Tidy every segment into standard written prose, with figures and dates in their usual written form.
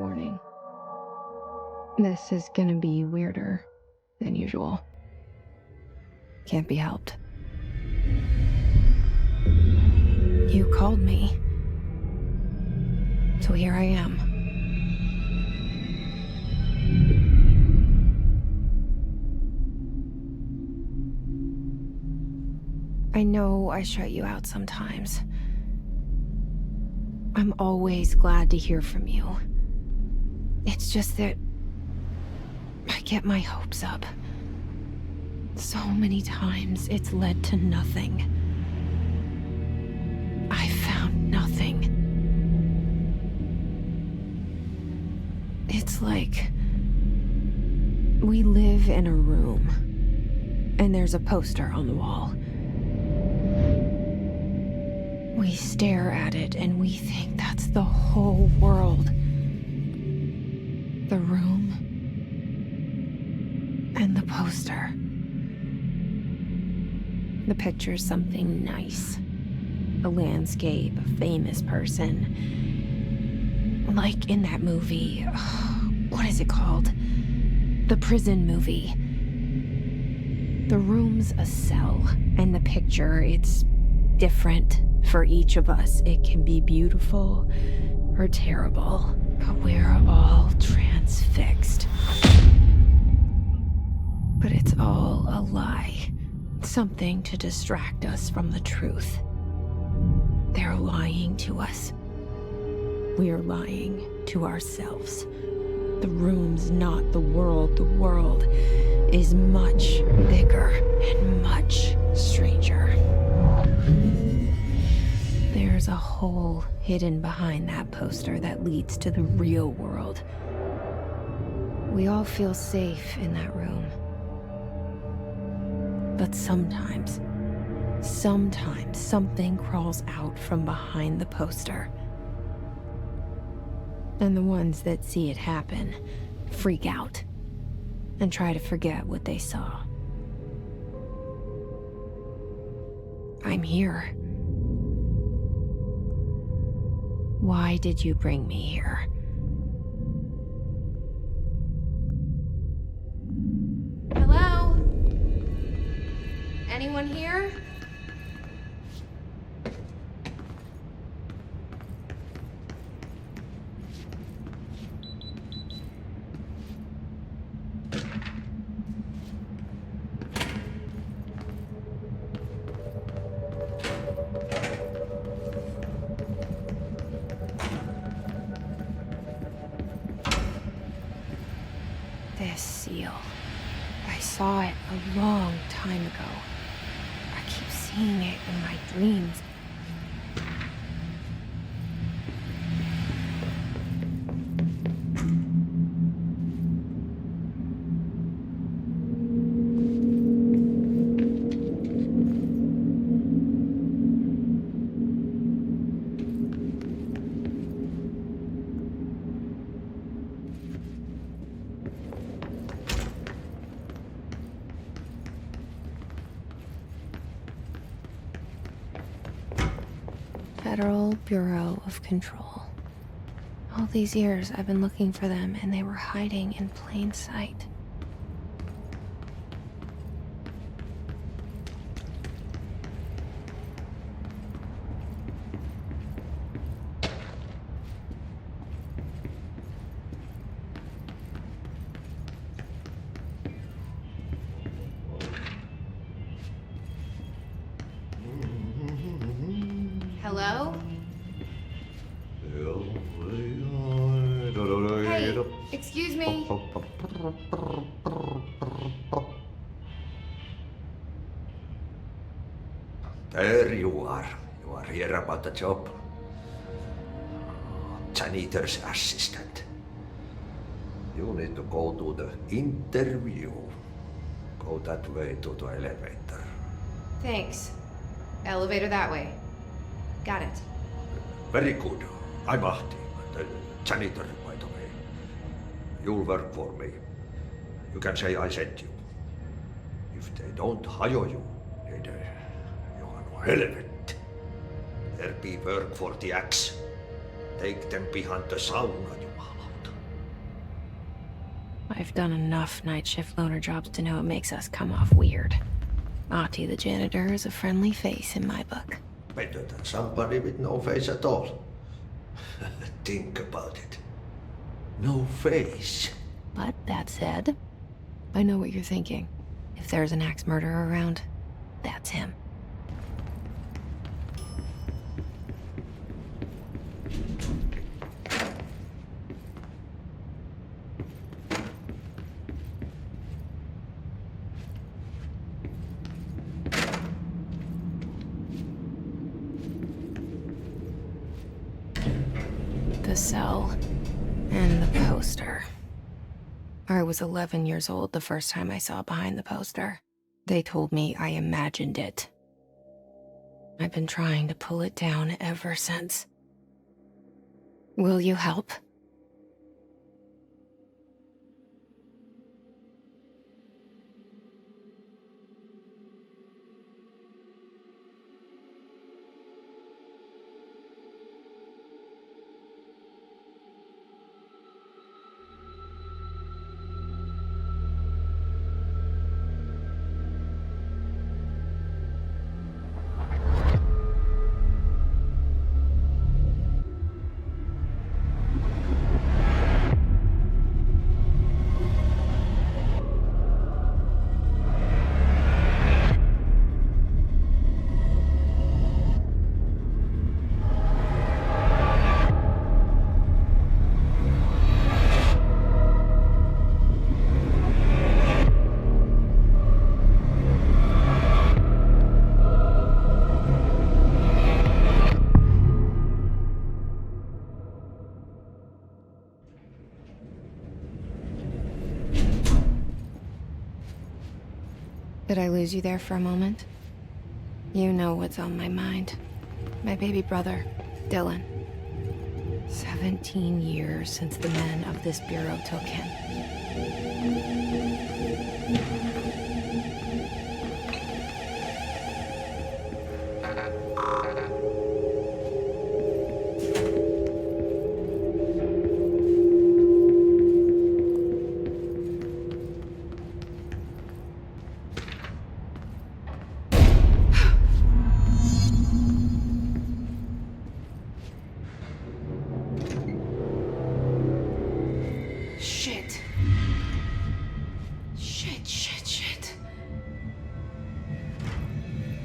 warning. This is gonna be weirder than usual. Can't be helped. You called me. So here I am. I know I shut you out sometimes. I'm always glad to hear from you. It's just that I get my hopes up. So many times it's led to nothing. I found nothing. It's like we live in a room, and there's a poster on the wall. We stare at it and we think that's the whole world. The room and the poster. The picture's something nice. A landscape, a famous person. Like in that movie, what is it called? The prison movie. The room's a cell, and the picture, it's different for each of us. It can be beautiful or terrible, but we're all transfixed. But it's all a lie. Something to distract us from the truth. They're lying to us. We're lying to ourselves. The room's not the world. The world is much bigger and much stranger. There's a hole hidden behind that poster that leads to the real world. We all feel safe in that room. But sometimes something crawls out from behind the poster. And the ones that see it happen freak out and try to forget what they saw. I'm here. Why did you bring me here? Hello? Anyone here? This seal. I saw it a long time ago. I keep seeing it in my dreams. Federal Bureau of Control. All these years I've been looking for them, and they were hiding in plain sight. Hello? Hey, excuse me. There you are. You are here about the job. Janitor's assistant. You need to go to the interview. Go that way to the elevator. Thanks. Elevator that way. Got it. Very good. I'm Ahti, the janitor, by the way. You'll work for me. You can say I sent you. If they don't hire you, then you are no helvet. There be work for the axe. Take them behind the sauna, jumalauta. I've done enough night shift loner jobs to know it makes us come off weird. Ahti the janitor is a friendly face in my book. Better than somebody with no face at all. Think about it. No face. But that said, I know what you're thinking. If there's an axe murderer around, that's him. The cell and the poster. I was 11 years old the first time I saw behind the poster. They told me I imagined it. I've been trying to pull it down ever since. Will you help? Did I lose you there for a moment? You know what's on my mind. My baby brother, Dylan. 17 years since the men of this bureau took him.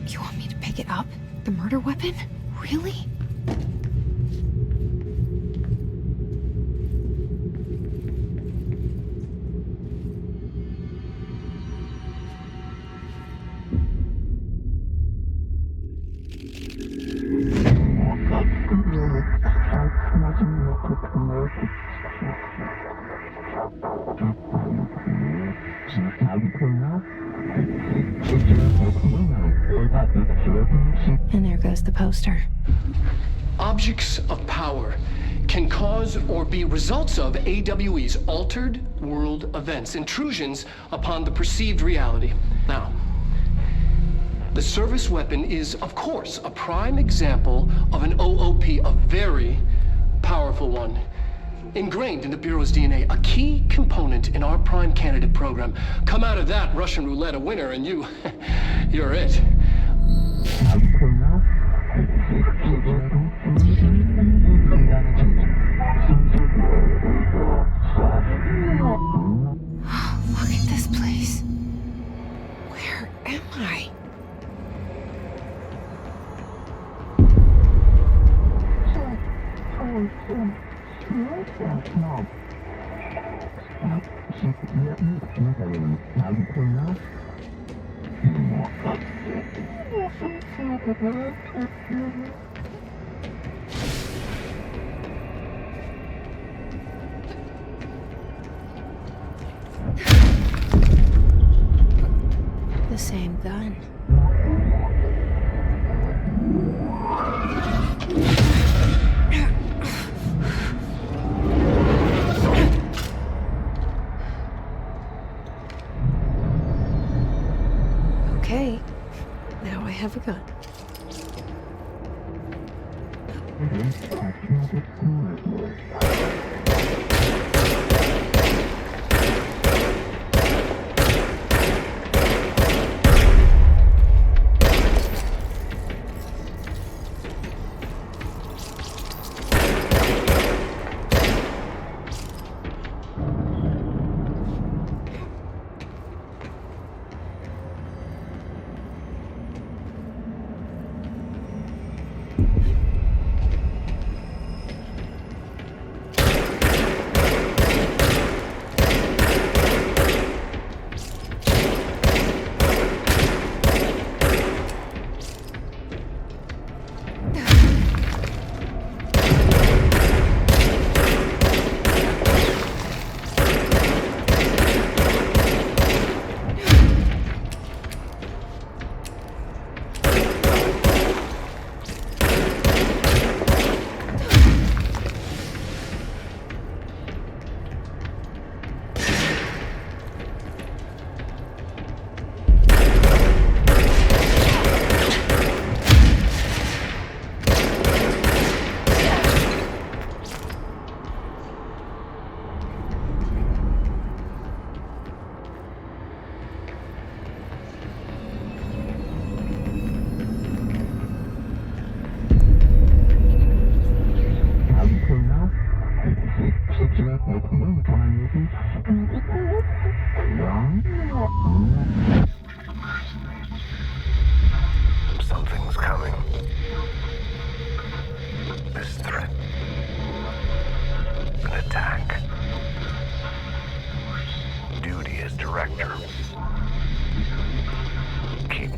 You want me to pick it up? The murder weapon? Really? And there goes the poster. Objects of power can cause or be results of AWE's altered world events, intrusions upon the perceived reality. Now, the service weapon is, of course, a prime example of an OOP, a very powerful one. Ingrained in the Bureau's DNA, a key component in our prime candidate program. Come out of that Russian roulette a winner and you're it. Look at this place. Where am I? The same gun. Okay, now I have a gun.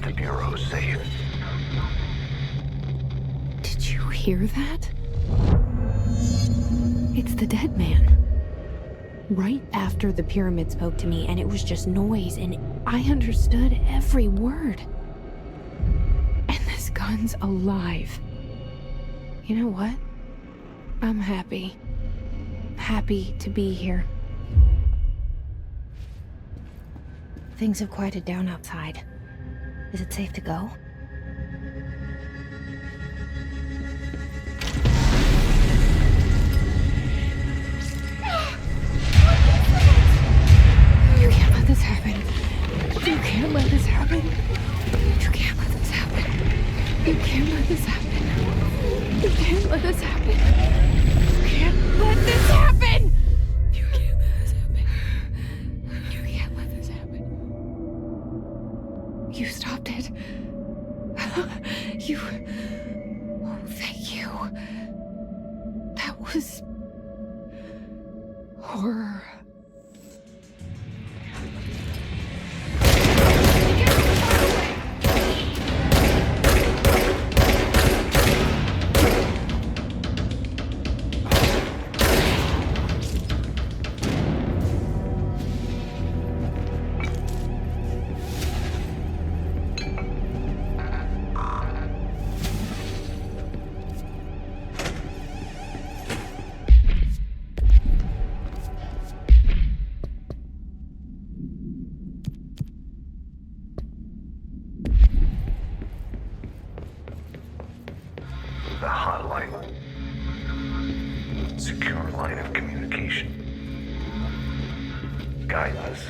the Bureau safe. Did you hear that? It's the dead man. Right after the pyramid spoke to me, and it was just noise, and I understood every word. And this gun's alive. You know what? I'm happy. Happy to be here. Things have quieted down outside. Is it safe to go? You can't let this happen. You can't let this happen. You can't let this happen. You can't let this happen. You can't let this happen. You can't let this happen. You can't let this happen. You can't let this happen. You stopped it. You... Oh, thank you. That was... horror. The hotline. Secure line of communication. Guide us.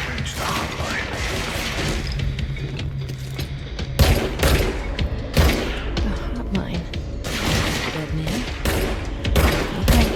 Reach the hotline. The hotline. Dead man. Okay.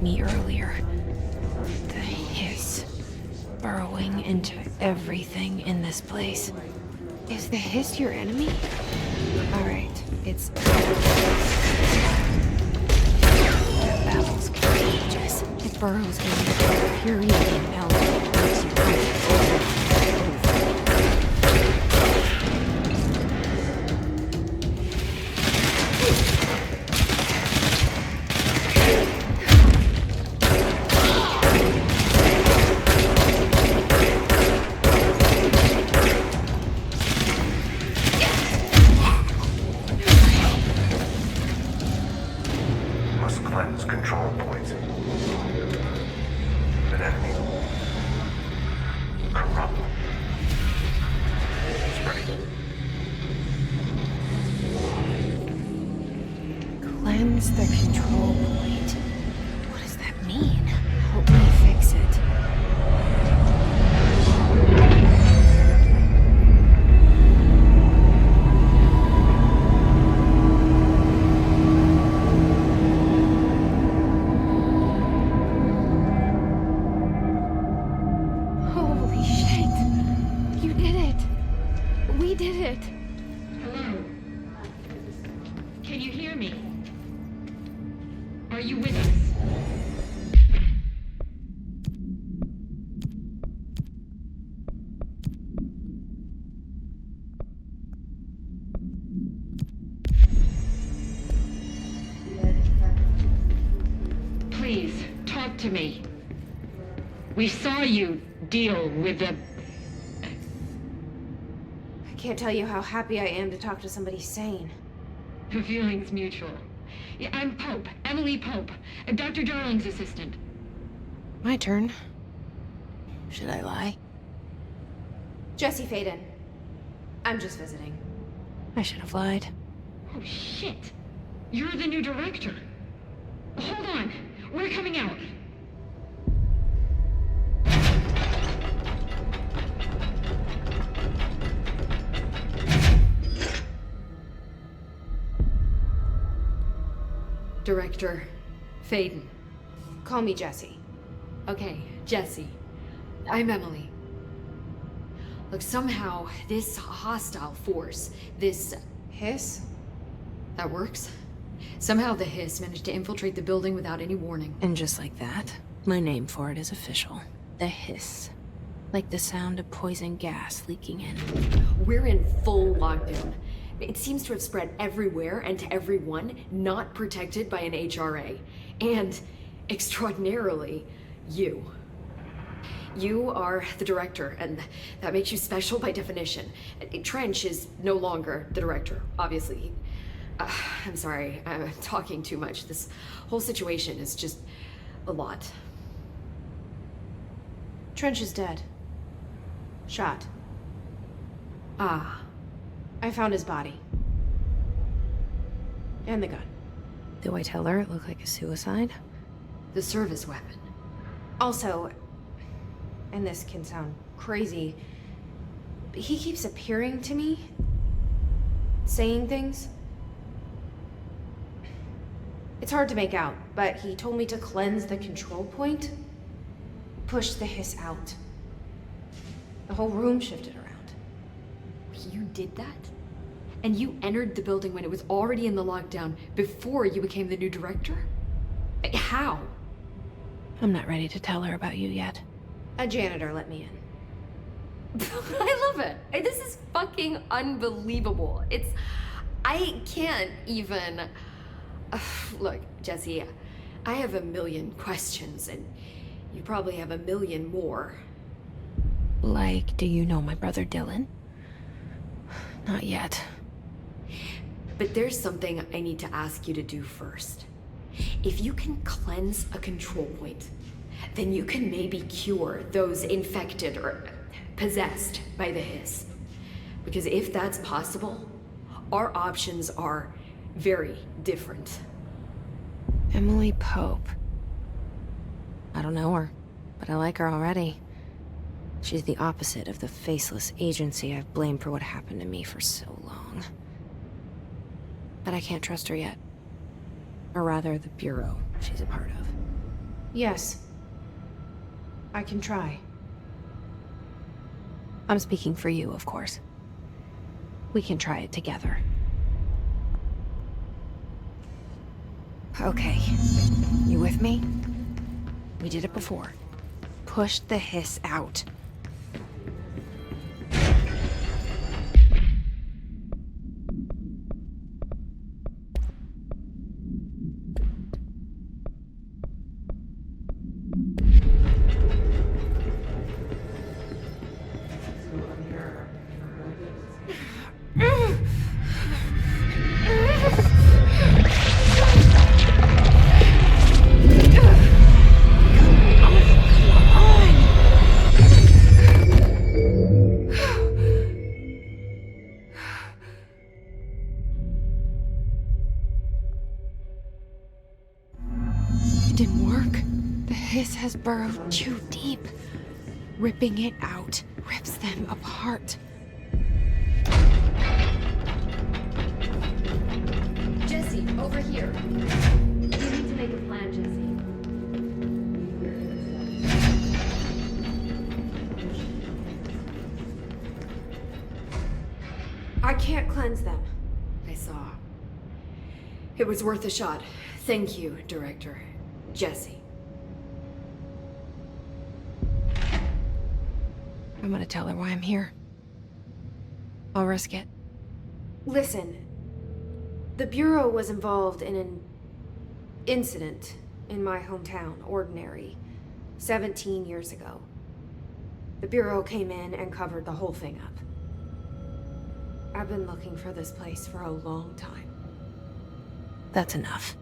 Me earlier. The hiss burrowing into everything in this place. Is the hiss your enemy? Alright, it's... That babble's contagious. It burrows into the infuriating element that makes you think over and Cleanse control points. An enemy. Corrupt. Spreading. cleanse the control point. What does that mean? Help me fix it. Can you hear me? Are you with us? Please, talk to me. We saw you deal with the... I can't tell you how happy I am to talk to somebody sane. The feeling's mutual. Yeah, I'm Pope, Emily Pope, Dr. Darling's assistant. My turn. Should I lie? Jesse Faden. I'm just visiting. I should have lied. Oh, shit. You're the new director. Hold on. We're coming out. Director Faden. Call me Jesse. Okay, Jesse. I'm Emily. Look, somehow this hostile force, this... Hiss? That works? Somehow the hiss managed to infiltrate the building without any warning. And just like that, my name for it is official. The hiss. Like the sound of poison gas leaking in. We're in full lockdown. It seems to have spread everywhere and to everyone not protected by an HRA. And, extraordinarily, you. You are the director, and that makes you special by definition. Trench is no longer the director, obviously. I'm sorry, I'm talking too much. This whole situation is just a lot. Trench is dead. Shot. Ah. I found his body. And the gun. Do I tell her it looked like a suicide? The service weapon. Also, and this can sound crazy, but he keeps appearing to me, saying things. It's hard to make out, but he told me to cleanse the control point, push the hiss out. The whole room shifted around. You did that? And you entered the building when it was already in the lockdown before you became the new director? How? I'm not ready to tell her about you yet. A janitor let me in. I love it. This is fucking unbelievable. I can't even... Look, Jesse, I have a million questions, and you probably have a million more. Like, do you know my brother Dylan? Not yet. But there's something I need to ask you to do first. If you can cleanse a control point, then you can maybe cure those infected or possessed by the hiss. Because if that's possible, our options are very different. Emily Pope. I don't know her, but I like her already. She's the opposite of the faceless agency I've blamed for what happened to me for so long. But I can't trust her yet. Or rather, the bureau she's a part of. Yes. I can try. I'm speaking for you, of course. We can try it together. Okay. You with me? We did it before. Push the hiss out. Has burrowed too deep. Ripping it out rips them apart. Jesse, over here. You need to make a plan, Jesse. I can't cleanse them. I saw. It was worth a shot. Thank you, Director. Jesse. I'm gonna tell her why I'm here. I'll risk it. Listen, the Bureau was involved in an incident in my hometown, Ordinary, 17 years ago. The Bureau came in and covered the whole thing up. I've been looking for this place for a long time. That's enough.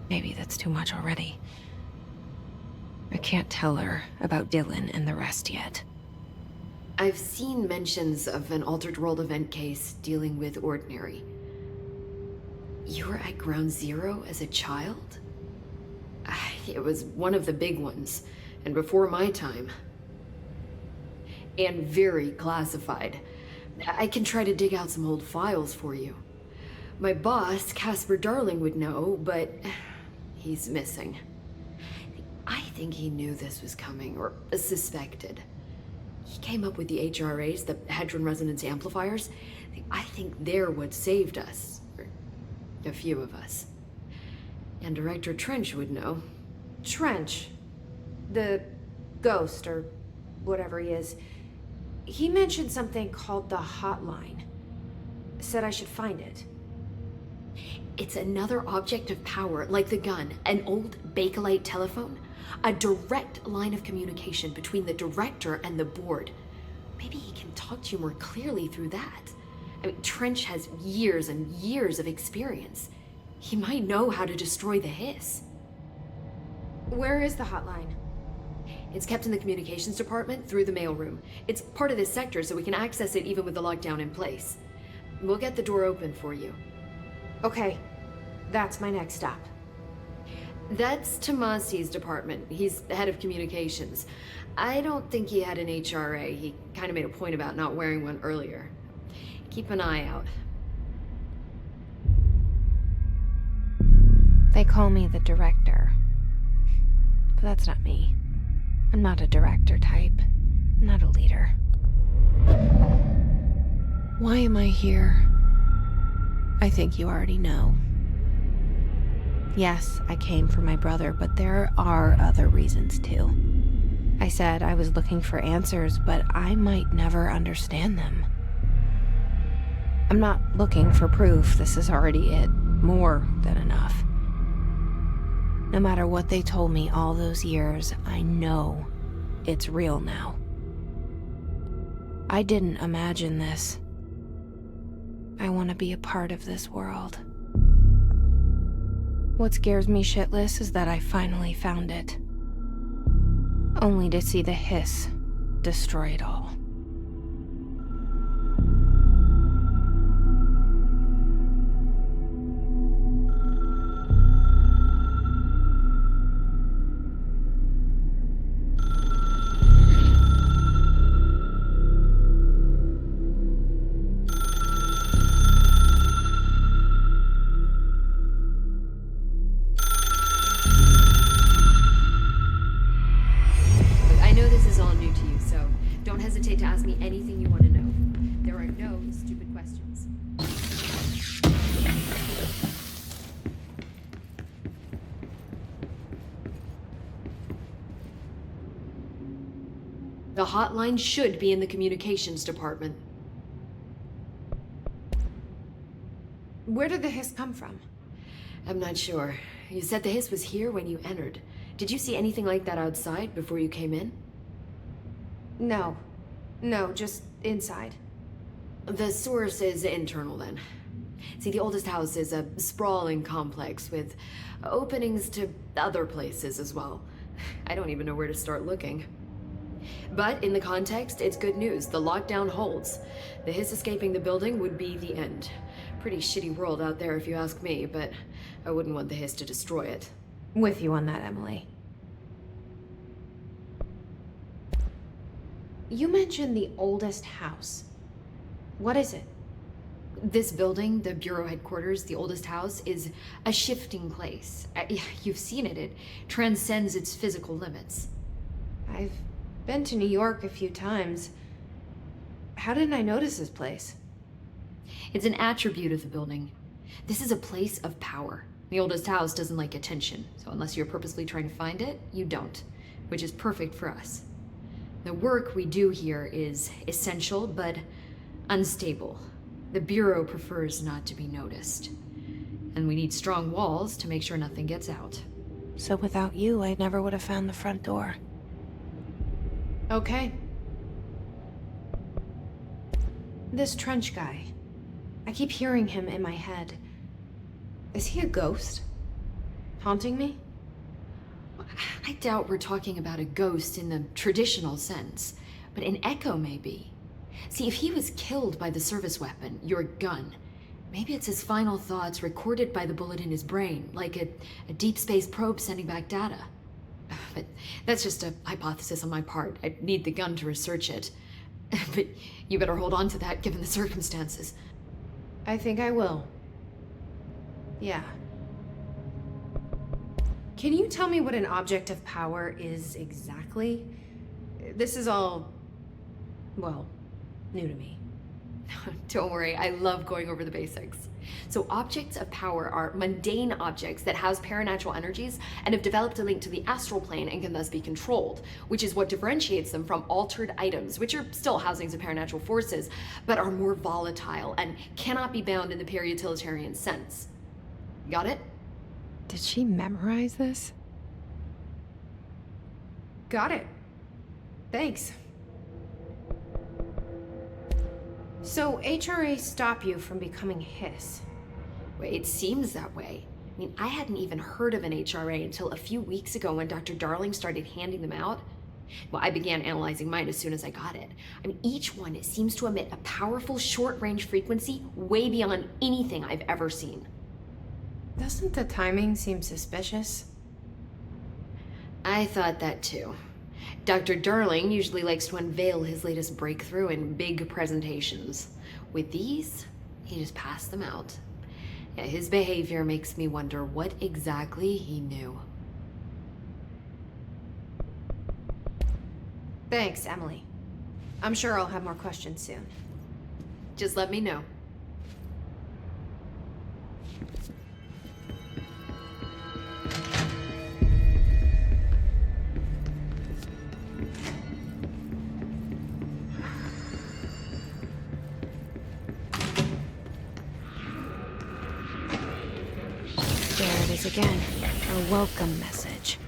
Maybe that's too much already. I can't tell her about Dylan and the rest yet. I've seen mentions of an Altered World event case dealing with Ordinary. You were at Ground Zero as a child? It was one of the big ones, and before my time. And very classified. I can try to dig out some old files for you. My boss, Casper Darling, would know, but he's missing. I think he knew this was coming, or suspected. He came up with the HRAs, the Hadron Resonance Amplifiers. I think they're what saved us. Or a few of us. And Director Trench would know. Trench, the ghost, or whatever he is, he mentioned something called the hotline. Said I should find it. It's another object of power, like the gun, an old Bakelite telephone. A direct line of communication between the director and the board. Maybe he can talk to you more clearly through that. I mean, Trench has years and years of experience. He might know how to destroy the hiss. Where is the hotline? It's kept in the communications department through the mailroom. It's part of this sector, so we can access it even with the lockdown in place. We'll get the door open for you. Okay, that's my next stop. That's Tomasi's department. He's the head of communications. I don't think he had an HRA. He kind of made a point about not wearing one earlier. Keep an eye out. They call me the director. But that's not me. I'm not a director type. I'm not a leader. Why am I here? I think you already know. Yes, I came for my brother, but there are other reasons too. I said I was looking for answers, but I might never understand them. I'm not looking for proof. This is already it. More than enough. No matter what they told me all those years, I know it's real now. I didn't imagine this. I want to be a part of this world. What scares me shitless is that I finally found it. Only to see the hiss destroy it all. To ask me anything you want to know. There are no stupid questions. The hotline should be in the communications department. Where did the hiss come from? I'm not sure. You said the hiss was here when you entered. Did you see anything like that outside before you came in? No, just inside. The source is internal then. See, the oldest house is a sprawling complex with openings to other places as well. I don't even know where to start looking. But in the context, it's good news. The lockdown holds. The hiss escaping the building would be the end. Pretty shitty world out there if you ask me, but I wouldn't want the hiss to destroy it. With you on that, Emily. You mentioned the oldest house. What is it? This building, the Bureau headquarters, the oldest house, is a shifting place. You've seen it. It transcends its physical limits. I've been to New York a few times. How didn't I notice this place? It's an attribute of the building. This is a place of power. The oldest house doesn't like attention, so unless you're purposely trying to find it, you don't, which is perfect for us. The work we do here is essential, but unstable. The Bureau prefers not to be noticed. And we need strong walls to make sure nothing gets out. So without you, I never would have found the front door. Okay. This trench guy. I keep hearing him in my head. Is he a ghost? Haunting me? I doubt we're talking about a ghost in the traditional sense, but an echo maybe. See, if he was killed by the service weapon, your gun, maybe it's his final thoughts recorded by the bullet in his brain, like a deep space probe sending back data. But that's just a hypothesis on my part. I need the gun to research it. But you better hold on to that given the circumstances. I think I will. Yeah. Can you tell me what an object of power is exactly? This is all, well, new to me. Don't worry, I love going over the basics. So objects of power are mundane objects that house paranatural energies and have developed a link to the astral plane and can thus be controlled, which is what differentiates them from altered items, which are still housings of paranatural forces, but are more volatile and cannot be bound in the pure utilitarian sense. Got it? Did she memorize this? Got it. Thanks. So HRA stop you from becoming Hiss? Well, it seems that way. I mean, I hadn't even heard of an HRA until a few weeks ago when Dr. Darling started handing them out. Well, I began analyzing mine as soon as I got it. I mean, each one seems to emit a powerful short-range frequency way beyond anything I've ever seen. Doesn't the timing seem suspicious? I thought that too. Dr. Darling usually likes to unveil his latest breakthrough in big presentations. With these, he just passed them out. Yeah, his behavior makes me wonder what exactly he knew. Thanks, Emily. I'm sure I'll have more questions soon. Just let me know. There it is again. A welcome message.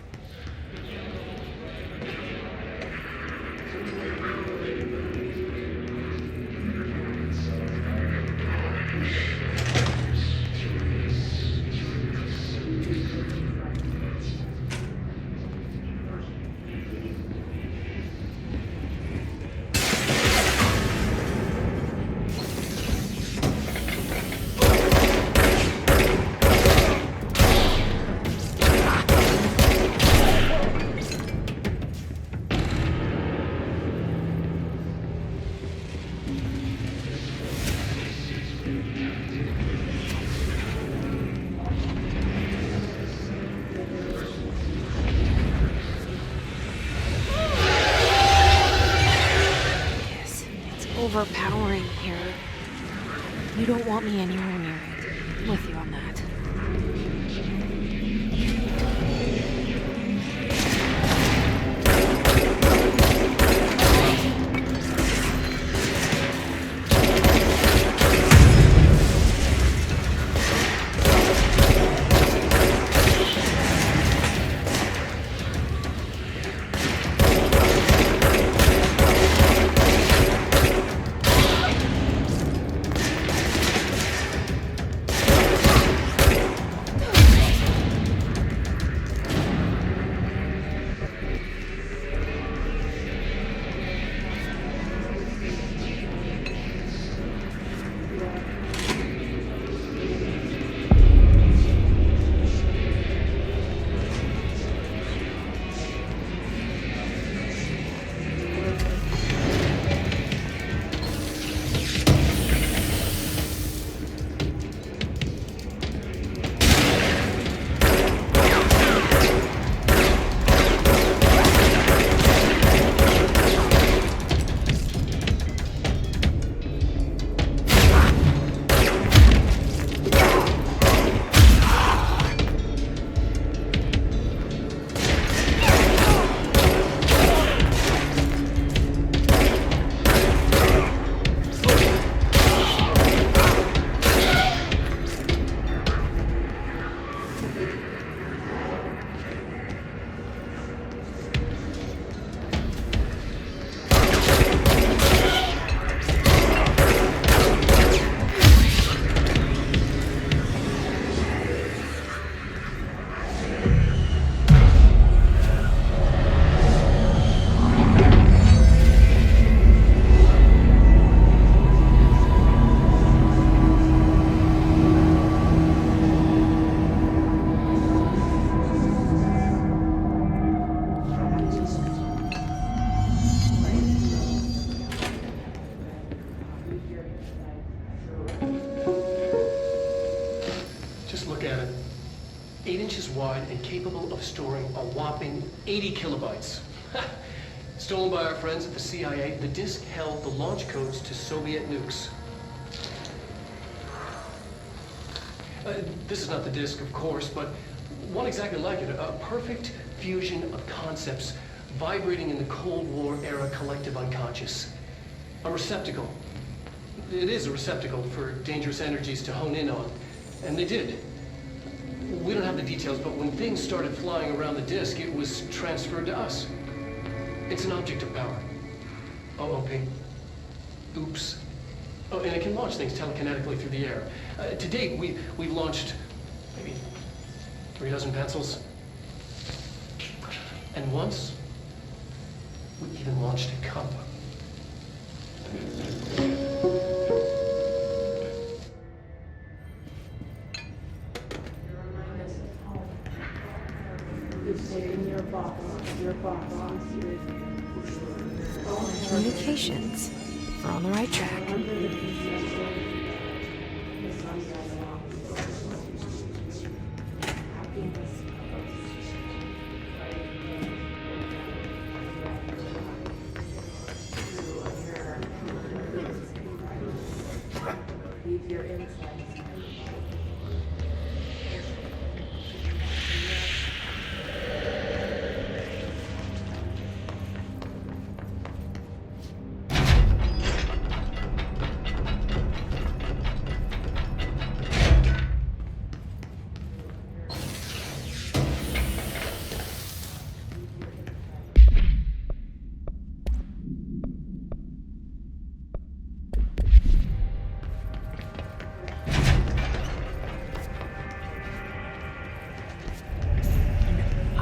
Overpowering here. You don't want me anywhere near it. I'm with you on that. 8 inches wide and capable of storing a whopping 80 kilobytes. Stolen by our friends at the CIA, the disk held the launch codes to Soviet nukes. This is not the disk, of course, but one exactly like it. A perfect fusion of concepts vibrating in the Cold War era collective unconscious. A receptacle. It is a receptacle for dangerous energies to hone in on. And they did. We don't have the details, but when things started flying around the disk, it was transferred to us. It's an object of power. OOP. Oops. Oh, and it can launch things telekinetically through the air. To date, we've launched maybe 3 dozen pencils. And once, we even launched a cup. Communications. We're on the right track.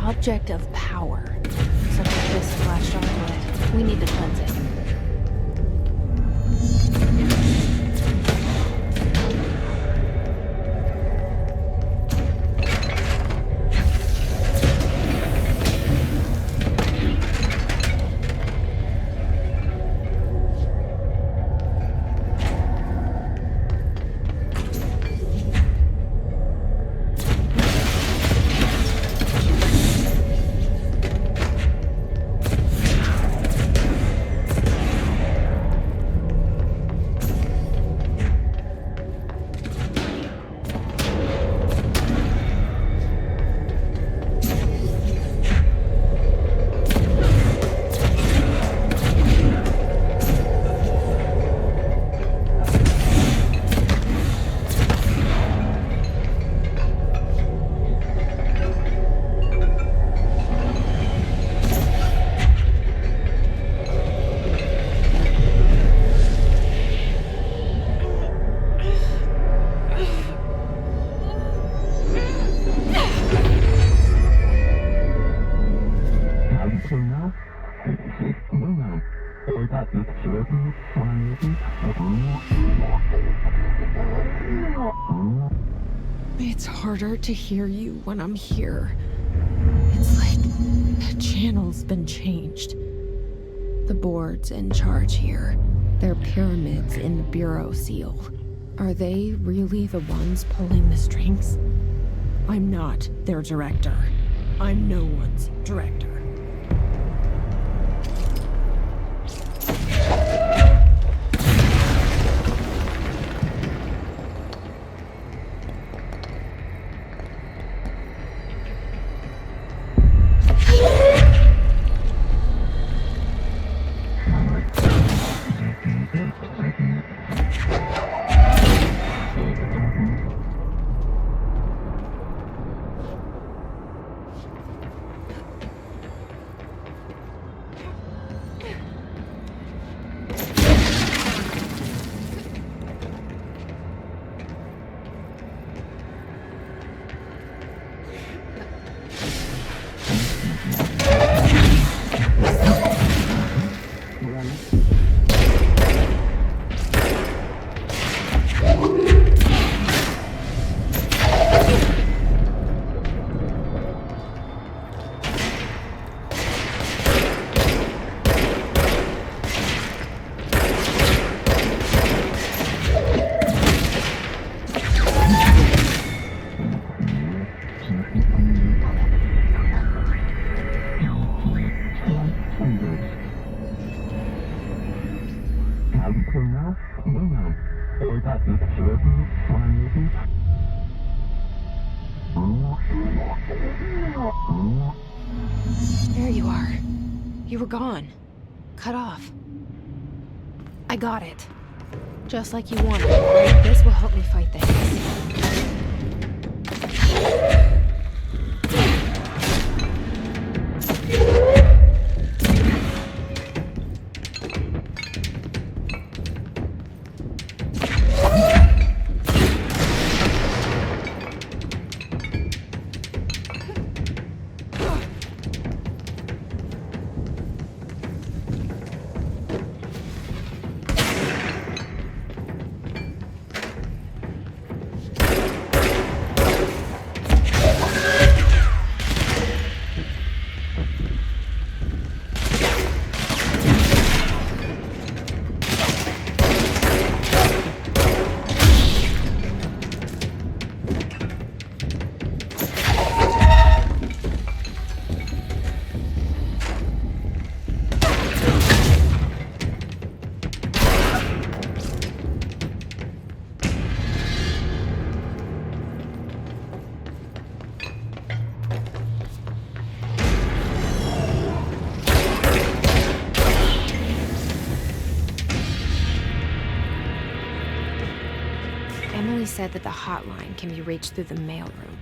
Object of power. Such as this flash chocolate. We need to cleanse it. It's harder to hear you when I'm here. It's like the channel's been changed. The board's in charge here. They're pyramids in the Bureau seal. Are they really the ones pulling the strings? I'm not their director. I'm no one's director. There you are. You were gone. Cut off. I got it. Just like you wanted. This will help me fight the haze. Emily said that the hotline can be reached through the mailroom.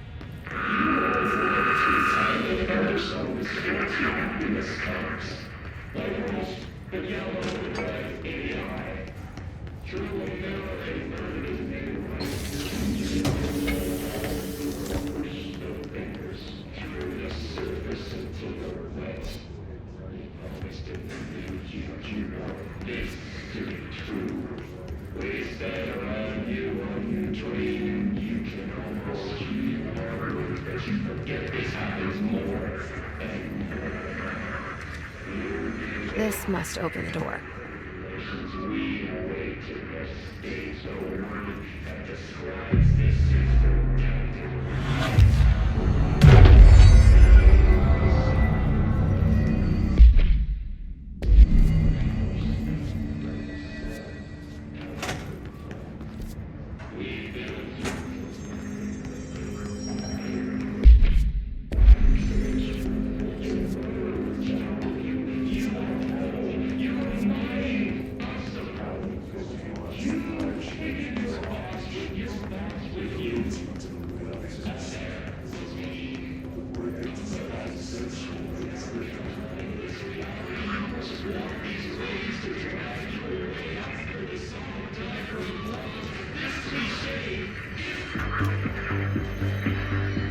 This must open the door.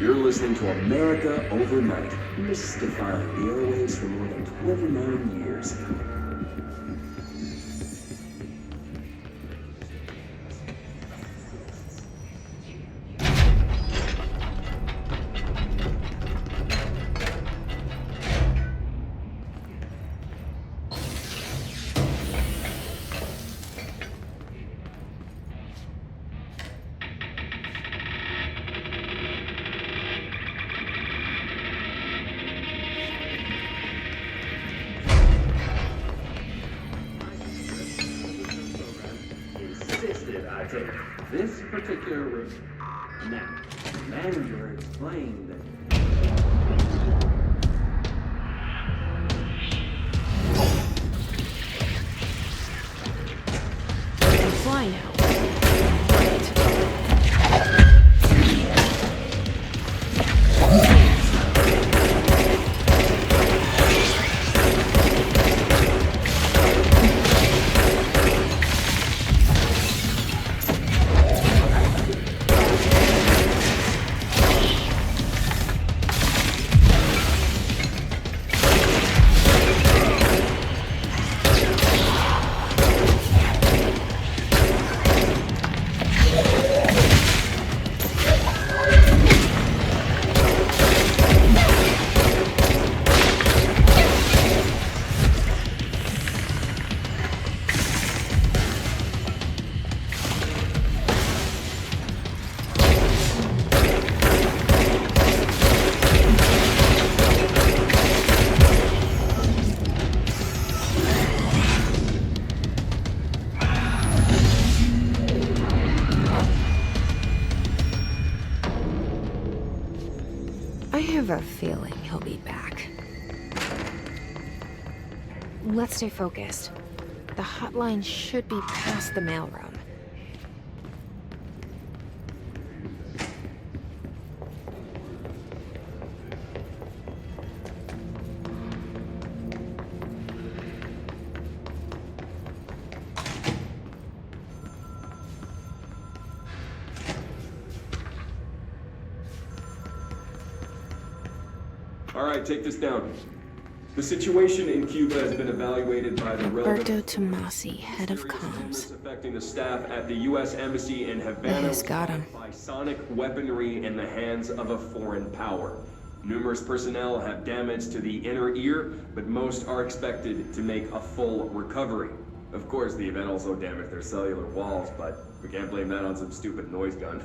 You're listening to America Overnight, mystifying the airwaves for more than 29 years. I take this particular route. Now, the manager explained that. I can fly now. have a feeling he'll be back. Let's stay focused. The hotline should be past the mailroom. All right, take this down. The situation in Cuba has been evaluated by the relevant... Roberto Tomasi, head of serious comms. illness affecting the staff at the U.S. Embassy in Havana He's got him. by sonic weaponry in the hands of a foreign power. Numerous personnel have damage to the inner ear, but most are expected to make a full recovery. Of course, the event also damaged their cellular walls, but we can't blame that on some stupid noise gun.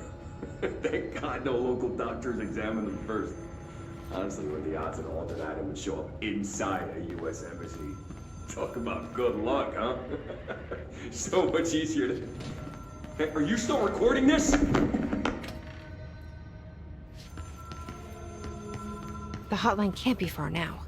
Thank God no local doctors examined them first. Honestly, what are the odds that an alternate item would show up inside a U.S. embassy? Talk about good luck, huh? So much easier to... Hey, are you still recording this? The hotline can't be far now.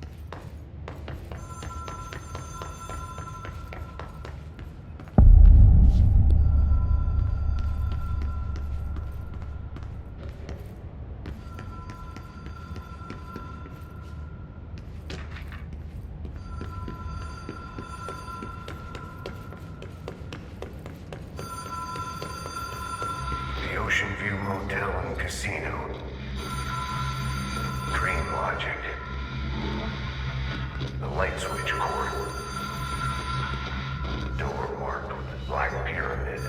The Ocean View Motel and Casino. Dream Logic. The light switch cord. The door marked with the black pyramid.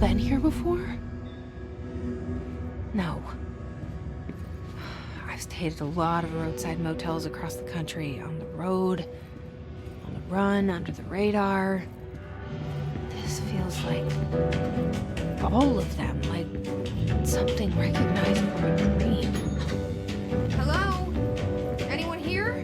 Been here before? No. I've stayed at a lot of roadside motels across the country, on the road, on the run, under the radar. This feels like all of them, like something recognized from a dream. Hello? Anyone here?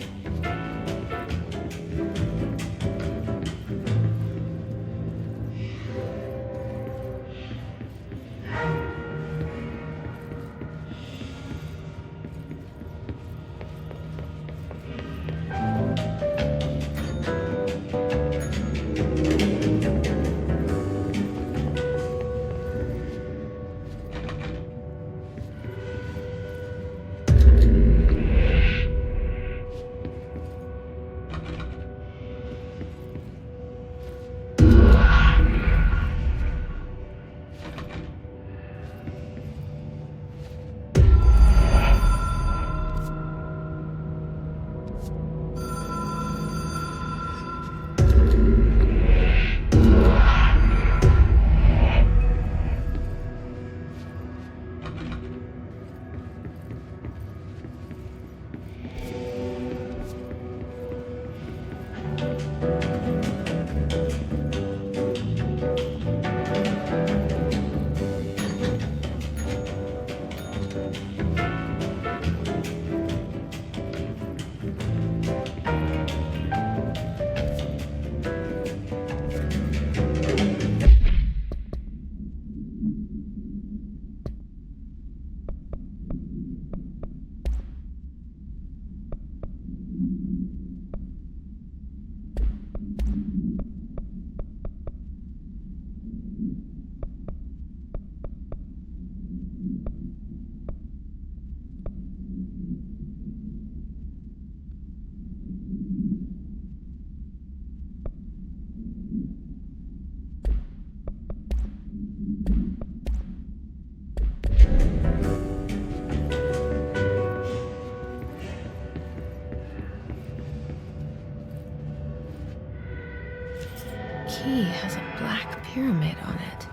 key has a black pyramid on it.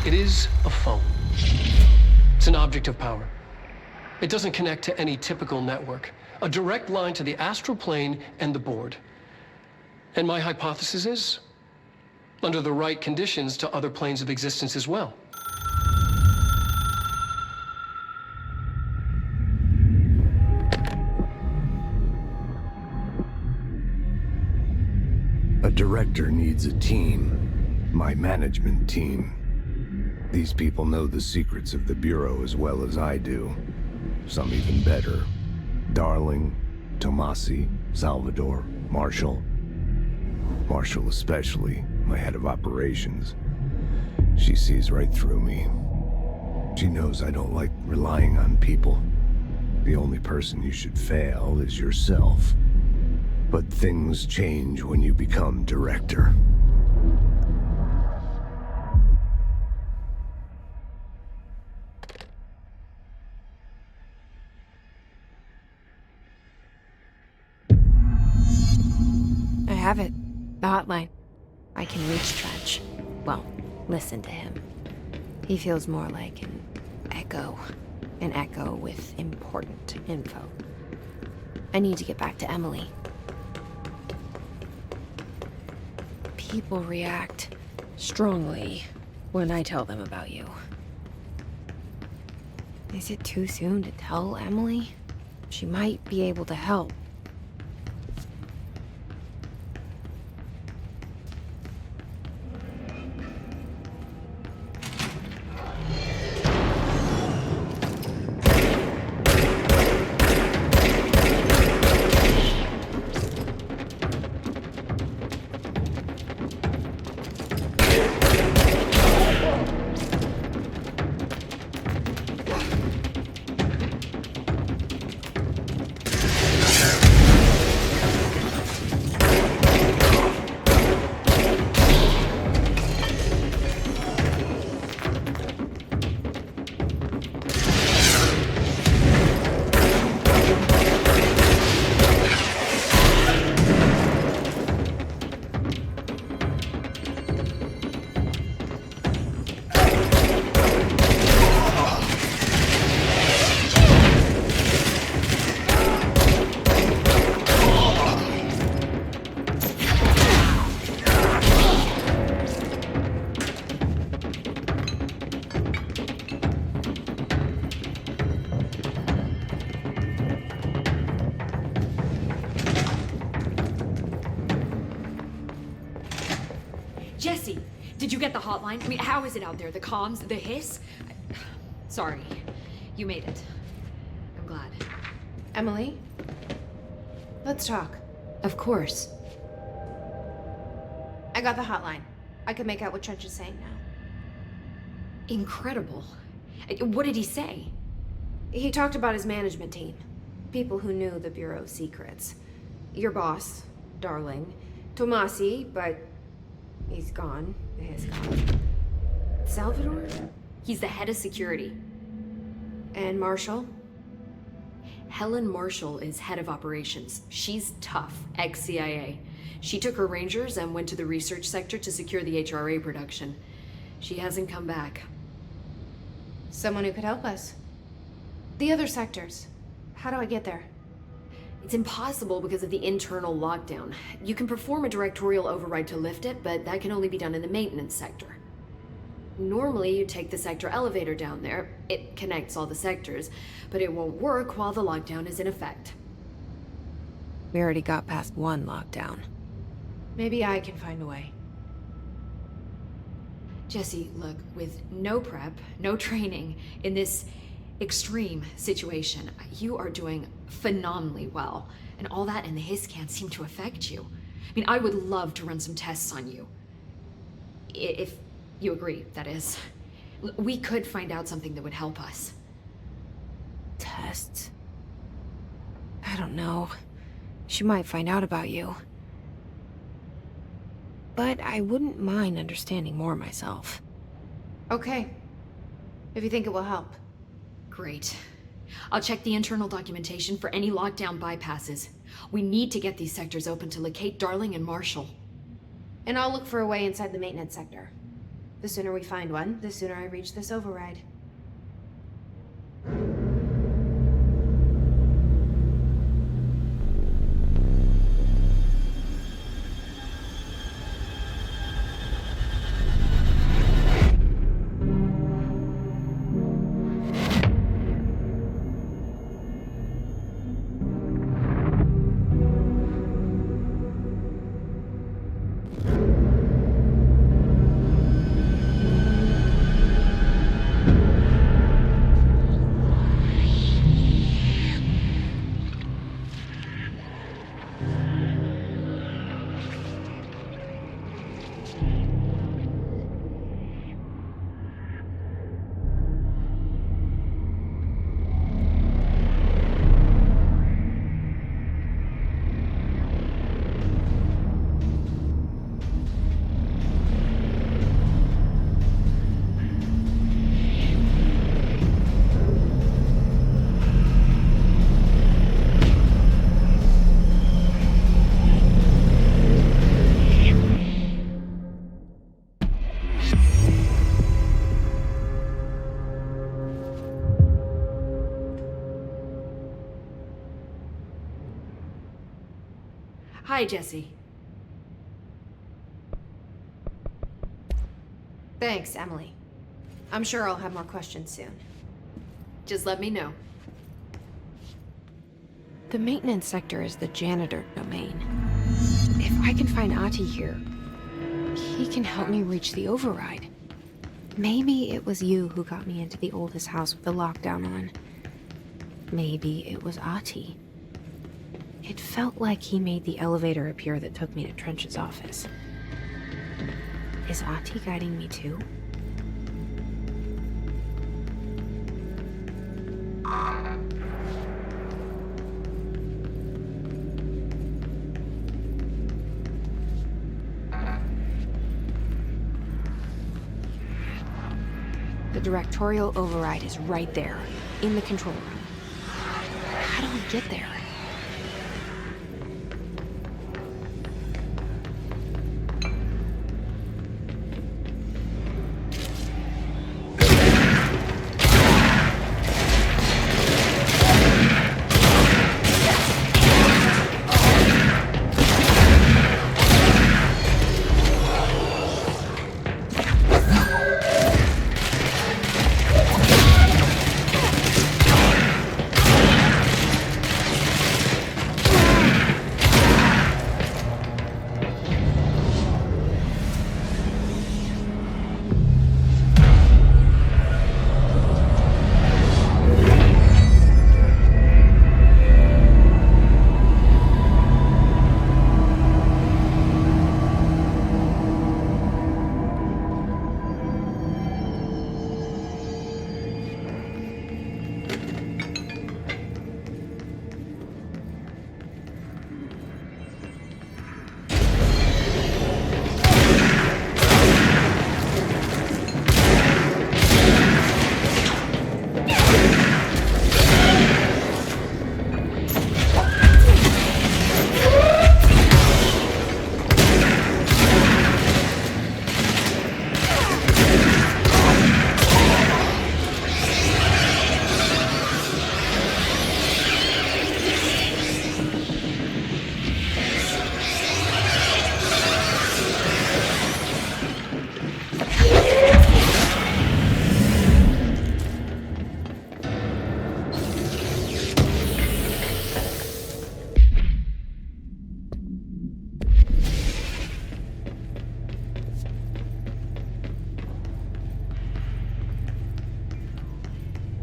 It is a phone. It's an object of power. It doesn't connect to any typical network. A direct line to the astral plane and the board. And my hypothesis is, under the right conditions, to other planes of existence as well. A director needs a team. My management team. These people know the secrets of the Bureau as well as I do. Some even better. Darling, Tomasi, Salvador, Marshall. Marshall especially, my head of operations. She sees right through me. She knows I don't like relying on people. The only person you should fail is yourself. But things change when you become director. I have it. The hotline. I can reach Trench. Well, listen to him. He feels more like an echo. An echo with important info. I need to get back to Emily. People react strongly when I tell them about you. Is it too soon to tell Emily? She might be able to help. hotline? I mean, how is it out there? The comms? The hiss? Sorry. You made it. I'm glad. Emily? Let's talk. Of course. I got the hotline. I can make out what Trench is saying now. Incredible. What did he say? He talked about his management team. People who knew the Bureau's secrets. Your boss, Darling. Tomasi, but he's gone. He's gone. Salvador? He's the head of security. And Marshall? Helen Marshall is head of operations. She's tough, ex-CIA. She took her Rangers and went to the research sector to secure the HRA production. She hasn't come back. Someone who could help us. The other sectors. How do I get there? It's impossible because of the internal lockdown. You can perform a directorial override to lift it, but that can only be done in the maintenance sector. Normally, you take the sector elevator down there. It connects all the sectors, but it won't work while the lockdown is in effect. We already got past one lockdown. Maybe I can find a way. Jesse, look, with no prep, no training, in this extreme situation, you are doing phenomenally well. And all that and the hiss can't seem to affect you. I mean, I would love to run some tests on you. If you agree, that is. We could find out something that would help us. Tests? I don't know. She might find out about you. But I wouldn't mind understanding more myself. Okay. If you think it will help. Great. I'll check the internal documentation for any lockdown bypasses. We need to get these sectors open to locate Darling and Marshall. And I'll look for a way inside the maintenance sector. The sooner we find one, the sooner I reach this override. Hi, Jesse. Thanks, Emily. I'm sure I'll have more questions soon. Just let me know. The maintenance sector is the janitor domain. If I can find Ahti here, he can help me reach the override. Maybe it was you who got me into the oldest house with the lockdown on. Maybe it was Ahti. It felt like he made the elevator appear that took me to Trench's office. Is Ahti guiding me too? The directorial override is right there, in the control room. How do we get there?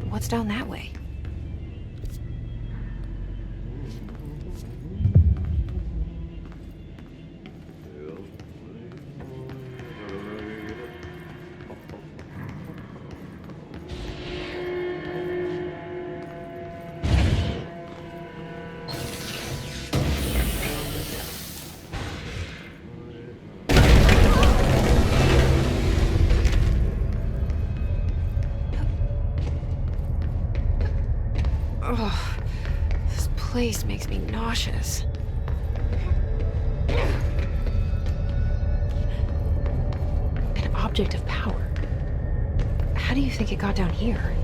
What's down that way? Oh, this place makes me nauseous. An object of power. How do you think it got down here?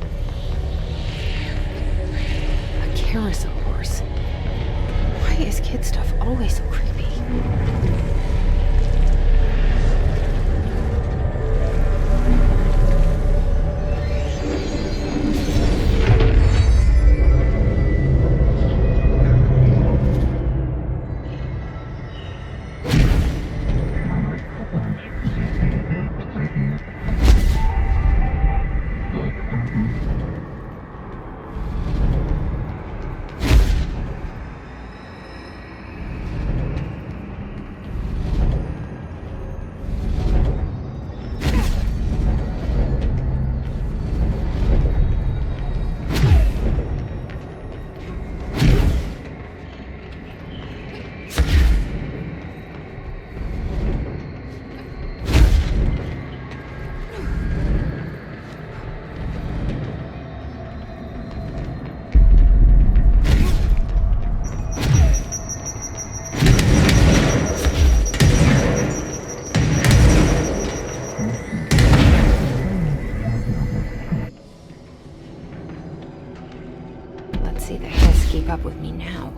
A carousel horse. Why is kid stuff always so creepy? See the Hiss keep up with me now.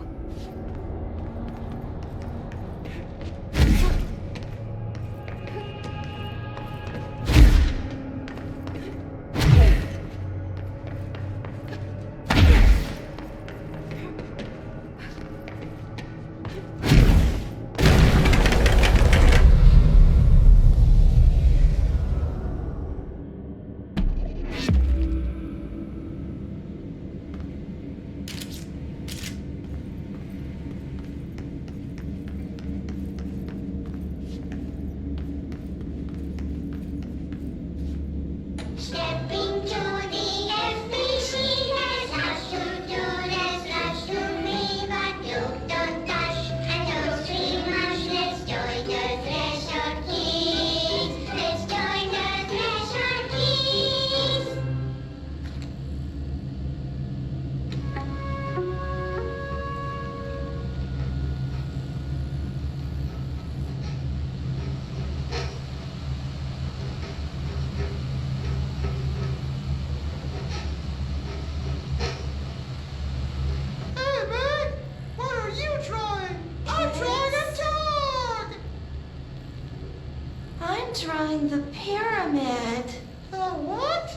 Drawing the pyramid. The what?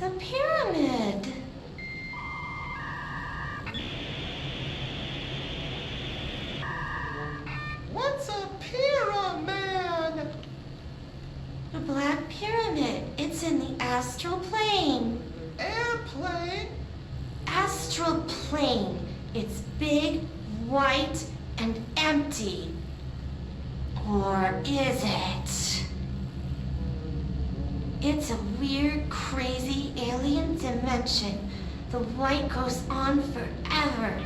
The pyramid. What's a pyramid? The Black Pyramid. It's in the astral plane. Airplane? Astral plane. It's big, white, and empty. Or is it? It's a weird, crazy alien dimension. The white goes on forever.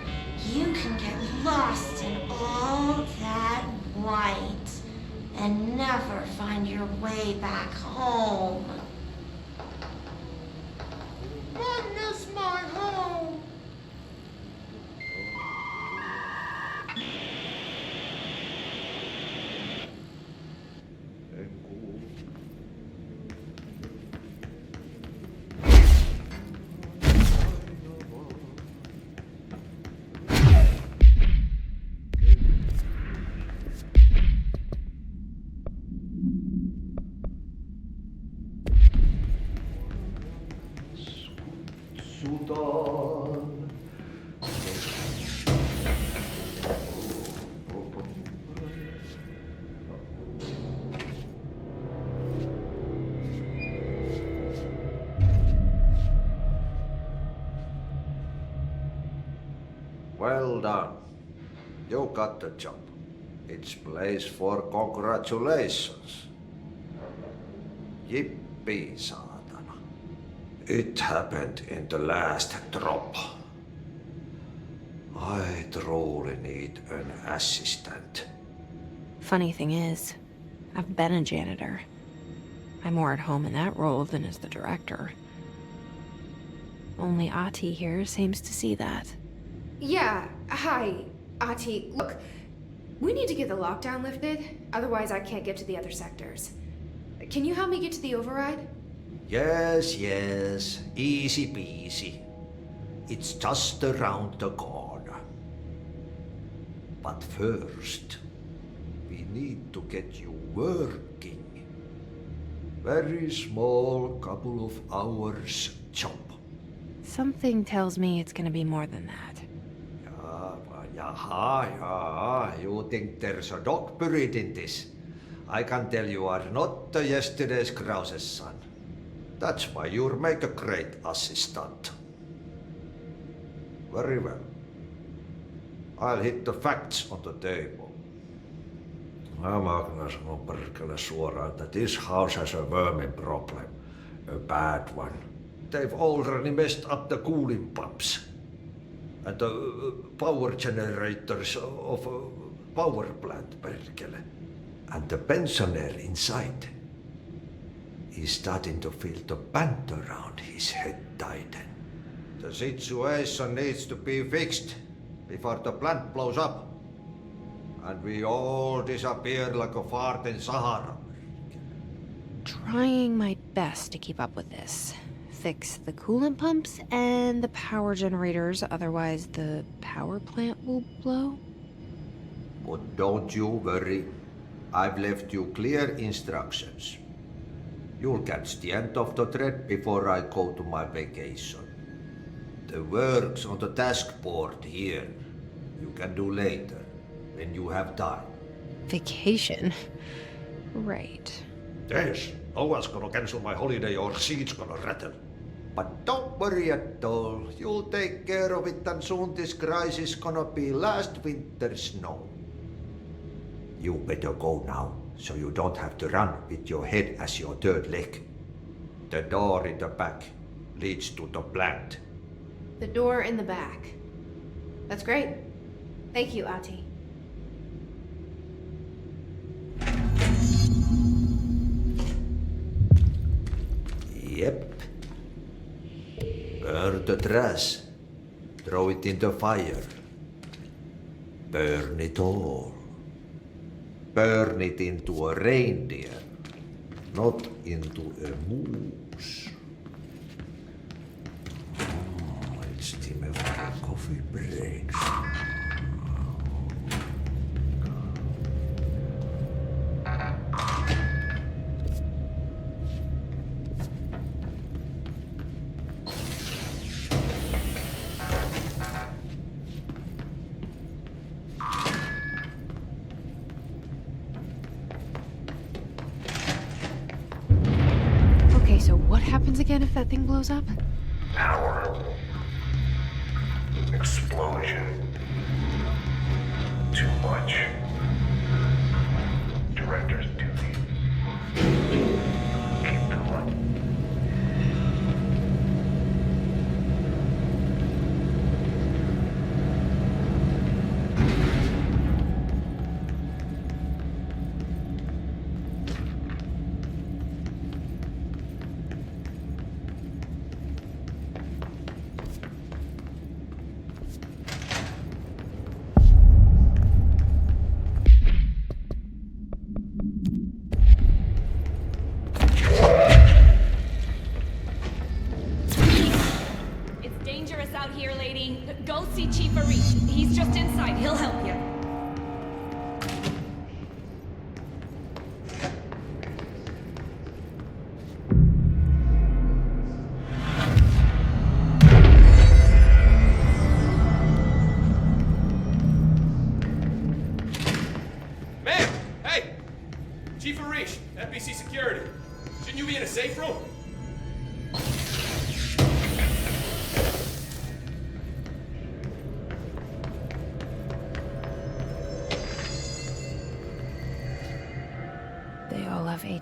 You can get lost in all that white and never find your way back home. I miss my home. Well done. You got the job. It's place for congratulations. Yippee, saatana. It happened in the last drop. I truly need an assistant. Funny thing is, I've been a janitor. I'm more at home in that role than as the director. Only Ahti here seems to see that. Yeah, hi, Ahti. Look, we need to get the lockdown lifted, otherwise I can't get to the other sectors. Can you help me get to the override? Yes, easy peasy. It's just around the corner. But first, we need to get you working. Very small, couple of hours job. Something tells me it's gonna be more than that. You think there's a dog buried in this? I can tell you are not yesterday's Krause's son. That's why you'll make a great assistant. Very well. I'll hit the facts on the table. Mä sanon perkele suoraan, that this house has a vermin problem. A bad one. They've already messed up the cooling pumps. And the power generators of a power plant, perkele. And the pensioner inside is starting to feel the band around his head tighten. The situation needs to be fixed before the plant blows up. And we all disappear like a fart in Sahara. Trying my best to keep up with this. Fix the coolant pumps and the power generators, otherwise the power plant will blow. But don't you worry. I've left you clear instructions. You'll catch the end of the thread before I go to my vacation. The work's on the task board here. You can do later, when you have time. Vacation? Right. Yes, no one's gonna cancel my holiday or seat's gonna rattle. But don't worry at all. You'll take care of it and soon this crisis gonna be last winter's snow. You better go now, so you don't have to run with your head as your third leg. The door in the back leads to the plant. The door in the back. That's great. Thank you, Ahti. Yep. Burn the trash. Throw it in the fire. Burn it all. Burn it into a reindeer, not into a moose. It's time for coffee break. Okay, so what happens again if that thing blows up? Power. Explosion. Too much. Director's duty. Keep going. Go see Chief Arish. He's just inside. He'll help you. Ma'am! Hey! Chief Arish, FBC Security. Shouldn't you be in a safe room?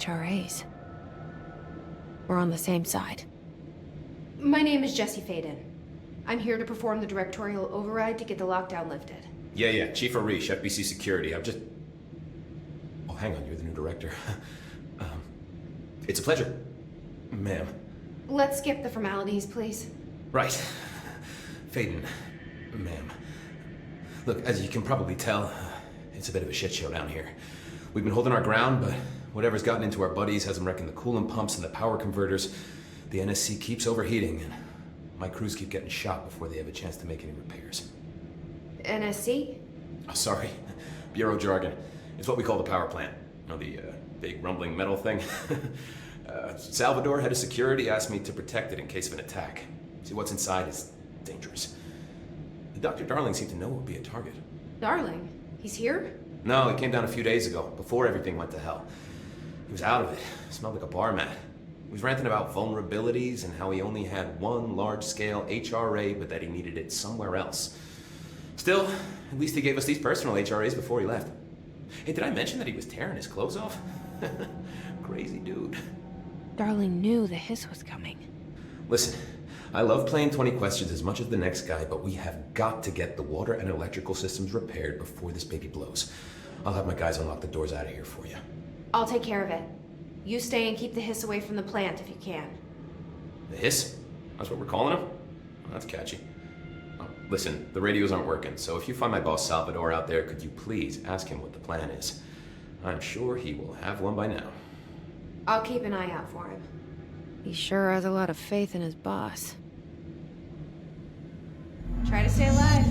HRAs. We're on the same side. My name is Jesse Faden. I'm here to perform the directorial override to get the lockdown lifted. Yeah, Chief Arish, FBC Security. I'm just... Oh, hang on, you're the new director. It's a pleasure, ma'am. Let's skip the formalities, please. Right. Faden, ma'am. Look, as you can probably tell, it's a bit of a shit show down here. We've been holding our ground, but whatever's gotten into our buddies has them wrecking the coolant pumps and the power converters. The NSC keeps overheating, and my crews keep getting shot before they have a chance to make any repairs. NSC? Oh, sorry. Bureau jargon. It's what we call the power plant. You know, the big rumbling metal thing? Salvador, head of security, asked me to protect it in case of an attack. See, what's inside is dangerous. Dr. Darling seemed to know it would be a target. Darling? He's here? No, he came down a few days ago, before everything went to hell. He was out of it. Smelled like a bar mat. He was ranting about vulnerabilities and how he only had one large-scale HRA, but that he needed it somewhere else. Still, at least he gave us these personal HRAs before he left. Hey, did I mention that he was tearing his clothes off? Crazy dude. Darling knew the hiss was coming. Listen, I love playing 20 questions as much as the next guy, but we have got to get the water and electrical systems repaired before this baby blows. I'll have my guys unlock the doors out of here for you. I'll take care of it. You stay and keep the hiss away from the plant if you can. The hiss? That's what we're calling him? Well, that's catchy. Oh, listen, the radios aren't working, so if you find my boss Salvador out there, could you please ask him what the plan is? I'm sure he will have one by now. I'll keep an eye out for him. He sure has a lot of faith in his boss. Try to stay alive.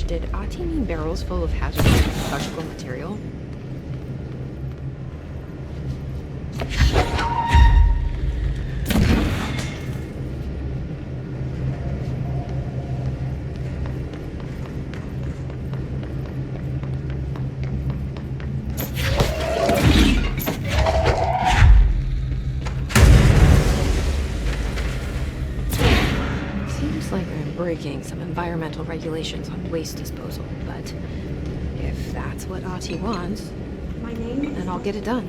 did Ati mean barrels full of hazardous electrical material? Breaking some environmental regulations on waste disposal, but if that's what Ati wants, then I'll get it done.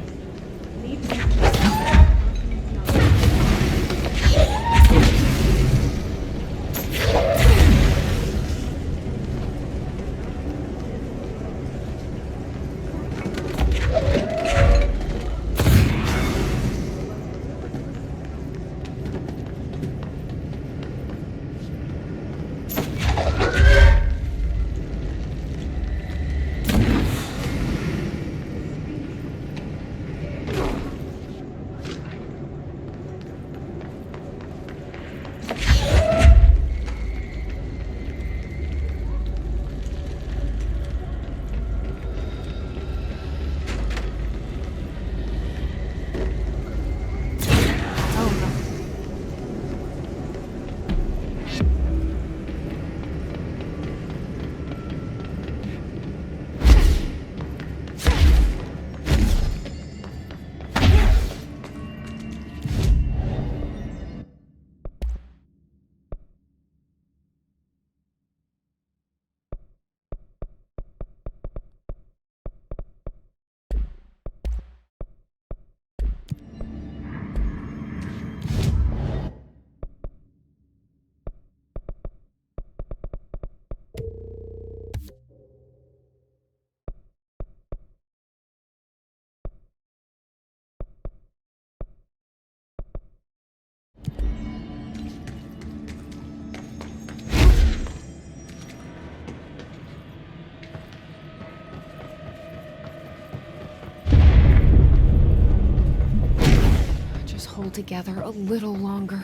Hold together a little longer.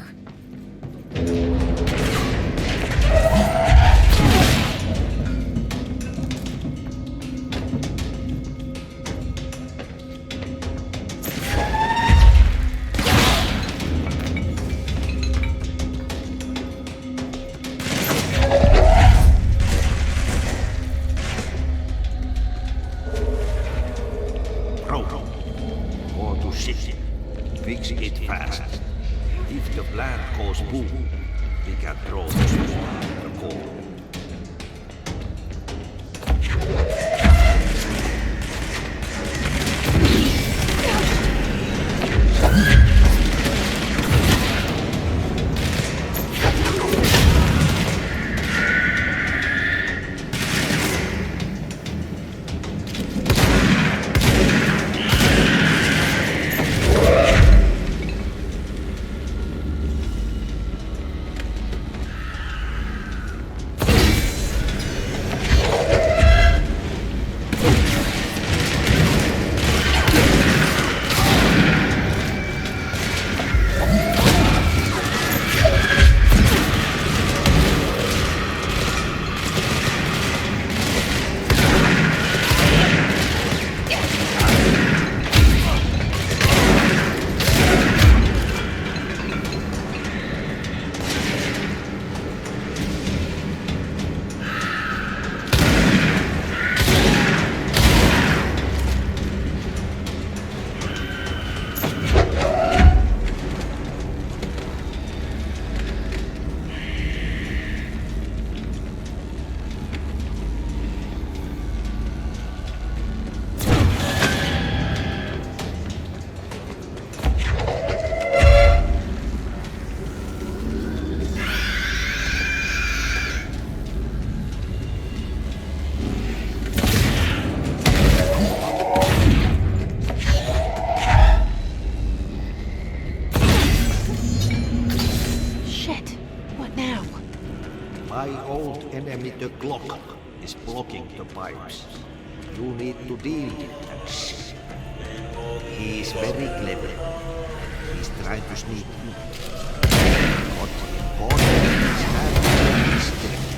Fix it fast. If the plant goes boom, we can throw the core. enemy, the clock, is blocking the pipes. You need to deal with that. He is very clever. He's trying to sneak you. What important is having the strength.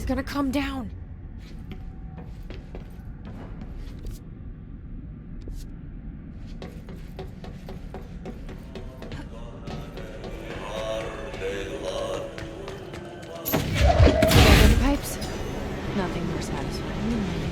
gonna come down. Pipes? Nothing more satisfying.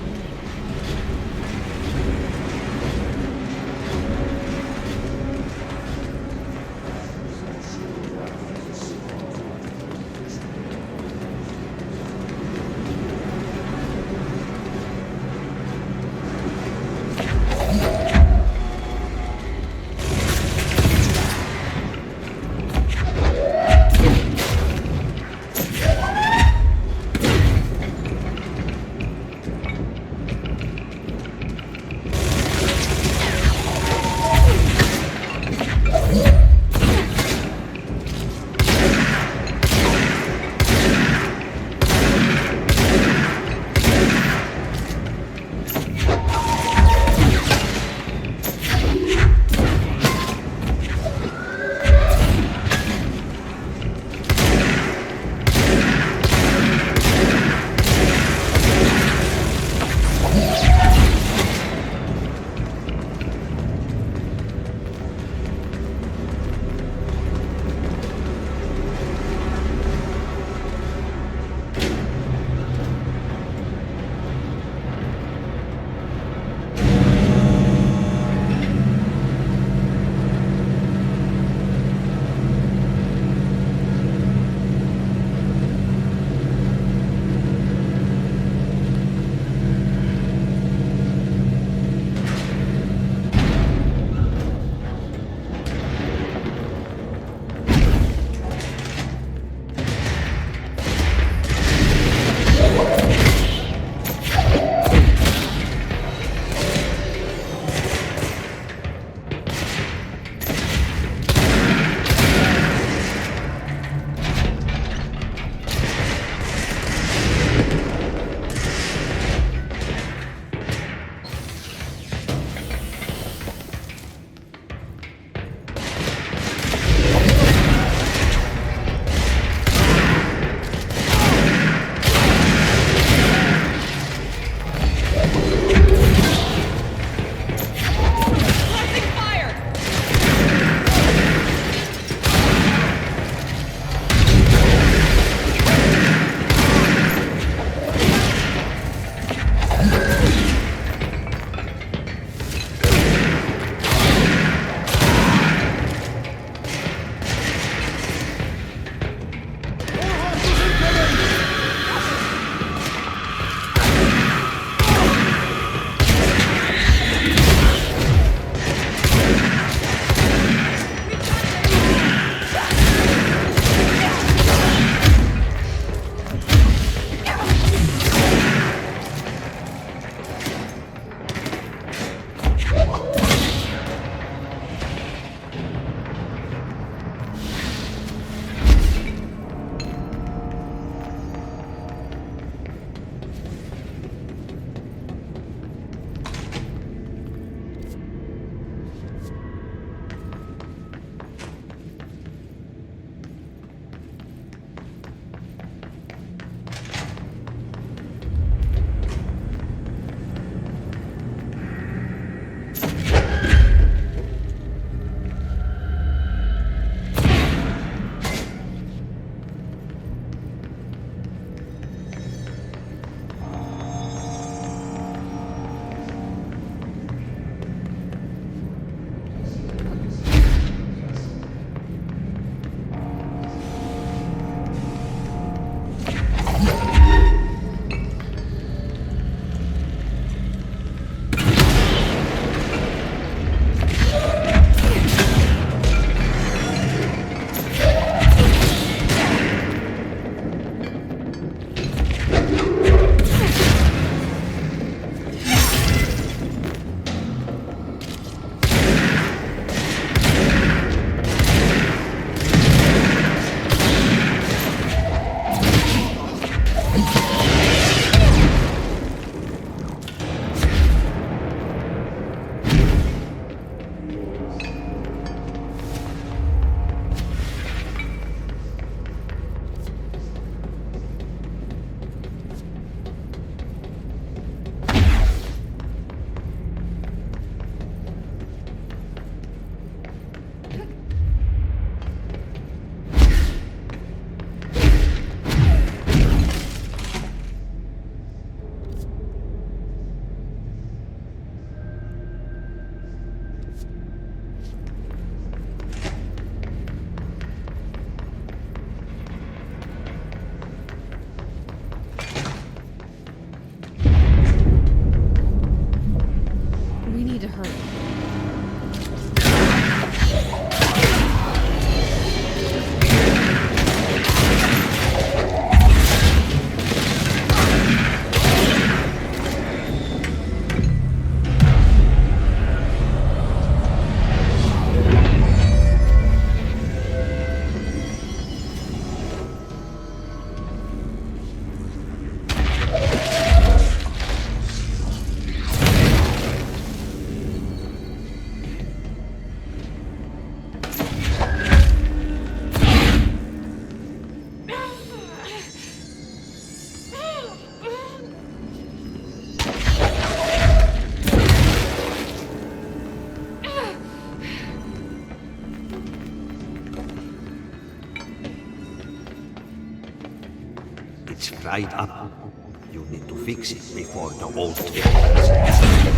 dried up. You need to fix it before the old temperance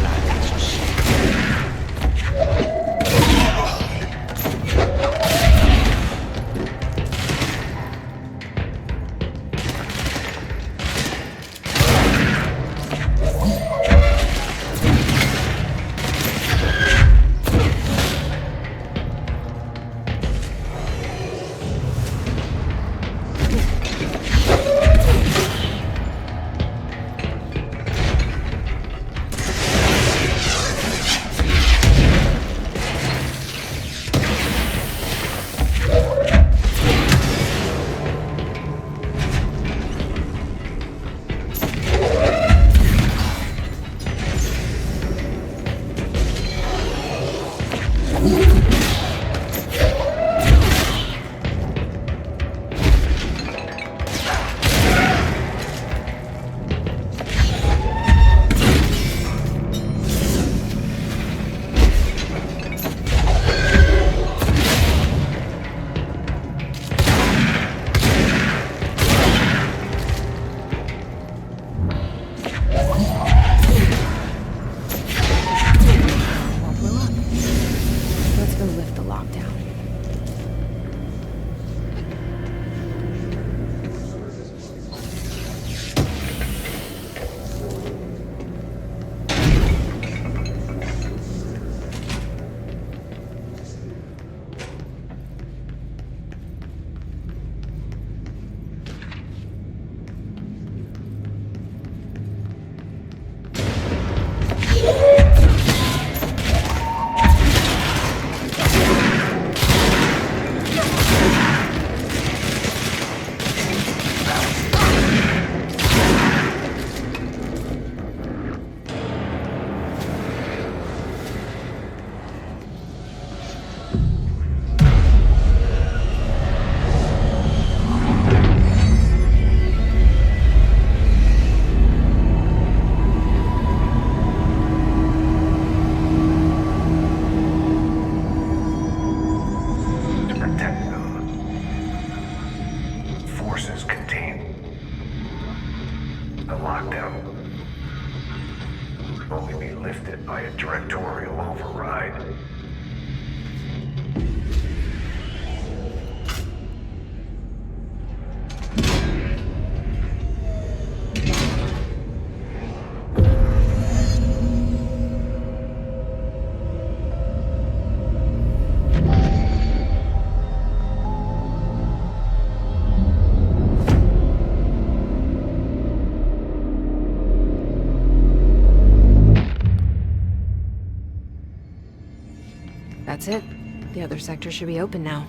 That's it. The other sector should be open now.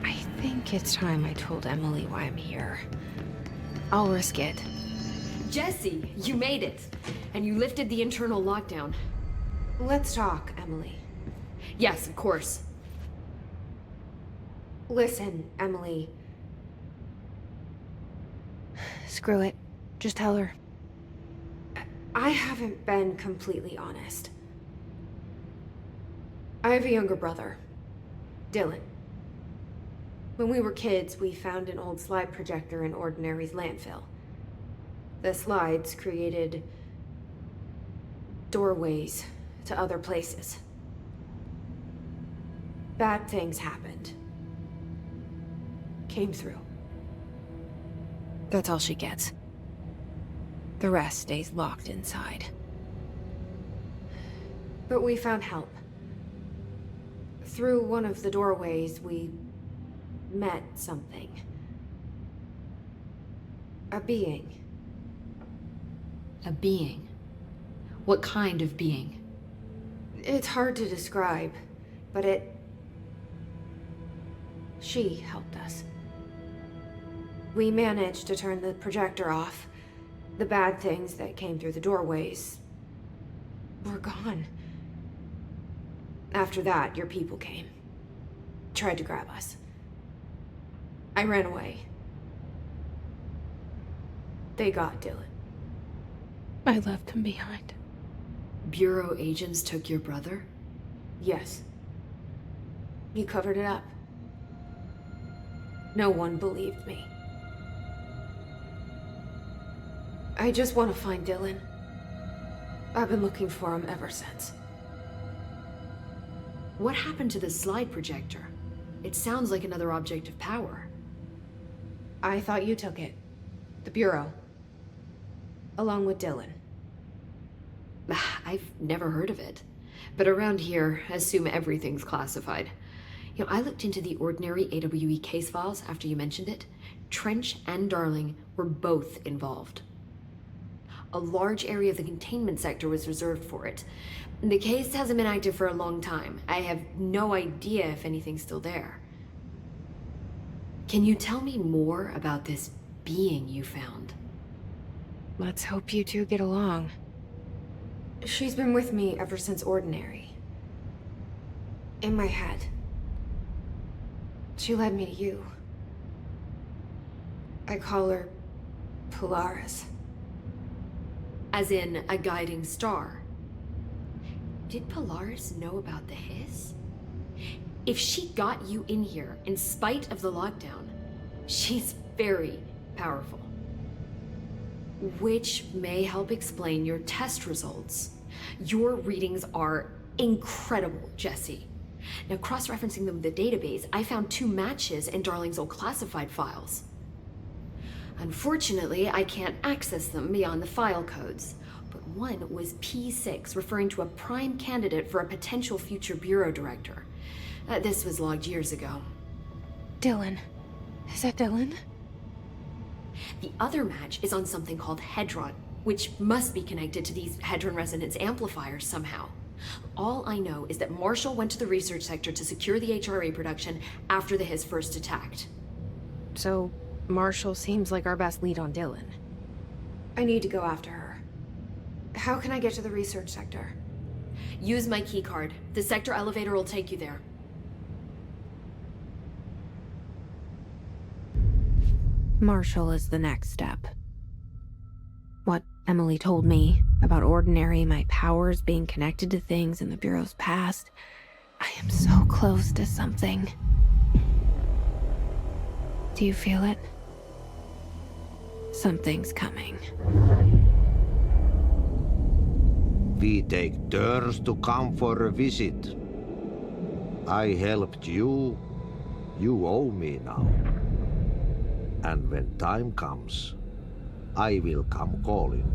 I think it's time I told Emily why I'm here. I'll risk it. Jesse, you made it! And you lifted the internal lockdown. Let's talk, Emily. Yes, of course. Listen, Emily. Screw it. Just tell her. I haven't been completely honest. I have a younger brother, Dylan. When we were kids, we found an old slide projector in Ordinary's landfill. The slides created doorways to other places. Bad things happened. Came through. That's all she gets. The rest stays locked inside. But we found help. Through one of the doorways, we met something. A being. A being? What kind of being? It's hard to describe, but she helped us. We managed to turn the projector off. The bad things that came through the doorways were gone. After that, your people came. Tried to grab us. I ran away. They got Dylan. I left him behind. Bureau agents took your brother? Yes. You covered it up. No one believed me. I just want to find Dylan. I've been looking for him ever since. What happened to the slide projector? It sounds like another object of power. I thought you took it. The Bureau. Along with Dylan. I've never heard of it. But around here, assume everything's classified. You know, I looked into the ordinary AWE case files after you mentioned it. Trench and Darling were both involved. A large area of the containment sector was reserved for it. The case hasn't been active for a long time. I have no idea if anything's still there. Can you tell me more about this being you found? Let's hope you two get along. She's been with me ever since Ordinary. In my head. She led me to you. I call her Polaris. As in a guiding star. Did Polaris know about the hiss? If she got you in here in spite of the lockdown, she's very powerful. Which may help explain your test results. Your readings are incredible, Jesse. Now, cross-referencing them with the database, I found 2 matches in Darling's old classified files. Unfortunately, I can't access them beyond the file codes, but one was P6, referring to a prime candidate for a potential future bureau director. This was logged years ago. Dylan. Is that Dylan? The other match is on something called Hedron, which must be connected to these Hedron resonance amplifiers somehow. All I know is that Marshall went to the research sector to secure the HRA production after the hiss first attacked. So, Marshall seems like our best lead on Dylan. I need to go after her. How can I get to the research sector? Use my keycard. The sector elevator will take you there. Marshall is the next step. What Emily told me about Ordinary, my powers being connected to things in the Bureau's past, I am so close to something. Do you feel it? Something's coming. We take turns to come for a visit. I helped you. You owe me now. And when time comes, I will come calling.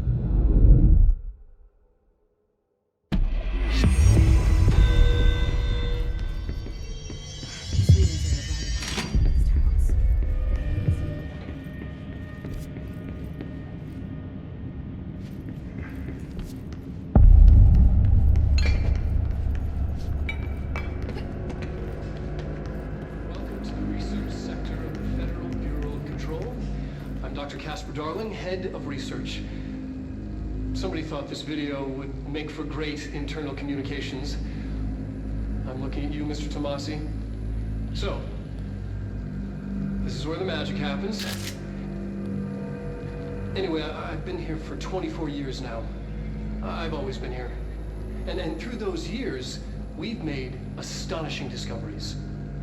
Darling, head of research. Somebody thought this video would make for great internal communications. I'm looking at you, Mr. Tomasi. So, this is where the magic happens. Anyway, I've been here for 24 years now. I've always been here. And through those years, we've made astonishing discoveries,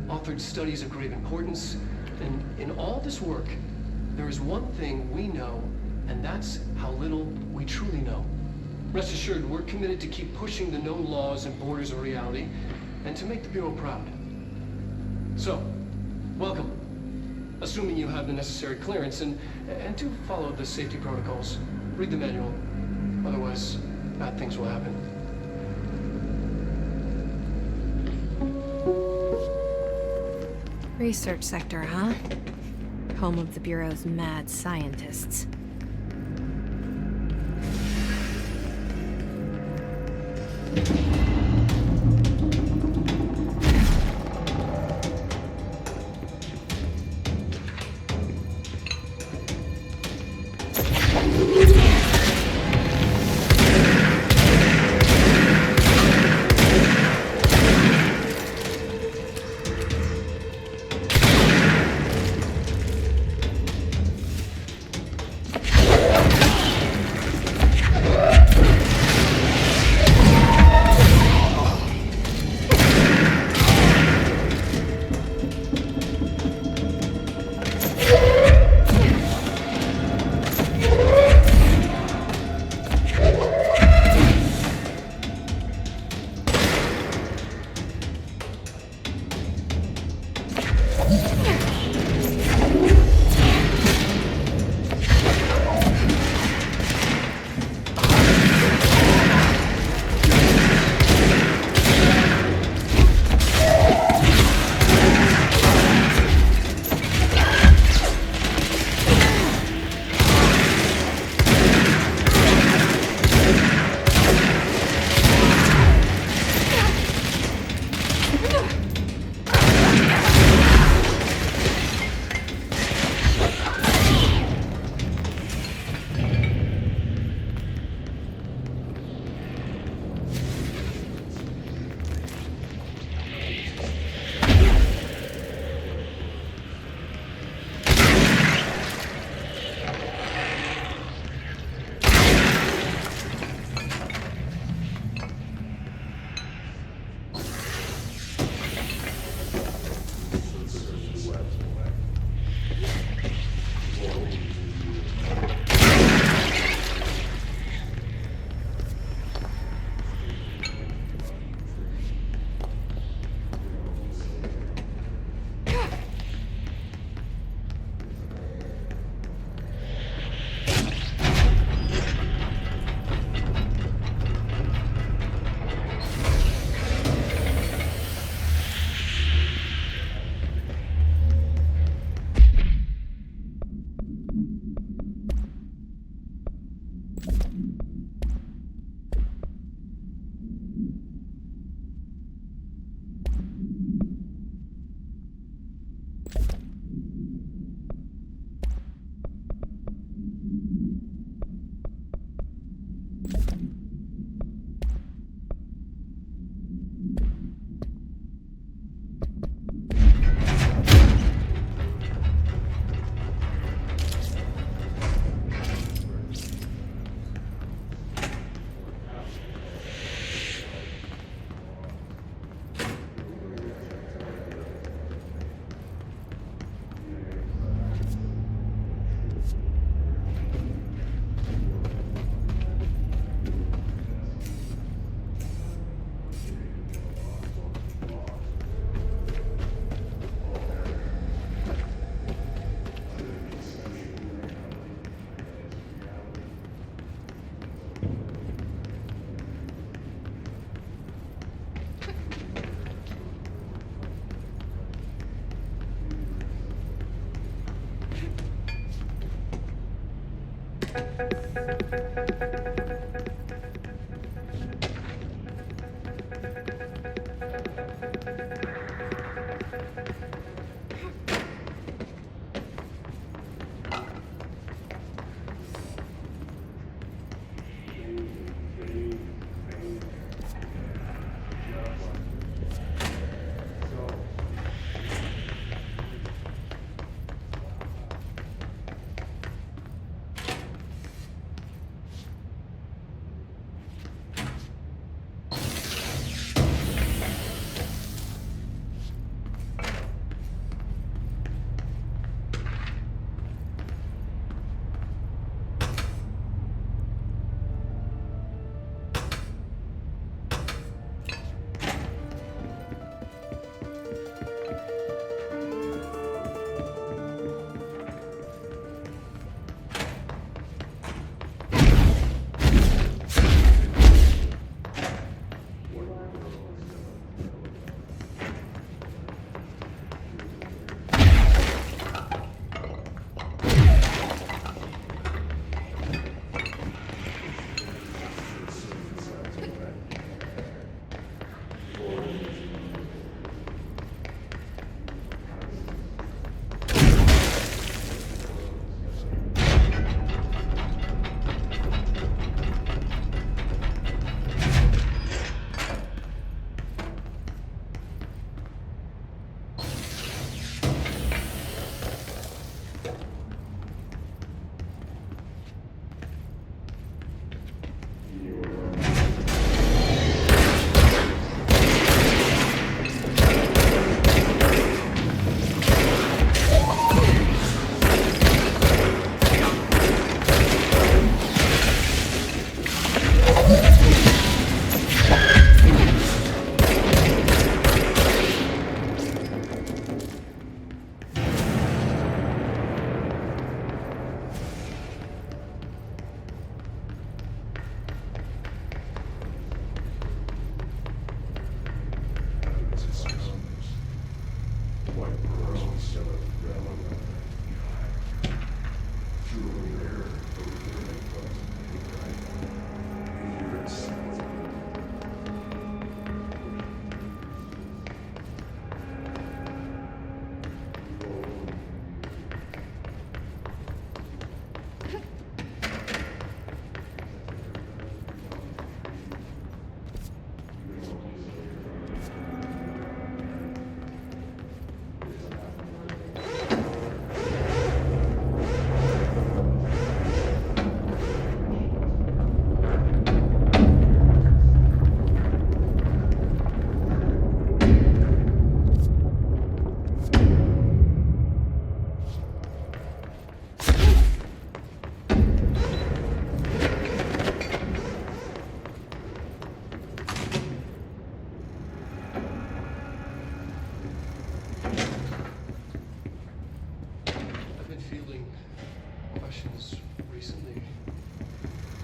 authored studies of great importance, and in all this work, there is one thing we know, and that's how little we truly know. Rest assured, we're committed to keep pushing the known laws and borders of reality, and to make the Bureau proud. So, welcome. Assuming you have the necessary clearance, and to follow the safety protocols. Read the manual. Otherwise, bad things will happen. Research sector, huh? Home of the Bureau's mad scientists.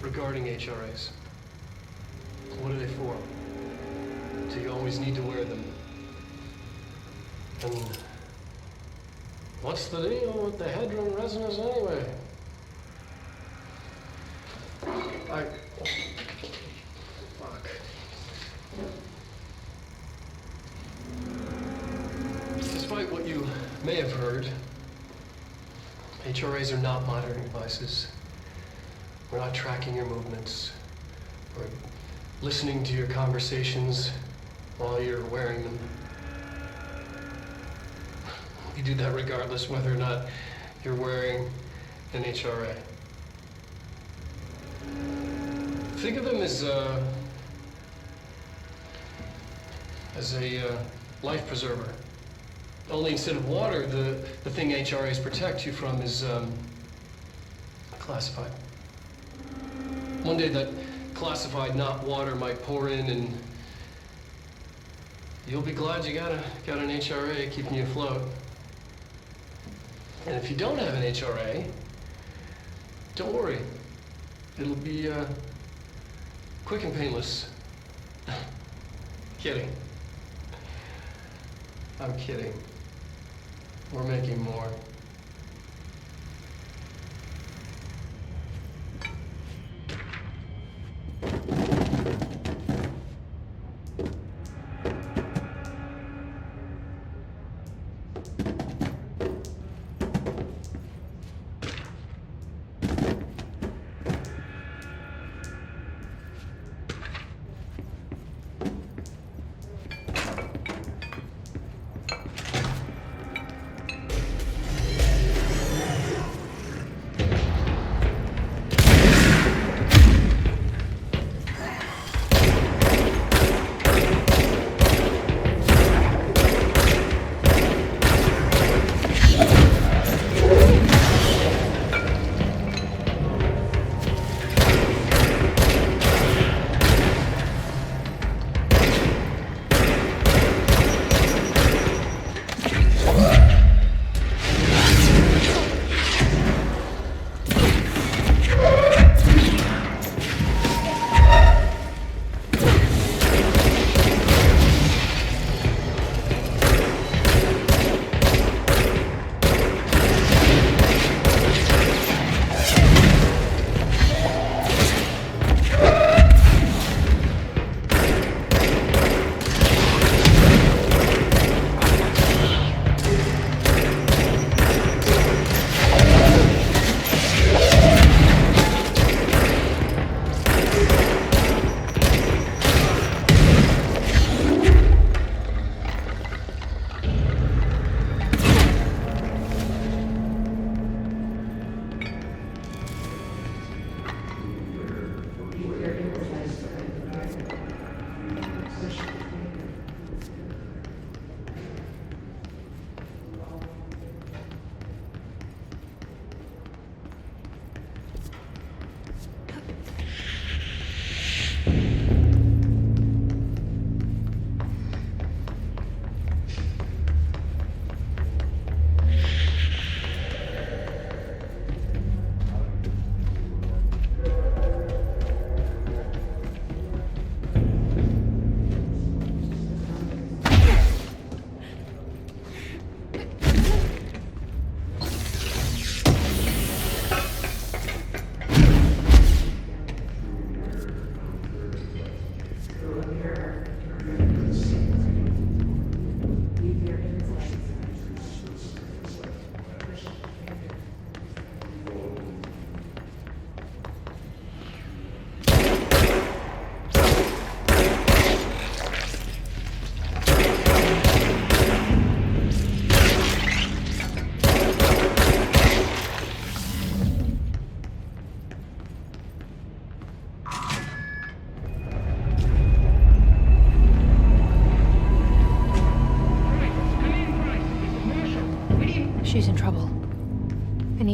regarding HRAs. What are they for? Do you always need to wear them? And what's the deal with the headroom resonance anyway? Fuck. Despite what you may have heard, HRAs are not monitoring devices. We're not tracking your movements or listening to your conversations while you're wearing them. We do that regardless whether or not you're wearing an HRA. Think of them as a life preserver. Only instead of water, the thing HRAs protect you from is classified. One day that classified, not water, might pour in, and you'll be glad you got an HRA keeping you afloat. And if you don't have an HRA, don't worry. It'll be quick and painless. Kidding. I'm kidding. We're making more.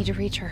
need to reach her.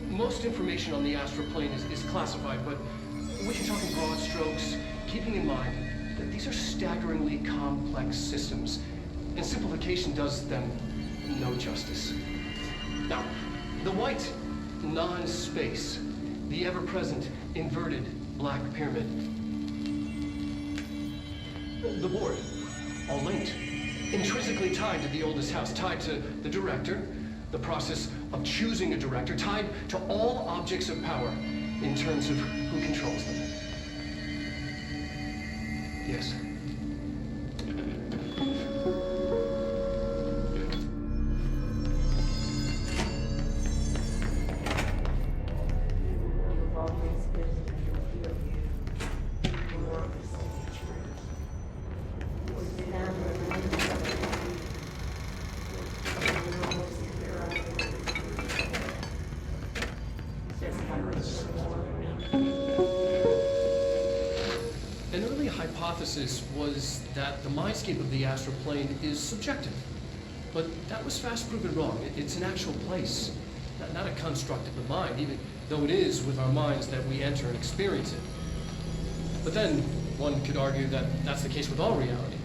Most information on the astral plane is classified, but we can talk in broad strokes, keeping in mind that these are staggeringly complex systems, and simplification does them no justice. Now, the white non-space, the ever-present inverted black pyramid, the board, all linked, intrinsically tied to the oldest house, tied to the director, the process of choosing a director, tied to all objects of power in terms of who controls them. Yes. Was that the mindscape of the astral plane is subjective. But that was fast proven wrong. It's an actual place, not a construct of the mind, even though it is with our minds that we enter and experience it. But then one could argue that that's the case with all reality.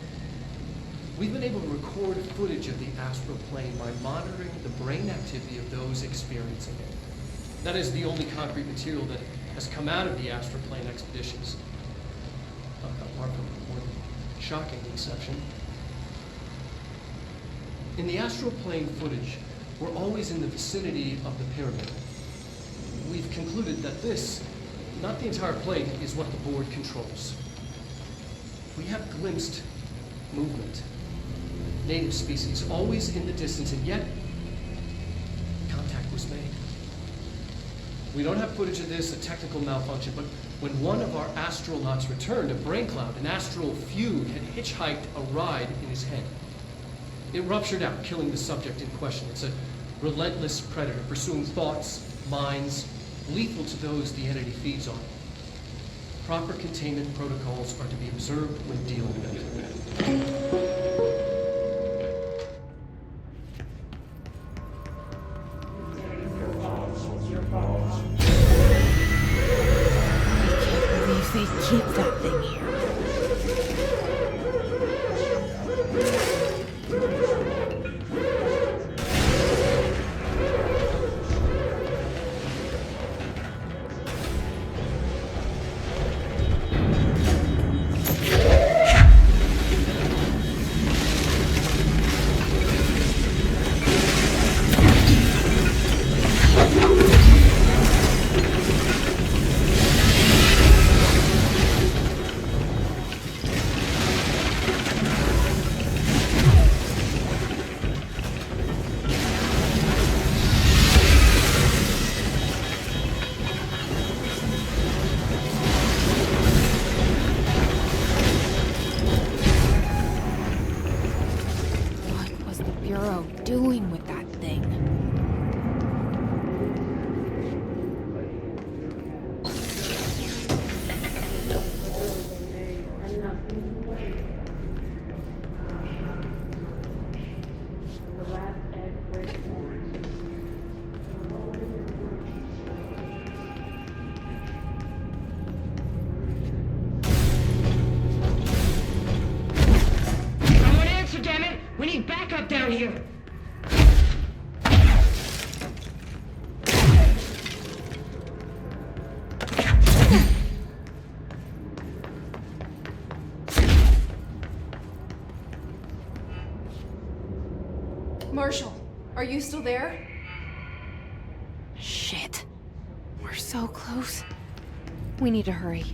We've been able to record footage of the astral plane by monitoring the brain activity of those experiencing it. That is the only concrete material that has come out of the astral plane expeditions. Apart from one shocking exception. In the astral plane footage, we're always in the vicinity of the pyramid. We've concluded that this, not the entire plane, is what the board controls. We have glimpsed movement, native species, always in the distance, and yet contact was made. We don't have footage of this, a technical malfunction, but when one of our astronauts returned, a brain cloud, an astral fugue, had hitchhiked a ride in his head. It ruptured out, killing the subject in question. It's a relentless predator, pursuing thoughts, minds, lethal to those the entity feeds on. Proper containment protocols are to be observed when dealing with it. They keep that thing here. Bureau doing with that thing? We need backup down here! Marshall, are you still there? Shit. We're so close. We need to hurry.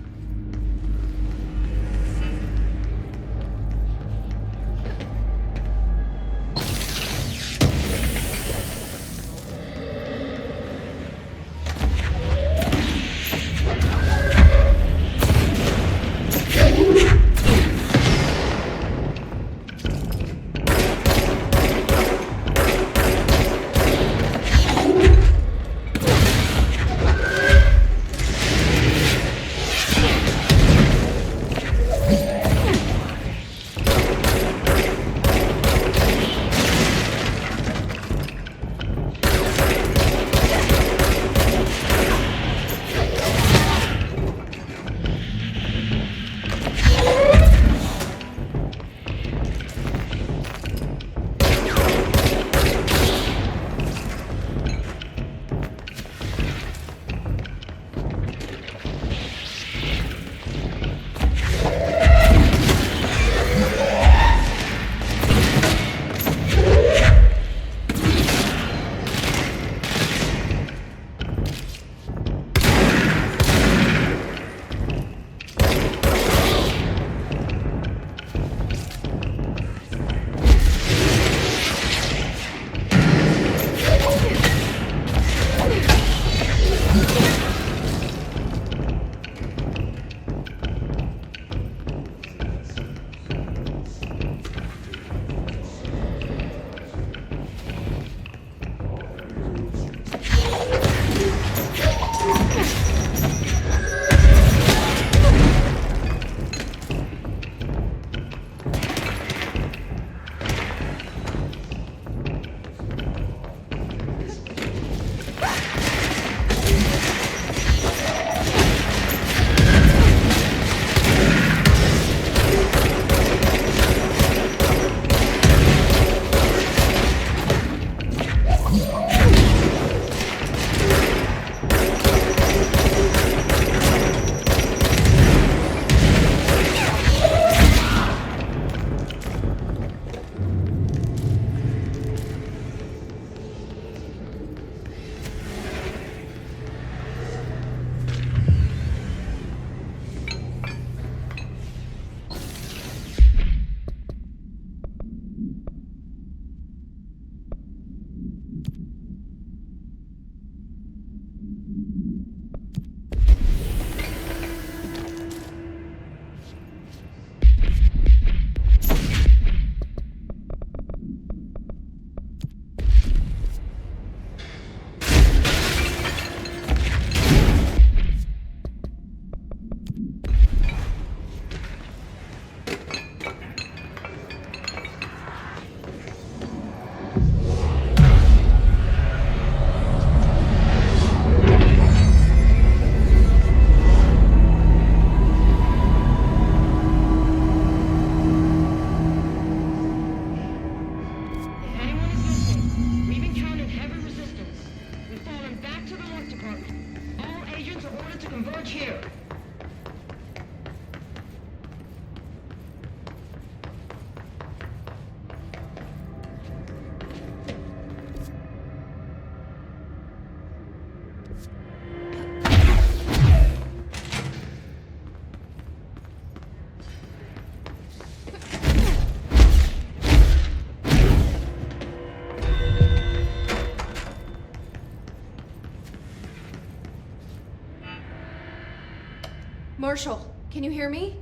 Marshall, can you hear me?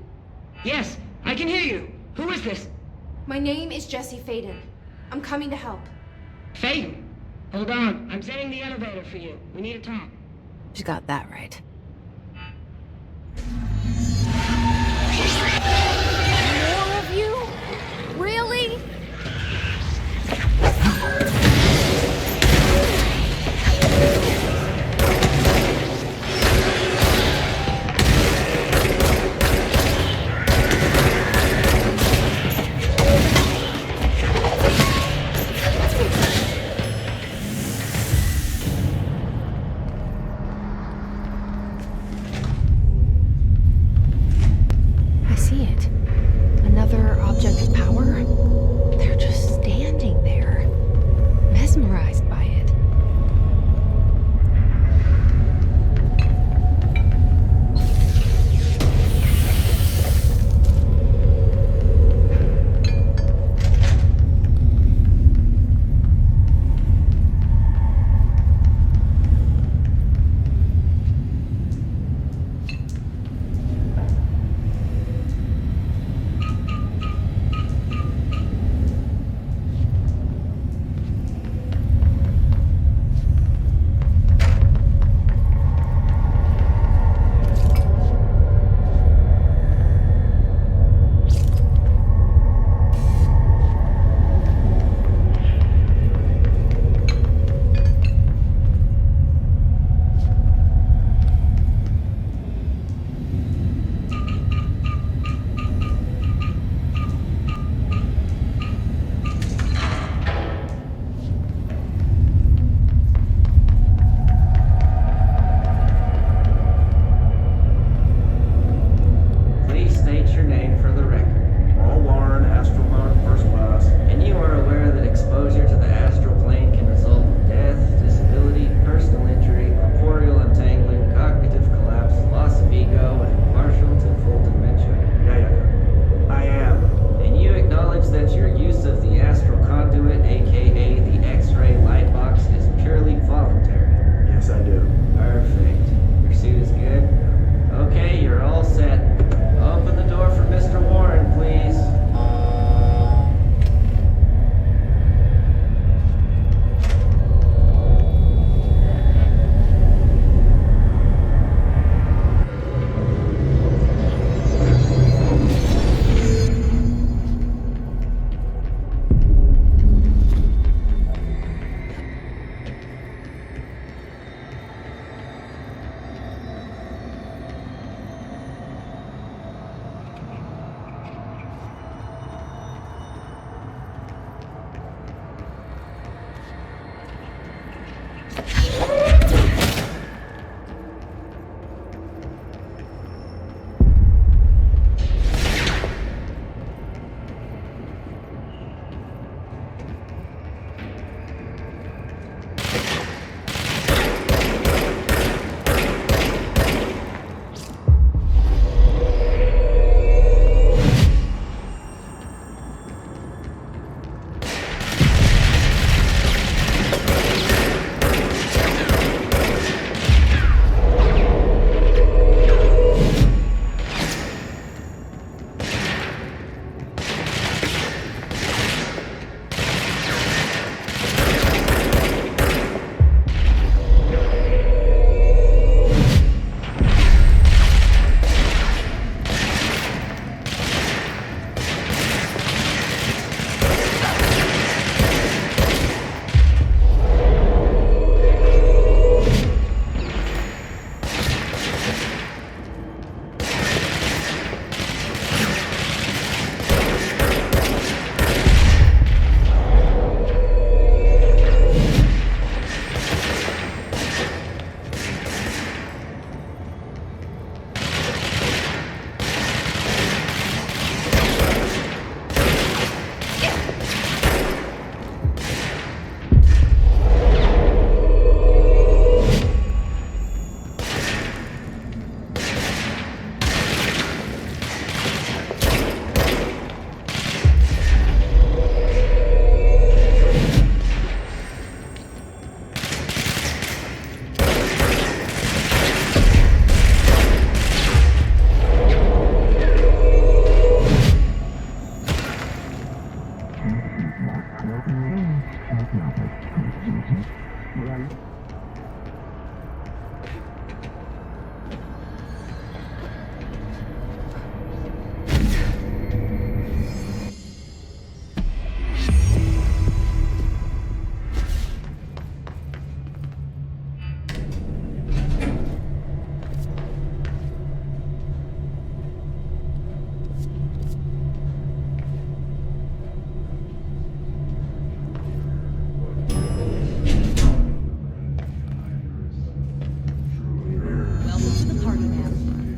Yes, I can hear you. Who is this? My name is Jesse Faden. I'm coming to help. Faith, hold on. I'm setting the elevator for you. We need to talk. She got that right. More of you? Really?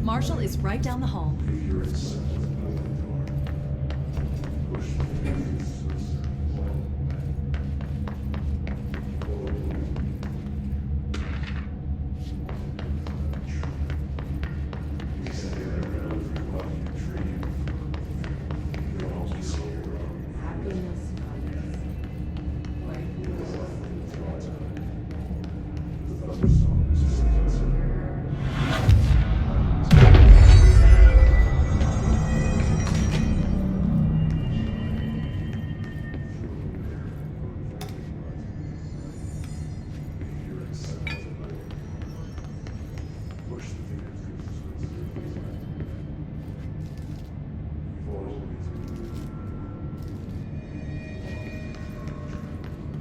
Marshall is right down the hall.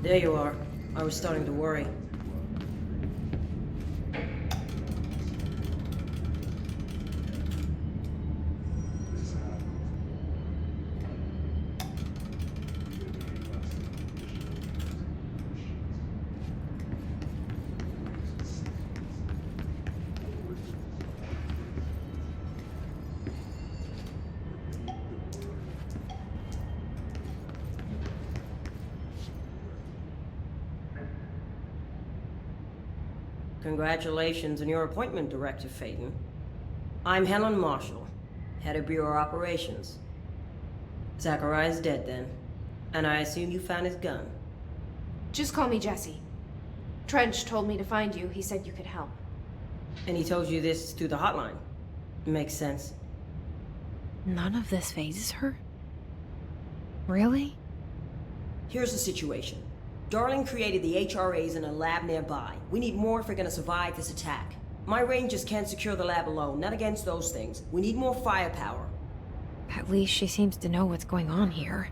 There you are. I was starting to worry. Congratulations on your appointment, Director Phaeton. I'm Helen Marshall, head of Bureau Operations. Zachariah's dead then, and I assume you found his gun. Just call me Jesse. Trench told me to find you. He said you could help. And he told you this through the hotline. Makes sense. None of this phases her? Really? Here's the situation. Darling created the HRAs in a lab nearby. We need more if we're gonna survive this attack. My rangers can't secure the lab alone, not against those things. We need more firepower. At least she seems to know what's going on here.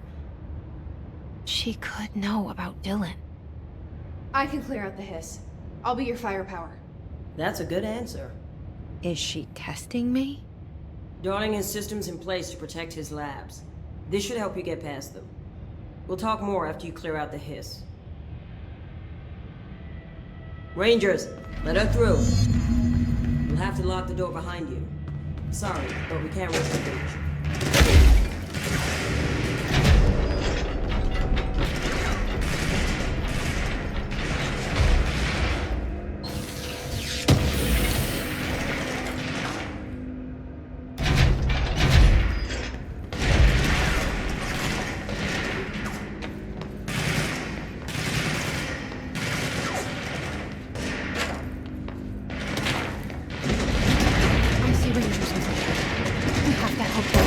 She could know about Dylan. I can clear out the hiss. I'll be your firepower. That's a good answer. Is she testing me? Darling has systems in place to protect his labs. This should help you get past them. We'll talk more after you clear out the hiss. Rangers, let her through. We'll have to lock the door behind you. Sorry, but we can't risk the breach. I see Rangers over there. We have to help them.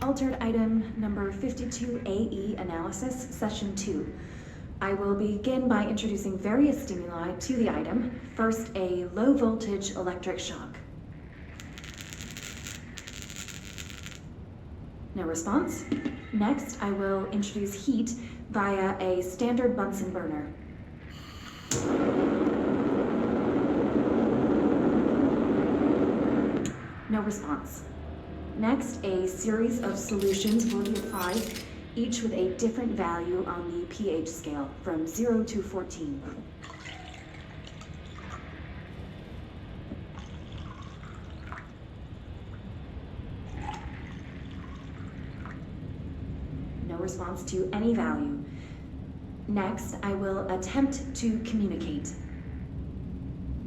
Altered item number 52AE analysis, session 2. I will begin by introducing various stimuli to the item. First, a low voltage electric shock. No response. Next, I will introduce heat via a standard Bunsen burner. No response. Next, a series of solutions will be applied, each with a different value on the pH scale, from 0 to 14. No response to any value. Next, I will attempt to communicate.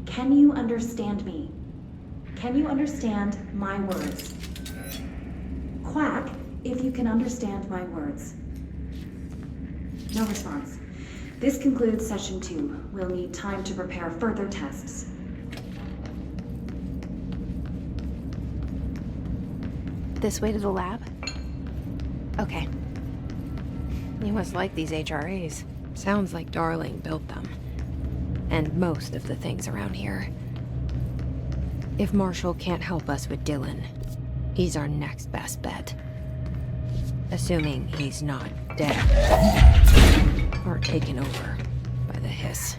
Can you understand me? Can you understand my words? Quack if you can understand my words. No response. This concludes session 2. We'll need time to prepare further tests. This way to the lab? Okay. You must like these HRAs. Sounds like Darling built them. And most of the things around here. If Marshall can't help us with Dylan, he's our next best bet. Assuming he's not dead. Or taken over by the hiss.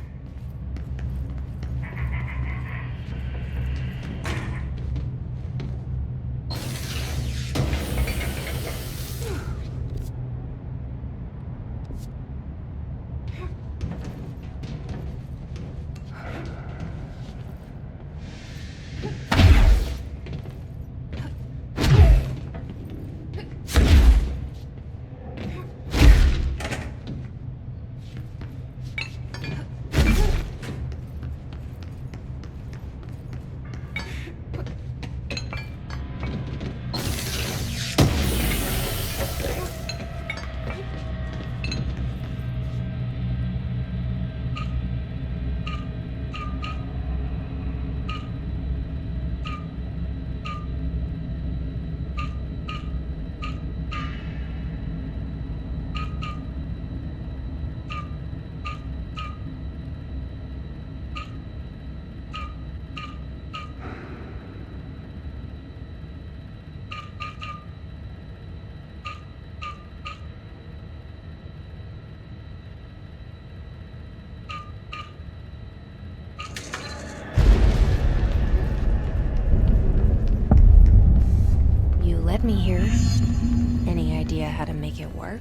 Let me hear. Any idea how to make it work?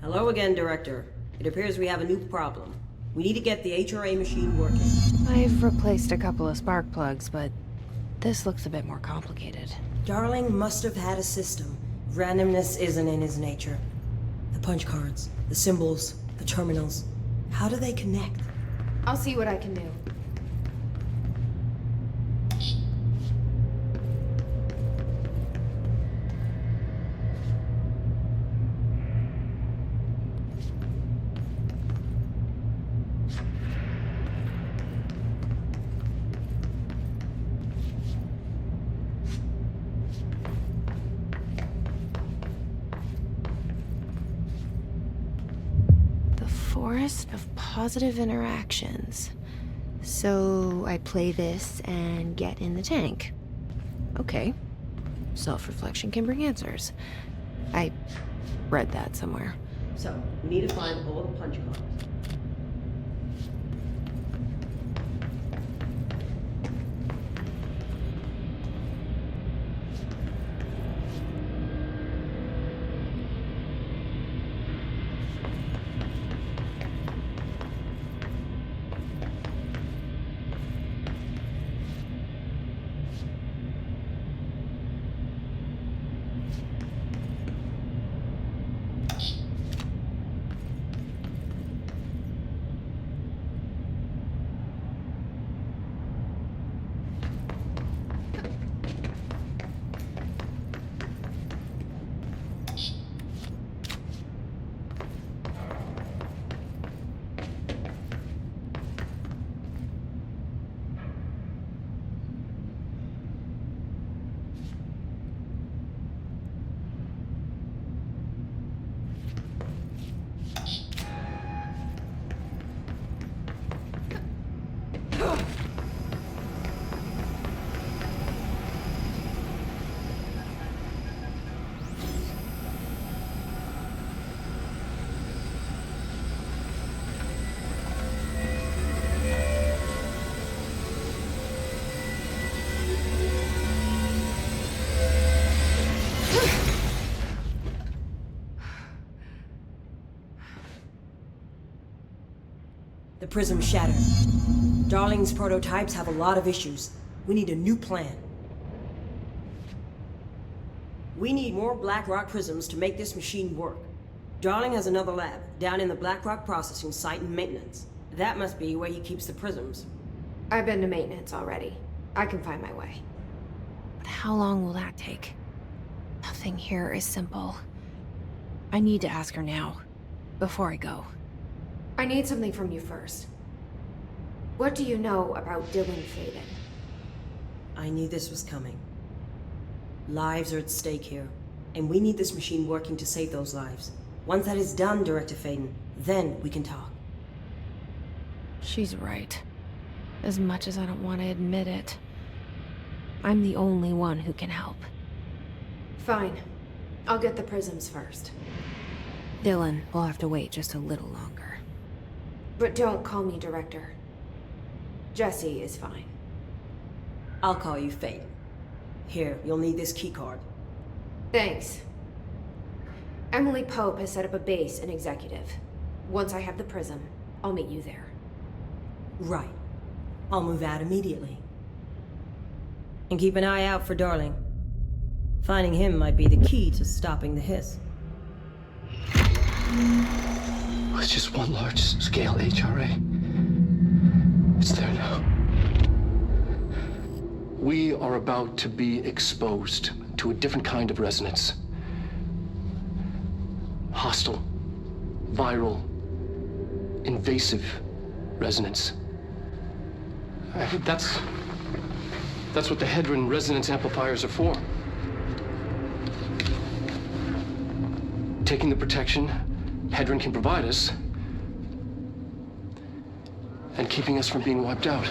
Hello again, Director. It appears we have a new problem. We need to get the HRA machine working. I've replaced a couple of spark plugs, but this looks a bit more complicated. Darling must have had a system. Randomness isn't in his nature. The punch cards, the symbols, the terminals. How do they connect? I'll see what I can do. Forest of positive interactions. So I play this and get in the tank. Okay. Self-reflection can bring answers. I read that somewhere. So, we need to find all the punch cards. The prism shattered. Darling's prototypes have a lot of issues. We need a new plan. We need more Black Rock prisms to make this machine work. Darling has another lab, down in the Black Rock processing site in maintenance. That must be where he keeps the prisms. I've been to maintenance already. I can find my way. But how long will that take? Nothing here is simple. I need to ask her now, before I go. I need something from you first. What do you know about Dylan Faden? I knew this was coming. Lives are at stake here, and we need this machine working to save those lives. Once that is done, Director Faden, then we can talk. She's right. As much as I don't want to admit it, I'm the only one who can help. Fine. I'll get the prisms first. Dylan will have to wait just a little longer. But don't call me Director. Jesse is fine. I'll call you Faden. Here, you'll need this keycard. Thanks. Emily Pope has set up a base in Executive. Once I have the prism, I'll meet you there. Right. I'll move out immediately. And keep an eye out for Darling. Finding him might be the key to stopping the hiss. It's just one large-scale HRA. It's there now. We are about to be exposed to a different kind of resonance. Hostile, viral, invasive resonance. That's what the Hedron resonance amplifiers are for. Taking the protection Hedron can provide us, and keeping us from being wiped out.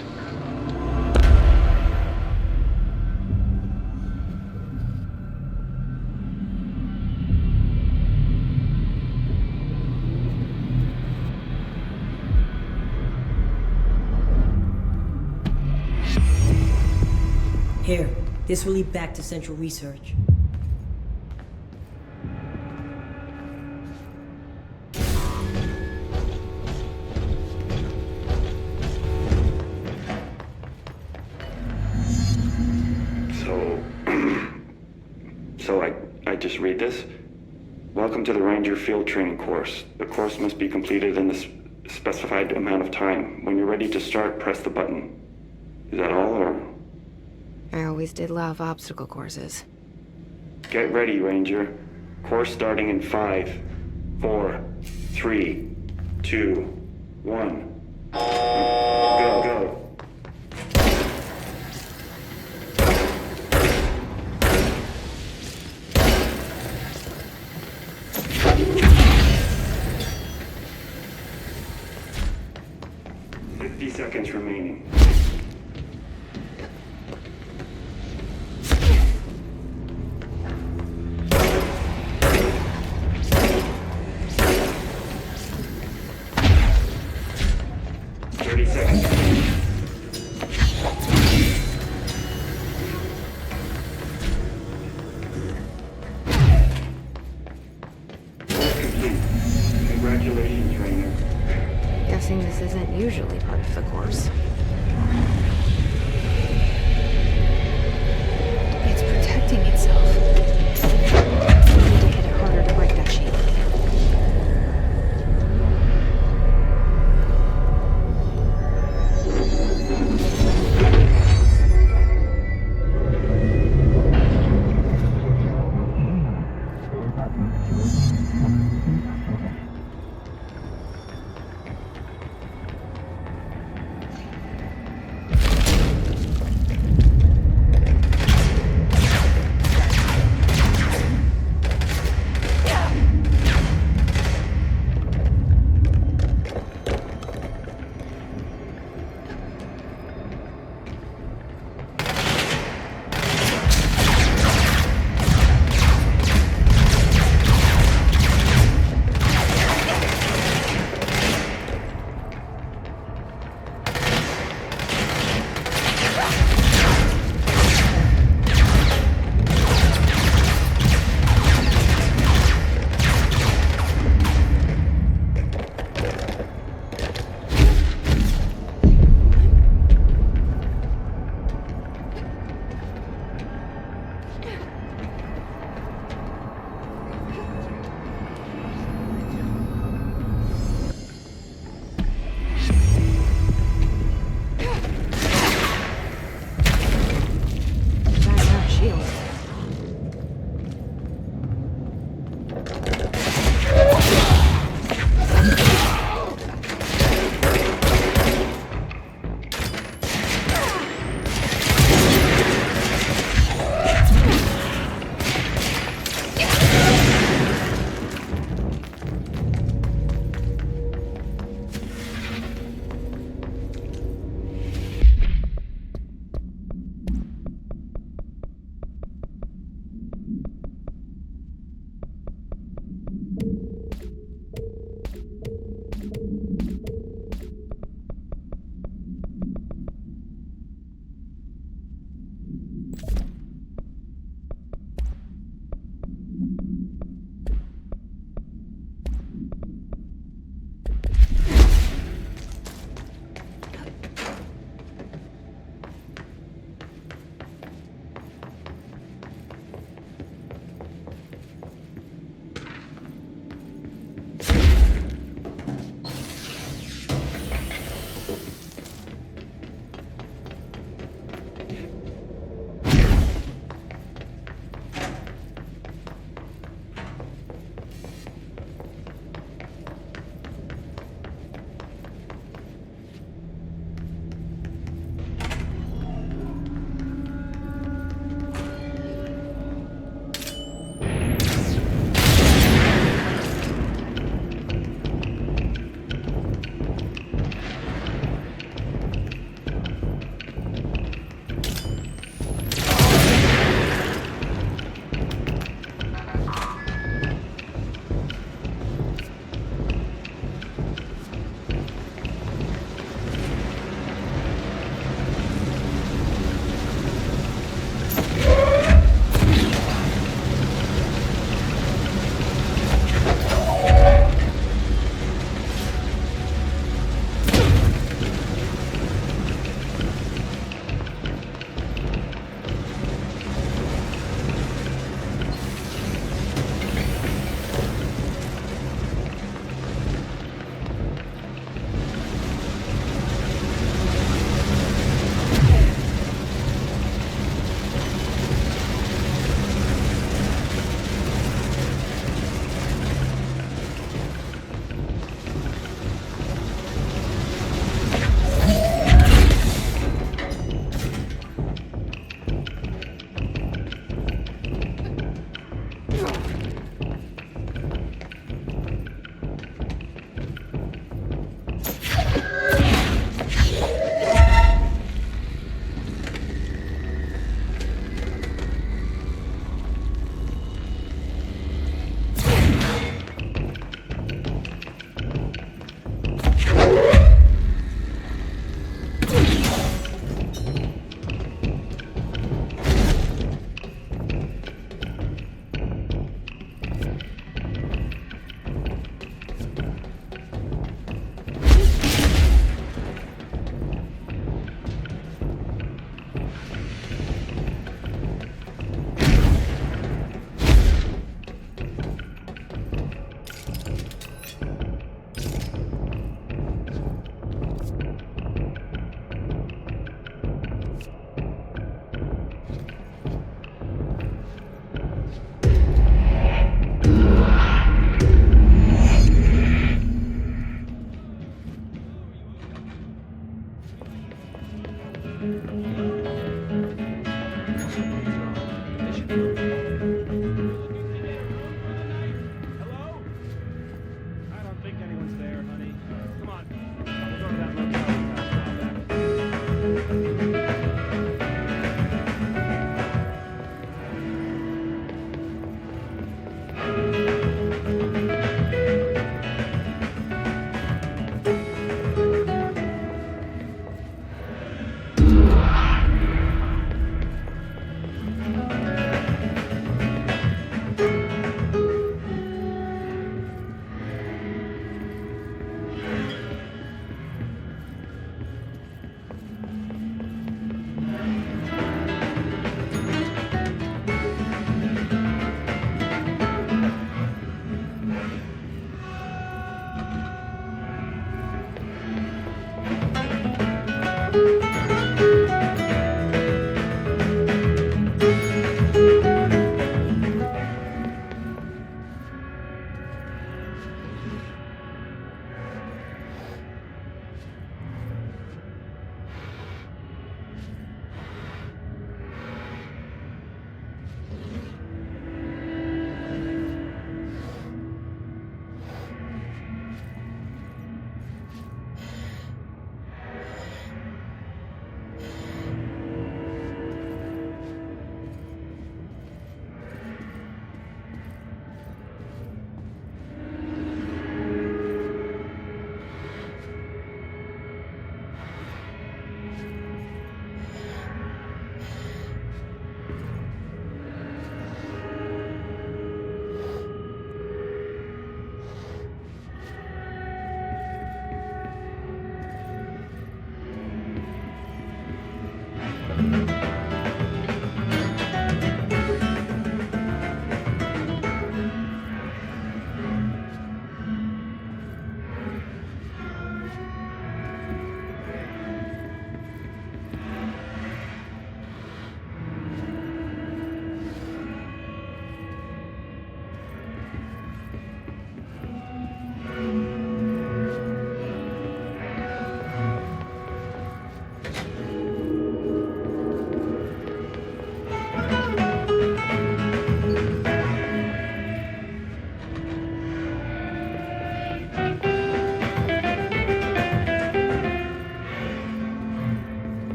Here, this will lead back to Central Research. I just read this. Welcome to the Ranger Field Training course. The course must be completed in the specified amount of time. When you're ready to start, press the button. Is that all, or? I always did love obstacle courses. Get ready, Ranger. Course starting in 5, 4, 3, 2, 1. Go. 50 seconds remaining. Congratulations, Rainer. Guessing this isn't usually part of the course. It's protecting itself. We need to hit it harder to break that shape.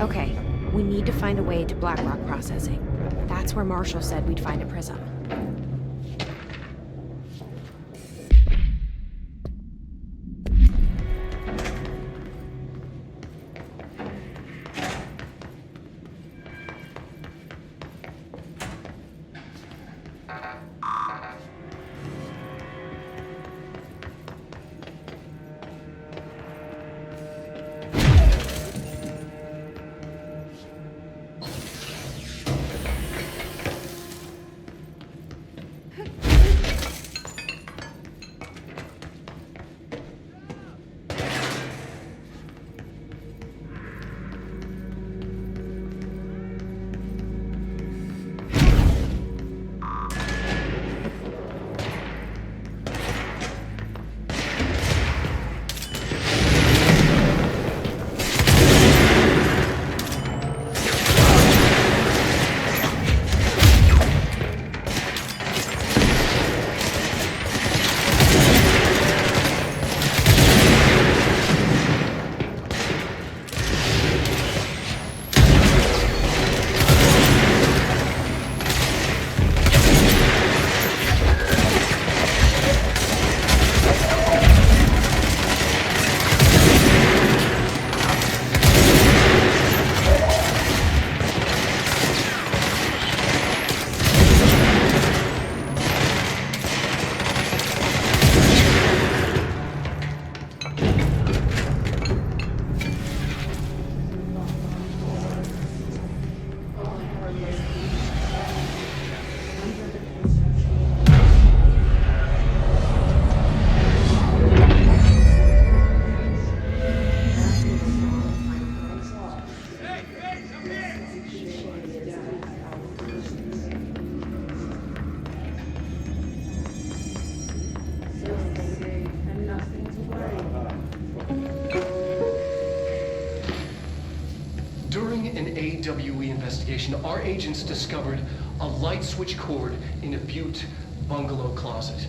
Okay, we need to find a way to Blackrock processing. That's where Marshall said we'd find a prism. AWE investigation, our agents discovered a light switch cord in a Butte bungalow closet.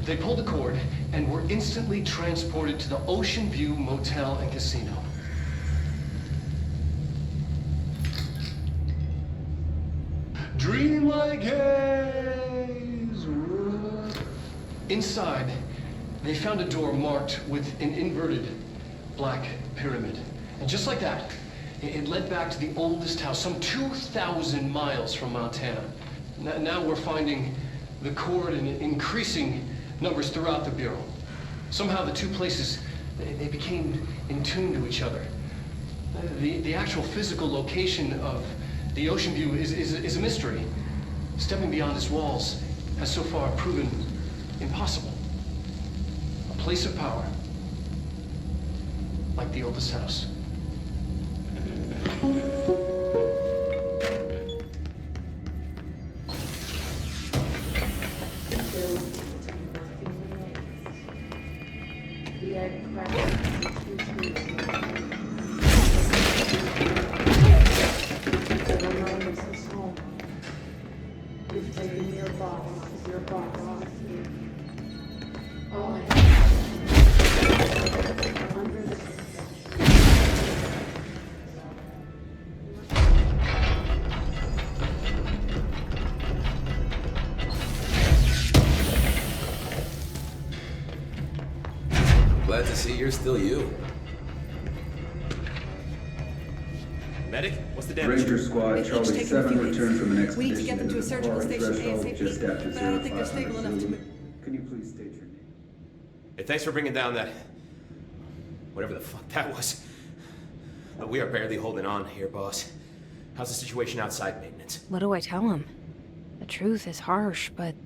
They pulled the cord and were instantly transported to the Ocean View Motel and Casino. Dream like haze. Inside, they found a door marked with an inverted black pyramid. And just like that, it led back to the oldest house, some 2,000 miles from Montana. Now we're finding the cord in increasing numbers throughout the Bureau. Somehow the two places, they became in tune to each other. The actual physical location of the Ocean View is a mystery. Stepping beyond its walls has so far proven impossible. A place of power, like the oldest house. Glad to see you're still you. Medic, what's the damage? Ranger Squad, Charlie 7 returned from an We need to expedition get them to a into the surgical far station threshold ASAP, just after but I don't think they're 0500 stable enough to Zulu. move. Can you please state your name? Hey, thanks for bringing down that... whatever the fuck that was. But we are barely holding on here, boss. How's the situation outside maintenance? What do I tell him? The truth is harsh, but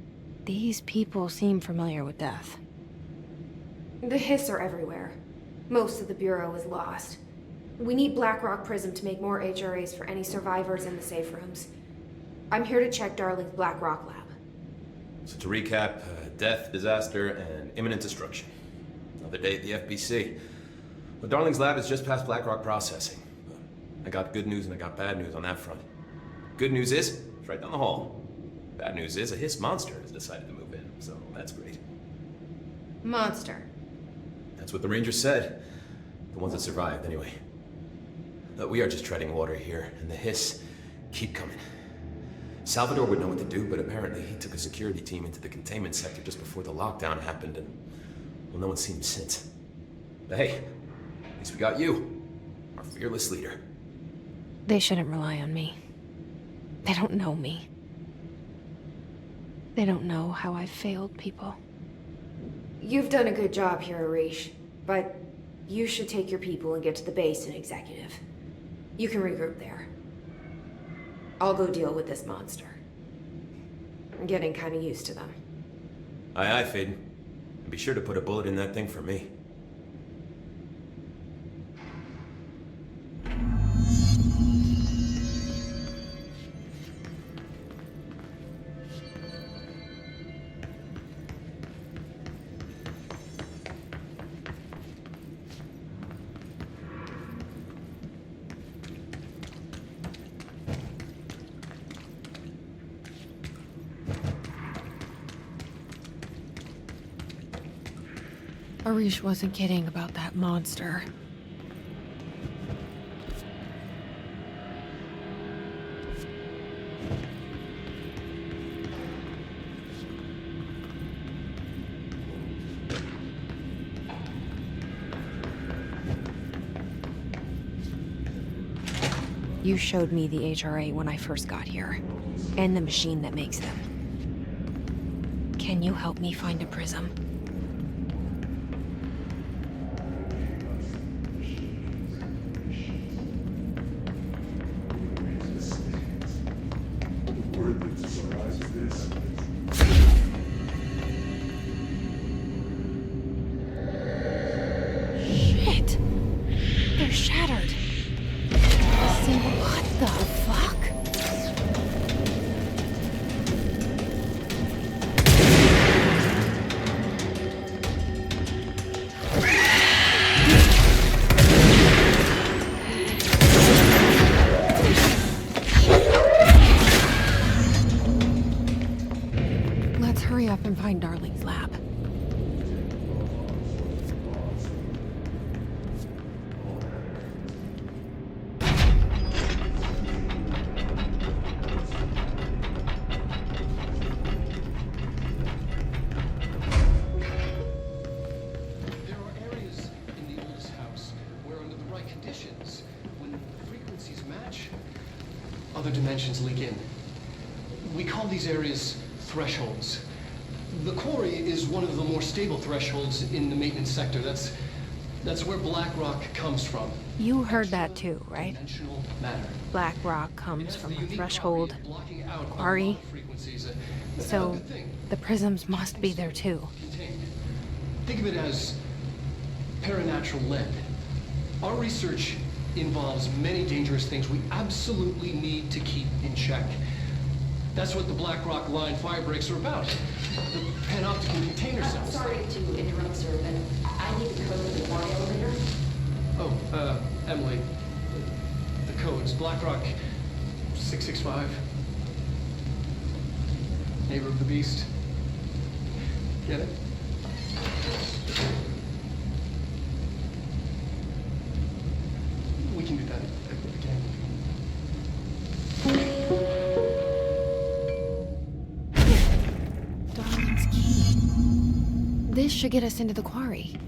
these people seem familiar with death. The hiss are everywhere. Most of the Bureau is lost. We need Blackrock Prism to make more HRAs for any survivors in the safe rooms. I'm here to check Darling's Blackrock lab. So to recap, death, disaster, and imminent destruction. Another day at the FBC. But Darling's lab is just past Blackrock processing. I got good news and I got bad news on that front. Good news is, it's right down the hall. Bad news is, a hiss monster has decided to move in, so that's great. Monster. That's what the Rangers said. The ones that survived, anyway. We are just treading water here, and the hiss keep coming. Salvador would know what to do, but apparently he took a security team into the containment sector just before the lockdown happened, and, well, no one's seen him since. But hey, at least we got you, our fearless leader. They shouldn't rely on me. They don't know me. They don't know how I've failed people. You've done a good job here, Arish, but you should take your people and get to the base and executive. You can regroup there. I'll go deal with this monster. I'm getting kind of used to them. Aye, aye, Faden. And be sure to put a bullet in that thing for me. Arish wasn't kidding about that monster. You showed me the HRA when I first got here, and the machine that makes them. Can you help me find a prism? Shit! They're shattered. What the fuck? other dimensions leak in. We call these areas thresholds. The quarry is one of the more stable thresholds in the maintenance sector. That's where black rock comes from. You heard that too, right? Dimensional matter. Black rock comes from a threshold quarry. So the prisms must be there too. Think of it as paranatural lead. Our research involves many dangerous things we absolutely need to keep in check. That's what the Black Rock Line fire breaks are about. The panopticon container cells. Sorry to interrupt, sir, but I need the code of the quarry elevator. Oh, Emily. The code's Black Rock 665. Neighbor of the Beast. Get it? We can do that again. Darling's key. This should get us into the quarry.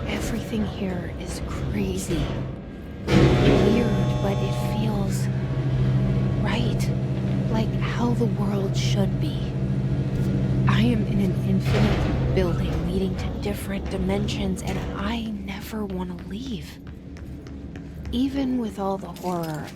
Everything here is crazy. Weird, but it feels right. Like how the world should be. I am in an infinite building leading to different dimensions, and I never want to leave. Even with all the horror,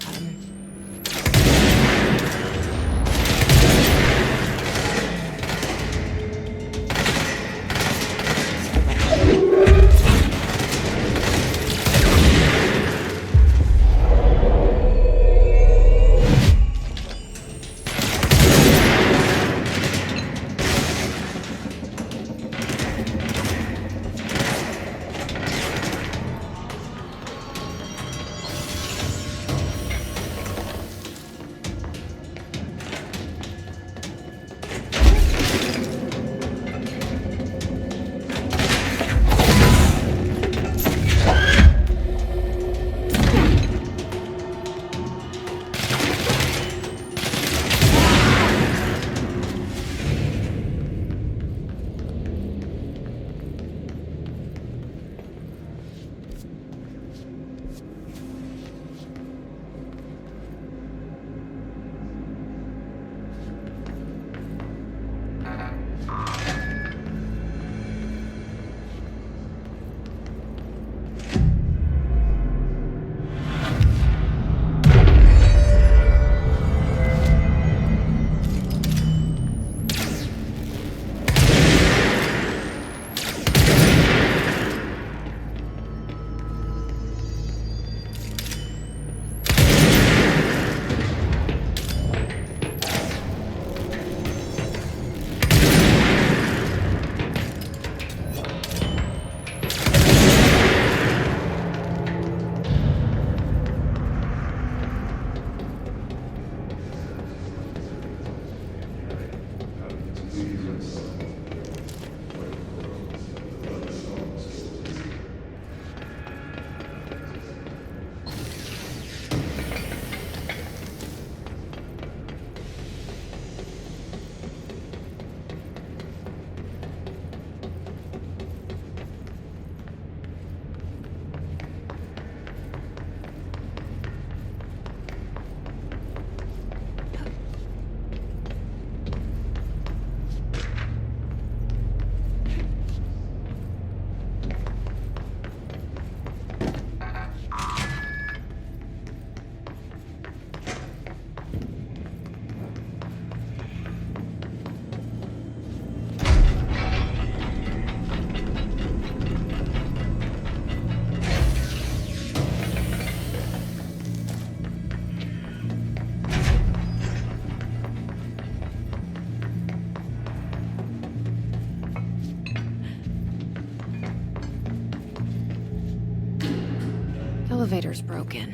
Elevator's broken.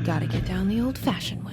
Gotta get down the old-fashioned way.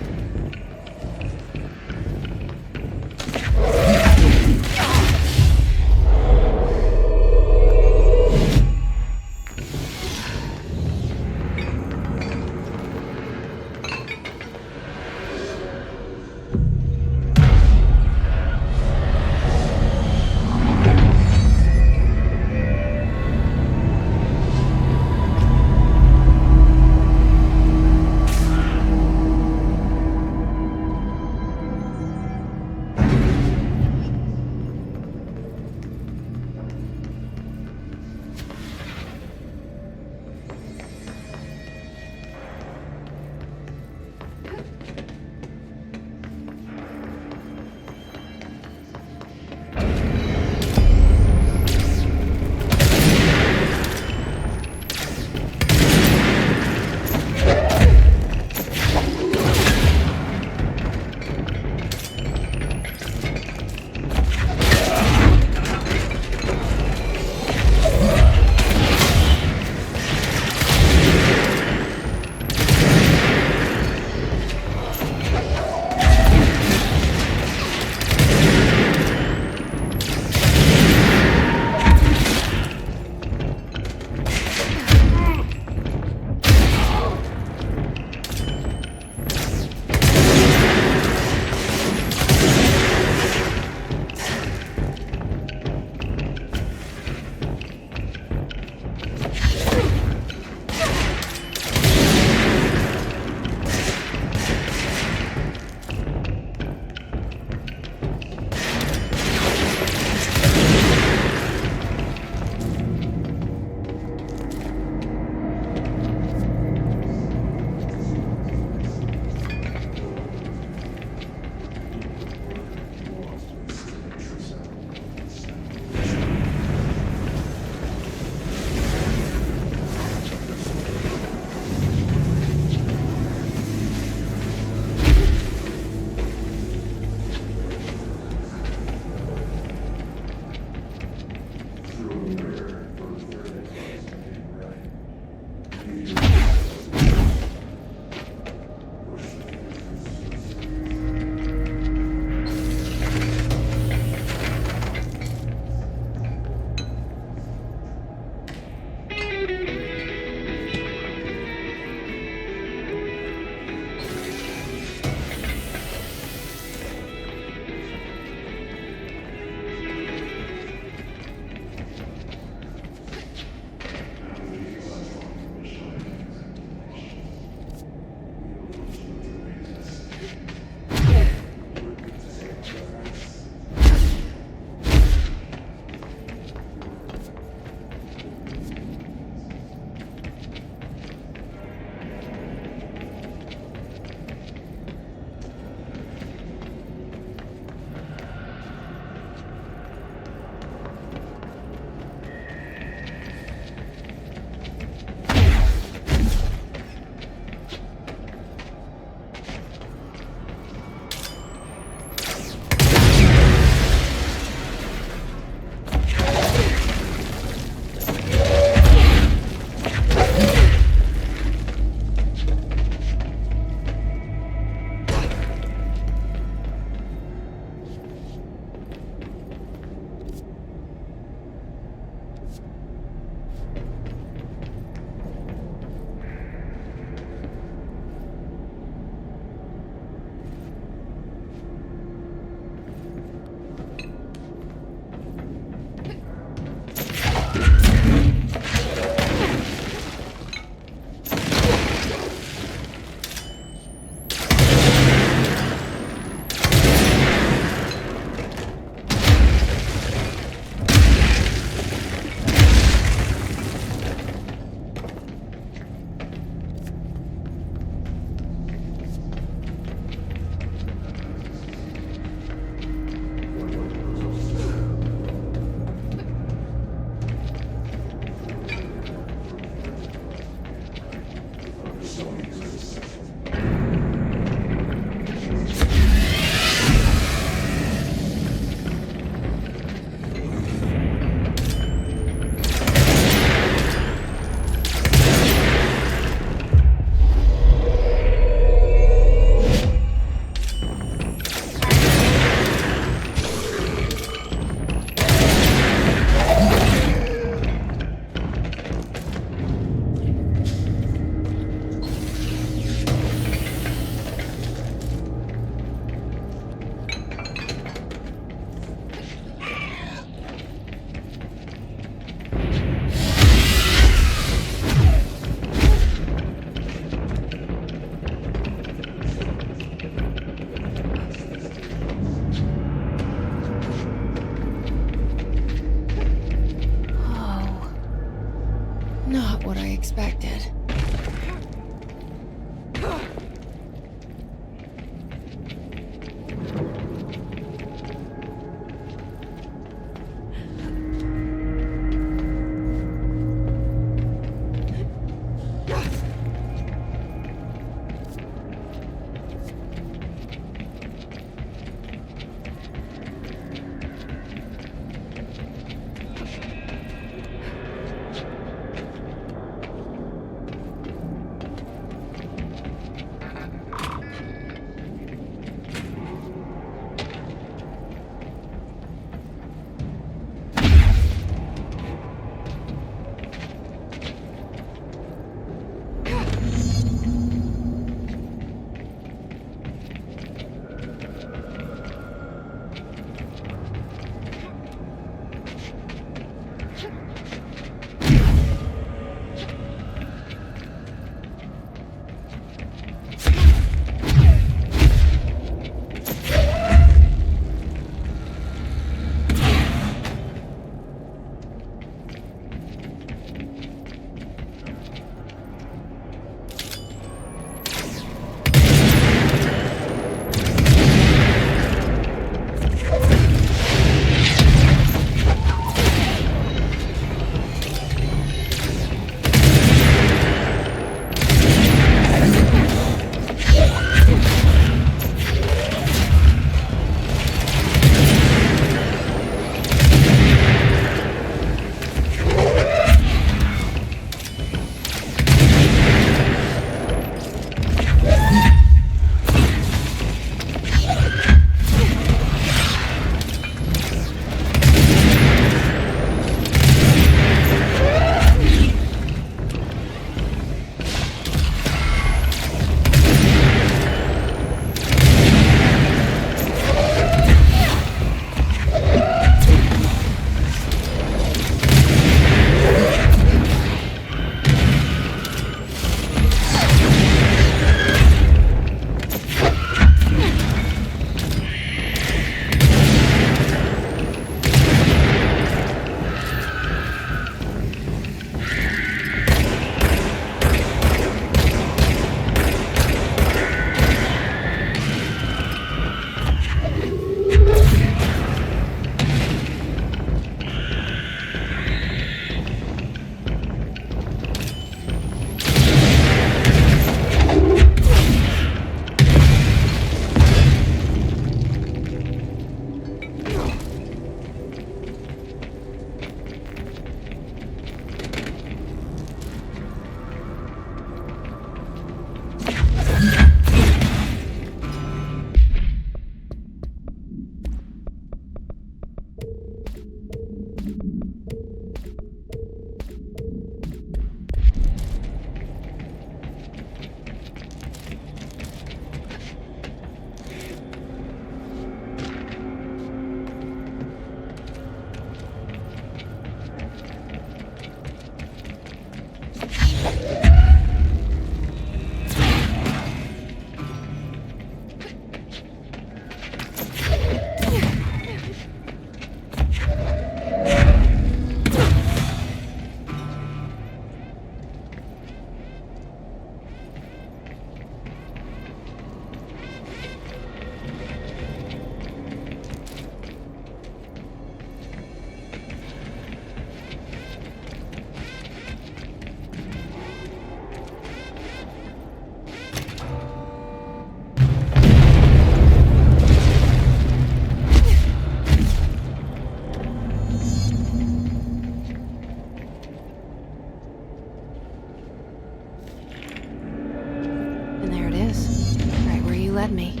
There it is, right where you led me.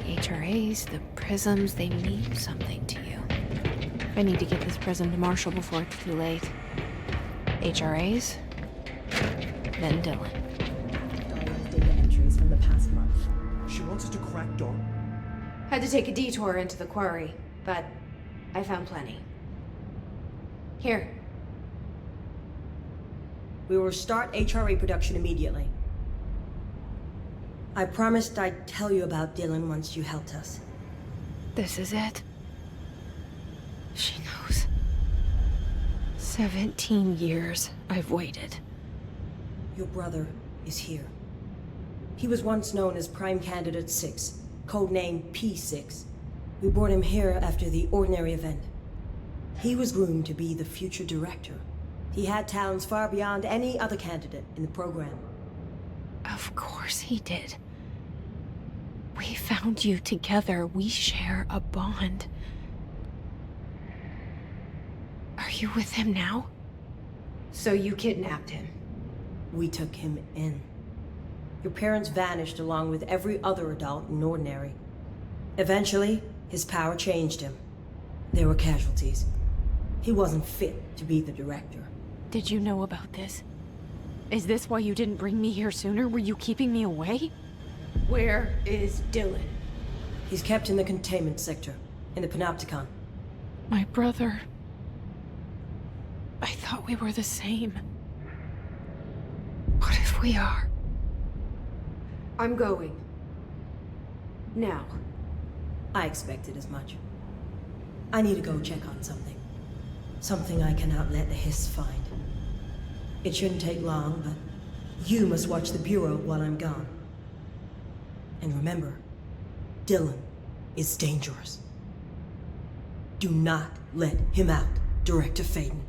The HRAs, the prisms, they mean something to you. I need to get this prism to Marshall before it's too late. HRAs, then Dylan. Dahlia's data entries from the past month. She wants us to crack dawn. Had to take a detour into the quarry, but I found plenty. Here. We will start HRA production immediately. I promised I'd tell you about Dylan once you helped us. This is it. She knows. 17 years I've waited. Your brother is here. He was once known as Prime Candidate 6, codename P6. We brought him here after the ordinary event. He was groomed to be the future director. He had talents far beyond any other candidate in the program. Of course he did. We found you together. We share a bond. Are you with him now? So you kidnapped him? We took him in. Your parents vanished along with every other adult in Ordinary. Eventually, his power changed him. There were casualties. He wasn't fit to be the director. Did you know about this? Is this why you didn't bring me here sooner? Were you keeping me away? Where is Dylan? He's kept in the containment sector, in the Panopticon. My brother. I thought we were the same. What if we are? I'm going. Now. I expected as much. I need to go check on something. Something I cannot let the Hiss find. It shouldn't take long, but you must watch the Bureau while I'm gone. And remember, Dylan is dangerous. Do not let him out, Director Faden.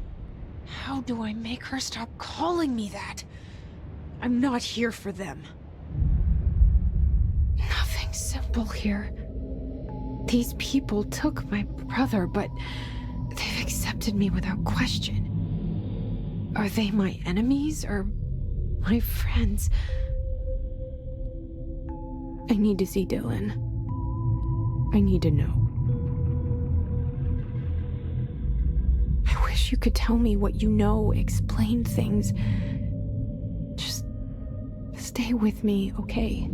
How do I make her stop calling me that? I'm not here for them. Nothing simple here. These people took my brother, but they've accepted me without question. Are they my enemies or my friends? I need to see Dylan. I need to know. I wish you could tell me what you know, explain things. Just stay with me, okay?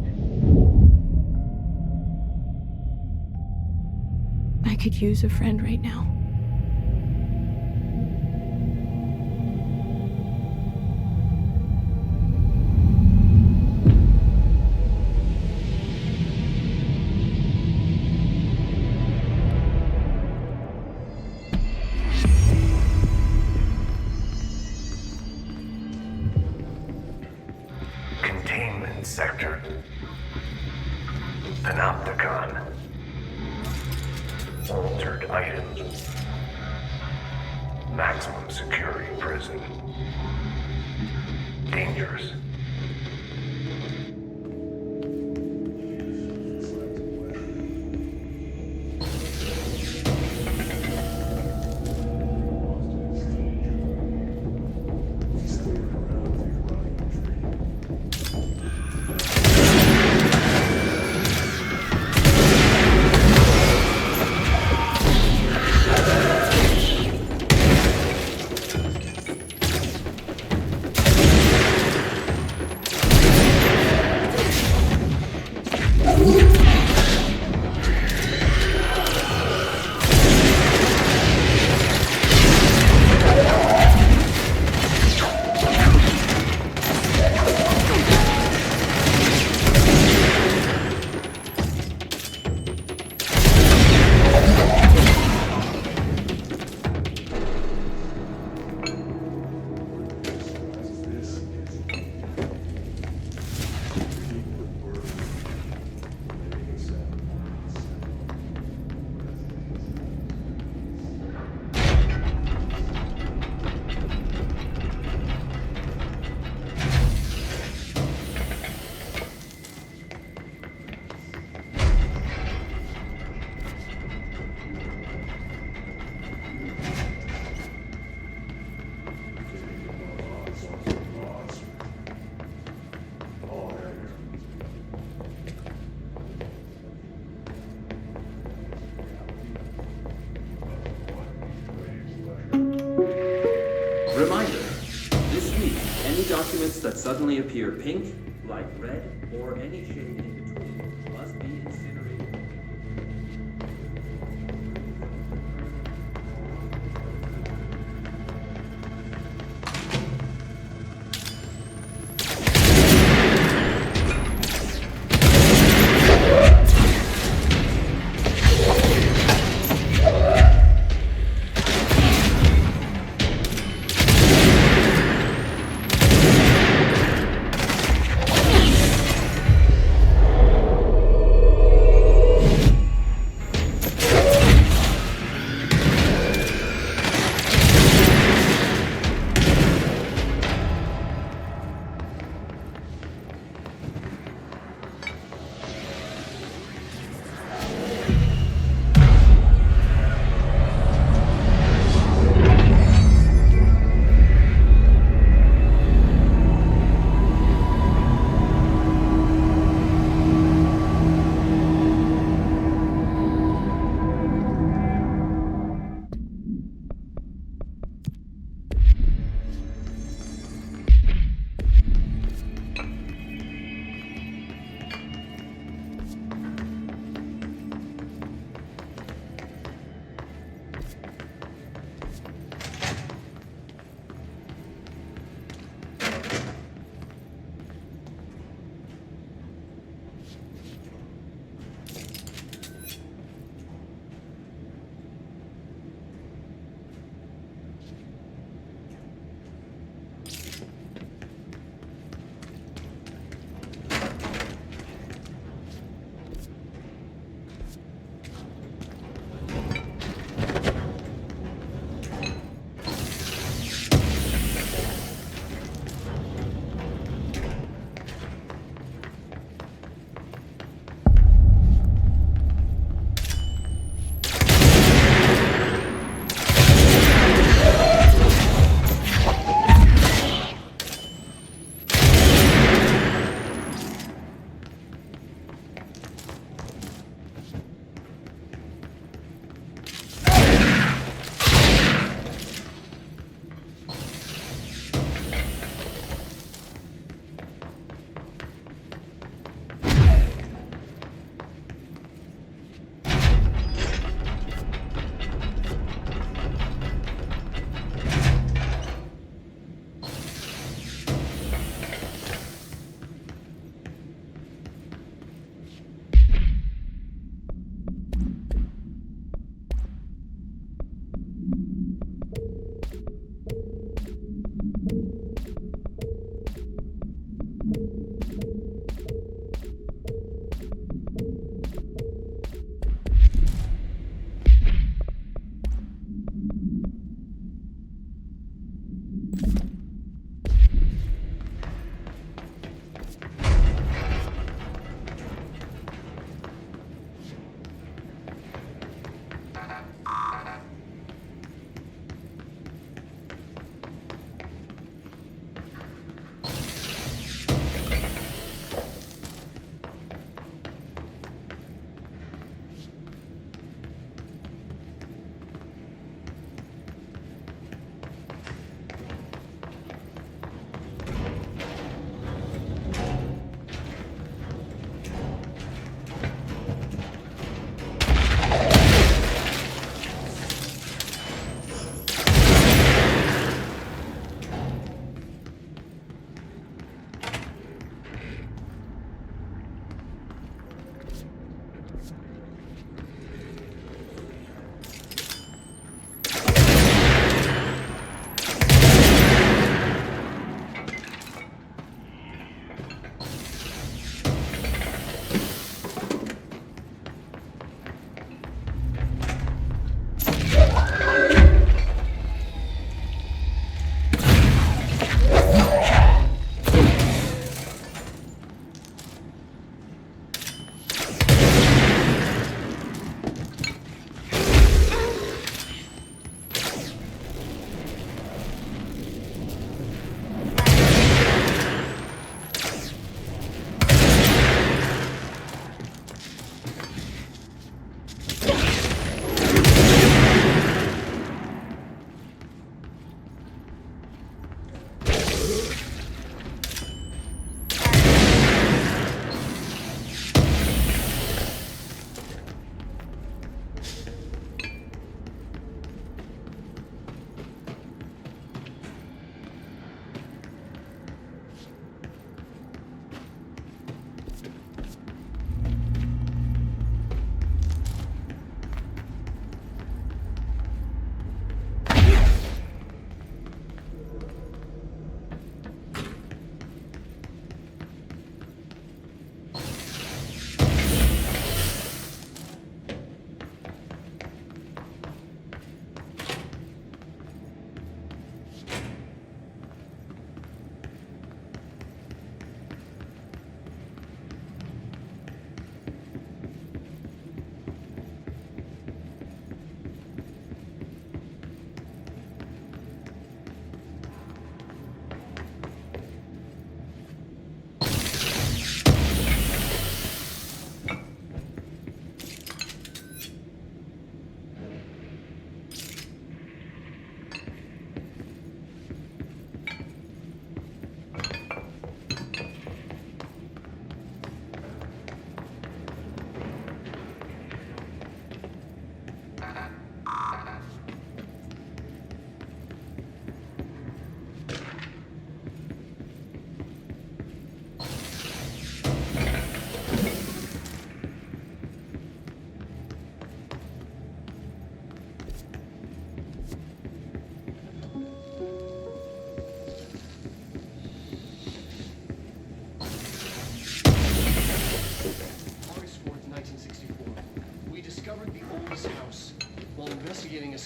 I could use a friend right now. Containment sector. Panopticon. Altered items. Maximum security prison. Dangerous. that suddenly appear pink, light red, or any shade in between must be incinerated.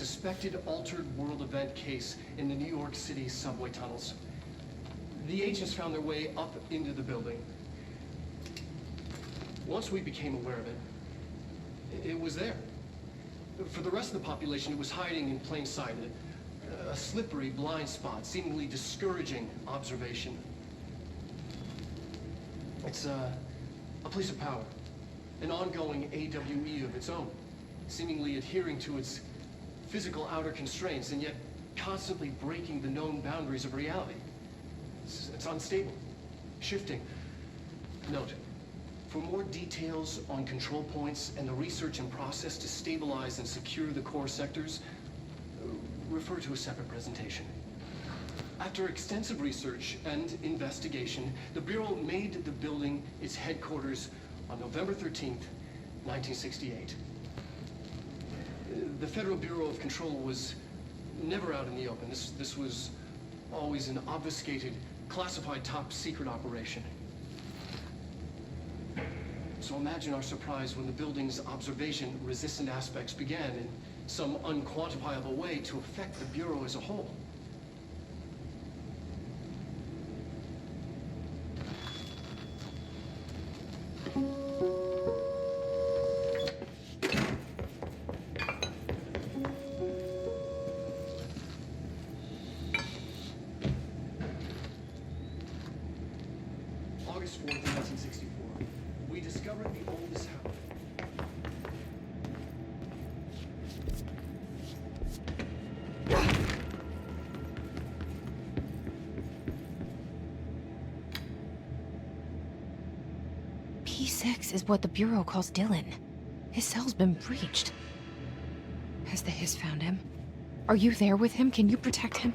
suspected altered world event case in the New York City subway tunnels. The agents found their way up into the building. Once we became aware of it, it was there. For the rest of the population, it was hiding in plain sight, a slippery blind spot, seemingly discouraging observation. It's a place of power, an ongoing AWE of its own, seemingly adhering to its physical outer constraints and yet constantly breaking the known boundaries of reality. It's unstable, shifting. Note, for more details on control points and the research and process to stabilize and secure the core sectors, refer to a separate presentation. After extensive research and investigation, the Bureau made the building its headquarters on November 13th, 1968. The Federal Bureau of Control was never out in the open. This was always an obfuscated, classified top secret operation. So imagine our surprise when the building's observation-resistant aspects began in some unquantifiable way to affect the Bureau as a whole. August 4th, 1964. We discovered the oldest house. P6 is what the Bureau calls Dylan. His cell's been breached. Has the Hiss found him? Are you there with him? Can you protect him?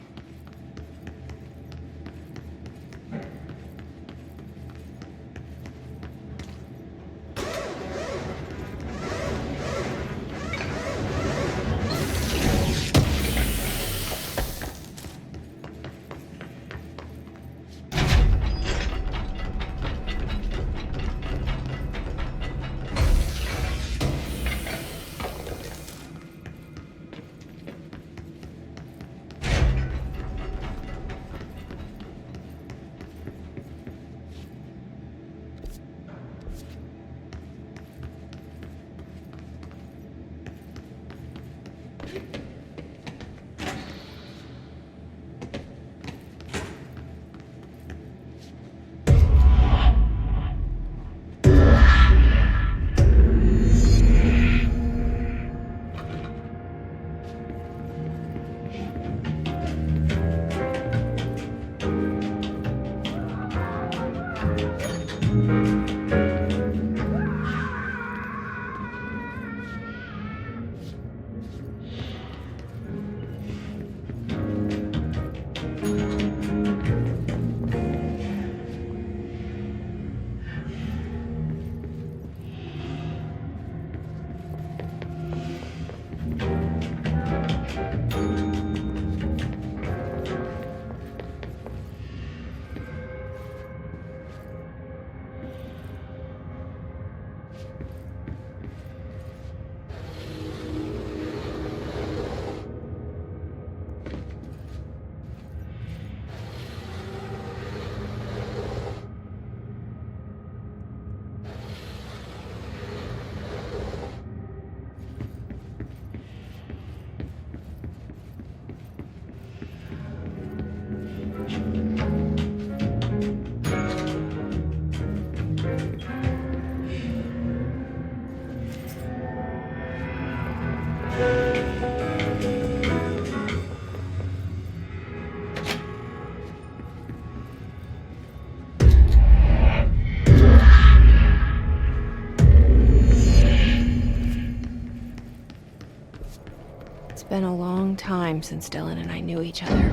It's been a long time since Dylan and I knew each other.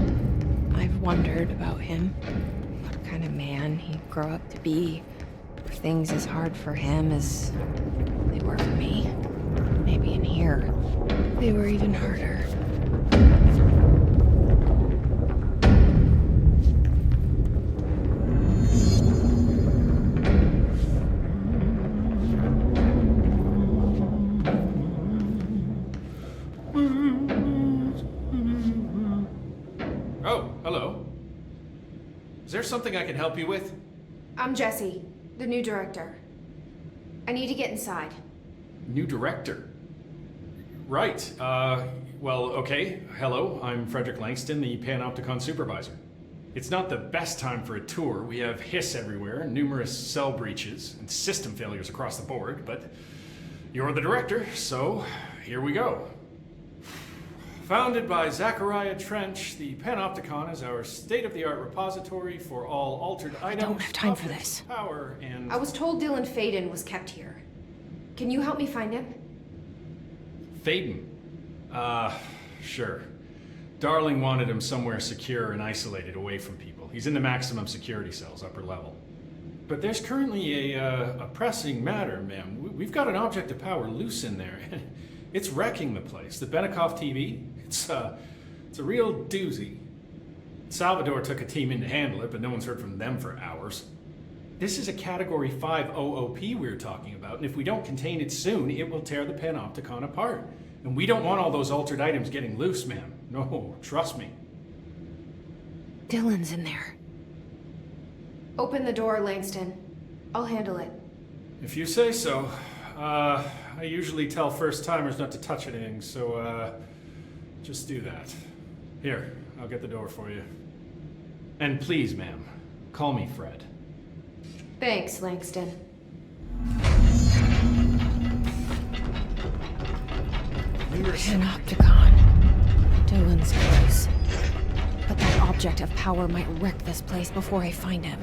I've wondered about him, what kind of man he'd grow up to be. Were things as hard for him as they were for me? Maybe in here, they were even harder. Is there something I can help you with? I'm Jesse, the new director. I need to get inside. New director? Right, well, okay. Hello, I'm Frederick Langston, the Panopticon supervisor. It's not the best time for a tour. We have hiss everywhere, numerous cell breaches, and system failures across the board, but you're the director, so here we go. Founded by Zachariah Trench, the Panopticon is our state-of-the-art repository for all altered items. I don't have time for this. Power and... I was told Dylan Faden was kept here. Can you help me find him? Faden? Sure. Darling wanted him somewhere secure and isolated away from people. He's in the maximum security cells, upper level. But there's currently a pressing matter, ma'am. We've got an object of power loose in there. It's wrecking the place. The Benikoff TV, it's a real doozy. Salvador took a team in to handle it, but no one's heard from them for hours. This is a Category 5 OOP we're talking about, and if we don't contain it soon, it will tear the Panopticon apart. And we don't want all those altered items getting loose, ma'am. No, trust me. Dylan's in there. Open the door, Langston. I'll handle it. If you say so. I usually tell first-timers not to touch anything, so, just do that. Here, I'll get the door for you. And please, ma'am, call me Fred. Thanks, Langston. Panopticon. Dylan's place. But that object of power might wreck this place before I find him.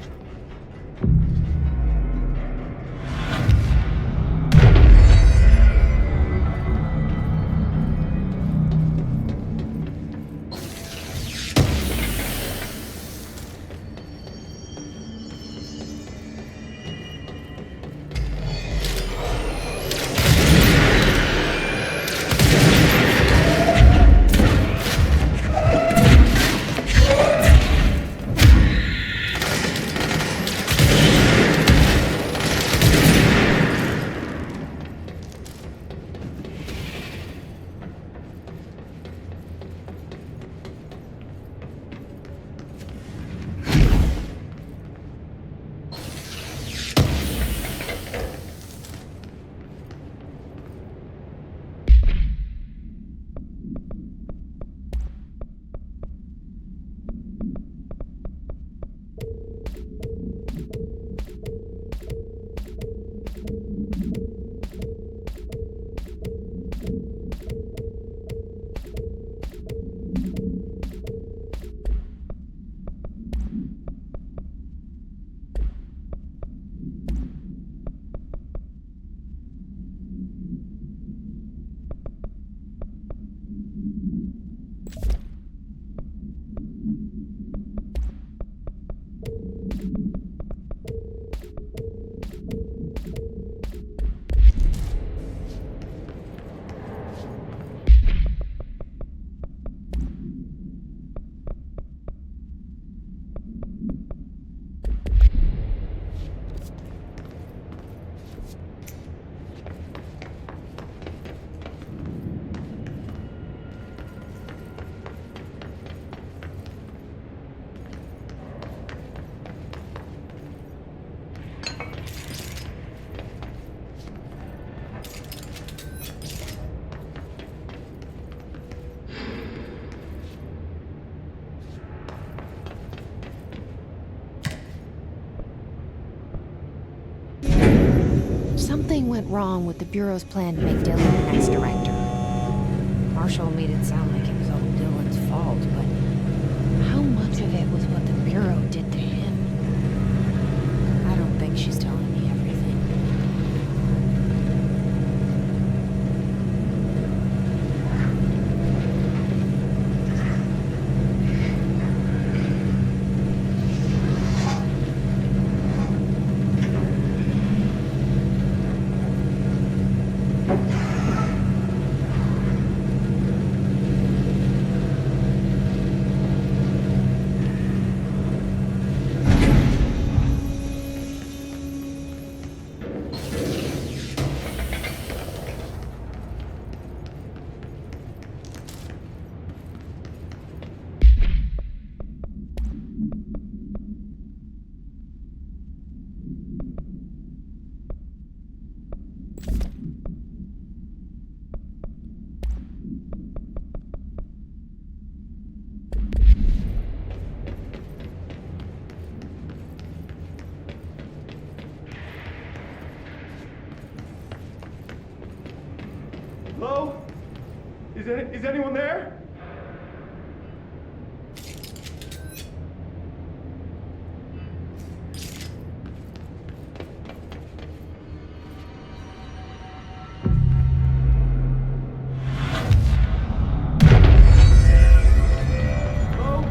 Something went wrong with the Bureau's plan to make Dylan the next director. Marshall made it sound like it was all Dylan's fault, but how much of it was what the Bureau did to him? I don't think she's telling me everything. Hello? Is anyone there? Hello?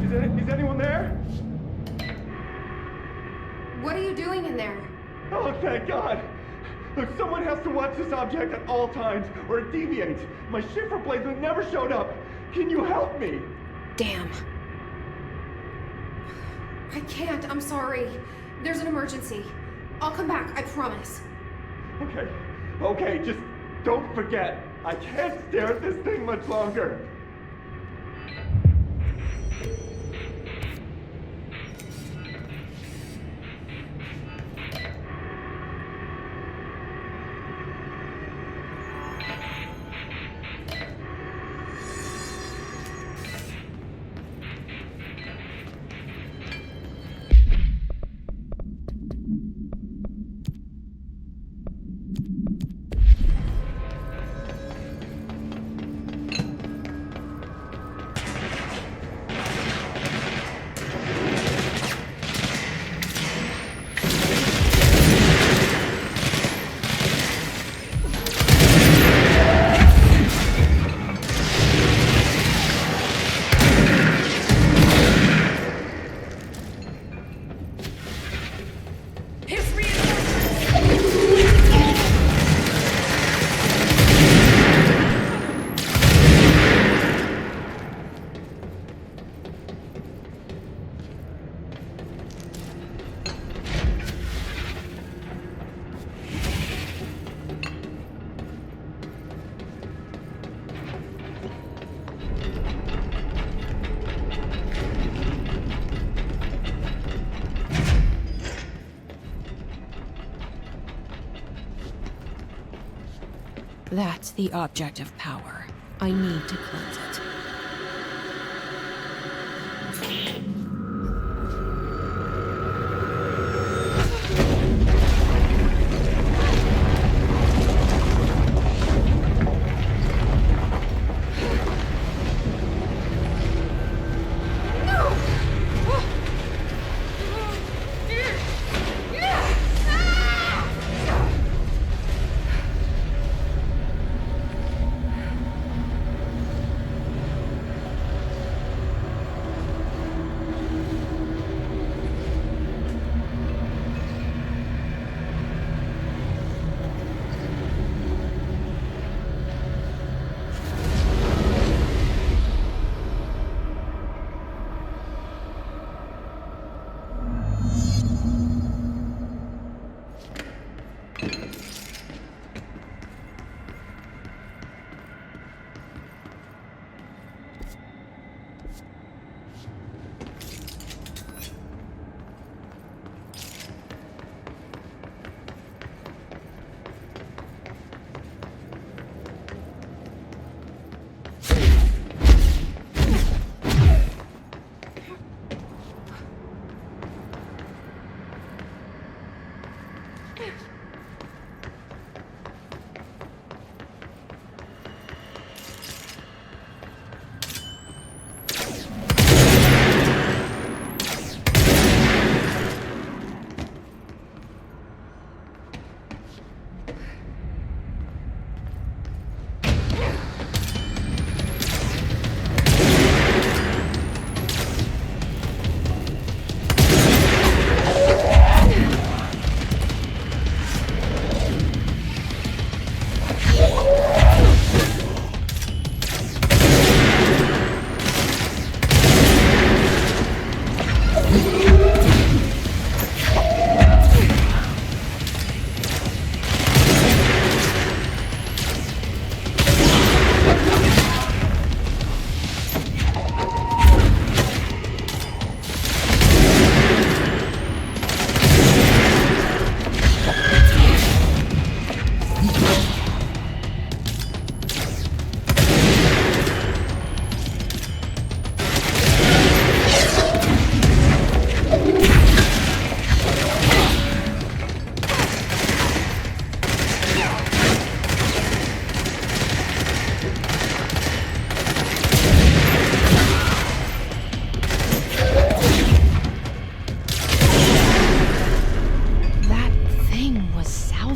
Is anyone there? What are you doing in there? Oh, thank God! Look, someone has to watch this object at all times, or it deviates. My shift replacement never showed up. Can you help me? Damn. I can't, I'm sorry. There's an emergency. I'll come back, I promise. Okay, just don't forget. I can't stare at this thing much longer. That's the object of power. I need to cleanse it.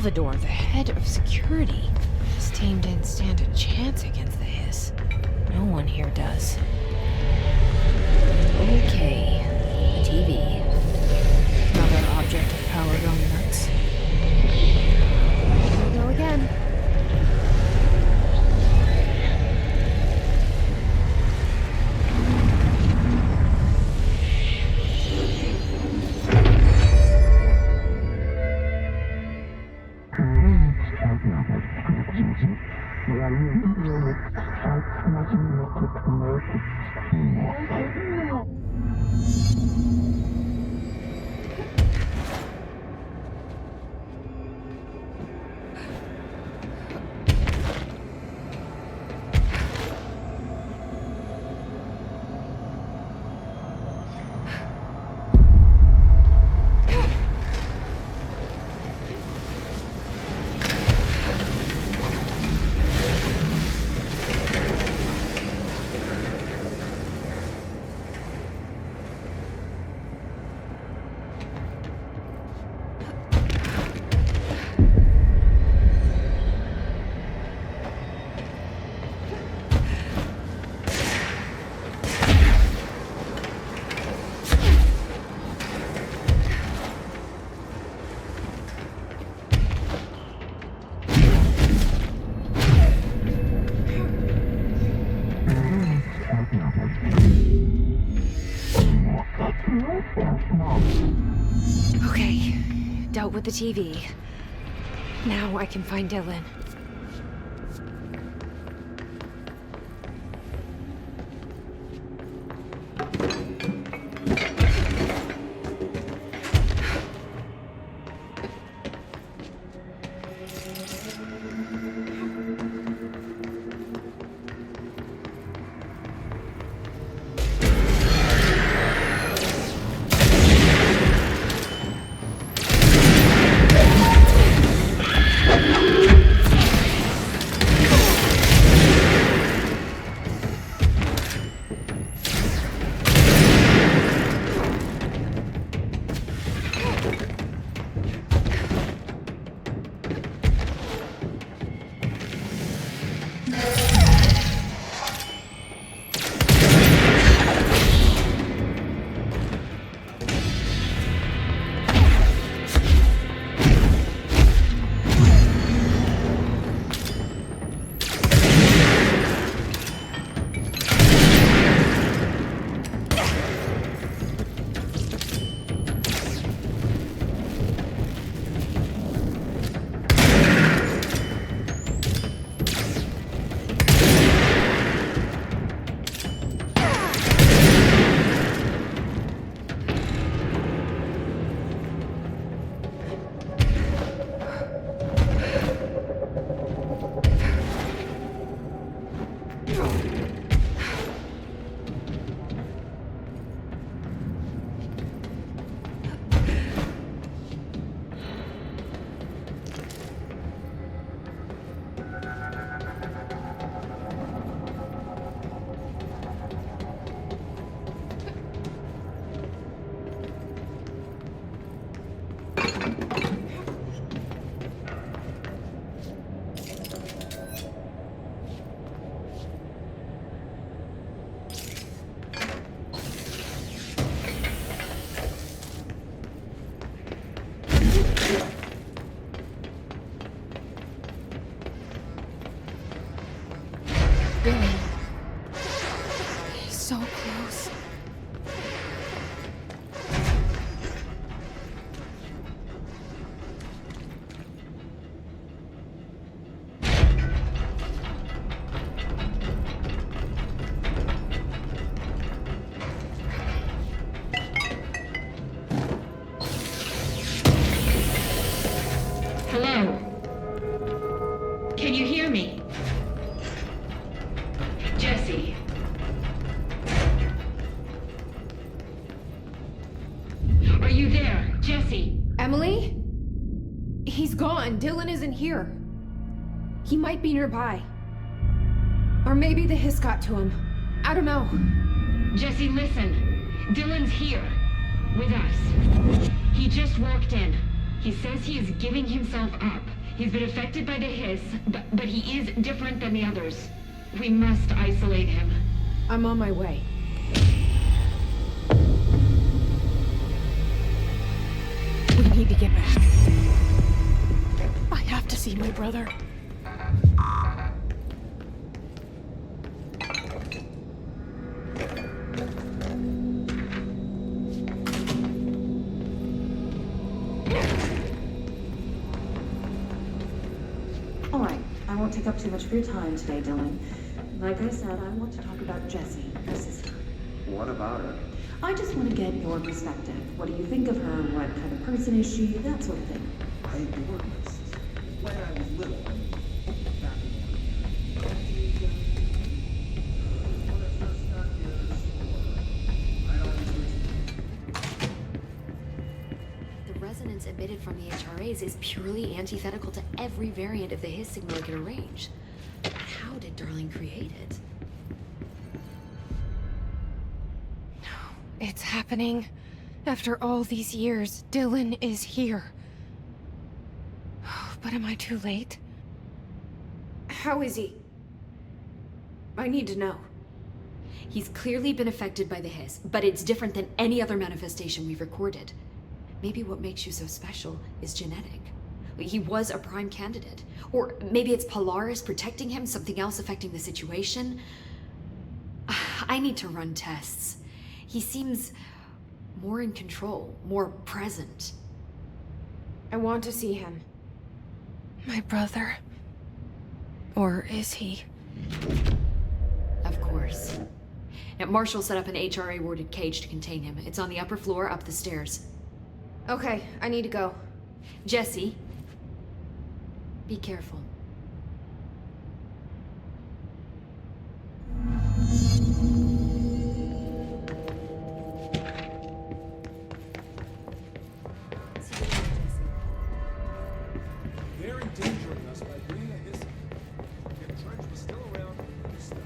Salvador, the head of security. This team didn't stand a chance against the Hiss. No one here does. Okay, the TV. Another object of power going nuts. Here we go again. Okay, dealt with the TV. Now I can find Dylan. So close. Hello? Can you hear me? Jesse. Are you there, Jesse? Emily? He's gone. Dylan isn't here. He might be nearby. Or maybe the hiss got to him. I don't know. Jesse, listen. Dylan's here. With us. He just walked in. He says he is giving himself up. He's been affected by the hiss, but he is different than the others. We must isolate him. I'm on my way. We need to get back. I have to see my brother. All right, I won't take up too much of your time today, Dylan. Like I said, I want to talk about Jessie, your sister. What about her? I just want to get your perspective. What do you think of her? What kind of person is she? That sort of thing. I adored my sister. When I was little, back The resonance emitted from the HRAs is purely antithetical to every variant of the Hiss signal it can arrange. How did Darling create it? It's happening. After all these years, Dylan is here. But am I too late? How is he? I need to know. He's clearly been affected by the Hiss, but it's different than any other manifestation we've recorded. Maybe what makes you so special is genetic. He was a prime candidate. Or maybe it's Polaris protecting him, something else affecting the situation. I need to run tests. He seems more in control, more present. I want to see him. My brother. Or is he? Of course. Now, Marshall set up an HRA-warded cage to contain him. It's on the upper floor, up the stairs. Okay, I need to go. Jessie, be careful. They're endangering us by bringing a hiss. If Trench was still around, we'd stop.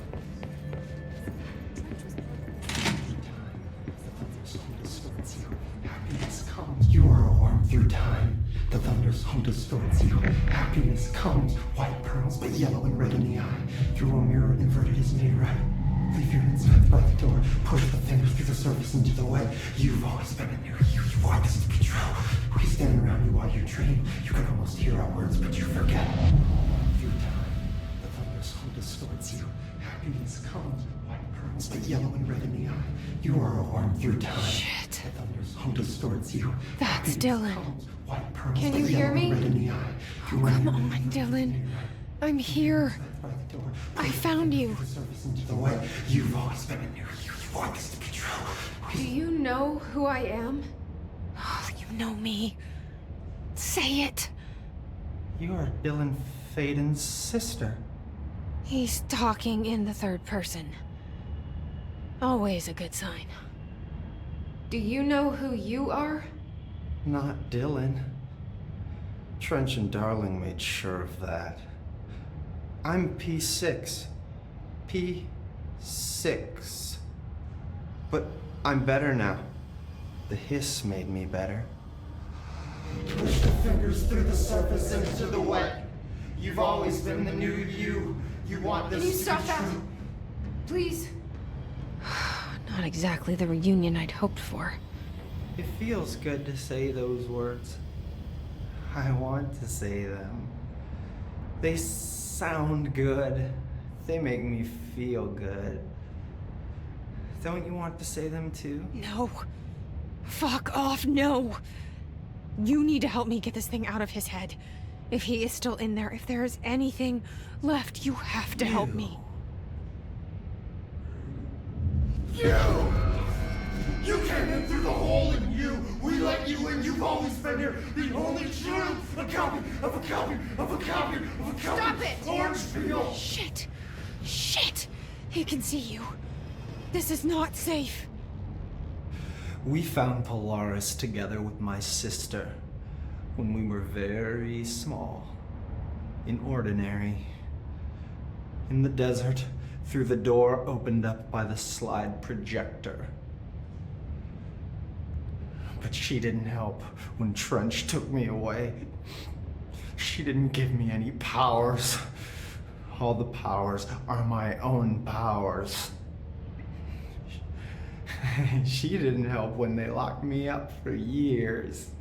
Happiness comes, you are a worm through time. The thunder's home distorts you. Happiness comes, white pearls, but yellow and red in the eye. Through a mirror inverted is made right. Leave your insides by the door. Push the fingers through the surface into the way. You've always been in there. You want this to be true. We stand around you while you dream. You can almost hear our words, but you forget. Through time, the thunder's home distorts you. Happiness comes, white pearls, but yellow and red in the eye. You are a worm through time. Shit. The thunder's home distorts you. That's Dylan. White pearls, Can but you hear yellow me? and red in the eye. Oh, come on, Dylan. I'm here. I found you. Into the way. You've always been in there. You want this to be true. Do you know who I am? Oh, you know me. Say it. You are Dylan Faden's sister. He's talking in the third person. Always a good sign. Do you know who you are? Not Dylan. Trench and Darling made sure of that. I'm P6. P6. But I'm better now. The hiss made me better. Push the fingers through the surface into the wet. You've always been the new you. You want this Can you to be stop that? true. Please? Not exactly the reunion I'd hoped for. It feels good to say those words. I want to say them. They sound good. They make me feel good. Don't you want to say them too? No. Fuck off, no. You need to help me get this thing out of his head. If he is still in there, if there is anything left, you have to help me. You came in through the hole in you. We let you in. You've always been here. The only true. A copy of a copy of a copy of a copy. Stop it! Orange peel. Shit. Shit. He can see you. This is not safe. We found Polaris together with my sister when we were very small, in ordinary, in the desert, through the door opened up by the slide projector. But she didn't help when Trench took me away. She didn't give me any powers. All the powers are my own powers. She didn't help when they locked me up for years.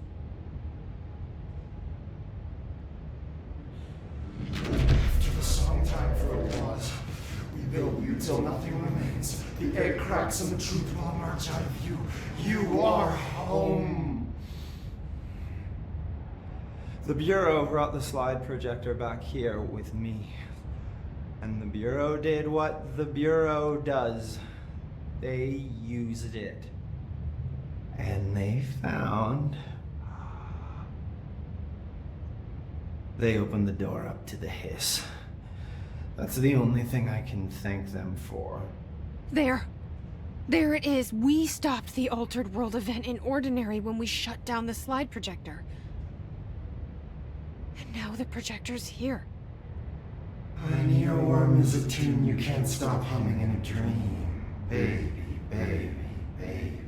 After the song time for applause, we build you till nothing remains. The air cracks and the truth will emerge out of you. You are home. The Bureau brought the slide projector back here with me. And the Bureau did what the Bureau does. They used it. And they found... They opened the door up to the hiss. That's the only thing I can thank them for. There. There it is. We stopped the Altered World event in Ordinary when we shut down the slide projector. And now the projector's here. An earworm is a tune you can't stop humming in a dream. Baby, baby, baby,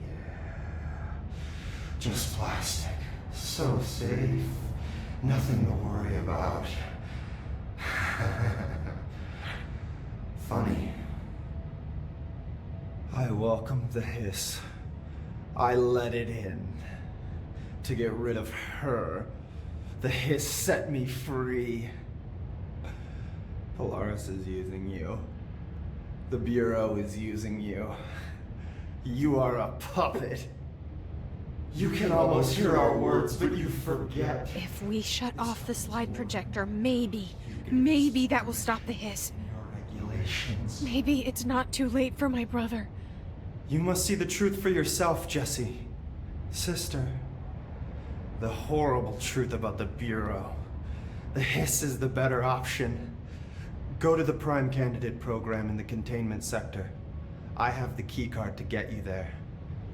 yeah. Just plastic. So safe. Nothing to worry about. Funny. I welcomed the hiss. I let it in. To get rid of her. The hiss set me free. Polaris is using you. The Bureau is using you. You are a puppet. You can almost hear our words, but you forget. If we shut off the slide projector, maybe that will stop the hiss. Regulations. Maybe it's not too late for my brother. You must see the truth for yourself, Jessie. Sister. The horrible truth about the Bureau. The hiss is the better option. Go to the Prime Candidate program in the containment sector. I have the keycard to get you there.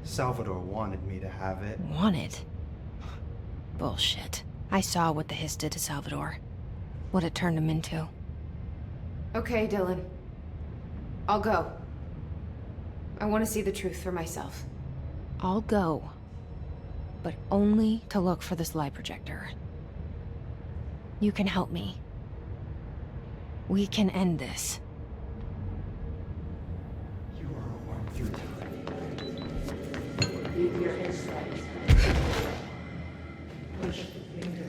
Salvador wanted me to have it. Wanted? Bullshit. I saw what the hiss did to Salvador. What it turned him into. Okay, Dylan. I'll go. I want to see the truth for myself. I'll go. But only to look for the slide projector. You can help me. We can end this. You are a worm through time. Keep your insights. Push the finger.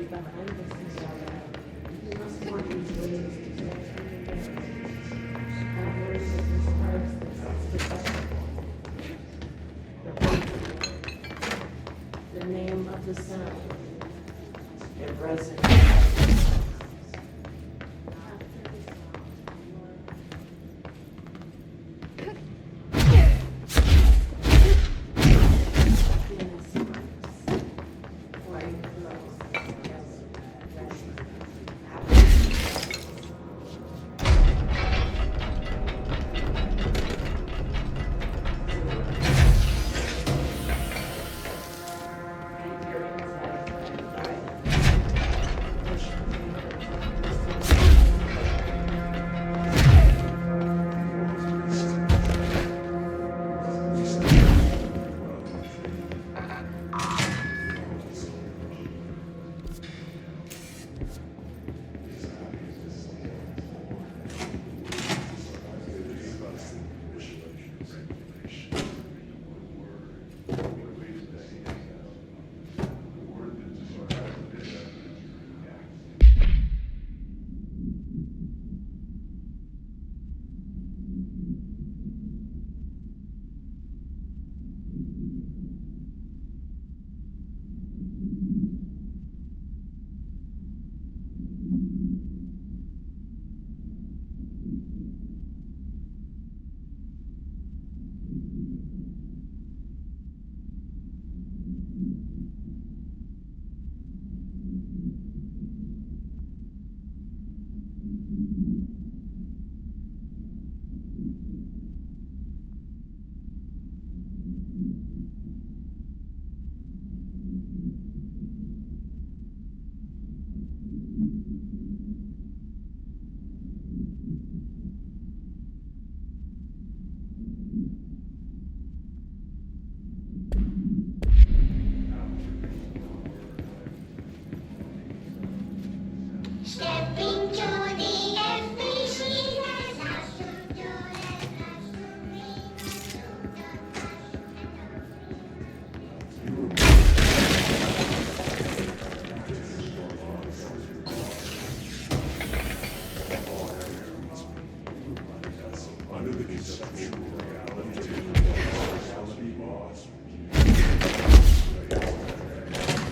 The name of the sound. It resonates.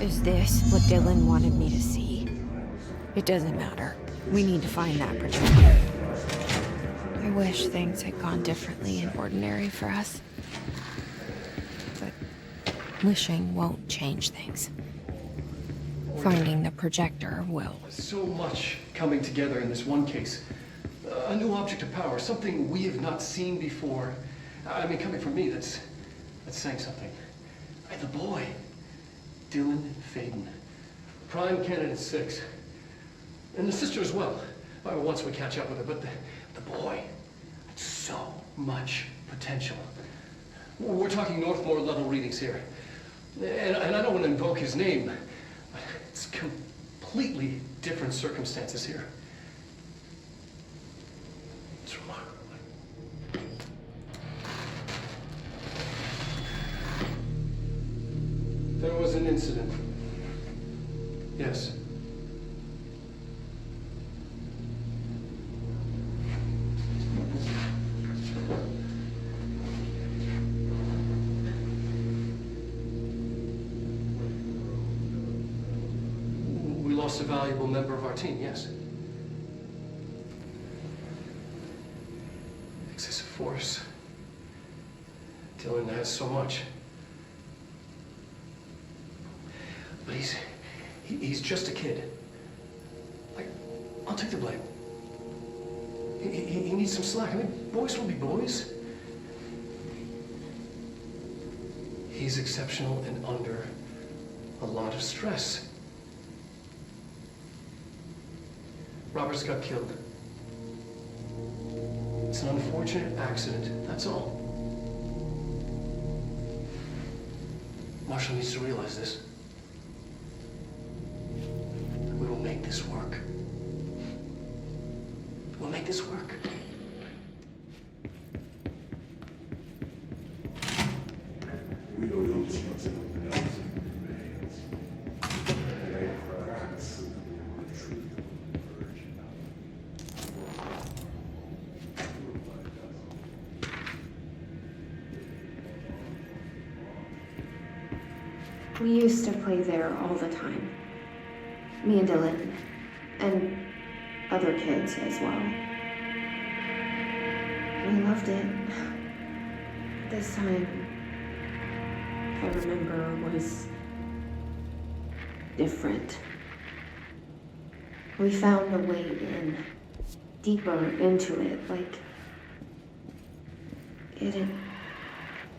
Is this what Dylan wanted me to see? It doesn't matter. We need to find that projector. I wish things had gone differently in Ordinary for us. But wishing won't change things. Finding the projector will. So much coming together in this one case. A new object of power, something we have not seen before. I mean, coming from me, that's saying something. The boy, Dylan Faden, prime candidate 6. And the sister as well, once we catch up with her. But the boy, so much potential. We're talking Northmore level readings here. And I don't want to invoke his name. It's completely different circumstances here. It's remarkable. There was an incident. Yes. We lost a valuable member of our team, yes. Excessive force. Dylan has so much. But he's just a kid. I'll take the blame. He needs some slack. I mean, boys will be boys. He's exceptional and under a lot of stress. Roberts got killed. It's an unfortunate accident, that's all. Marshall needs to realize this. We will make this work. We'll make this work. We used to play there all the time. Me and Dylan. And other kids as well. We loved it. This time, I remember, was different. We found a way in, deeper into it, like it had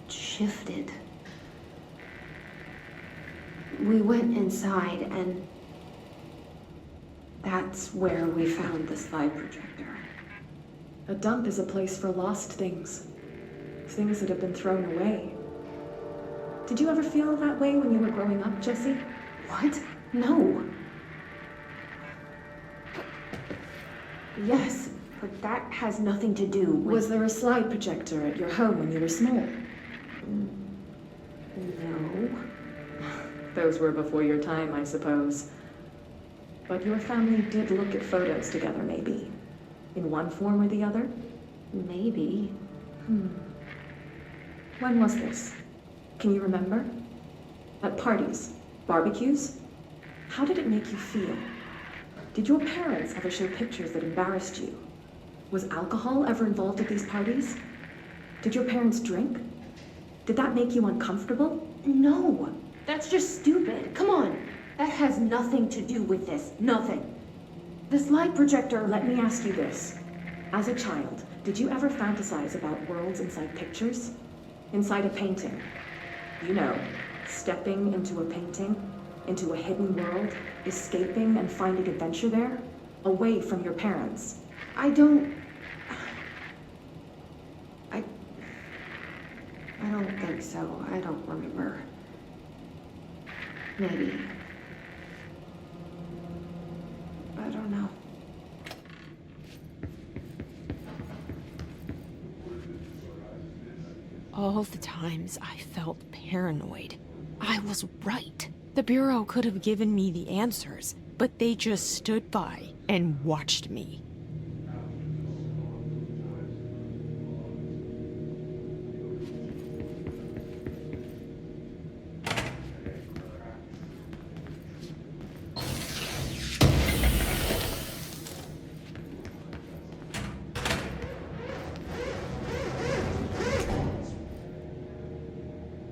shifted. We went inside, and that's where we found the slide projector. A dump is a place for lost things. Things that have been thrown away. Did you ever feel that way when you were growing up, Jessie? What? No. Yes, but that has nothing to do with... Was there a slide projector at your home when you were small? No. Those were before your time, I suppose. But your family did look at photos together, maybe. In one form or the other? Maybe. When was this? Can you remember? At parties? Barbecues? How did it make you feel? Did your parents ever show pictures that embarrassed you? Was alcohol ever involved at these parties? Did your parents drink? Did that make you uncomfortable? No, that's just stupid. Come on. That has nothing to do with this. Nothing. The slide projector... Let me ask you this. As a child, did you ever fantasize about worlds inside pictures? Inside a painting? You know, stepping into a painting, into a hidden world, escaping and finding adventure there, away from your parents. I don't think so. I don't remember. Maybe. I don't know. All the times I felt paranoid, I was right. The Bureau could have given me the answers, but they just stood by and watched me.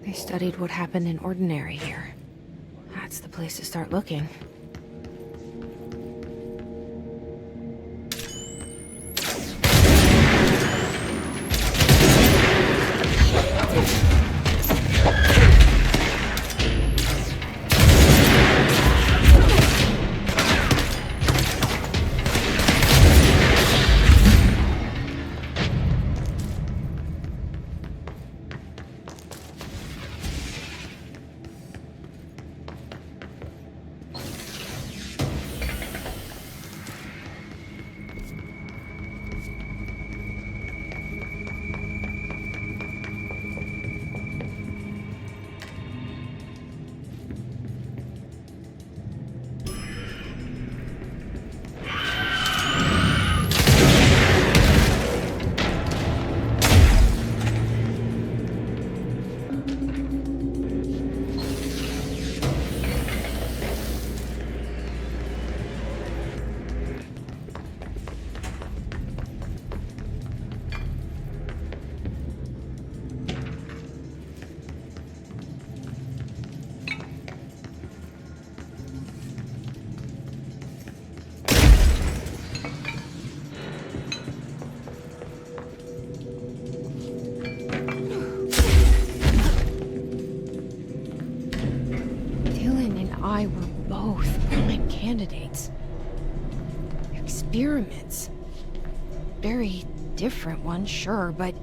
They studied what happened in Ordinary here. That's the place to start looking. I were both prime candidates. Experiments. Very different ones, sure, but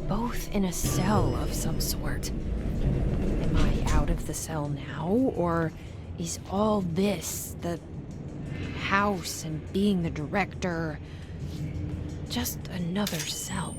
both in a cell of some sort. Am I out of the cell now, or is all this, the house and being the director, just another cell?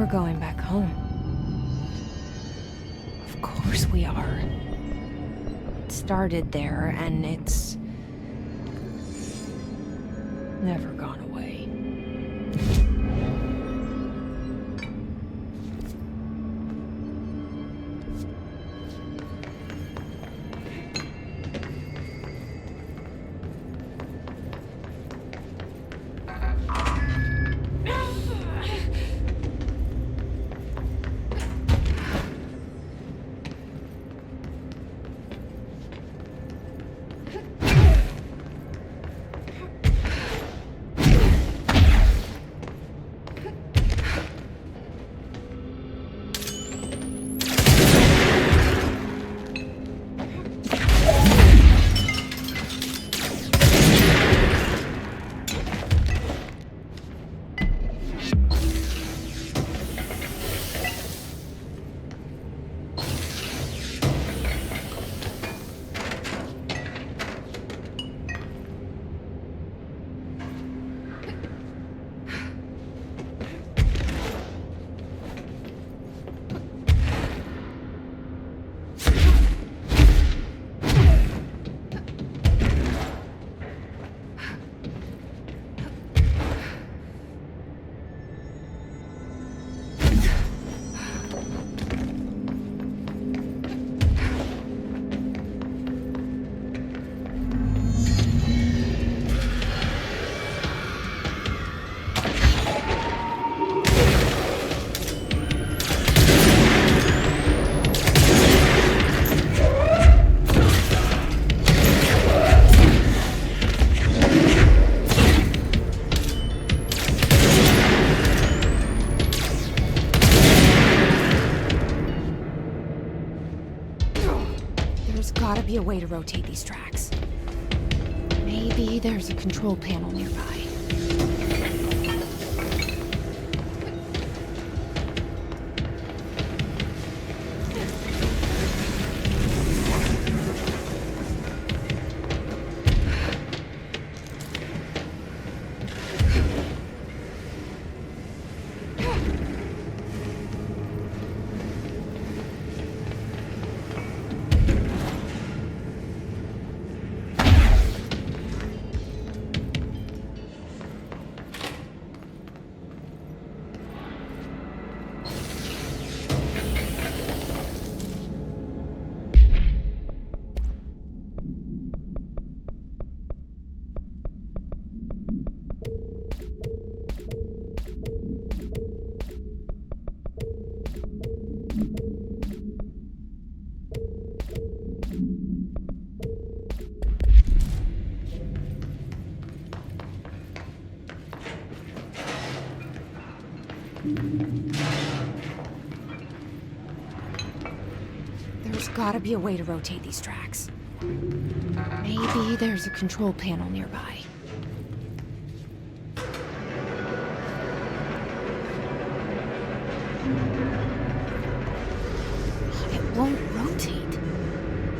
We're going back home. Of course we are. It started there, and it's never gone away. Be a way to rotate these tracks. Maybe there's a control panel nearby. There's gotta be a way to rotate these tracks. Maybe there's a control panel nearby. It won't rotate.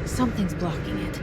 Something's blocking it.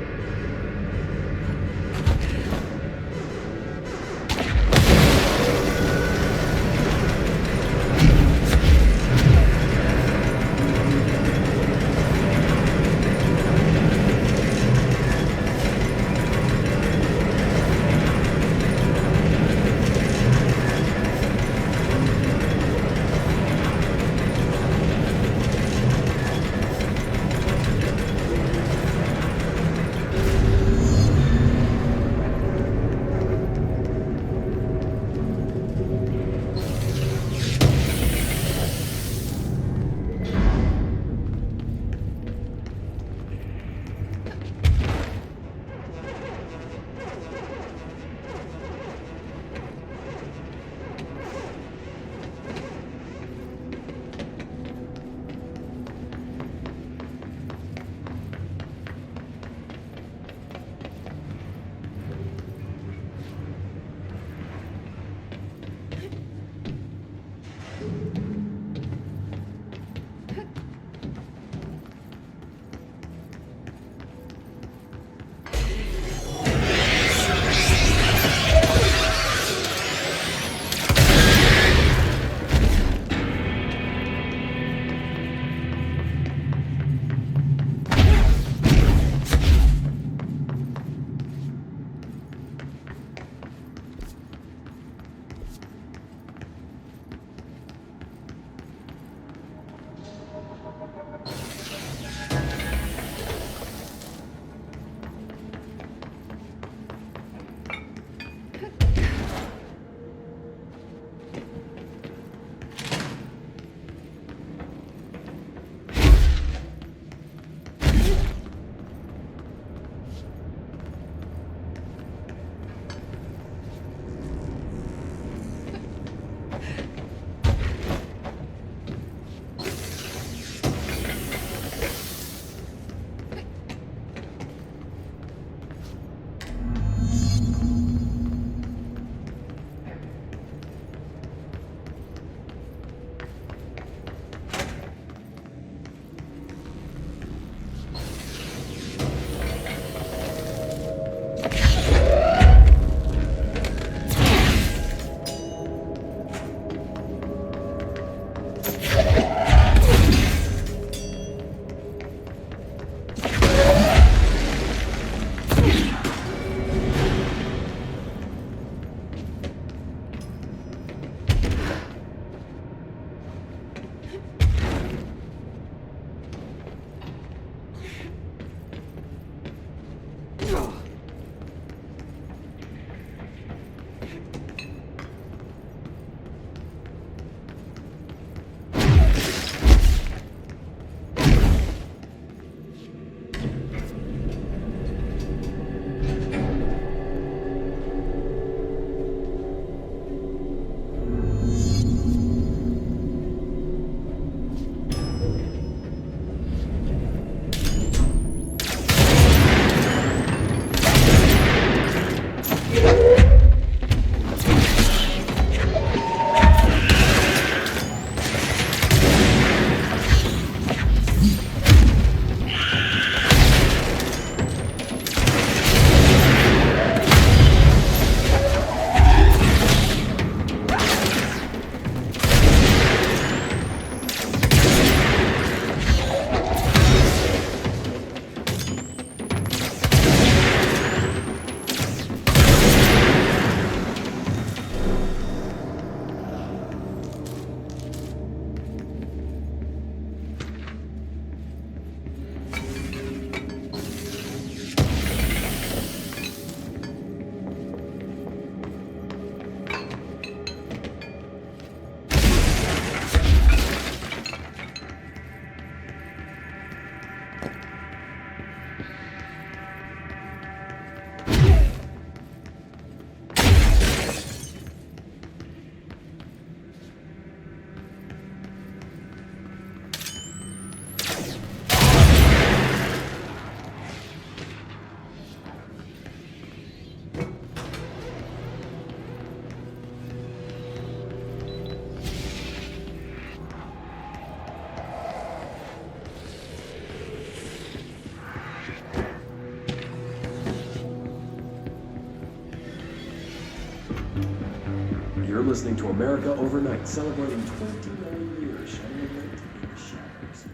listening to America Overnight, celebrating 29 years, shining a light in the shadows.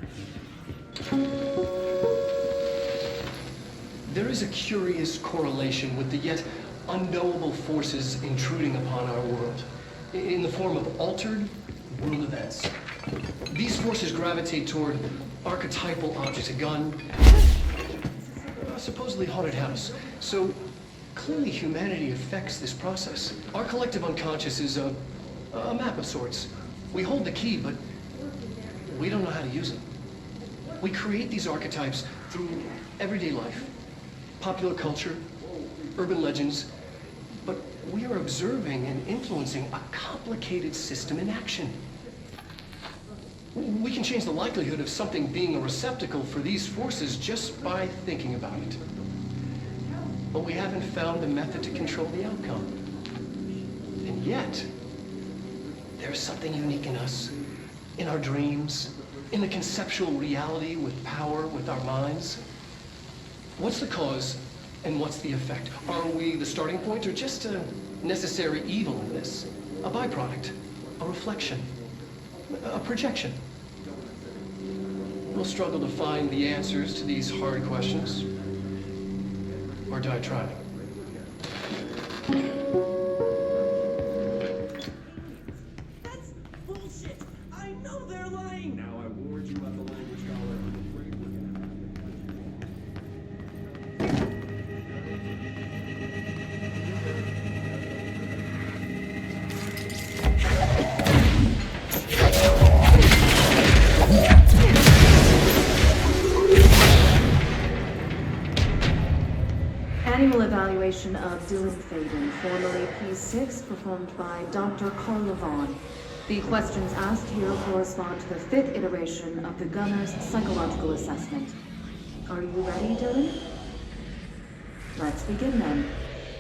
There is a curious correlation with the yet unknowable forces intruding upon our world in the form of altered world events. These forces gravitate toward archetypal objects, a gun, a supposedly haunted house. So clearly humanity affects this process. Our collective unconscious is a map of sorts. We hold the key, but we don't know how to use it. We create these archetypes through everyday life, popular culture, urban legends, but we are observing and influencing a complicated system in action. We can change the likelihood of something being a receptacle for these forces just by thinking about it. But we haven't found a method to control the outcome. And yet, there's something unique in us, in our dreams, in the conceptual reality with power, with our minds. What's the cause and what's the effect? Are we the starting point or just a necessary evil in this? A byproduct, a reflection, a projection? We'll struggle to find the answers to these hard questions. Or do I try? That's bullshit! I know they're lying! Now I warned you about the language scholar. Annual evaluation of Dylan Faden, formerly P6, performed by Dr. Carla Vaughn. The questions asked here correspond to the 5th iteration of the gunner's psychological assessment. Are you ready, Dylan? Let's begin then.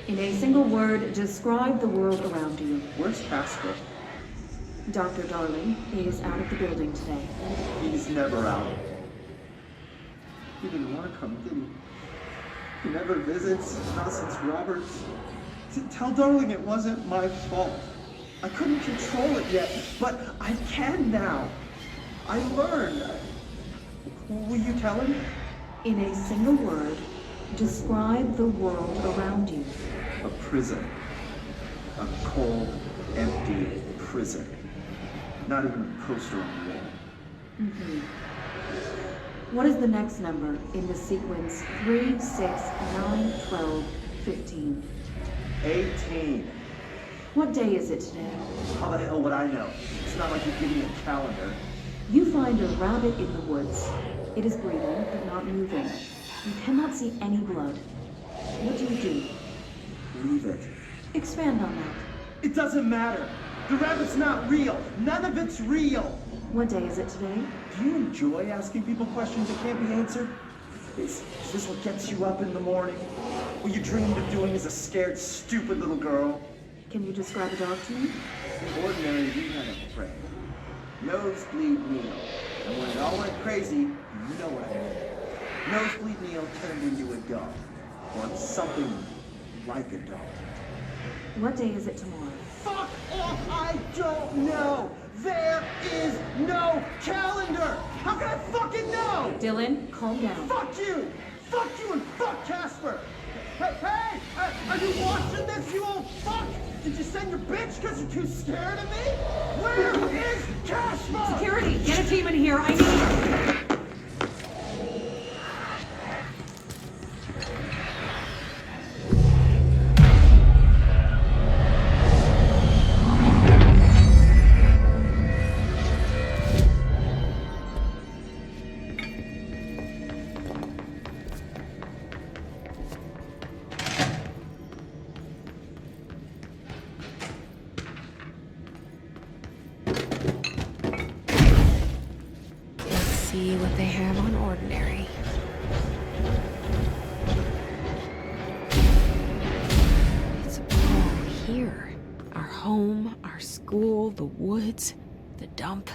In a single word, describe the world around you. Where's Casper? Dr. Darling is out of the building today. He's never out. He didn't want to come, did he? He never visits, not since Roberts. Tell Darling it wasn't my fault. I couldn't control it yet, but I can now. I learned. Will you tell him? In a single word, describe the world around you. A prison. A cold, empty prison. Not even a poster on the wall. Mm-hmm. What is the next number in the sequence 3, 6, 9, 12, 15? 18. What day is it today? How the hell would I know? It's not like you give me a calendar. You find a rabbit in the woods. It is breathing, but not moving. You cannot see any blood. What do you do? Leave it. Expand on that. It doesn't matter. The rabbit's not real. None of it's real. What day is it today? Do you enjoy asking people questions that can't be answered? Is this what gets you up in the morning? What you dreamed of doing as a scared, stupid little girl? Can you describe a dog to me? Ordinary, we had a friend. Nosebleed Neil. And when it all went crazy, you know what I mean. Nosebleed Neil turned into a dog. Or something like a dog. What day is it tomorrow? Fuck off! I don't know! There is no calendar! How can I fucking know? Dylan, calm down. Fuck you! Fuck you and fuck Casper! Hey! Are you watching this, you old fuck? Did you send your bitch because you're too scared of me? Where is Casper? Security, get a team in here. I need... See what they have on ordinary. It's all here. Our home, our school, the woods, the dump.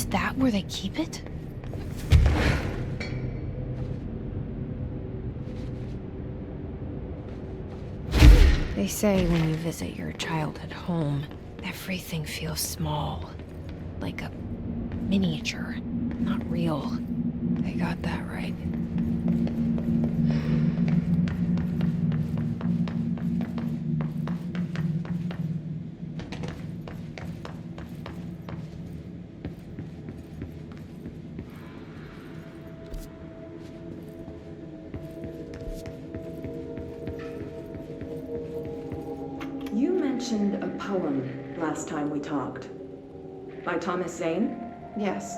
that where they keep it? They say when you visit your childhood home, everything feels small. Like a miniature, not real. They got that right. You mentioned a poem last time we talked. By Thomas Zane? Yes.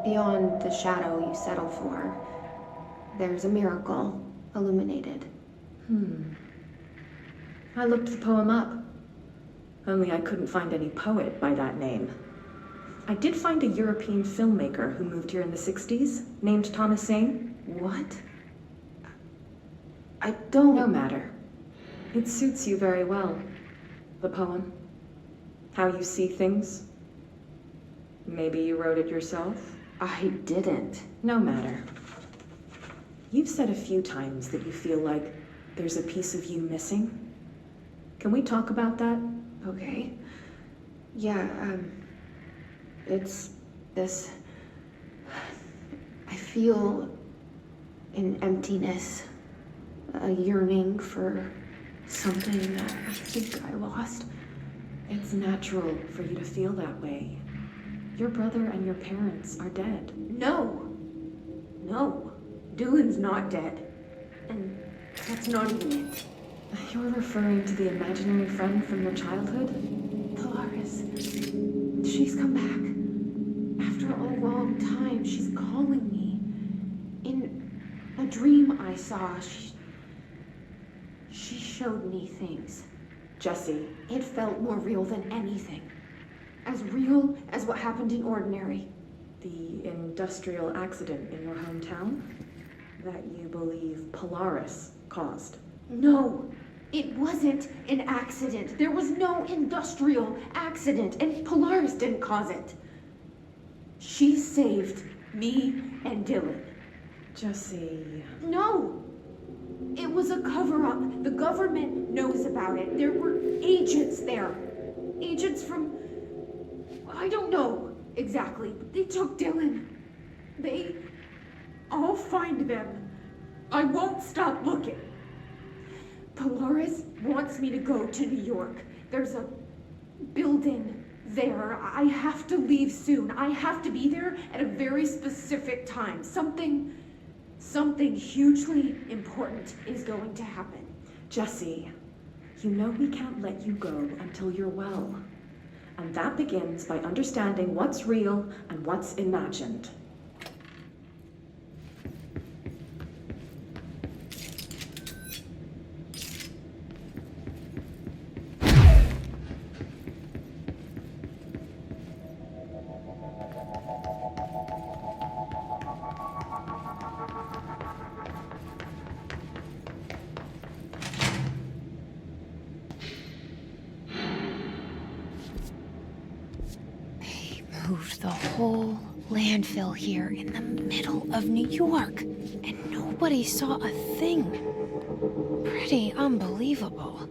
Beyond the shadow you settle for, there's a miracle illuminated. I looked the poem up. Only I couldn't find any poet by that name. I did find a European filmmaker who moved here in the 60s, named Thomas Zane. What? I don't... No matter. It suits you very well. The poem. How you see things. Maybe you wrote it yourself? I didn't. No matter. You've said a few times that you feel like there's a piece of you missing. Can we talk about that? Okay. Yeah, it's this... I feel an emptiness, a yearning for something that I think I lost. It's natural for you to feel that way. Your brother and your parents are dead. No. No. Dylan's not dead. And that's not even it. You're referring to the imaginary friend from your childhood? Polaris. She's come back. After a long time, she's calling me. In a dream I saw, she showed me things. Jesse. It felt more real than anything. As real as what happened in Ordinary. The industrial accident in your hometown that you believe Polaris caused. No, it wasn't an accident. There was no industrial accident, and Polaris didn't cause it. She saved me and Dylan. Jesse. No! It was a cover-up. The government knows about it. There were agents there. Agents from... I don't know exactly, but they took Dylan. I'll find them. I won't stop looking. Polaris wants me to go to New York. There's a building there. I have to leave soon. I have to be there at a very specific time. Something hugely important is going to happen. Jesse, you know we can't let you go until you're well. And that begins by understanding what's real and what's imagined. Moved the whole landfill here in the middle of New York, and nobody saw a thing. Pretty unbelievable.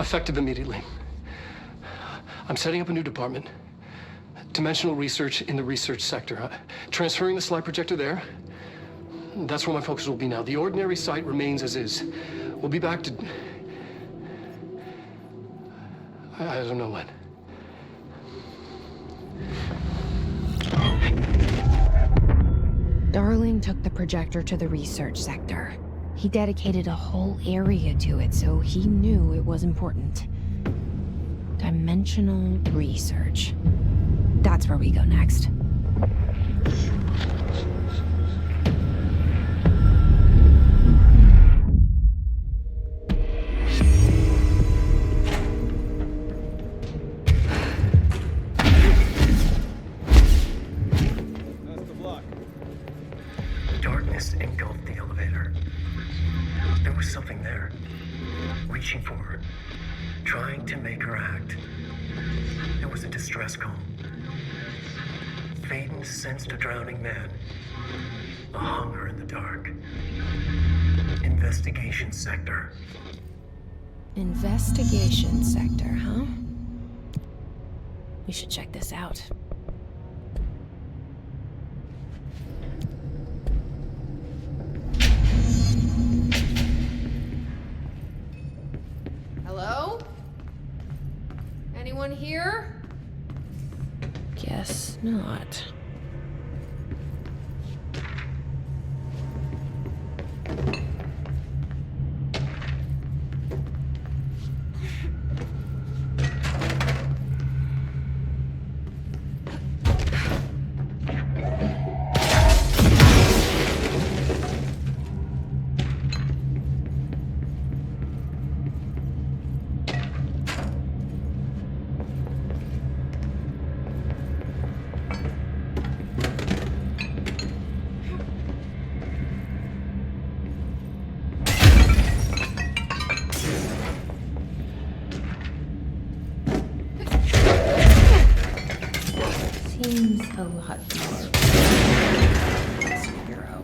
Effective immediately. I'm setting up a new department. Dimensional research in the research sector. Transferring the slide projector there. That's where my focus will be now. The ordinary site remains as is. We'll be back to... I don't know when. Darling took the projector to the research sector. He dedicated a whole area to it, so he knew it was important. Dimensional research. That's where we go next. Darkness engulfed the elevator. There was something there, reaching for her, trying to make her act. It was a distress call. Faden sensed a drowning man, a hunger in the dark. Investigation sector. Investigation sector, huh? We should check this out. Hello? Anyone here? Guess not. Seems a lot more Bureau.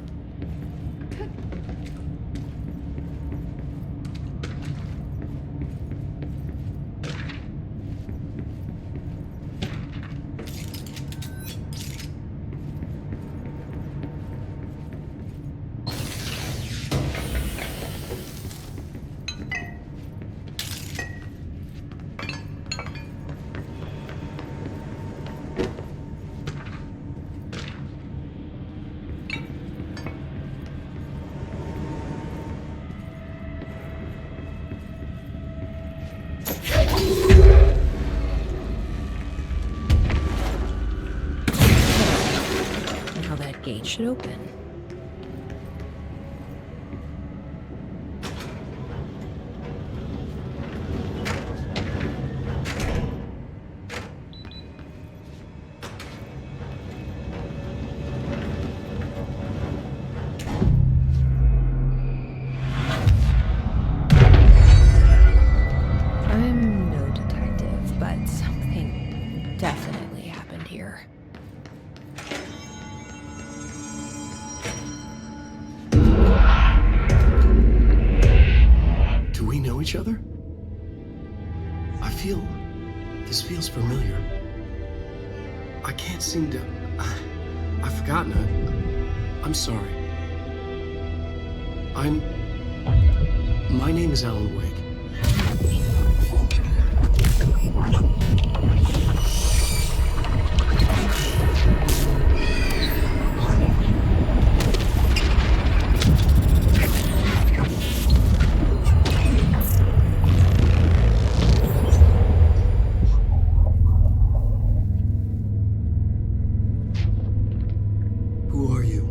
Now that gate should open. I'm no detective, but something definitely happened here. Do we know each other? This feels familiar. I can't seem to... I've forgotten it. I'm sorry. My name is Alan Wake. Who are you?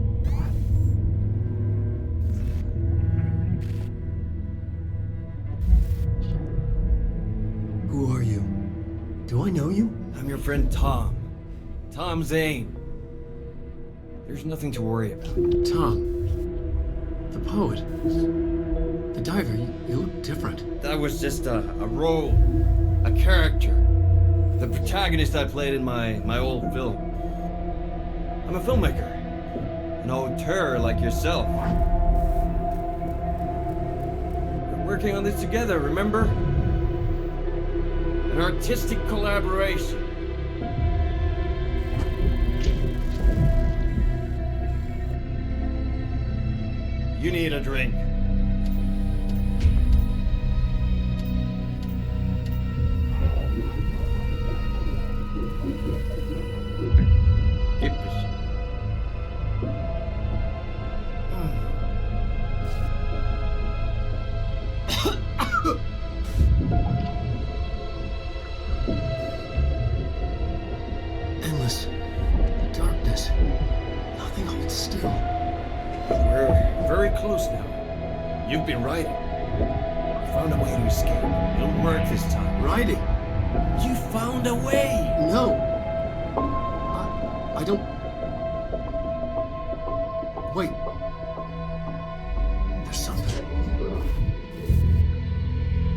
Who are you? Do I know you? I'm your friend Tom. Tom Zane. There's nothing to worry about. Tom. The poet. The diver. You look different. That was just a role. A character. The protagonist I played in my old film. I'm a filmmaker. An auteur like yourself. We're working on this together, remember? An artistic collaboration. You need a drink. Endless darkness. Nothing holds still. We're very close now. You've been writing. You found a way to escape. It'll work this time. Writing? You found a way! No. I don't... Wait. There's something.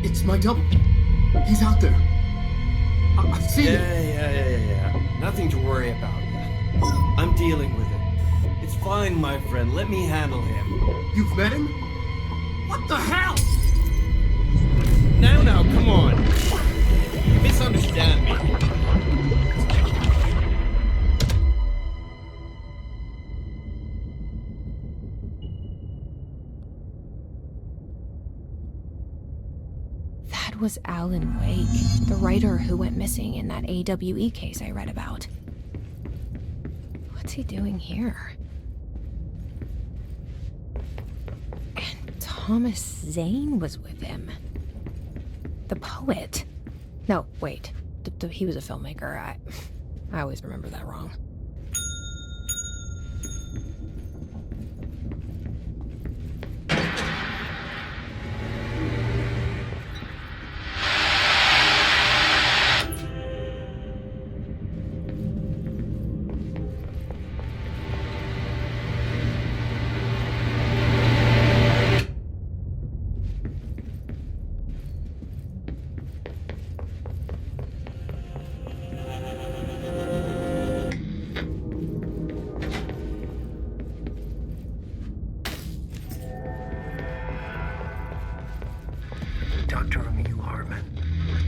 It's my double. He's out there. I've seen it. Yeah. Nothing to worry about. I'm dealing with it. It's fine, my friend. Let me handle him. You've met him? What the hell? Now, come on. You misunderstand me. That was Alan Wake, the writer who went missing in that AWE case I read about. What's he doing here? And Thomas Zane was with him. The poet. No, wait. He was a filmmaker. I always remember that wrong.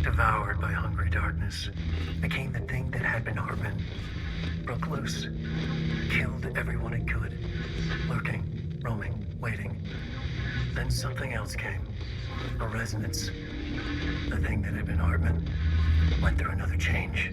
Devoured by hungry darkness, became the thing that had been Hartman. Broke loose, killed everyone it could, lurking, roaming, waiting. Then something else came, a resonance. The thing that had been Hartman went through another change.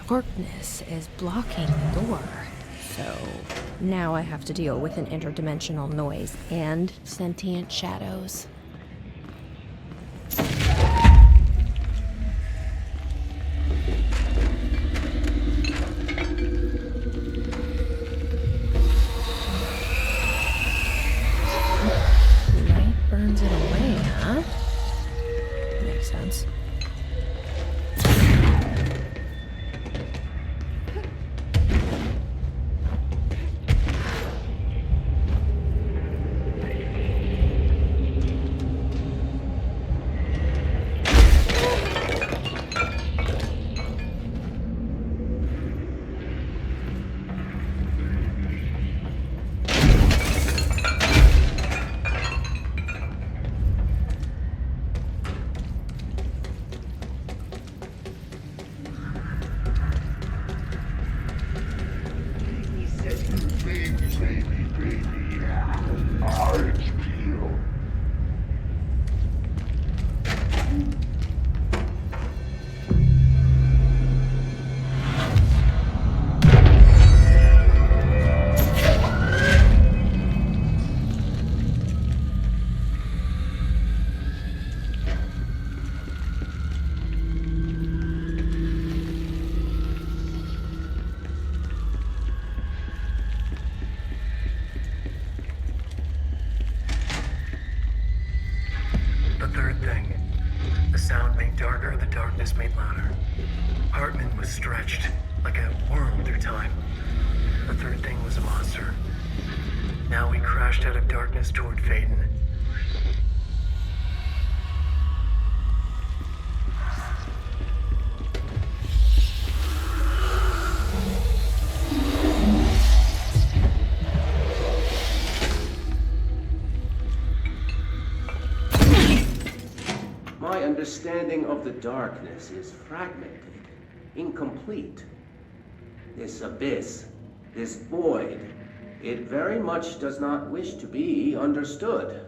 darkness is blocking the door. So now I have to deal with an interdimensional noise and sentient shadows. Light burns it away, huh? Makes sense. Stretched like a worm through time. The third thing was a monster. Now we crashed out of darkness toward Phaeton. My understanding of the darkness is fragmented. Incomplete. This abyss, this void, it very much does not wish to be understood.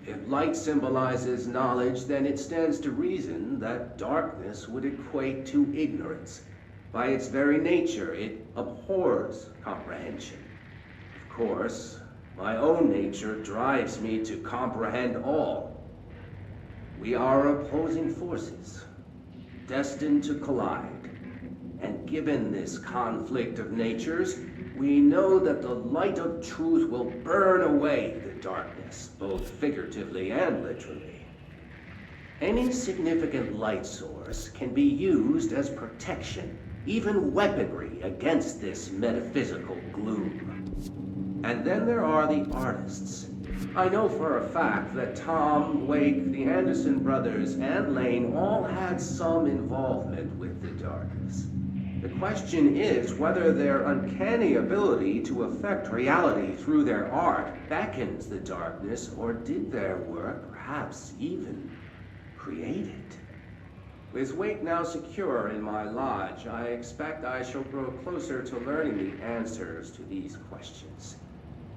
If light symbolizes knowledge, then it stands to reason that darkness would equate to ignorance. By its very nature, it abhors comprehension. Of course, my own nature drives me to comprehend all. We are opposing forces, destined to collide. And given this conflict of natures, we know that the light of truth will burn away the darkness, both figuratively and literally. Any significant light source can be used as protection, even weaponry against this metaphysical gloom. And then there are the artists. I know for a fact that Tom, Wake, the Anderson brothers, and Lane all had some involvement with the darkness. The question is whether their uncanny ability to affect reality through their art beckons the darkness, or did their work perhaps even create it? With Wake now secure in my lodge, I expect I shall grow closer to learning the answers to these questions.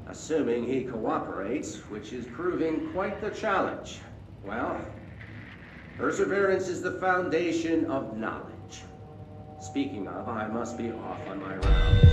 Assuming he cooperates, which is proving quite the challenge. Well, perseverance is the foundation of knowledge. Speaking of, I must be off on my rounds.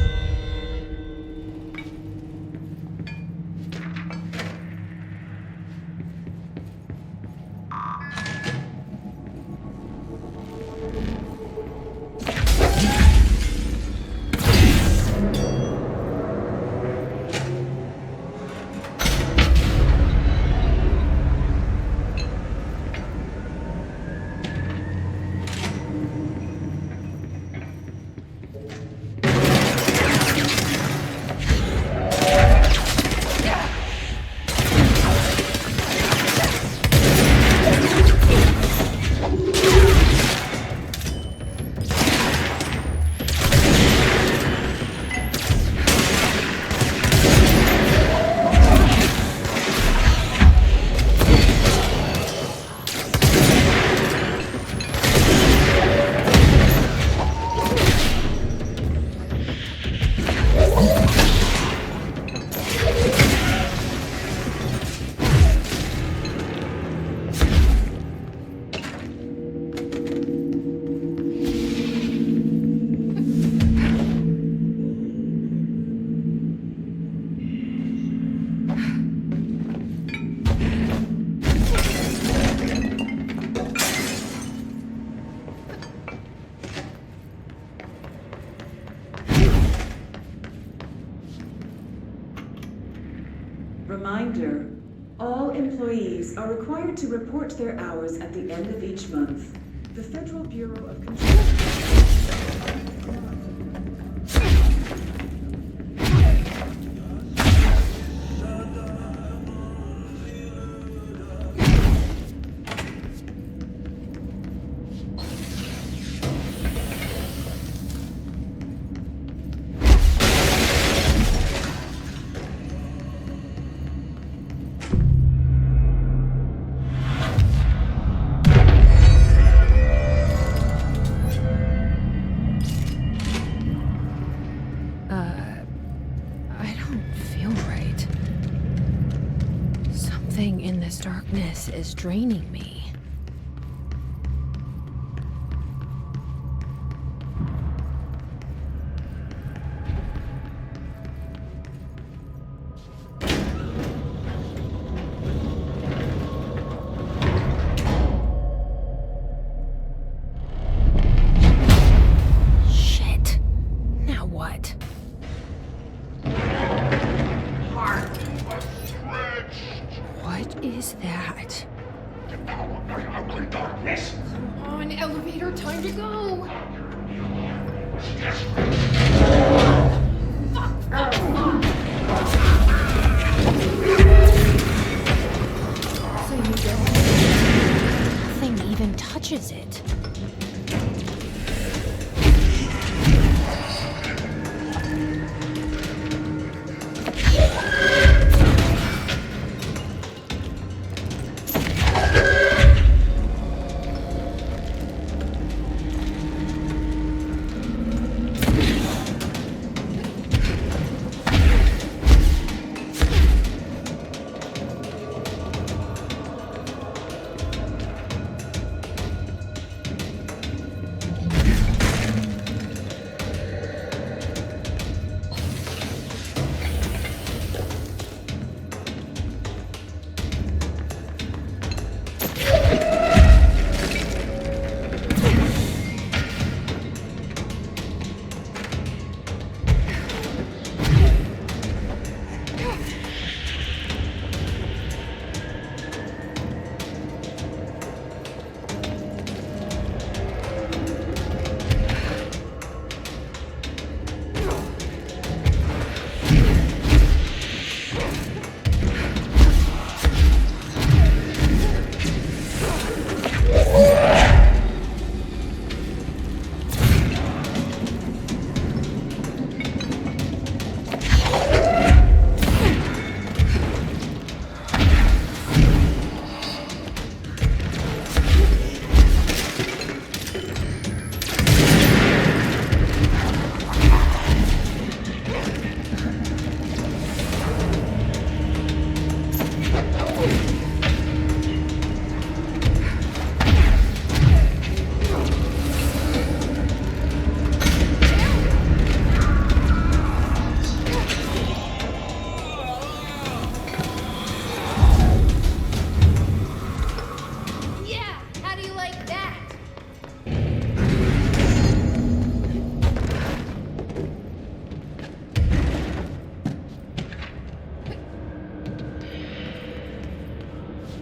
Reminder, all employees are required to report their hours at the end of each month. The Federal Bureau of Control... Darkness is draining me. Shit. Now what? What is that? Empowered by ugly darkness. Come on, elevator, time to go. So you don't. Nothing even touches it.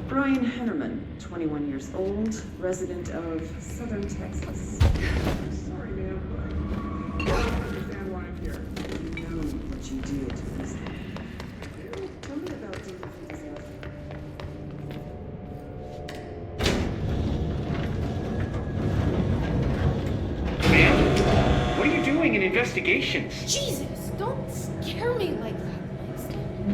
Brian Hennerman, 21 years old, resident of Southern Texas. Sorry, ma'am, but I don't understand why I'm here. You know what you did. Tell me about David disaster. Man, what are you doing in investigations? Jesus, don't scare me like that.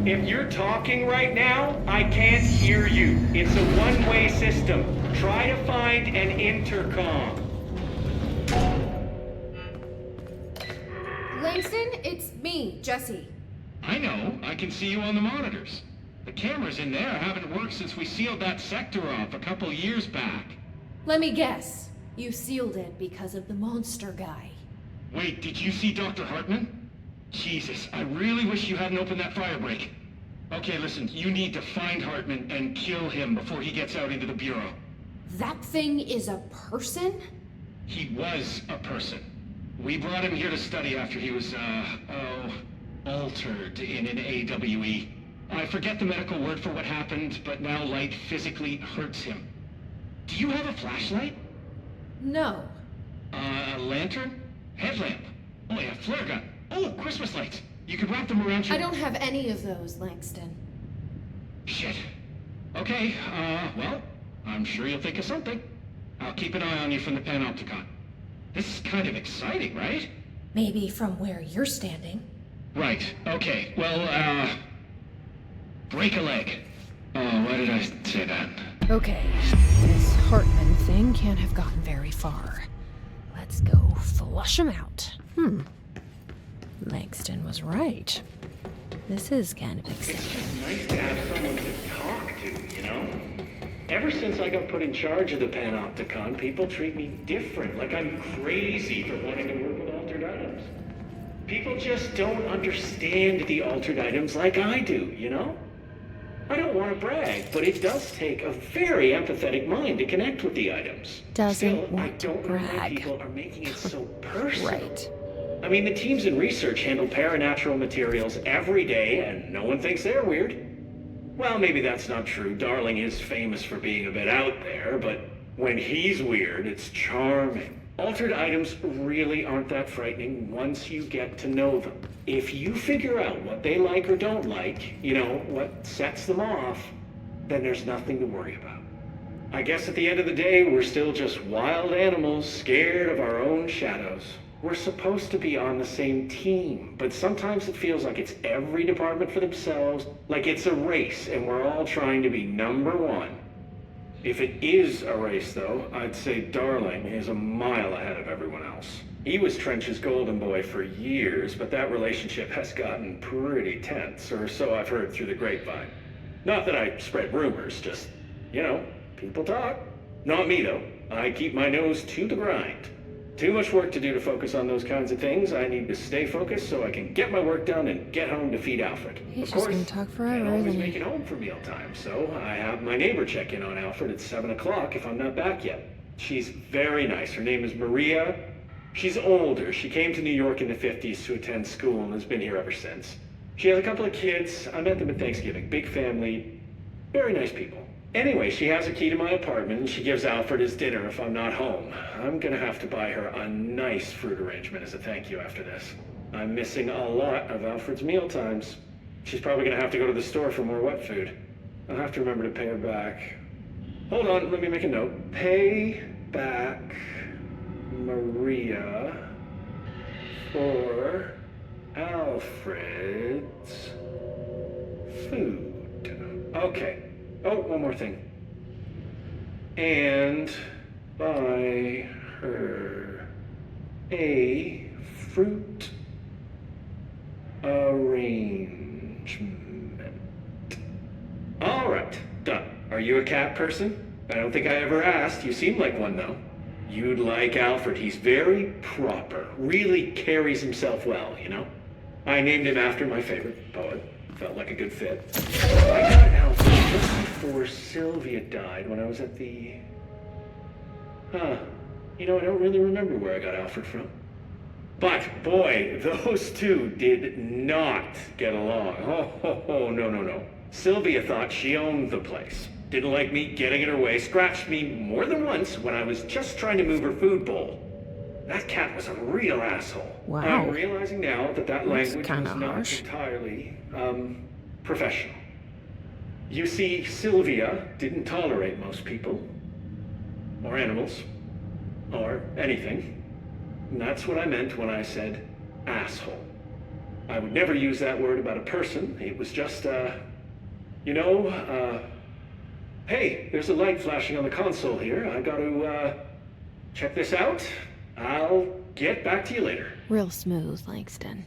If you're talking right now, I can't hear you. It's a one-way system. Try to find an intercom. Langston, it's me, Jesse. I know. I can see you on the monitors. The cameras in there haven't worked since we sealed that sector off a couple years back. Let me guess. You sealed it because of the monster guy. Wait, did you see Dr. Hartman? Jesus, I really wish you hadn't opened that fire break. Okay, listen, you need to find Hartman and kill him before he gets out into the Bureau. That thing is a person? He was a person. We brought him here to study after he was, altered in an AWE. I forget the medical word for what happened, but now light physically hurts him. Do you have a flashlight? No. A lantern? Headlamp? Oh yeah, flare gun. Oh, Christmas lights. You could wrap them around your... I don't have any of those, Langston. Shit. Okay, well, I'm sure you'll think of something. I'll keep an eye on you from the panopticon. This is kind of exciting, right? Maybe from where you're standing. Right, okay. Well, break a leg. Oh, why did I say that? Okay, this Hartman thing can't have gotten very far. Let's go flush him out. Langston was right. This is kind of exciting. It's just nice to have someone to talk to, you know? Ever since I got put in charge of the Panopticon, people treat me different, like I'm crazy for wanting to work with altered items. People just don't understand the altered items like I do, you know? I don't want to brag, but it does take a very empathetic mind to connect with the items. Doesn't want I don't to know why brag. people are making it so personal. Right. I mean, the teams in research handle paranatural materials every day, and no one thinks they're weird. Well, maybe that's not true. Darling is famous for being a bit out there, but when he's weird, it's charming. Altered items really aren't that frightening once you get to know them. If you figure out what they like or don't like, you know, what sets them off, then there's nothing to worry about. I guess at the end of the day, we're still just wild animals scared of our own shadows. We're supposed to be on the same team, but sometimes it feels like it's every department for themselves, like it's a race and we're all trying to be number one. If it is a race, though, I'd say Darling is a mile ahead of everyone else. He was Trench's golden boy for years, but that relationship has gotten pretty tense, or so I've heard through the grapevine. Not that I spread rumors, just, you know, people talk. Not me, though. I keep my nose to the grind. Too much work to do to focus on those kinds of things. I need to stay focused so I can get my work done and get home to feed Alfred. He's just gonna talk forever, can't always isn't make he? it home for mealtime, so I have my neighbor check in on Alfred at 7 o'clock if I'm not back yet. She's very nice. Her name is Maria. She's older. She came to New York in the 50s to attend school and has been here ever since. She has a couple of kids. I met them at Thanksgiving. Big family. Very nice people. Anyway, she has a key to my apartment, and she gives Alfred his dinner if I'm not home. I'm gonna have to buy her a nice fruit arrangement as a thank you after this. I'm missing a lot of Alfred's meal times. She's probably gonna have to go to the store for more wet food. I'll have to remember to pay her back. Hold on, let me make a note. Pay back Maria for Alfred's food. Okay. Oh, one more thing. And buy her a fruit arrangement. All right, done. Are you a cat person? I don't think I ever asked. You seem like one, though. You'd like Alfred. He's very proper. Really carries himself well, you know? I named him after my favorite poet. Felt like a good fit. I got Alfred just before Sylvia died when I was at the... You know, I don't really remember where I got Alfred from. But, boy, those two did not get along. Oh, no. Sylvia thought she owned the place. Didn't like me getting in her way, scratched me more than once when I was just trying to move her food bowl. That cat was a real asshole. Wow. I'm realizing now that That's language kinda was not harsh. entirely, professional. You see, Sylvia didn't tolerate most people, or animals, or anything. And that's what I meant when I said asshole. I would never use that word about a person. It was just, hey, there's a light flashing on the console here. I gotta, check this out. I'll get back to you later. Real smooth, Langston.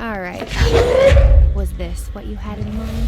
Alright. Was this what you had in mind?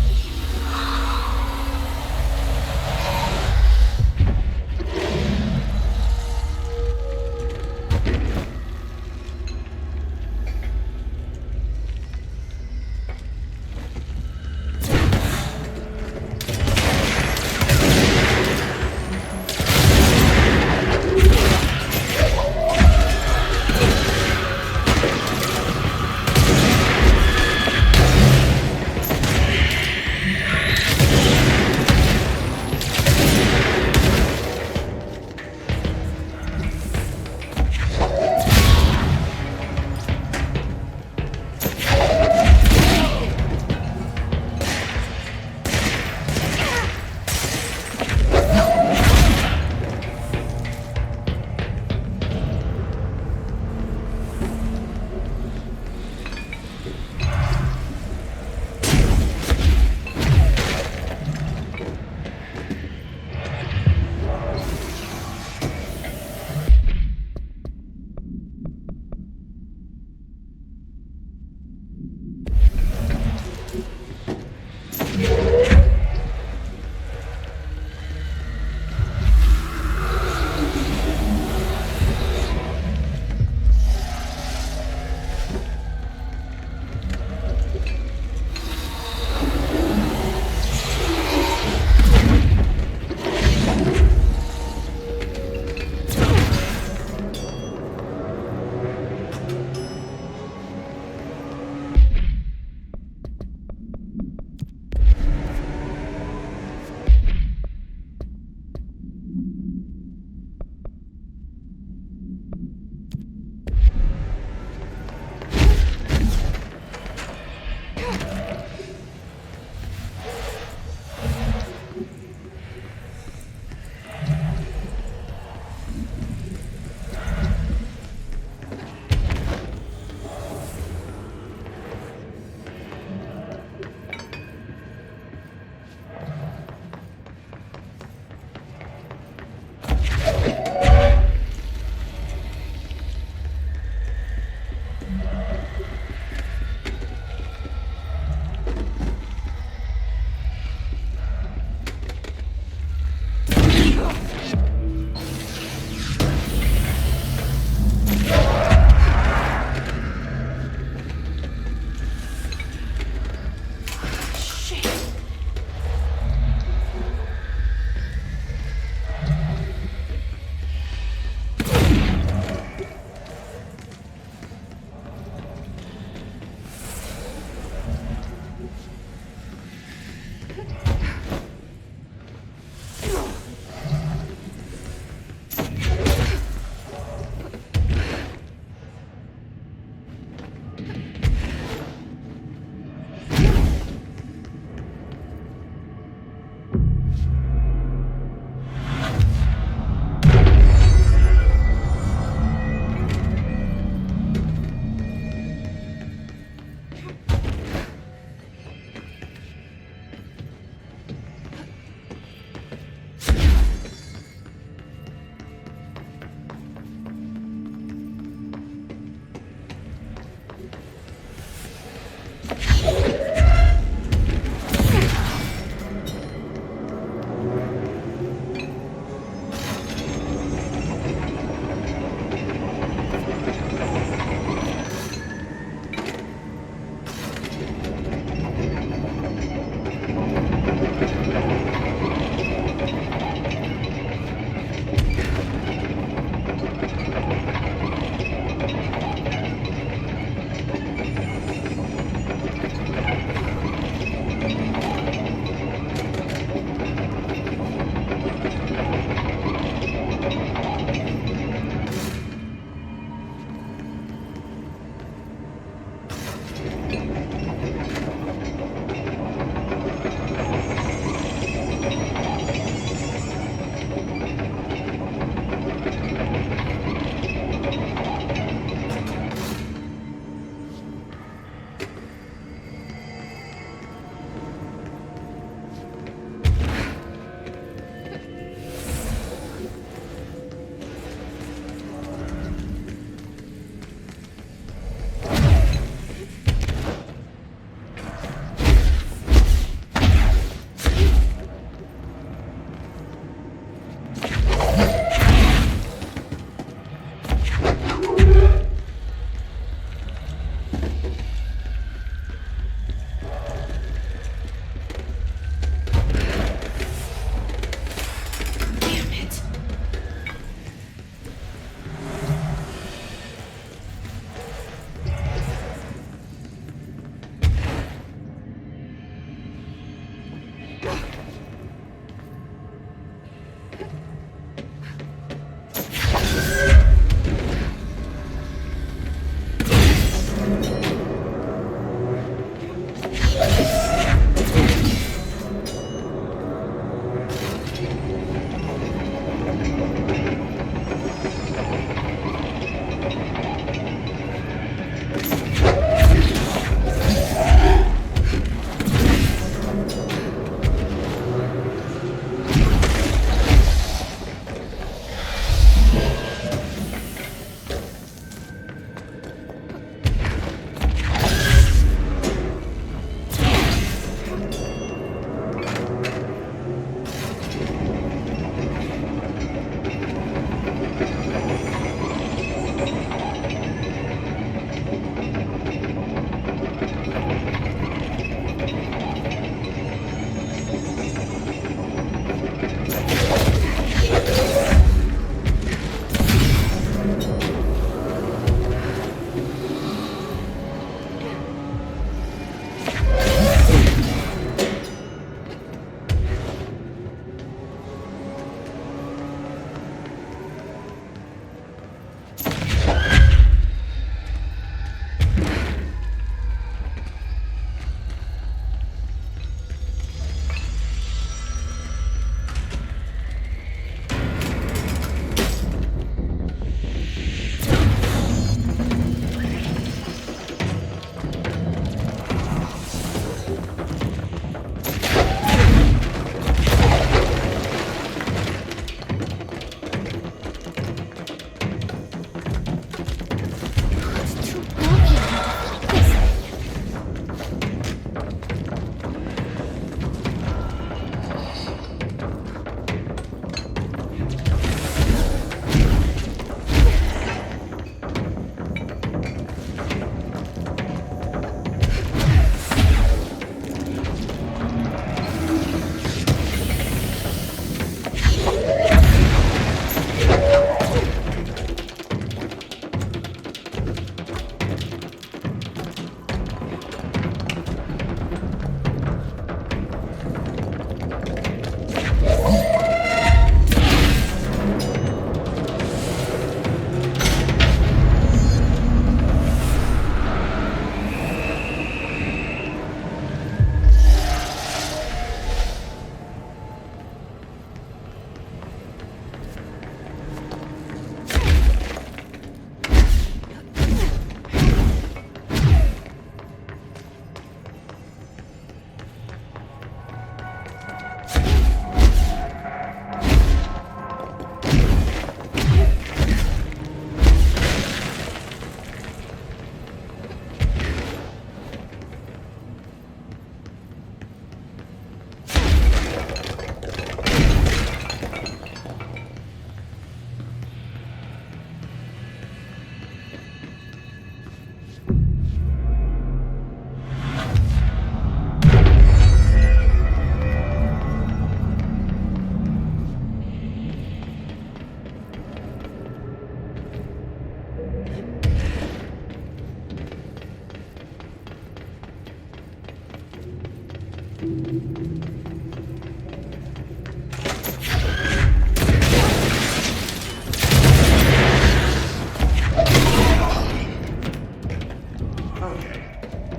We're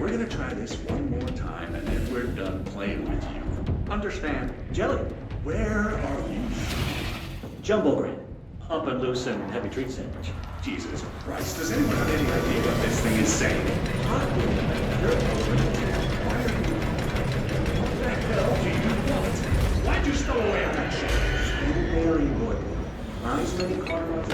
gonna try this one more time, and then we're done playing with you. Understand? Jelly. Where are you? Jumbo Grand. Up and loose and heavy treat sandwich. Jesus Christ, does anyone have any idea what this thing is saying? What the hell do you want? Why'd you stow away on that shit? Very good. Nice many cards.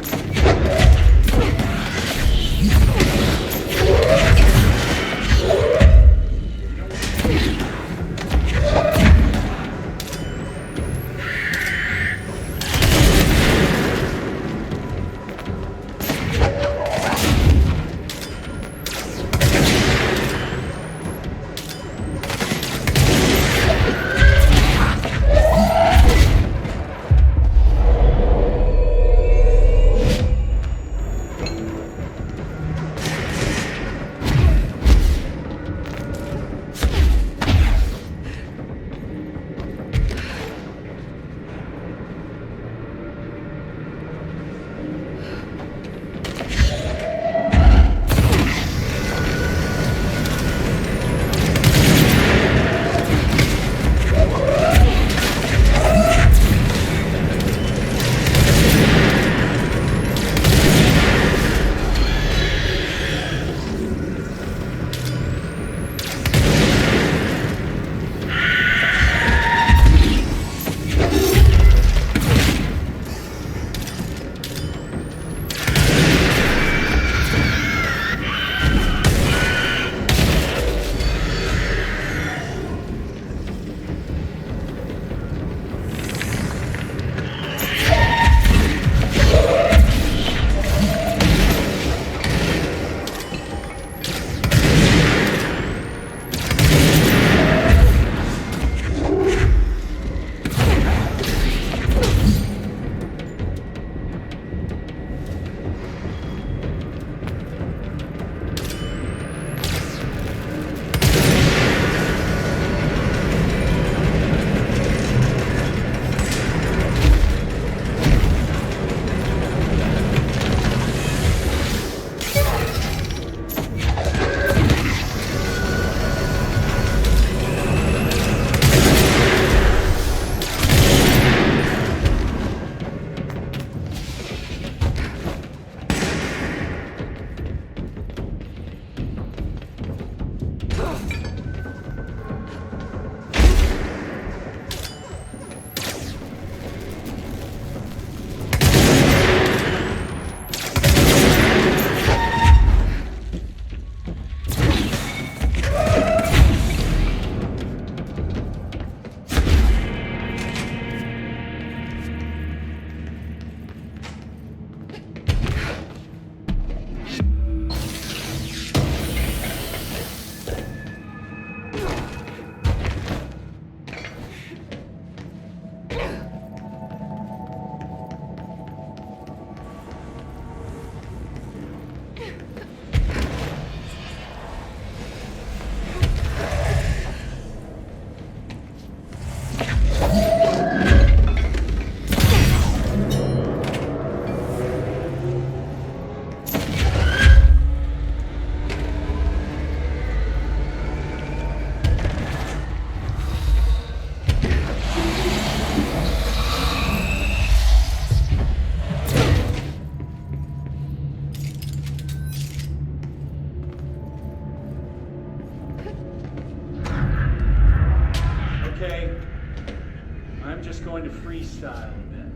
going to freestyle a bit.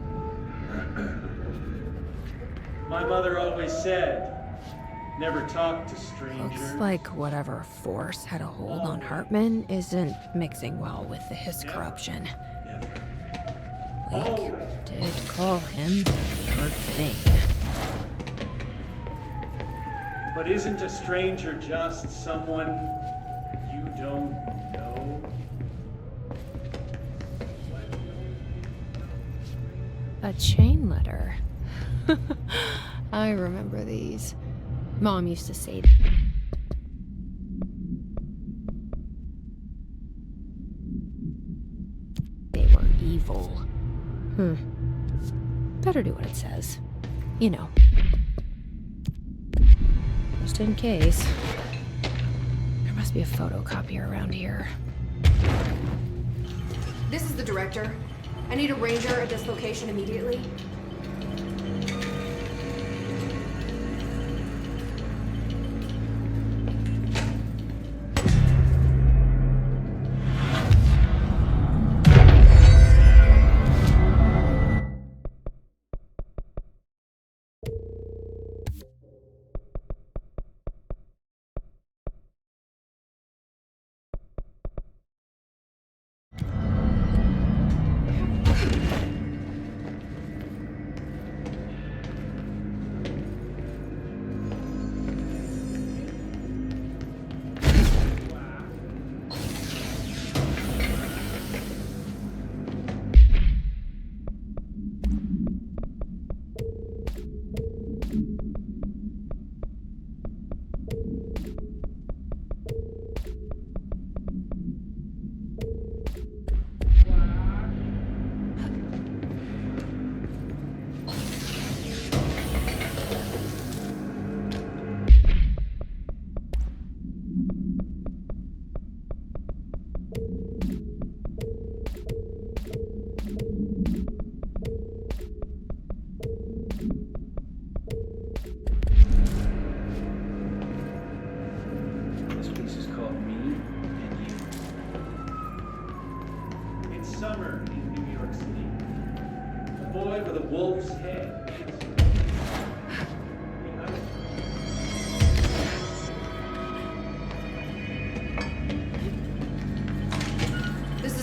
My mother always said, never talk to strangers. Looks like whatever force had a hold on Hartman isn't mixing well with his corruption. Lake did call him your thing. But isn't a stranger just someone you don't know? A chain letter. I remember these. Mom used to say evil. Better do what it says. You know. Just in case. There must be a photocopier around here. This is the director. I need a ranger at this location immediately.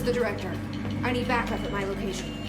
The director. I need backup at my location.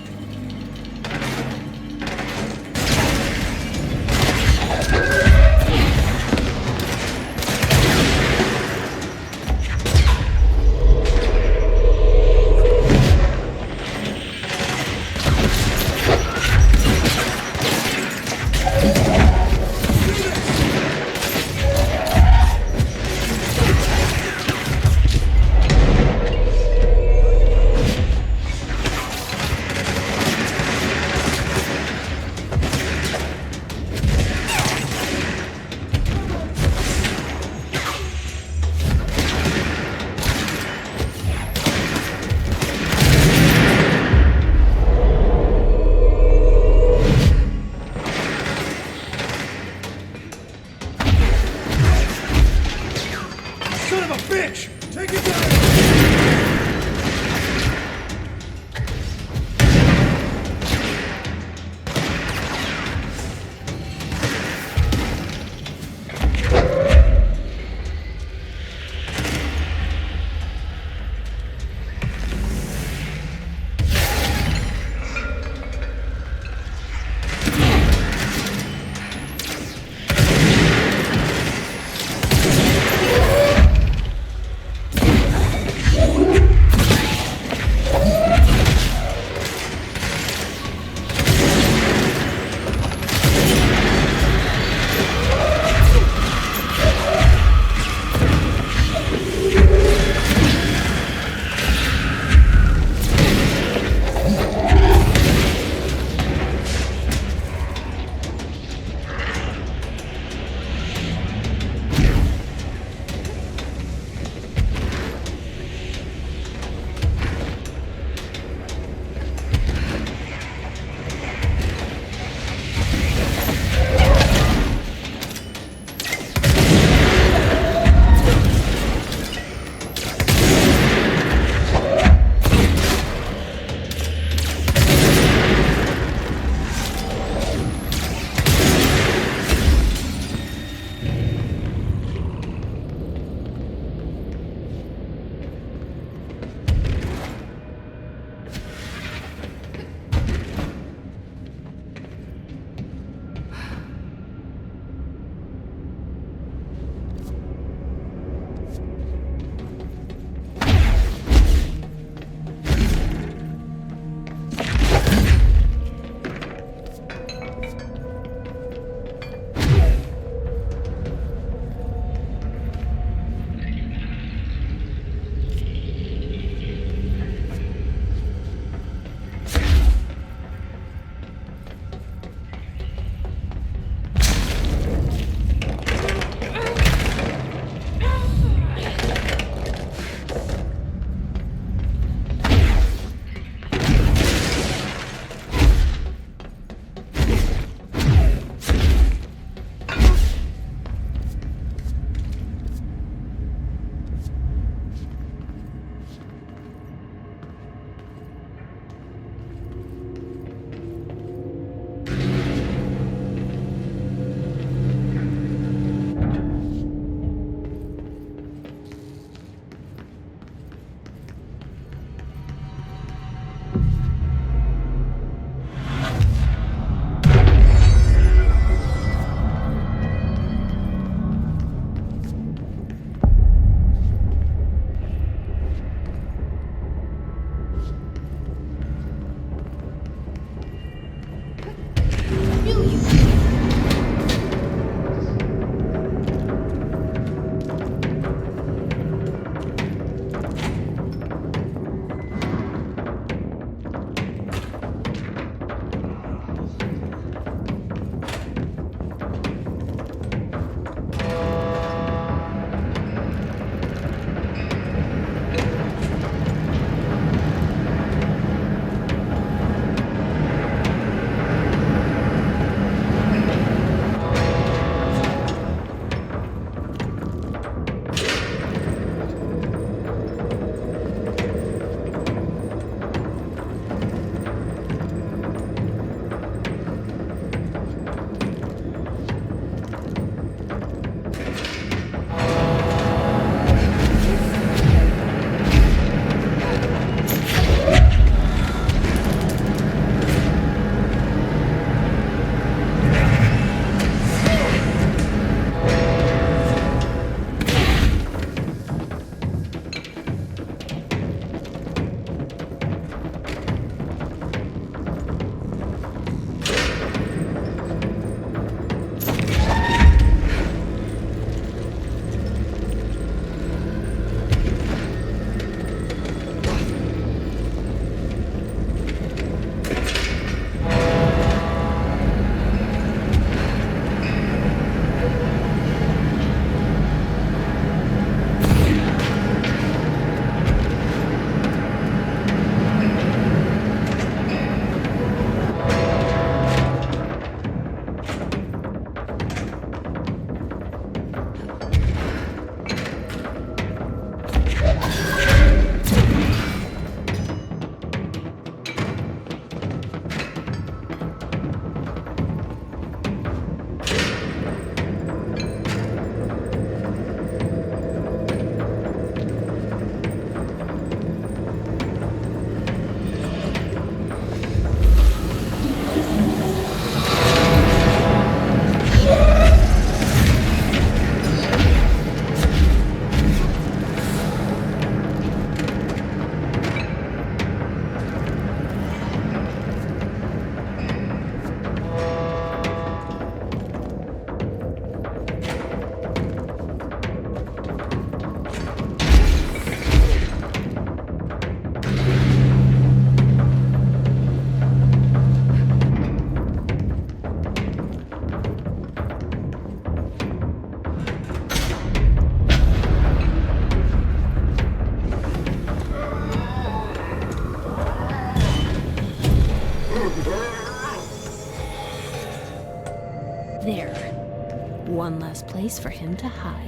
best place for him to hide.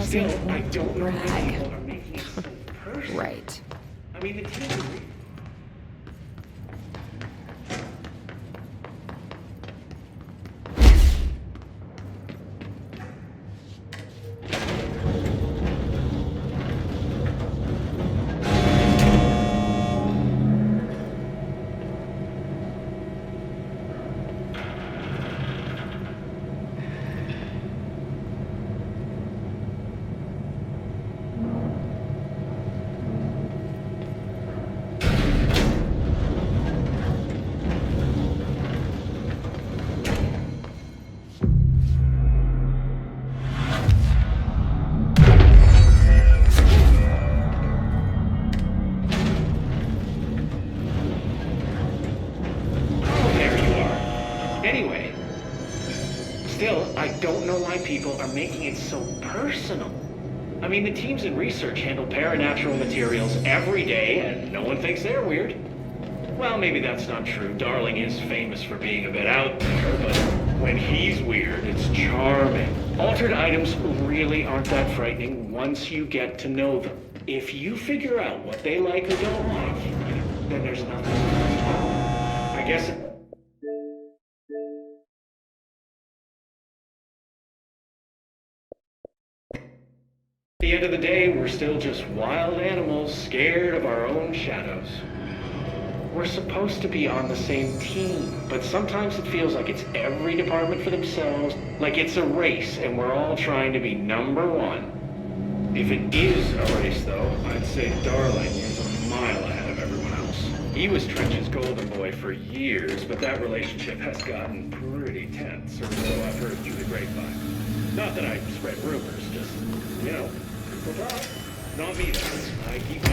Still, I don't know why people are making it so personal. Right. I mean, the team. I don't know why people are making it so personal. I mean, the teams in research handle paranatural materials every day, and no one thinks they're weird. Well, maybe that's not true. Darling is famous for being a bit out there, but when he's weird, it's charming. Altered items really aren't that frightening once you get to know them. If you figure out what they like or don't like, then there's nothing. I guess... At the end of the day, we're still just wild animals scared of our own shadows. We're supposed to be on the same team, but sometimes it feels like it's every department for themselves, like it's a race and we're all trying to be number one. If it is a race, though, I'd say Darling is a mile ahead of everyone else. He was Trench's golden boy for years, but that relationship has gotten pretty tense, or so I've heard through the grapevine. Not that I spread rumors, just, you know, people talk. Not me, though. I keep my...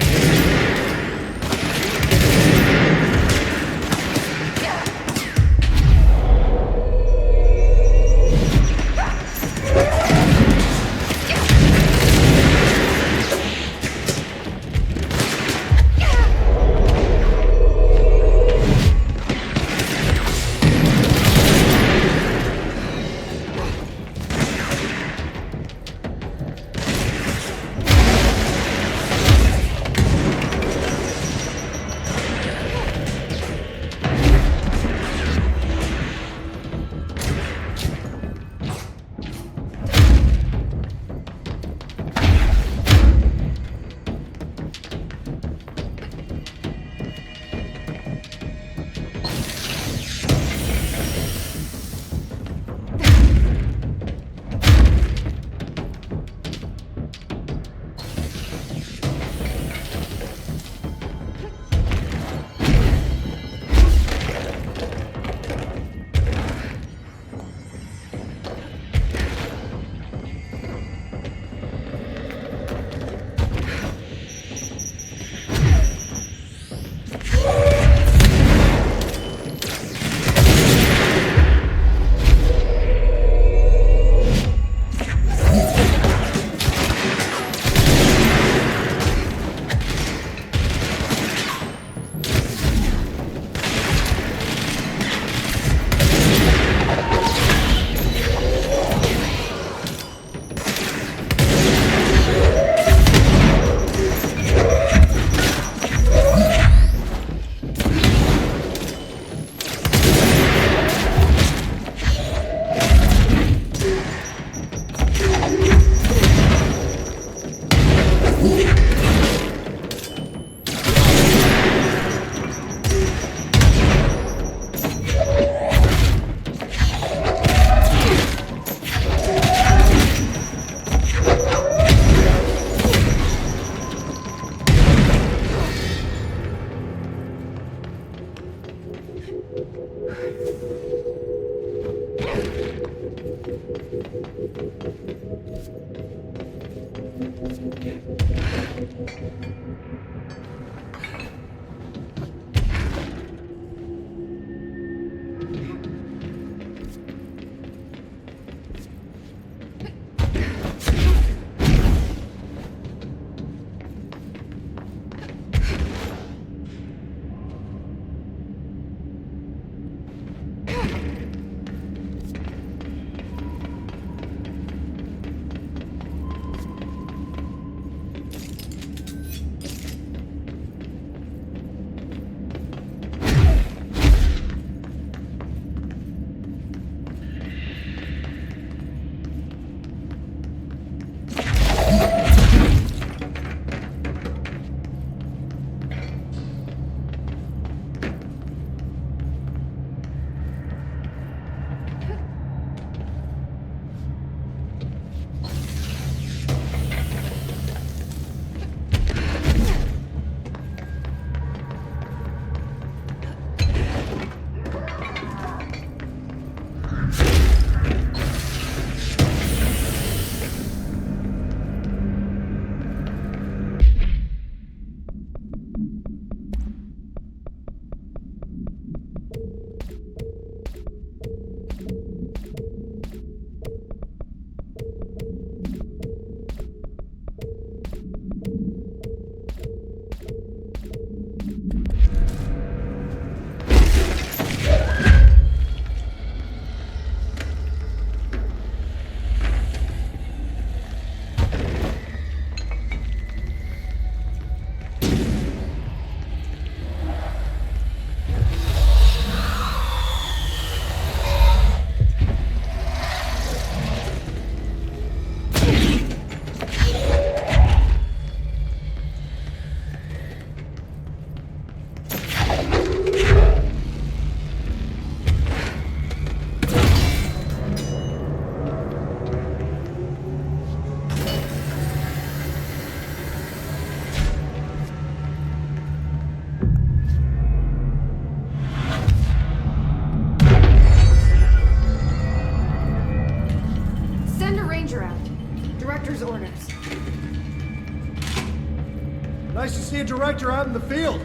Nice to see a director out in the field.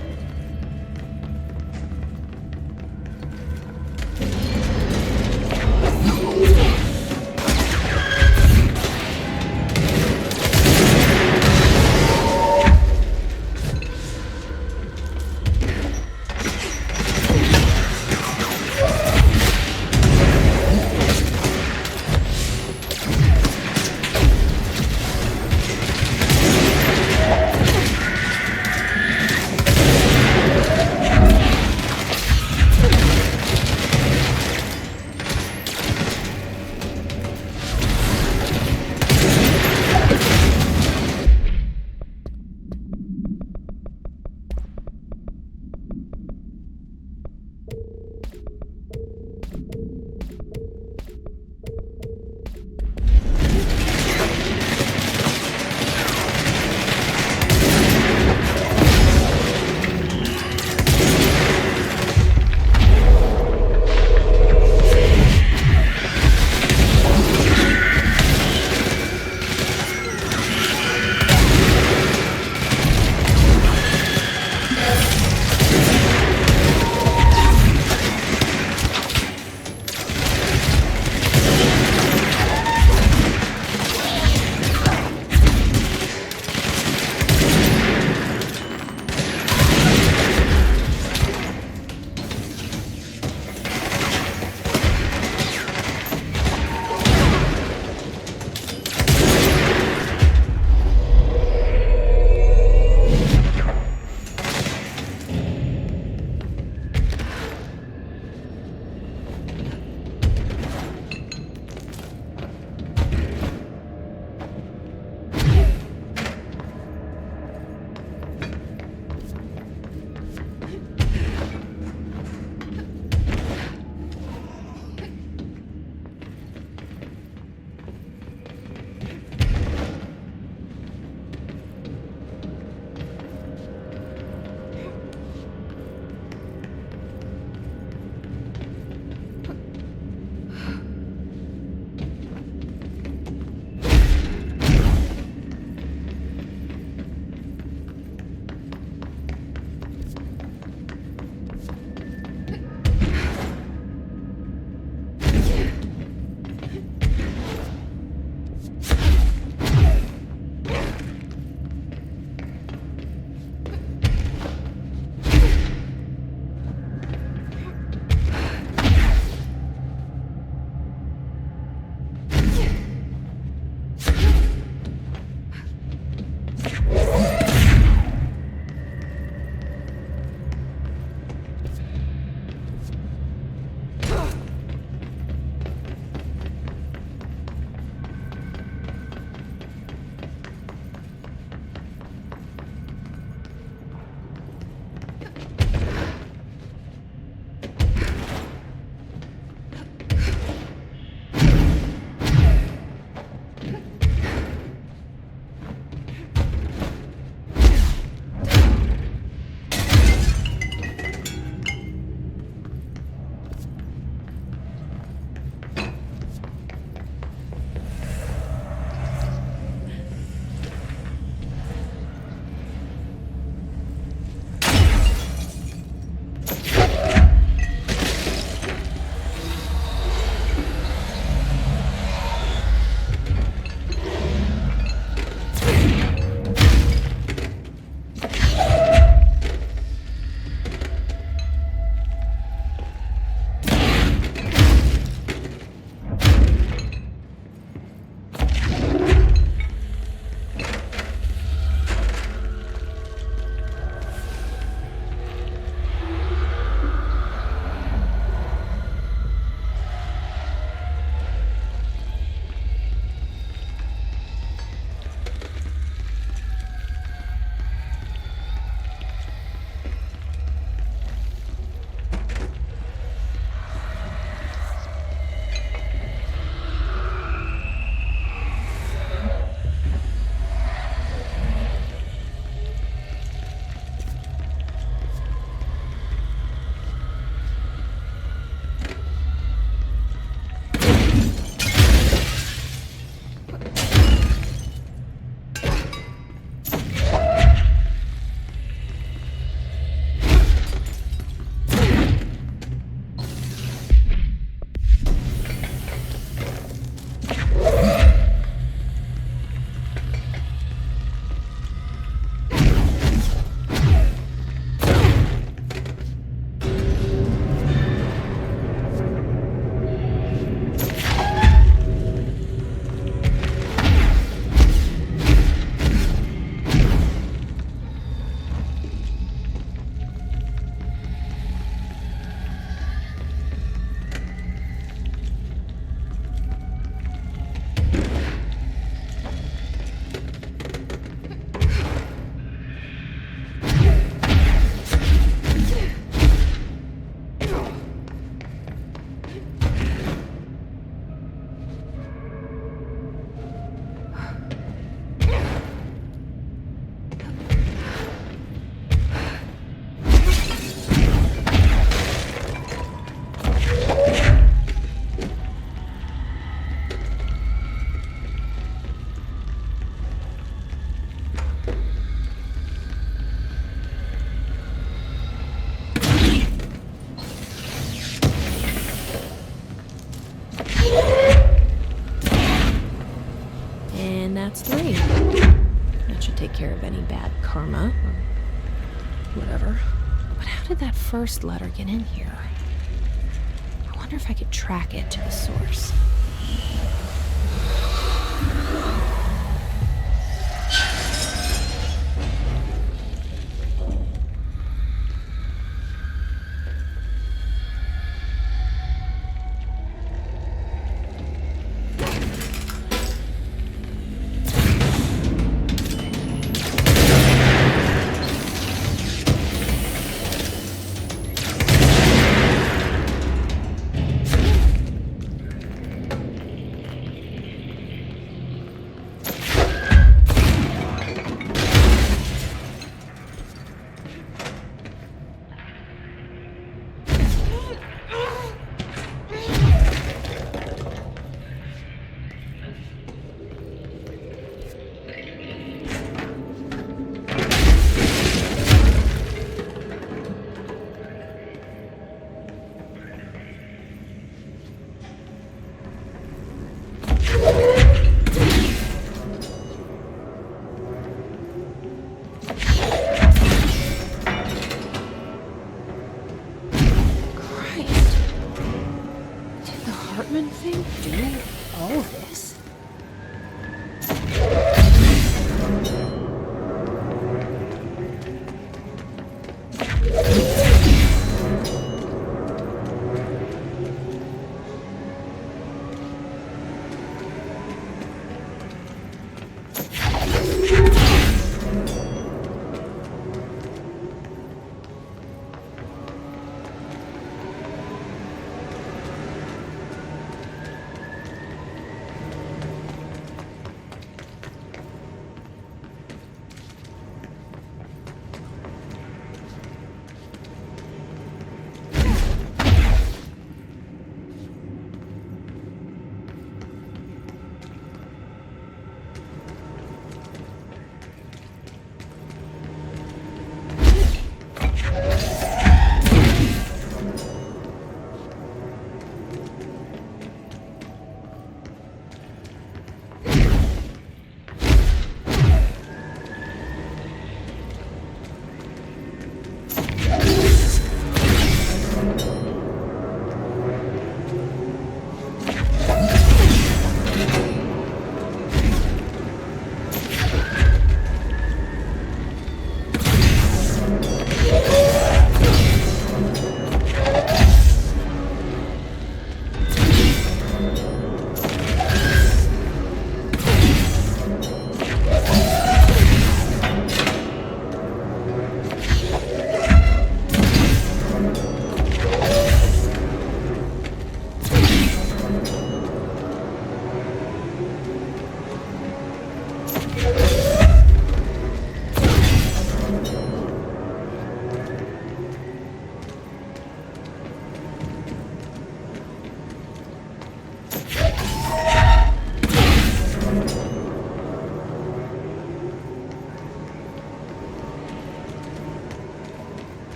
That's 3. That should take care of any bad karma, or whatever. But how did that first letter get in here? I wonder if I could track it to the source.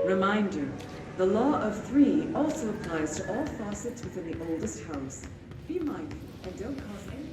Reminder, the law of 3 also applies to all faucets within the oldest house. Be mindful and don't cause any...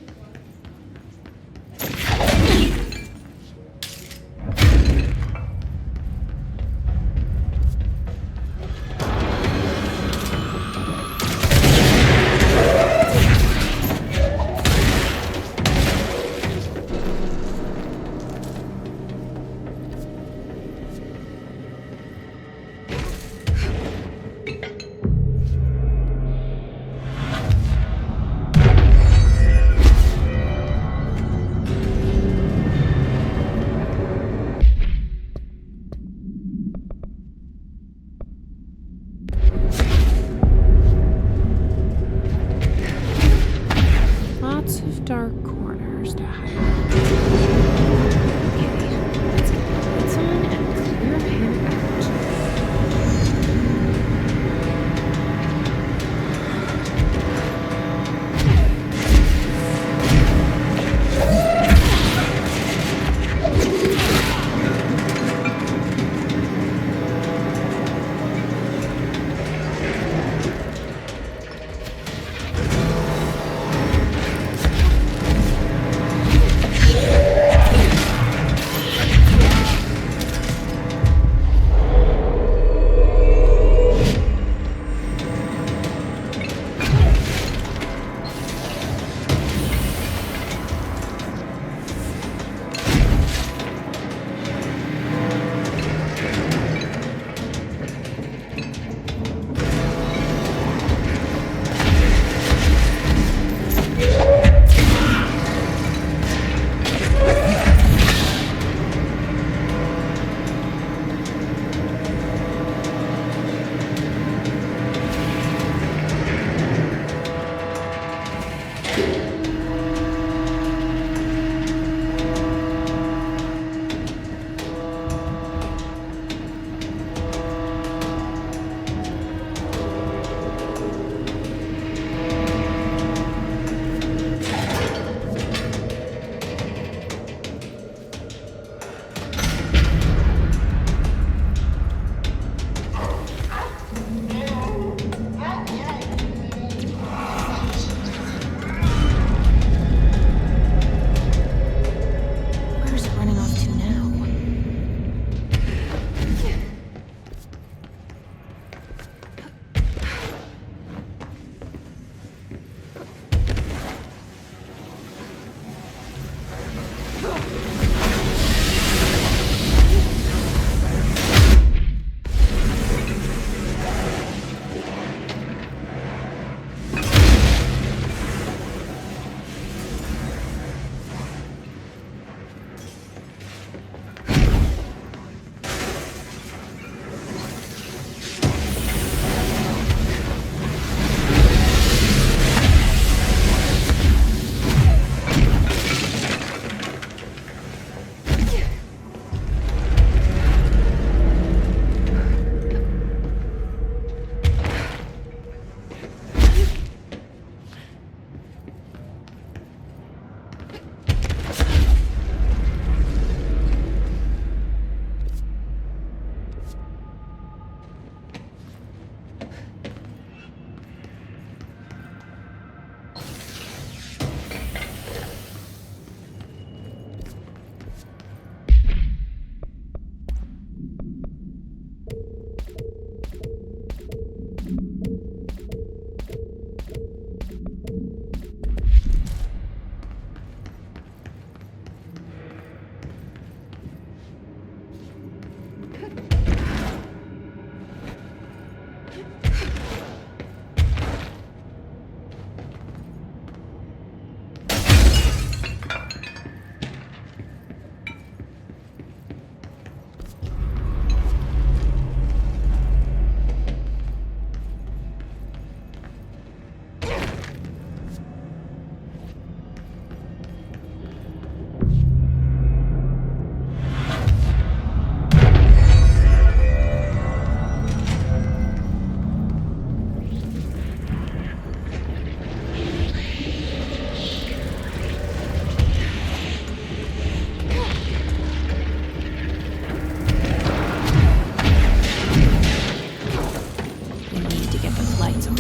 get those lights on.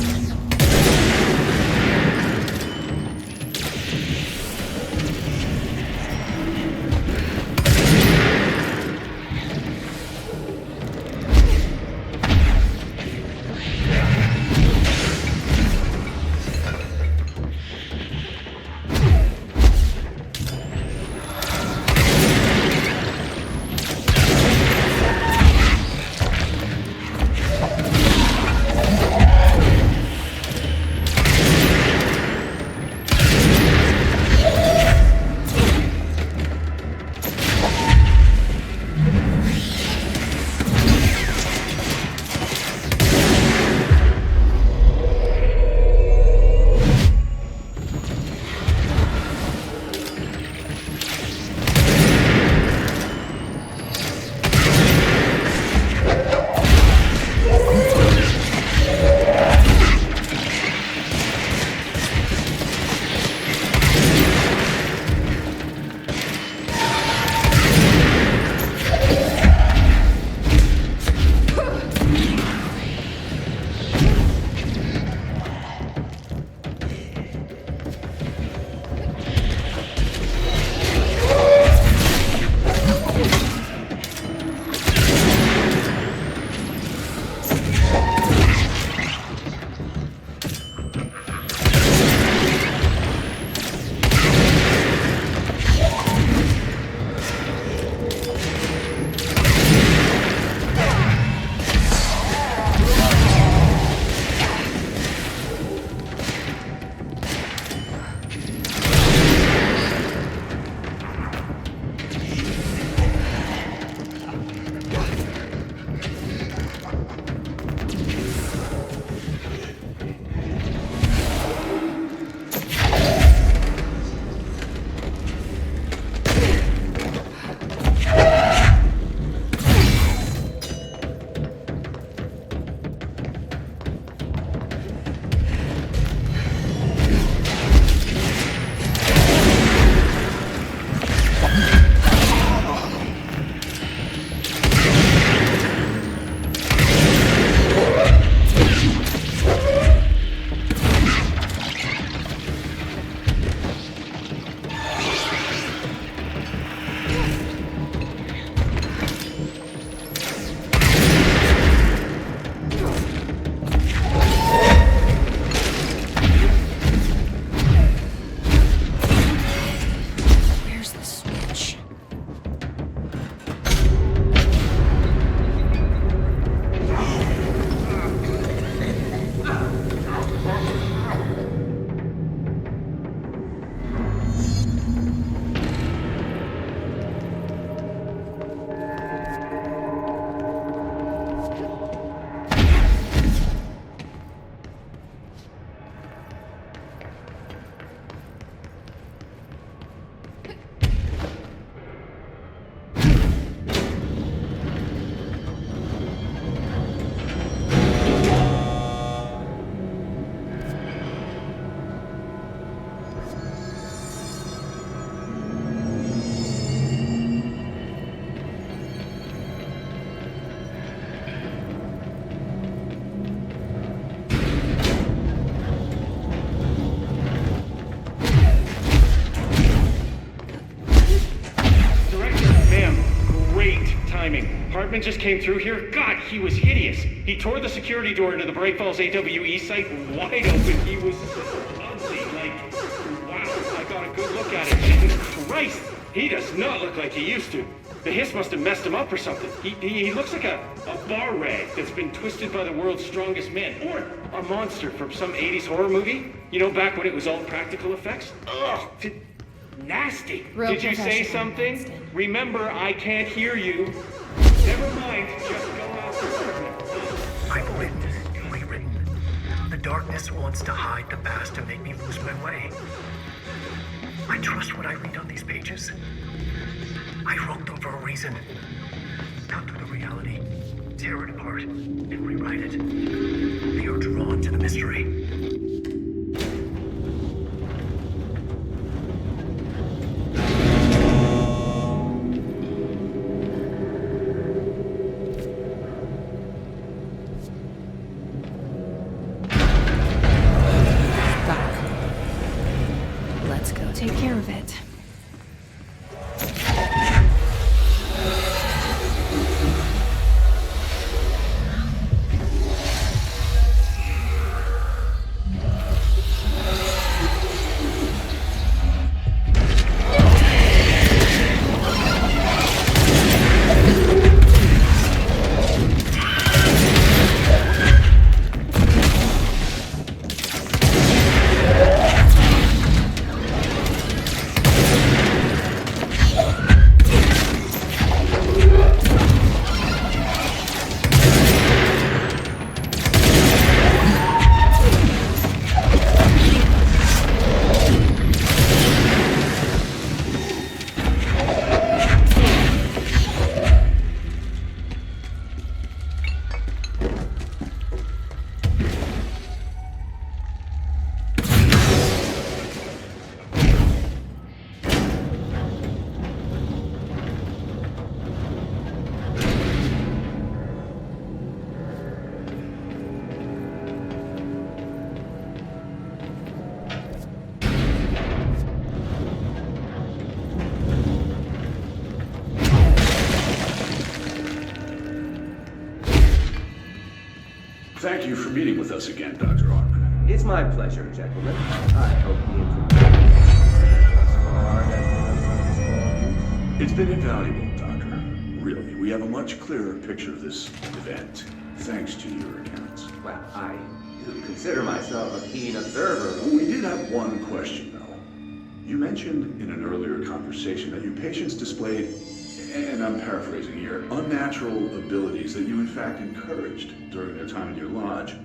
Hartman just came through here. God, he was hideous. He tore the security door into the Bright Falls AWE site wide open. He was ugly, like, wow, I got a good look at him. Jesus Christ, he does not look like he used to. The hiss must have messed him up or something. He looks like a bar rag that's been twisted by the world's strongest man. Or a monster from some 80s horror movie. You know, back when it was all practical effects? Ugh, nasty. Real Did you say something? Winston. Remember, I can't hear you. Never mind, just go out. I've lived, rewritten. The darkness wants to hide the past and make me lose my way. I trust what I read on these pages. I wrote them for a reason. Cut through the reality, tear it apart, and rewrite it. They are drawn to the mystery. of it. Thank you for meeting with us again, Dr. Hartman. It's my pleasure, gentlemen. I hope the information thus far has been of some use. It's been invaluable, Doctor. Really, we have a much clearer picture of this event, thanks to your accounts. Well, I do consider myself a keen observer. We did have one question, though. You mentioned in an earlier conversation that your patients displayed, and I'm paraphrasing here, unnatural abilities that you in fact encouraged during their time in your lodge.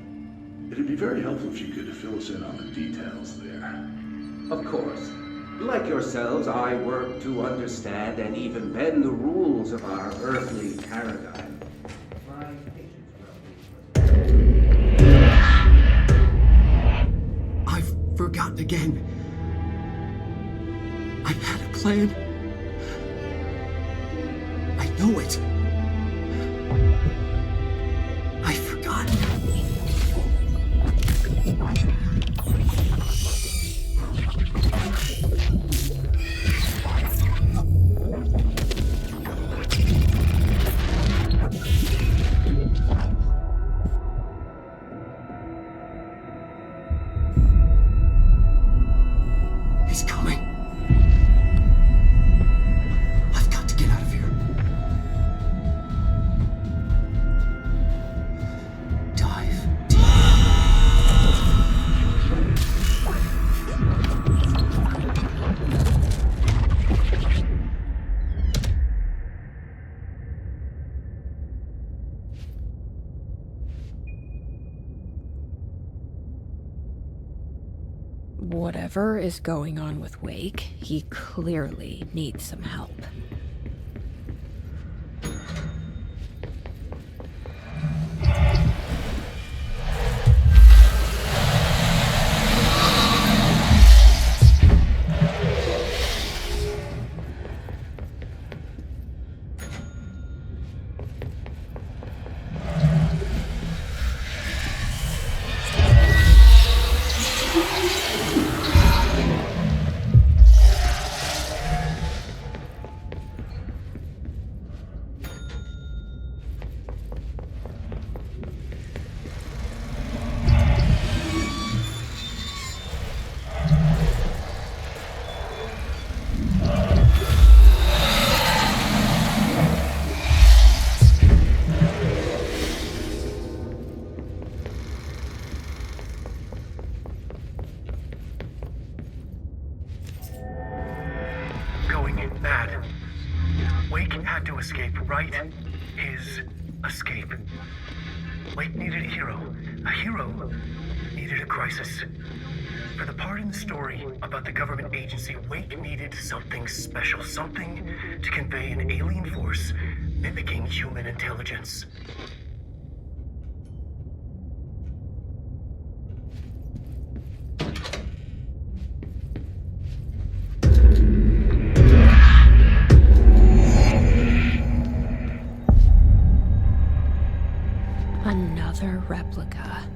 It'd be very helpful if you could fill us in on the details there. Of course. Like yourselves, I work to understand and even bend the rules of our earthly paradigm. My patients will be... I've forgotten again. I had a plan. I know it. I forgot. He's coming. I've got to get out of here. Dive deep. Whatever is going on with Wake, he clearly needs some help. Bad. Wake had to escape, right? His escape. Wake needed a hero. A hero needed a crisis. For the part in the story about the government agency, Wake needed something special, something to convey an alien force mimicking human intelligence. Another replica.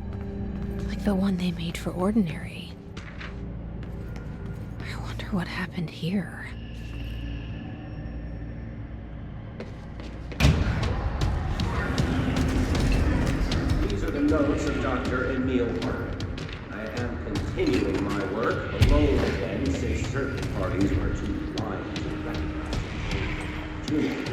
Like the one they made for Ordinary. I wonder What happened here? These are the notes of Dr. Emil Harper. I am continuing my work alone again since certain parties were too blind to recognize the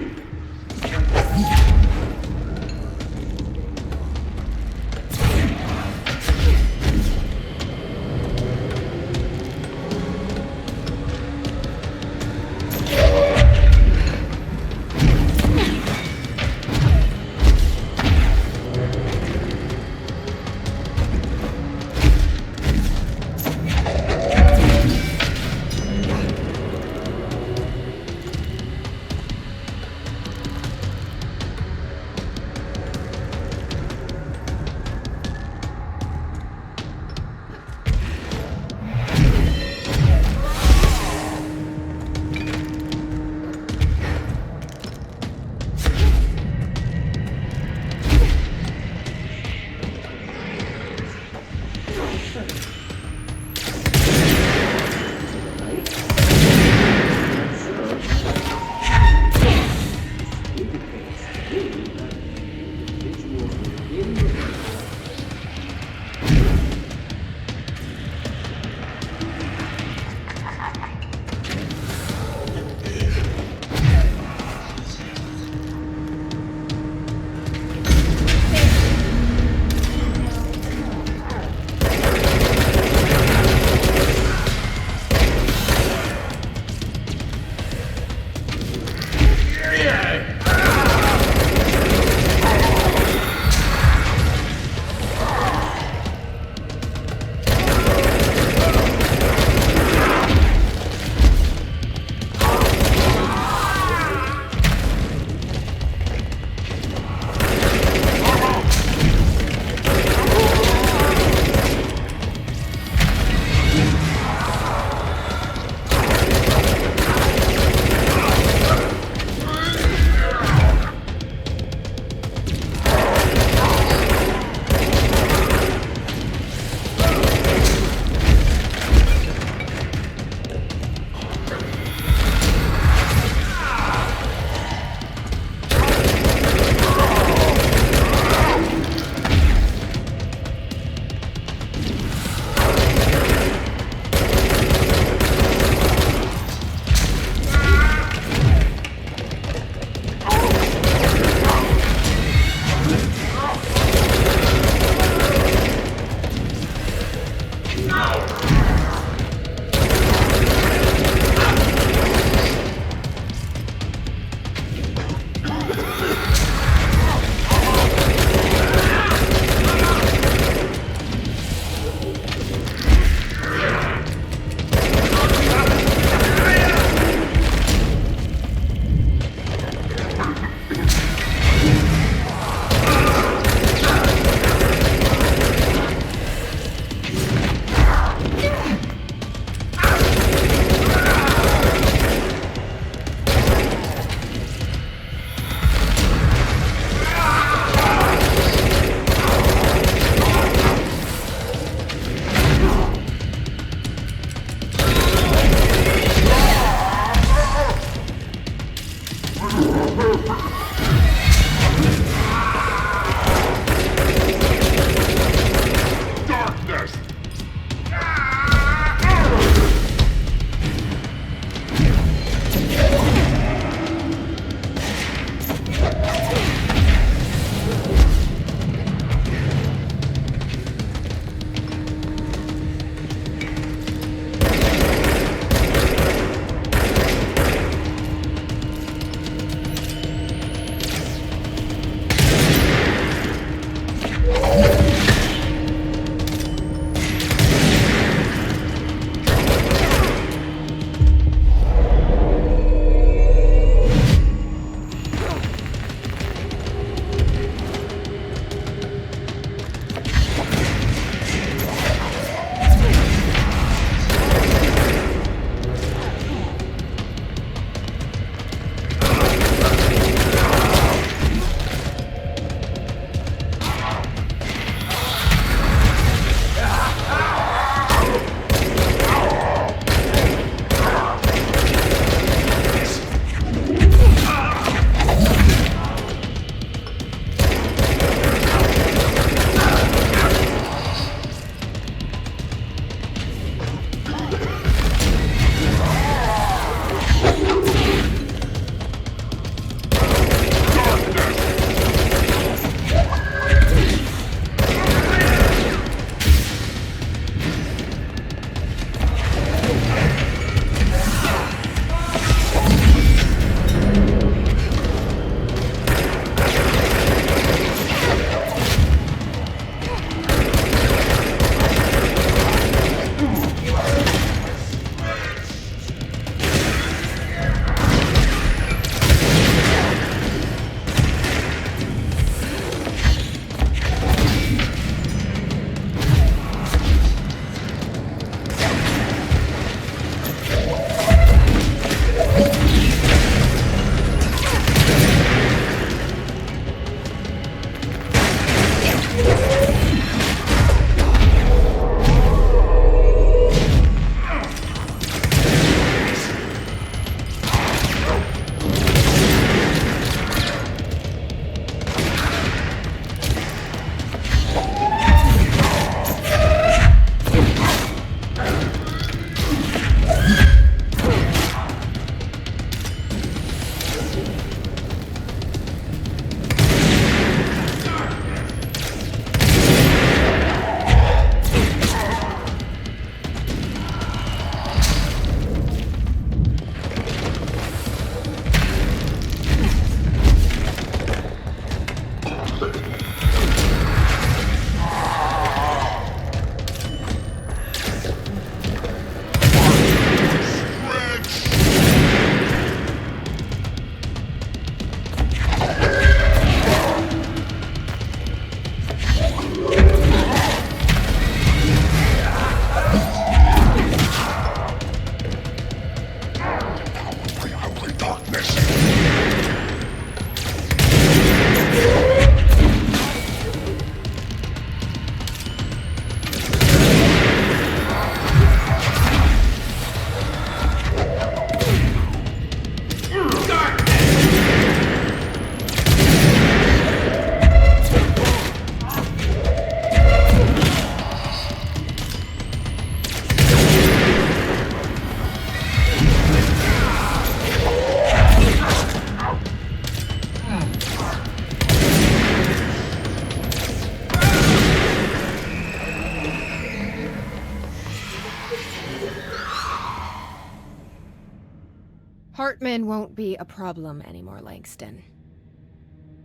apartment won't be a problem anymore, Langston.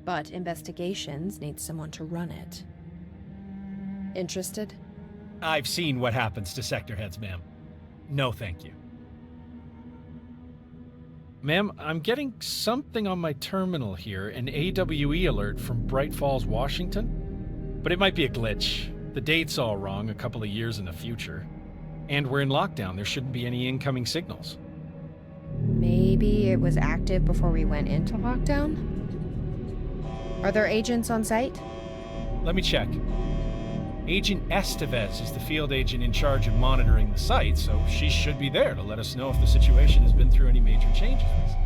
But investigations need someone to run it. Interested? I've seen what happens to sector heads, ma'am. No, thank you. Ma'am, I'm getting something on my terminal here, an AWE alert from Bright Falls, Washington. But it might be a glitch. The date's all wrong, a couple of years in the future. And we're in lockdown, there shouldn't be any incoming signals. Maybe it was active before we went into lockdown? Are there agents on site? Let me check. Agent Estevez is the field agent in charge of monitoring the site, so she should be there to let us know if the situation has been through any major changes recently.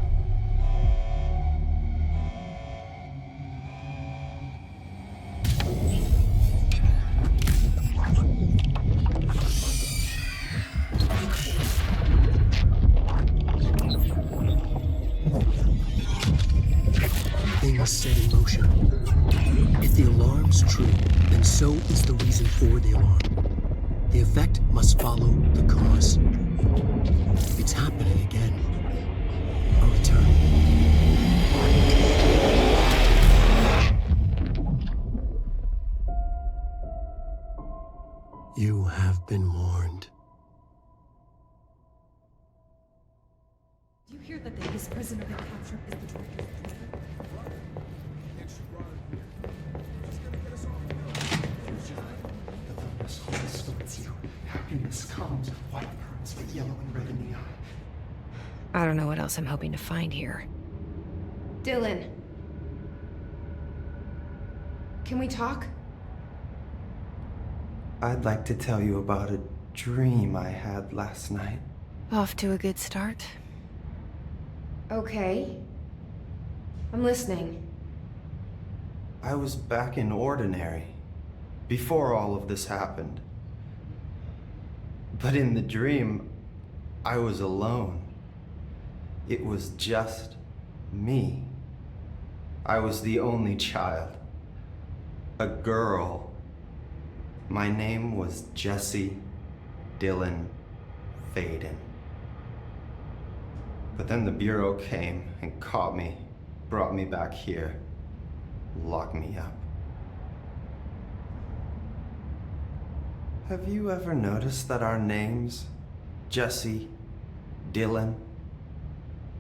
Things set in motion. If the alarm's true, then so is the reason for the alarm. The effect must follow the cause. It's happening again. A return. You have been warned. Do you hear that the his prisoner they captured is the director's daughter? Happiness comes, white pearls, but yellow and red in the eye. I don't know what else I'm hoping to find here. Dylan. Can we talk? I'd like to tell you about a dream I had last night. Off to a good start. Okay. I'm listening. I was back in Ordinary, before all of this happened. But in the dream, I was alone. It was just me. I was the only child. A girl. My name was Jesse Dylan Faden. But then the Bureau came and caught me, brought me back here, locked me up. Have you ever noticed that our names, Jesse, Dylan,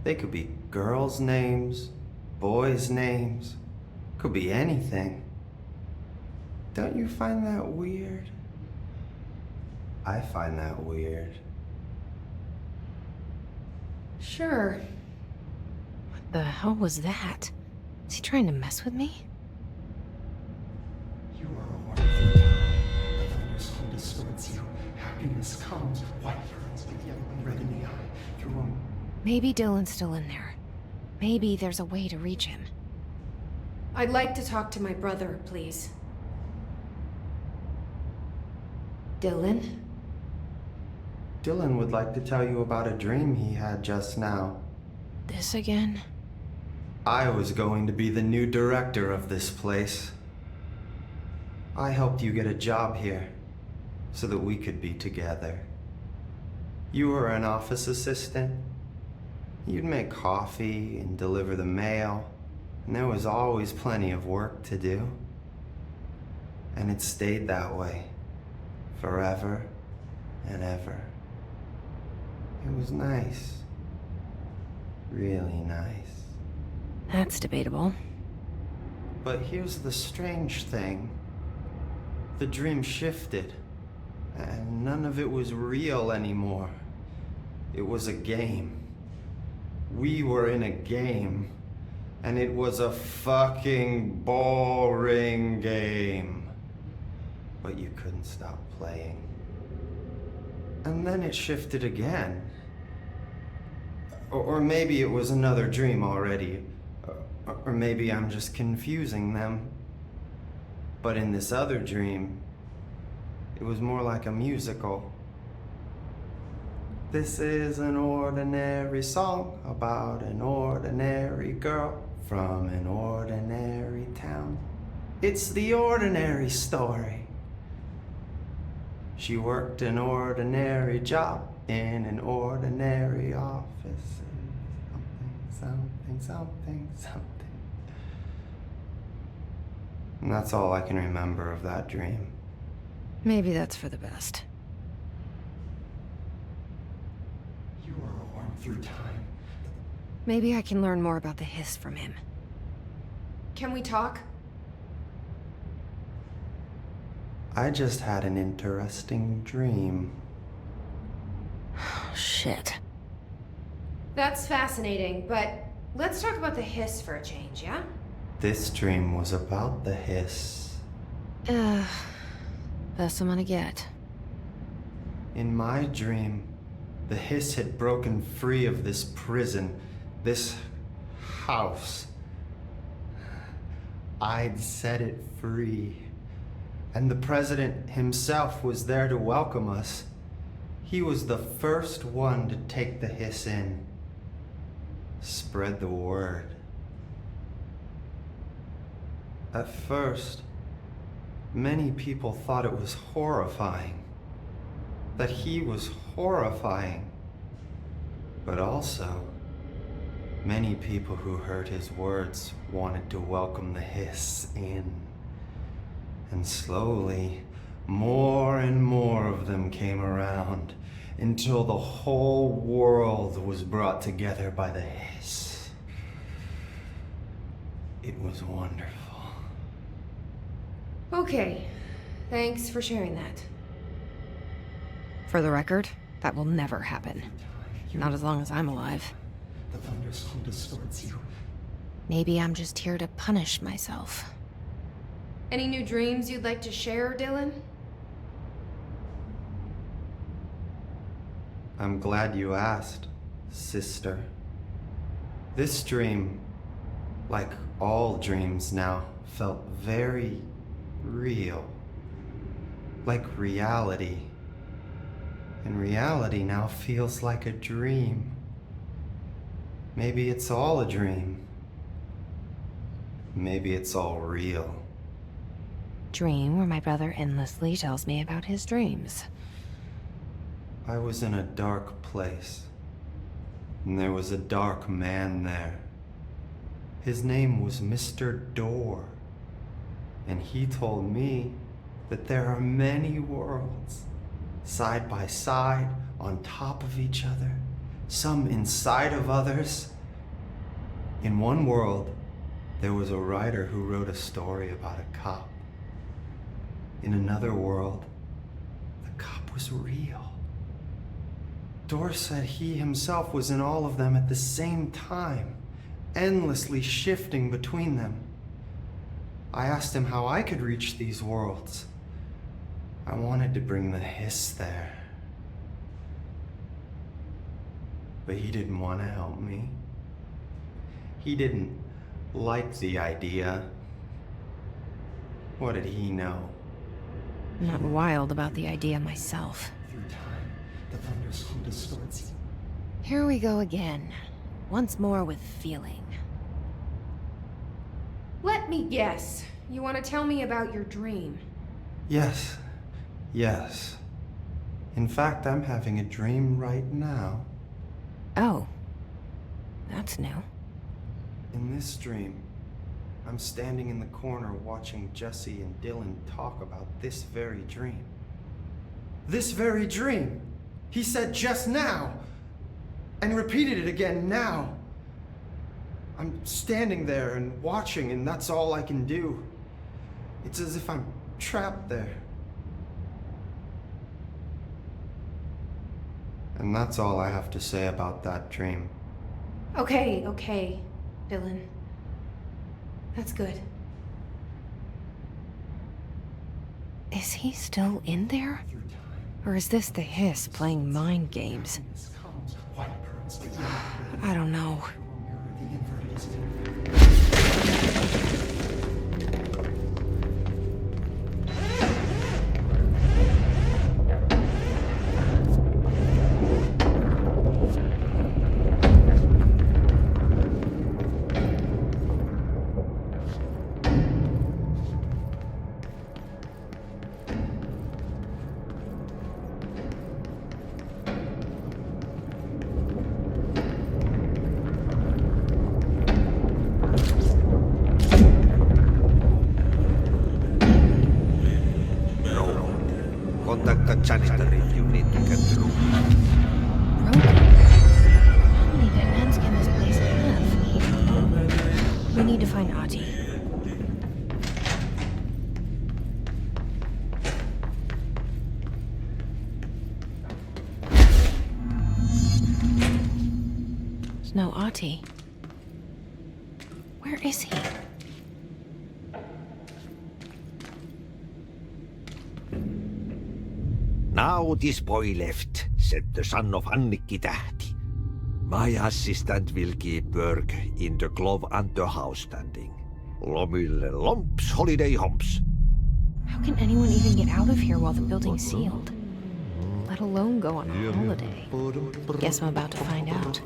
they could be girls' names, boys' names, could be anything. Don't you find that weird? I find that weird. Sure. What the hell was that? Is he trying to mess with me? You are a wonderful time. The thunder's home distorts you. Happiness comes, white pearls, but yellow and red in the eye. Through them. Maybe Dylan's still in there. Maybe there's a way to reach him. I'd like to talk to my brother, please. Dylan? Dylan would like to tell you about a dream he had just now. This again? I was going to be the new director of this place. I helped you get a job here, so that we could be together. You were an office assistant. You'd make coffee and deliver the mail, and there was always plenty of work to do. And it stayed that way, forever and ever. It was nice. Really nice. That's debatable. But here's the strange thing. The dream shifted, and none of it was real anymore. It was a game. We were in a game, and it was a fucking boring game. But you couldn't stop playing. And then it shifted again. Or maybe it was another dream already. Or maybe I'm just confusing them. But in this other dream, it was more like a musical. This is an ordinary song about an ordinary girl from an ordinary town. It's the ordinary story. She worked an ordinary job in an ordinary office. something. And that's all I can remember of that dream. Maybe that's for the best. You are a worm through time. Maybe I can learn more about the hiss from him. Can we talk? I just had an interesting dream. Shit. That's fascinating, but let's talk about the hiss for a change, yeah? This dream was about the hiss. Best I'm gonna get. In my dream, the hiss had broken free of this prison, this house. I'd set it free. And the president himself was there to welcome us. He was the first one to take the hiss in. Spread the word. At first, many people thought it was horrifying. That he was horrifying. But also, many people who heard his words wanted to welcome the hiss in. And slowly, more and more of them came around until the whole world was brought together by the hiss. It was wonderful. Okay, thanks for sharing that. For the record, that will never happen. Not as long as I'm alive. The thunderstorm distorts you. Maybe I'm just here to punish myself. Any new dreams you'd like to share, Dylan? I'm glad you asked, sister. This dream, like all dreams now, felt very real. Like reality. And reality now feels like a dream. Maybe it's all a dream. Maybe it's all real. Dream where my brother endlessly tells me about his dreams. I was in a dark place, and there was a dark man there. His name was Mr. Door, and he told me that there are many worlds, side by side, on top of each other, some inside of others. In one world, there was a writer who wrote a story about a cop. In another world, the cop was real. Door said he himself was in all of them at the same time, endlessly shifting between them. I asked him how I could reach these worlds. I wanted to bring the hiss there. But he didn't want to help me. He didn't like the idea. What did he know? I'm not wild about the idea myself. Through time, the thunderstorm distorts you. Here we go again. Once more with feeling. Let me guess. You want to tell me about your dream? Yes. In fact, I'm having a dream right now. Oh. That's new. In this dream, I'm standing in the corner watching Jesse and Dylan talk about this very dream. This very dream! He said just now! And repeated it again now! I'm standing there and watching, and that's all I can do. It's as if I'm trapped there. And that's all I have to say about that dream. Okay, Dylan. That's good. Is he still in there? Or is this the hiss playing mind games? I don't know. Contact the janitor if you need to get through. Broken? How many Batmans can this place have? We need to find Ati. There's no Ati. Where is he? Now this boy left, said the son of Annikki Tähti. My assistant will keep work in the glove and the house standing. Lomille lomps, holiday humps. How can anyone even get out of here while the building's sealed? Let alone go on a holiday. Guess I'm about to find out.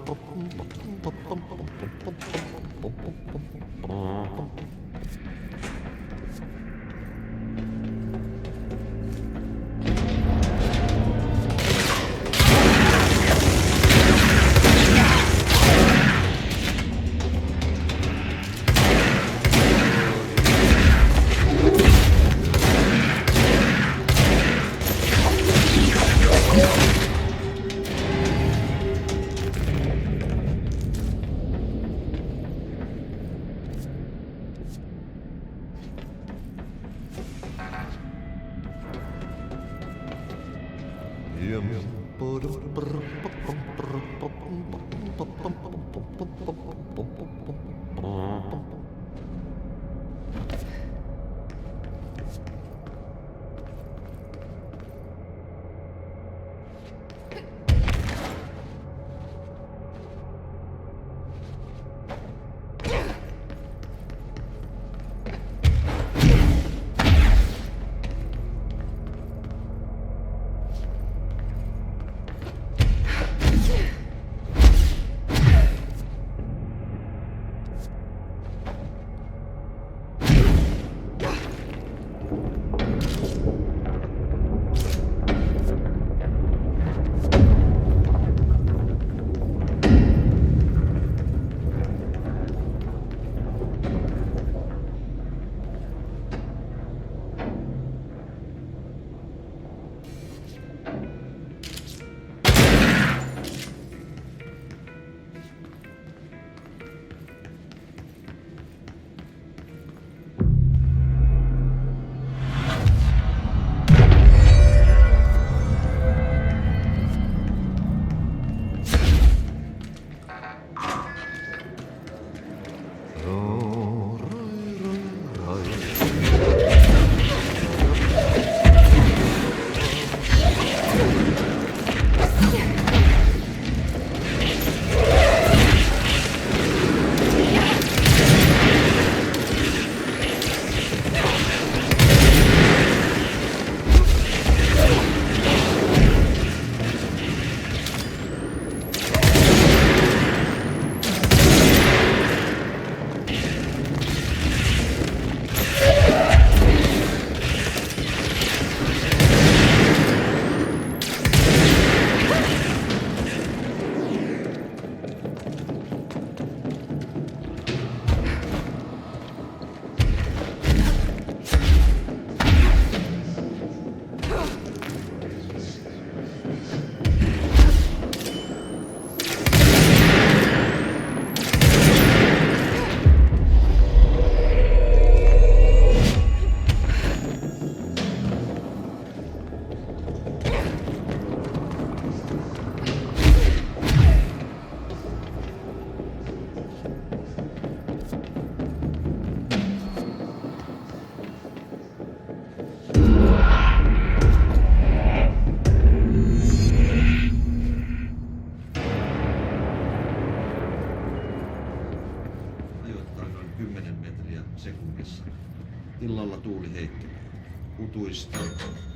Illalla tuuli heittelee. Utuista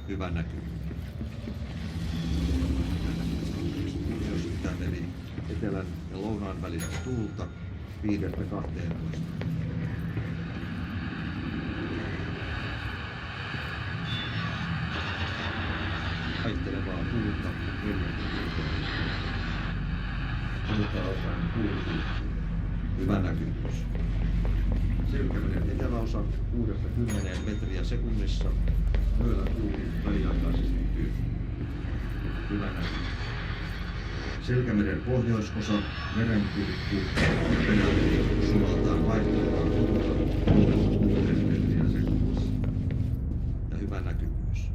hyvä näkymä. Pohjoisittain eli etelän ja lounaan välistä tuulta 5–12. Vaihtelevaa tuulta 4–6. Valtaosaan kuuluu hyvä näkymys. Selkämeren eteläosa 6–10 metriä sekunnissa. Myöllä tuuli väliaikaisesti Selkämeren pohjoisosa, merenkurkku, Venäjä sulaltaan vaihtelevaa lunta, 6 metriä sekunnissa. Ja hyvä näkyvyys.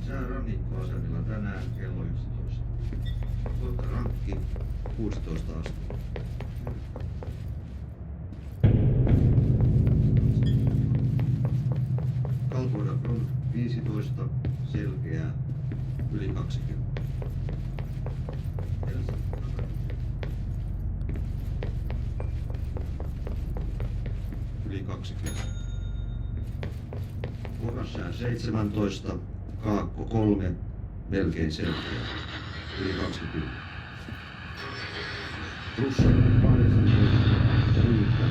Sää rannikkoasemilla tänään kello 11. Kohta rankki, 16 astetta. Kalvoida front 15, selkeää, yli 20. Yli 20. Porrassää 17, kaakko 3, melkein selkeä, yli 20. Plussa 18, riittää.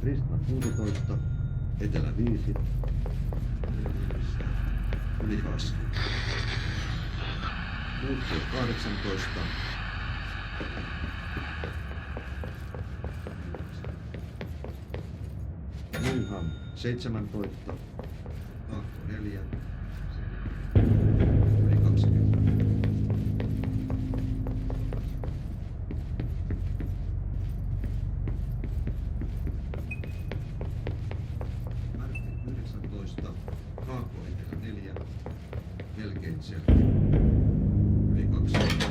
Ristan 16, etelä 5, yli 20. Muutteet 18, Nyham 17, Kaakko 4, yli 20. Märkä 19, Kaakko etelä 4, melkein selkeä, yli 20.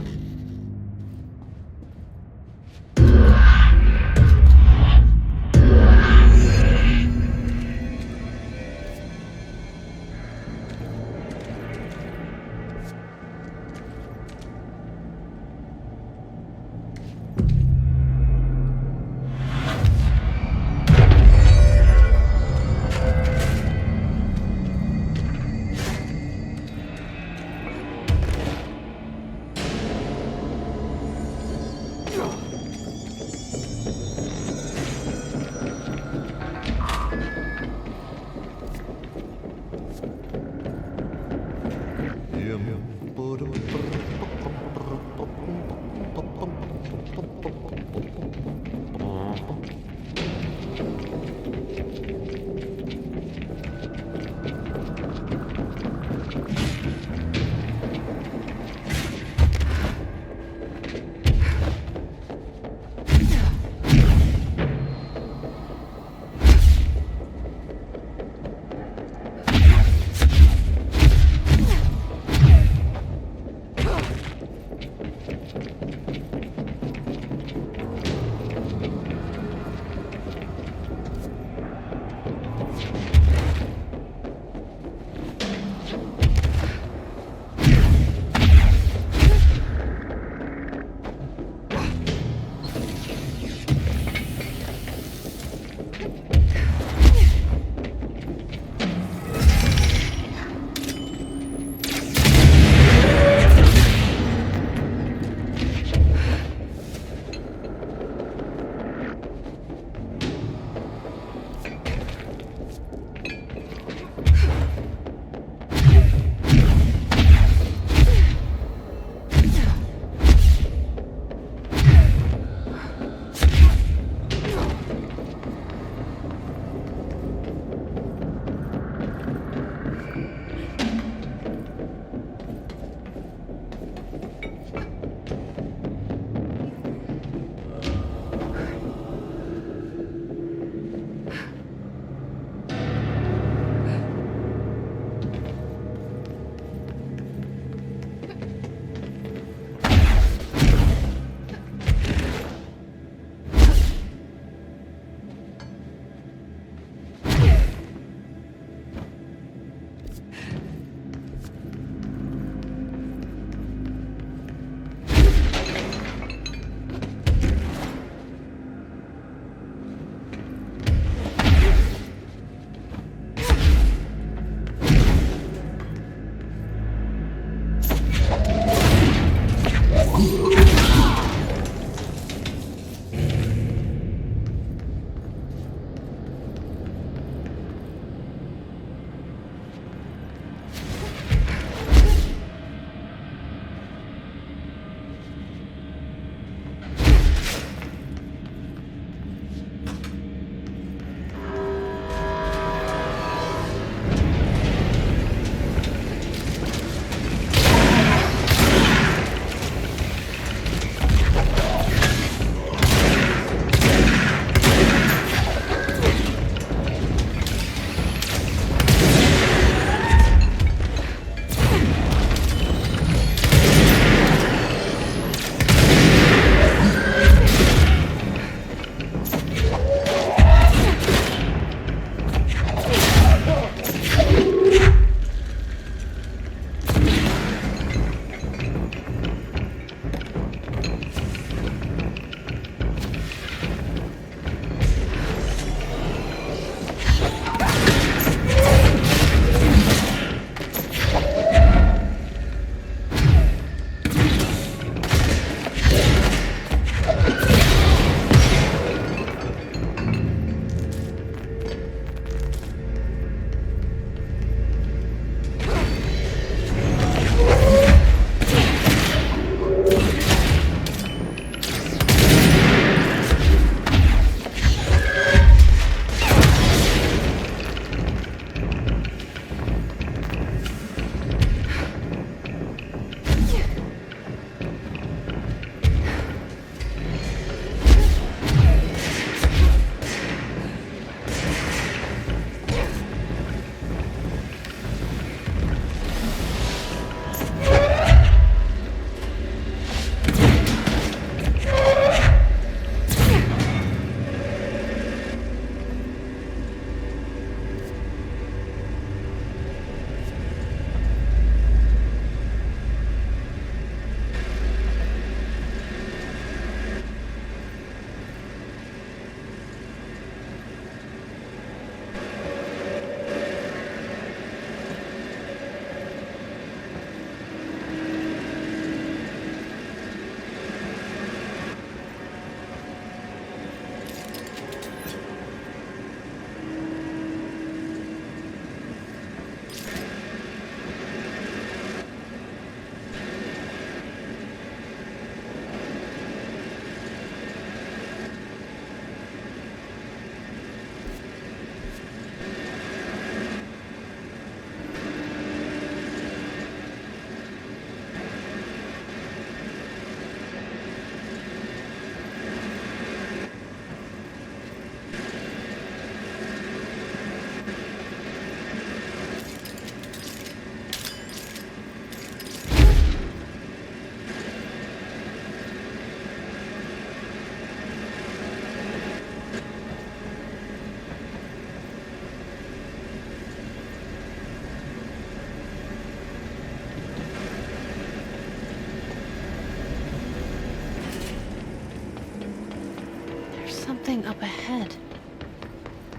something up ahead.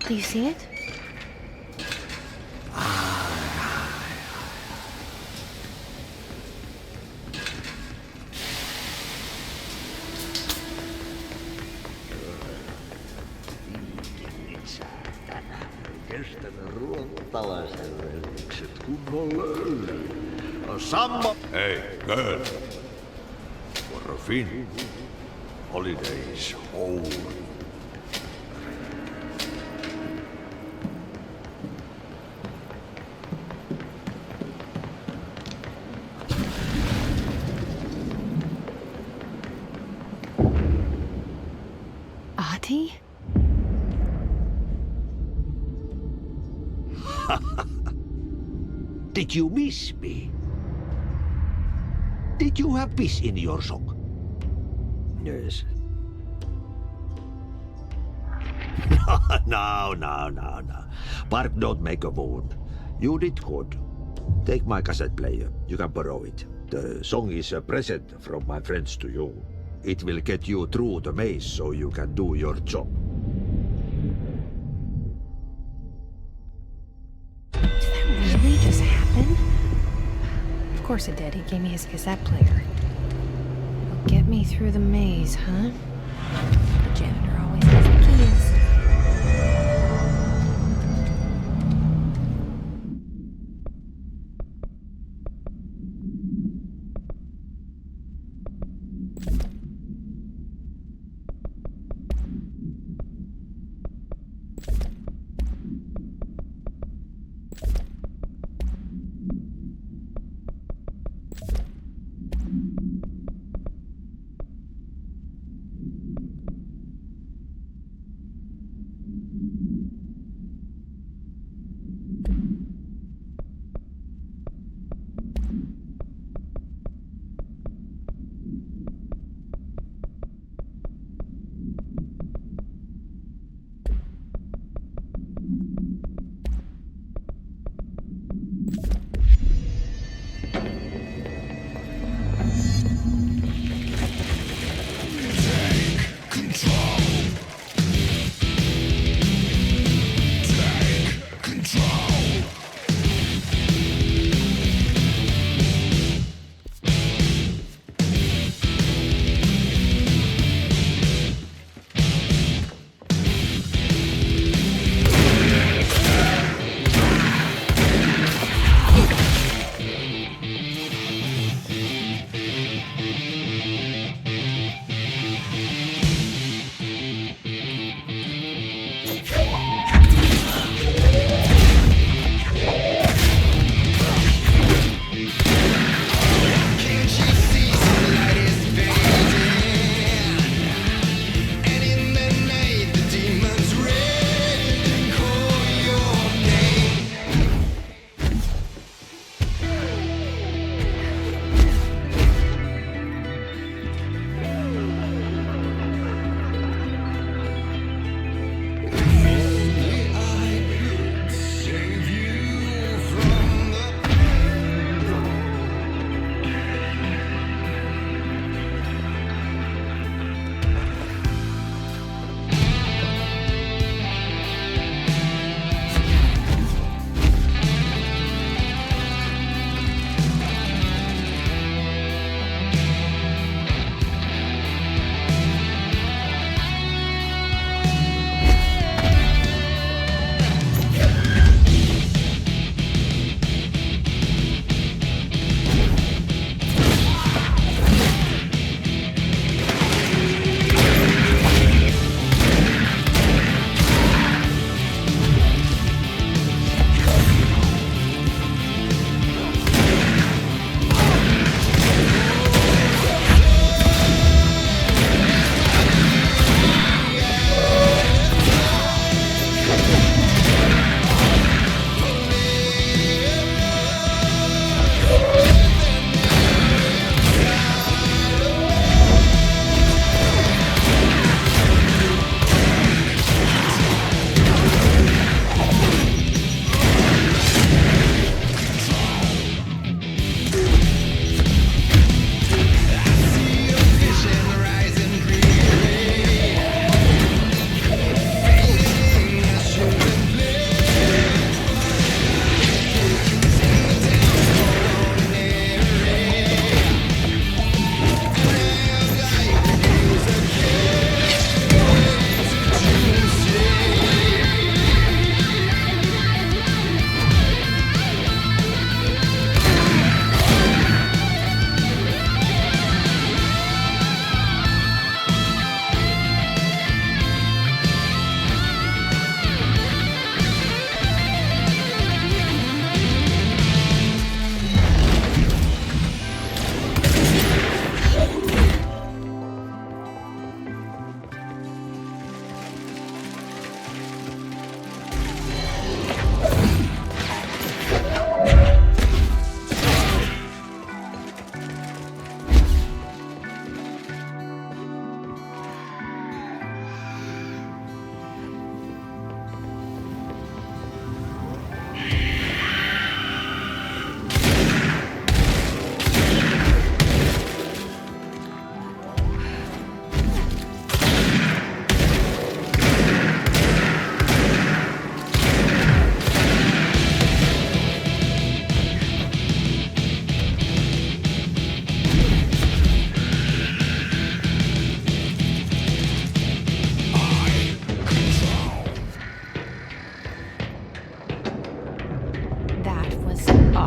Do you see it? Hey, girl. For a fin. Holidays home. Ahti? Did you miss me? Did you have peace in your song? Yes. No. Bark don't make a wound. You did good. Take my cassette player. You can borrow it. The song is a present from my friends to you. It will get you through the maze so you can do your job. Did that really just happen? Of course it did. He gave me his cassette player. It'll get me through the maze, huh? The janitor always has the keys.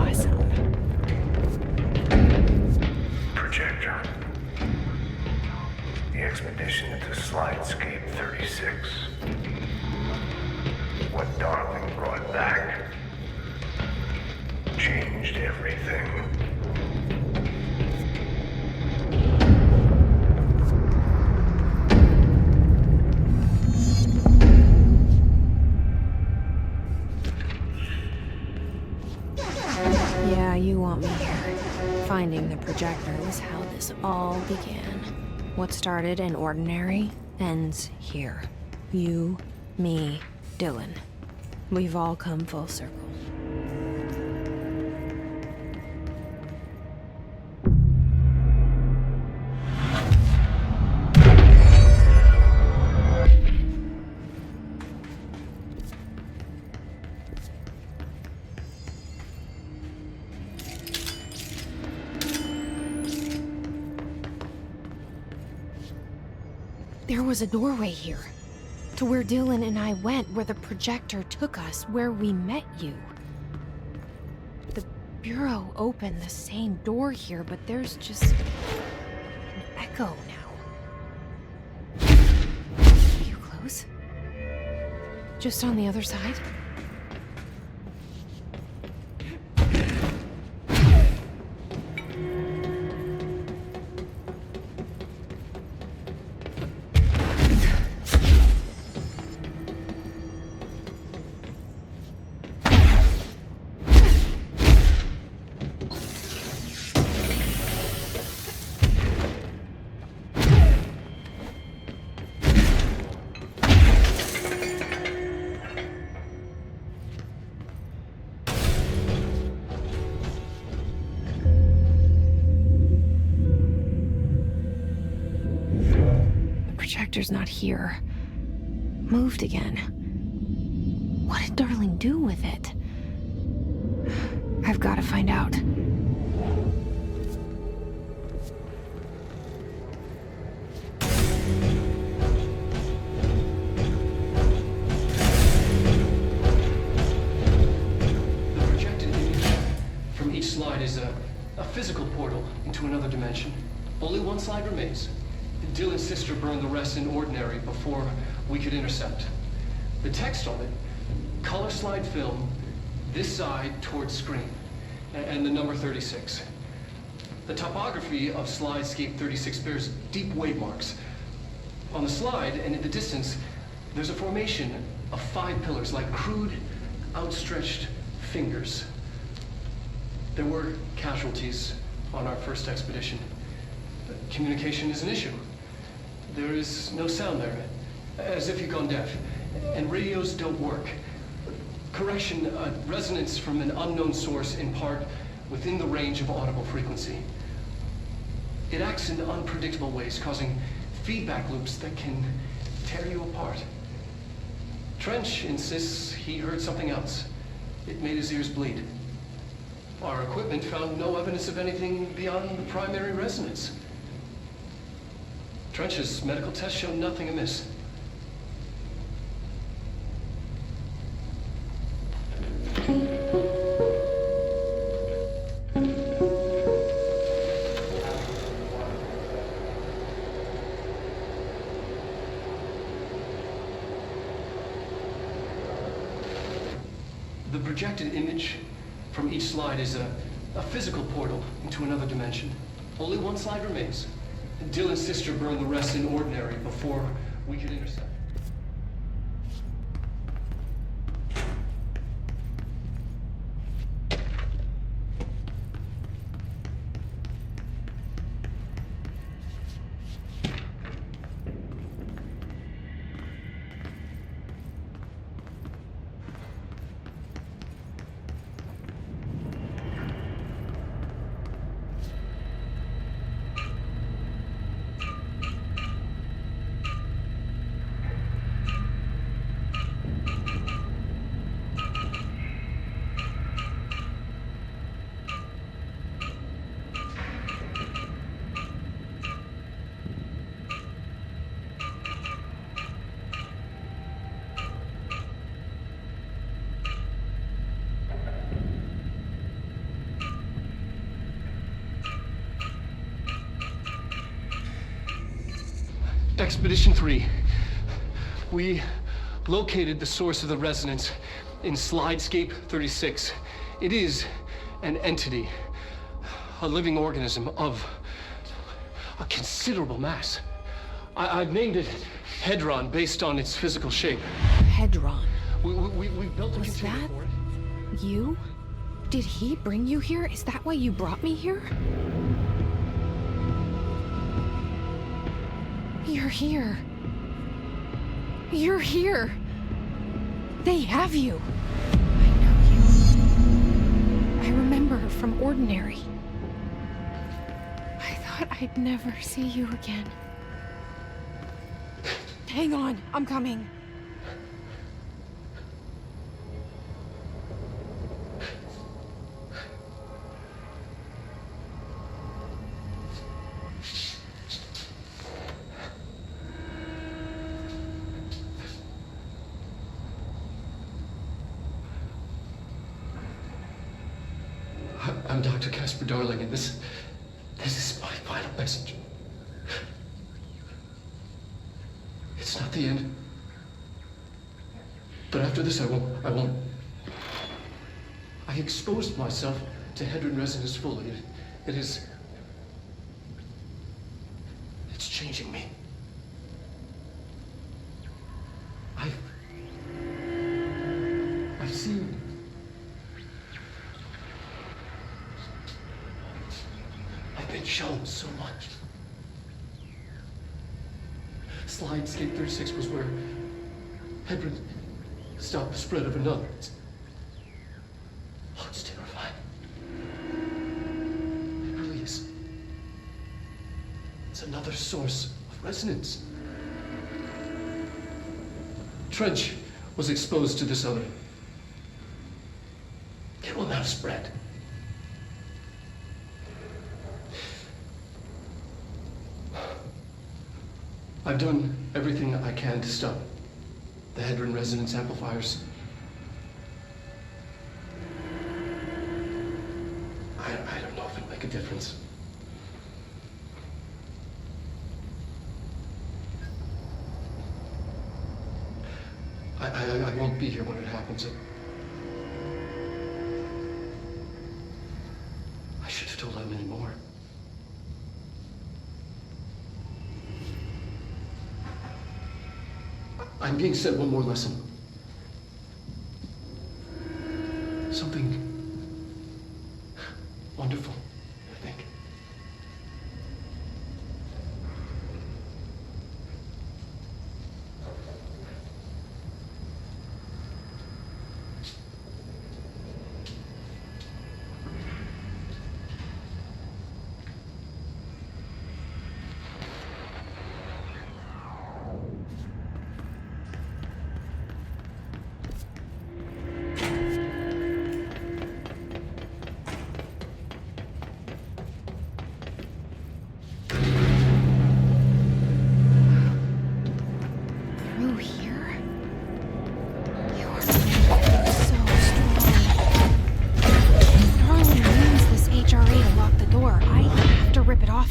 Awesome. Projector. The expedition to Slidescape 36. What Darling brought back changed everything. Yeah, you want me here. Finding the projector was how this all began. What started in ordinary ends here. You, me, Dylan. We've all come full circle. There was a doorway here, to where Dylan and I went, where the projector took us, where we met you. The Bureau opened the same door here, but there's just an echo now. Are you close? Just on the other side? Projector's not here. Moved again. What did Darling do with it? I've got to find out. The projected image from each slide is a physical portal into another dimension. Only one slide remains. Dylan's sister burned the rest in ordinary before we could intercept. The text on it, color slide film, this side towards screen, and the number 36. The topography of Slidescape 36 bears deep wave marks. On the slide and in the distance, there's a formation of 5 pillars like crude, outstretched fingers. There were casualties on our first expedition. Communication is an issue. There is no sound there, as if you've gone deaf, and radios don't work. Correction, resonance from an unknown source in part within the range of audible frequency. It acts in unpredictable ways, causing feedback loops that can tear you apart. Trench insists he heard something else. It made his ears bleed. Our equipment found no evidence of anything beyond the primary resonance. Trench's medical tests show nothing amiss. The projected image from each slide is a physical portal into another dimension. Only one slide remains. Dylan's sister burned the rest in ordinary before we could intercept. Expedition 3. We located the source of the resonance in Slidescape 36. It is an entity, a living organism of a considerable mass. I've named it Hedron based on its physical shape. Hedron. We built a Was container that for it. you? Did he bring you here? Is that why you brought me here? You're here. You're here. They have you. I know you. I remember from Ordinary. I thought I'd never see you again. Hang on, I'm coming. I'm Dr. Casper Darling, and this is my final message. It's not the end. But after this, I won't. I exposed myself to Hedron resonance fully. It's changing me. I've seen. I've been shown so much. Slidescape 36 was where Hedron stopped the spread of another. It's terrifying. It really is. It's another source of resonance. Trench was exposed to this other. It will now spread. I've done everything I can to stop the Hedron resonance amplifiers. I don't know if it'll make a difference. I won't be here when it happens. I should have told them any more. I'm being sent one more lesson. Something wonderful, I think.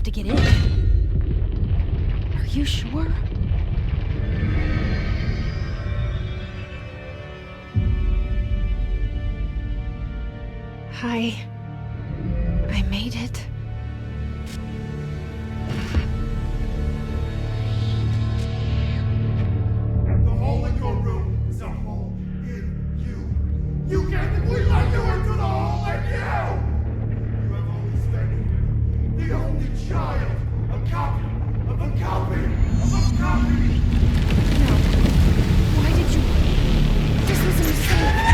To get in. Are you sure? Hi. I made it. The hole in your room is a hole in you. You can't think we let you into the hole in you! You have only spent here. The only child, a copy of a copy of a copy. No. Why did you? This was a mistake.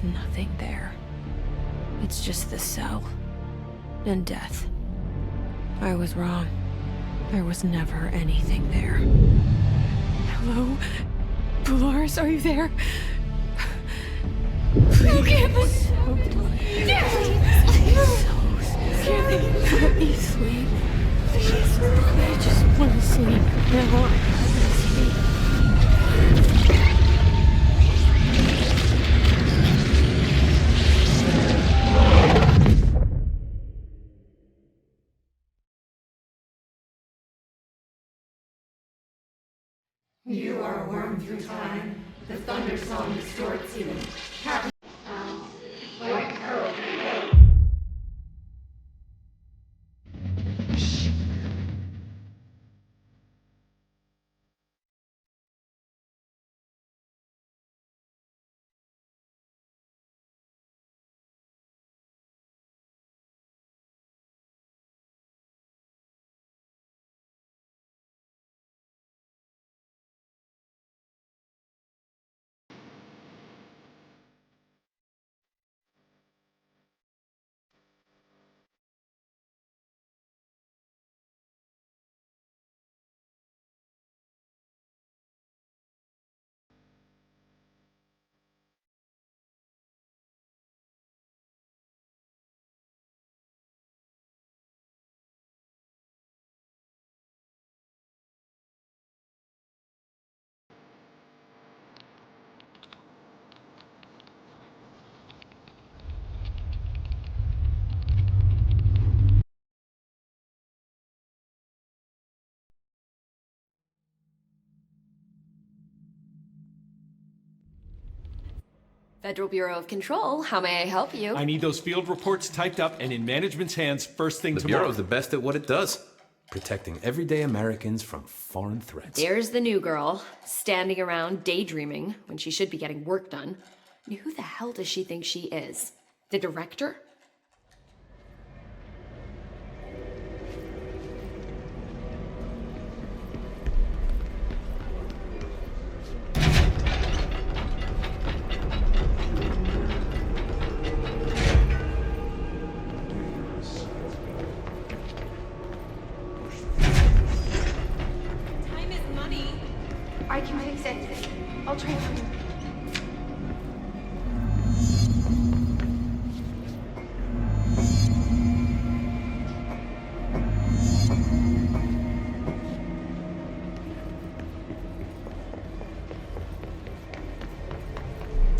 There's nothing there. It's just the cell. And death. I was wrong. There was never anything there. Hello? Dolores, are you there? Please. Can't be so let me sleep. Please. I just want to sleep. Now. Sleep. You are a worm through time. The thunder song distorts you. Federal Bureau of Control, how may I help you? I need those field reports typed up and in management's hands first thing The tomorrow. Bureau's the best at what it does. Protecting everyday Americans from foreign threats. There's the new girl, standing around daydreaming when she should be getting work done. And who the hell does she think she is? The director? I can fix it. I'll transfer you.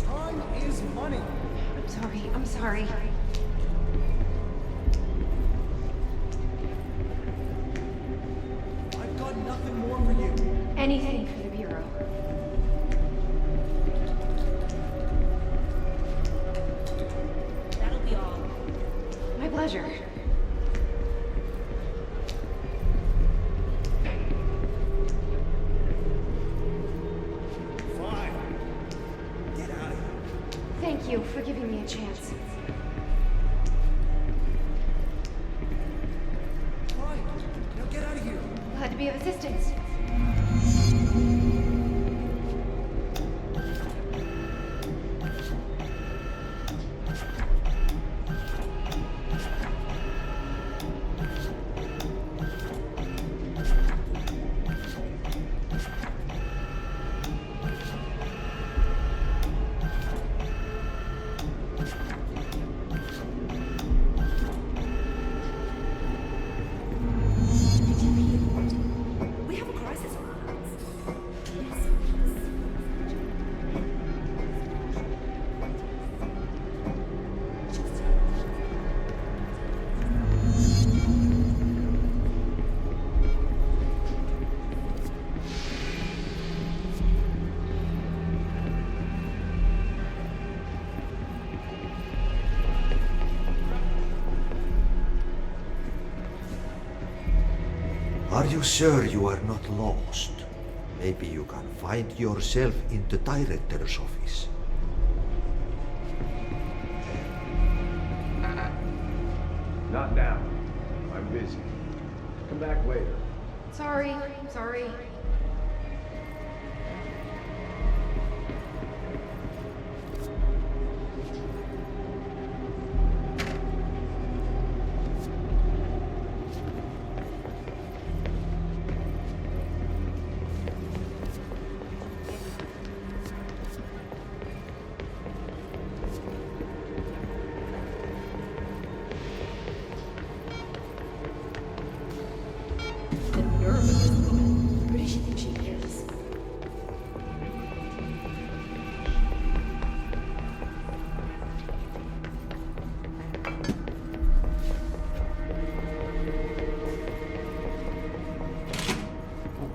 Time is money. I'm sorry. I've got nothing more for you. Anything for the Bureau. That'll be all. My pleasure. Fine. Get out of here. Thank you for giving me a chance. Fine. Now get out of here. Glad to be of assistance. We have a crisis on our hands. Are you sure you are not lost? Maybe you can find yourself in the director's office. Not now. I'm busy. Come back later. Sorry.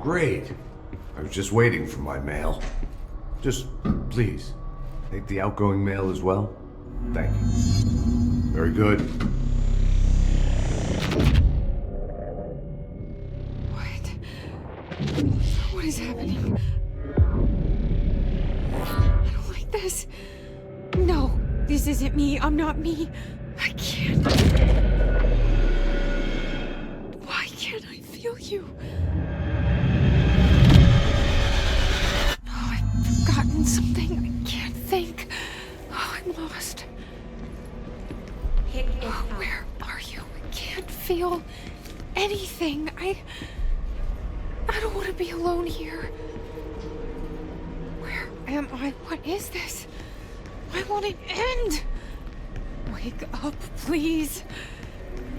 great. I was just waiting for my mail. Just, please, take the outgoing mail as well. Thank you. Very good. What is happening? I don't like this. No, this isn't me. I'm not me. I can't. Why can't I feel you? Oh, I've forgotten something. I can't think. Oh, I'm lost. Oh, where are you? I can't feel anything. I don't want to be alone here. Where am I? What is this? I want it to end. Wake up, please.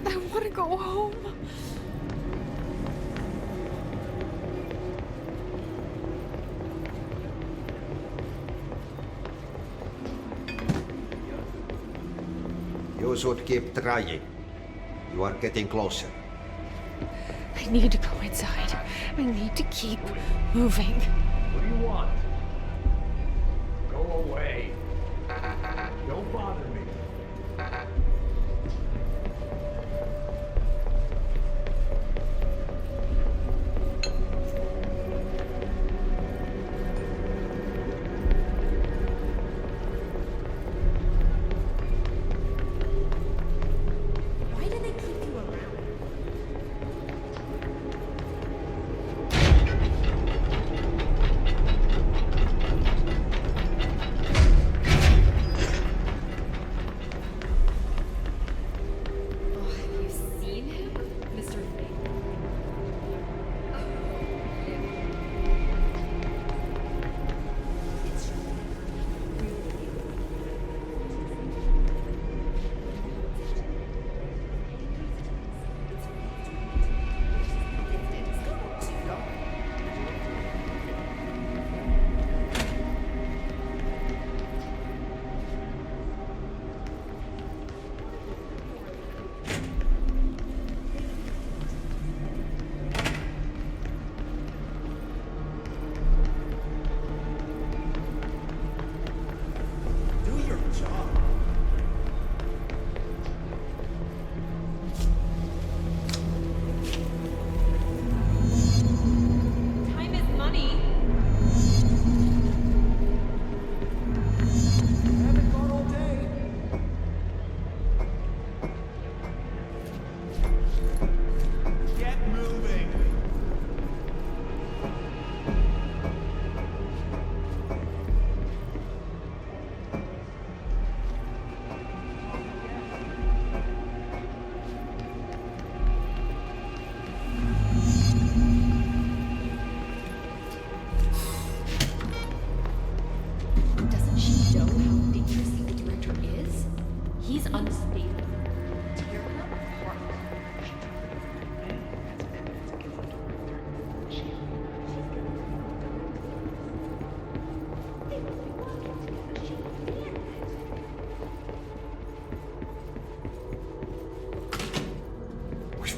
I want to go home. You should keep trying. You are getting closer. I need to go inside. I need to keep moving. What do you want? Go away. Don't bother me.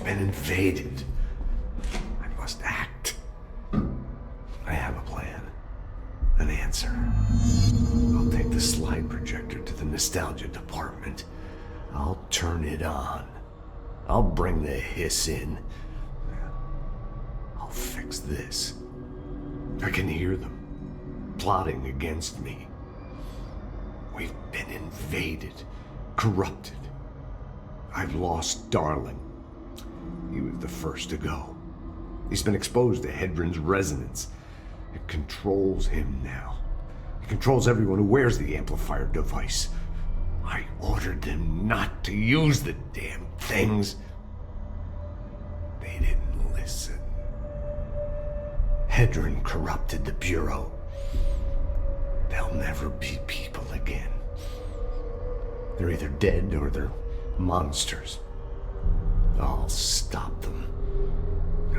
Been invaded. I must act. I have a plan. An answer. I'll take the slide projector to the nostalgia department. I'll turn it on. I'll bring the hiss in. I'll fix this. I can hear them plotting against me. We've been invaded, corrupted. I've lost Darling. He was the first to go. He's been exposed to Hedron's resonance. It controls him now. It controls everyone who wears the amplifier device. I ordered them not to use the damn things. They didn't listen. Hedron corrupted the Bureau. They'll never be people again. They're either dead or they're monsters. I'll stop them.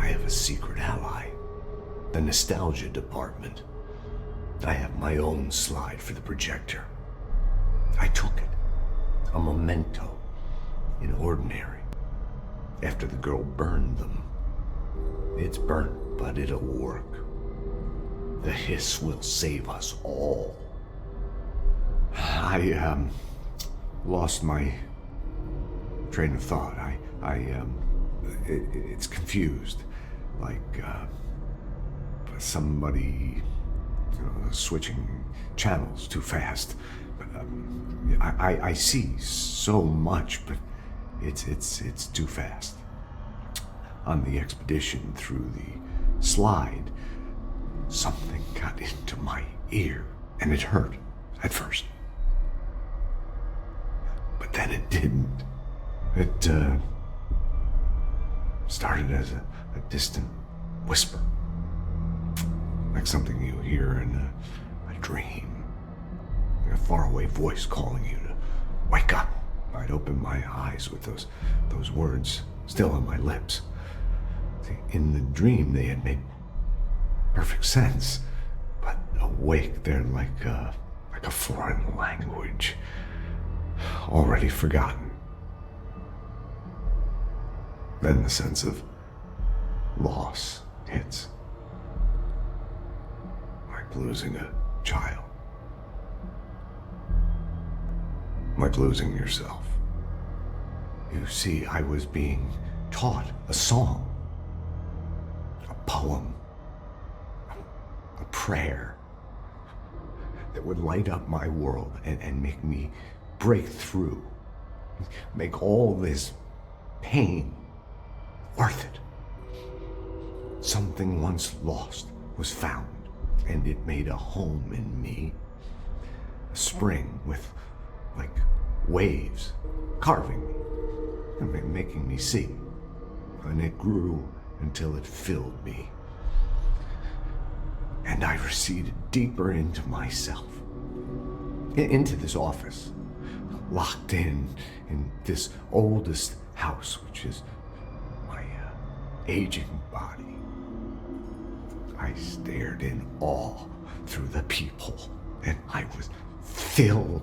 I have a secret ally. The nostalgia department. I have my own slide for the projector. I took it. A memento. In ordinary. After the girl burned them, It's burnt, but it'll work. The hiss will save us all. I lost my train of thought. It's confused, like somebody, switching channels too fast. I see so much, but it's too fast. On the expedition through the slide, something got into my ear, and it hurt at first. But then it didn't. It started as a distant whisper, like something you hear in a dream, like a faraway voice calling you to wake up. I'd open my eyes with those words still on my lips. See, in the dream, they had made perfect sense, but awake, they're like a foreign language, already forgotten. Then the sense of loss hits, like losing a child, like losing yourself. You see, I was being taught a song, a poem, a prayer that would light up my world and make me break through, make all this pain worth it. Something once lost was found, and it made a home in me. A spring with, like, waves carving me, and making me see. And it grew until it filled me. And I receded deeper into myself, into this office, locked in this oldest house, which is my aging body. I stared in awe through the people, and I was filled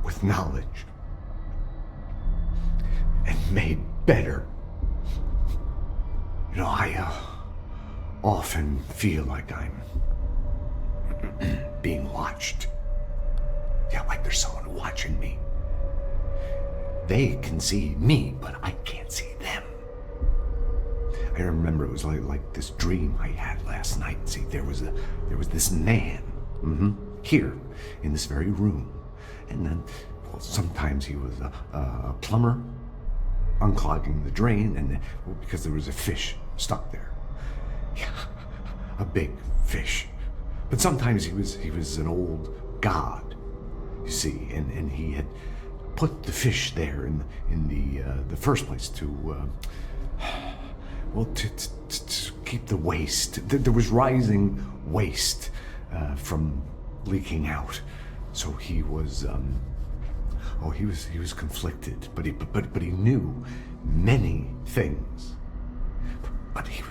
with knowledge and made better. I often feel like I'm being watched. Yeah, like there's someone watching me. They can see me, but I can't see them. I remember it was like this dream I had last night. See, there was this man, here, in this very room. And then, well, sometimes he was a plumber, unclogging the drain, and because there was a fish stuck there. Yeah, a big fish. But sometimes he was an old god, you see, and he had put the fish there in the first place to keep the waste. There was rising waste from leaking out, so he was he was conflicted, but he knew many things. But he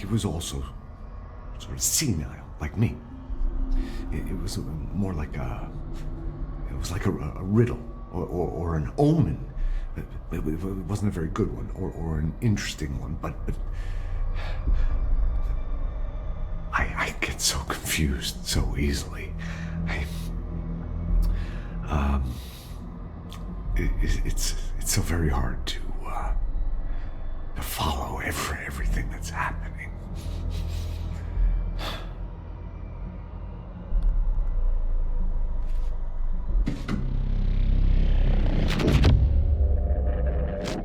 was also sort of senile, like me. It was more like a riddle or an omen. It wasn't a very good one or an interesting one, but I get so confused so easily. It's so very hard to follow everything that's happening.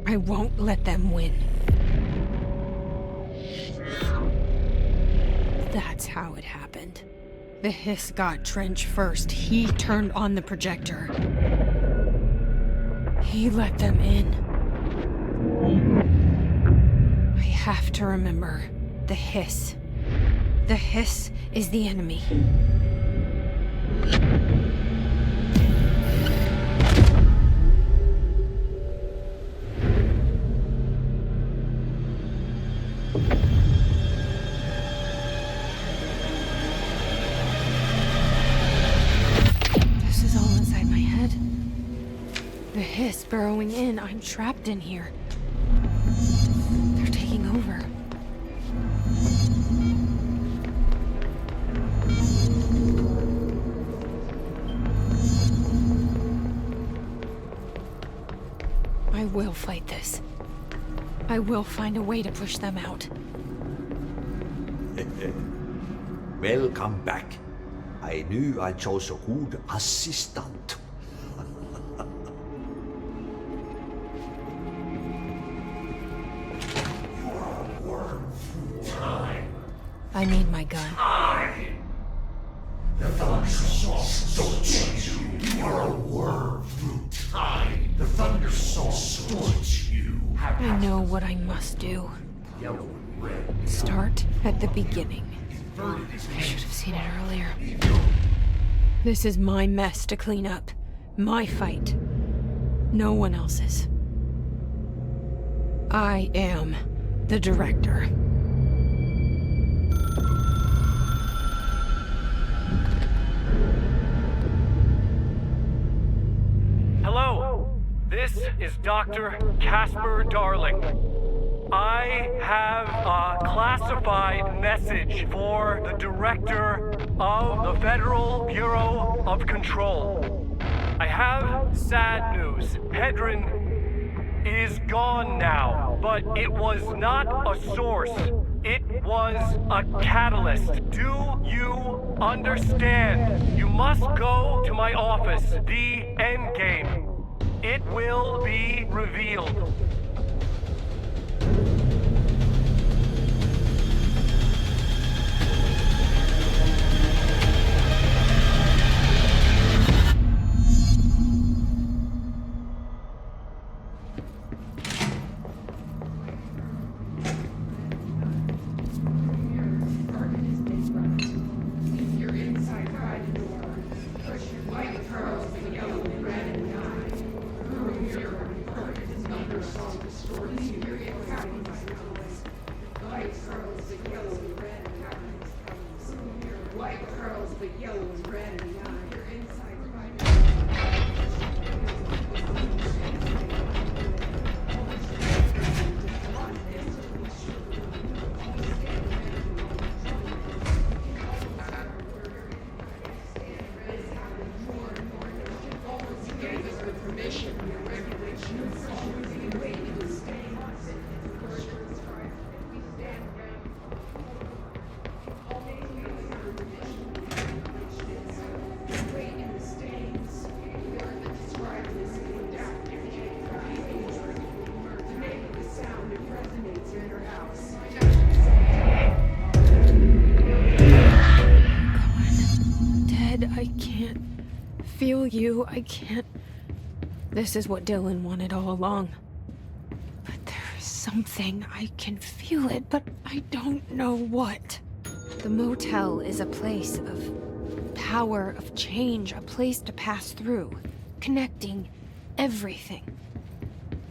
I won't let them win. That's how it happened. The hiss got Trench first. He turned on the projector. He let them in. I have to remember the hiss. The hiss is the enemy. This is all inside my head. The hiss burrowing in. I'm trapped in here. They're taking taking over. I will fight this. I will find a way to push them out. Welcome back. I knew I chose a good assistant. I need my gun. The thunder soul storms you. You are a worm through time. The thunder soul storms you. I know what I must do. Start at the beginning. I should have seen it earlier. This is my mess to clean up. My fight. No one else's. I am the director. Hello, this is Dr. Casper Darling. I have a classified message for the director of the Federal Bureau of Control. I have sad news. Hedron is gone now, but it was not a source. It was a catalyst. Do you understand? You must go to my office, the Endgame. It will be revealed. Feel you, I can't. This is what Dylan wanted all along. But there's something, I can feel it, but I don't know what. The motel is a place of power, of change, a place to pass through, connecting everything.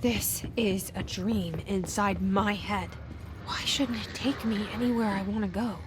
This is a dream inside my head. Why shouldn't it take me anywhere I want to go?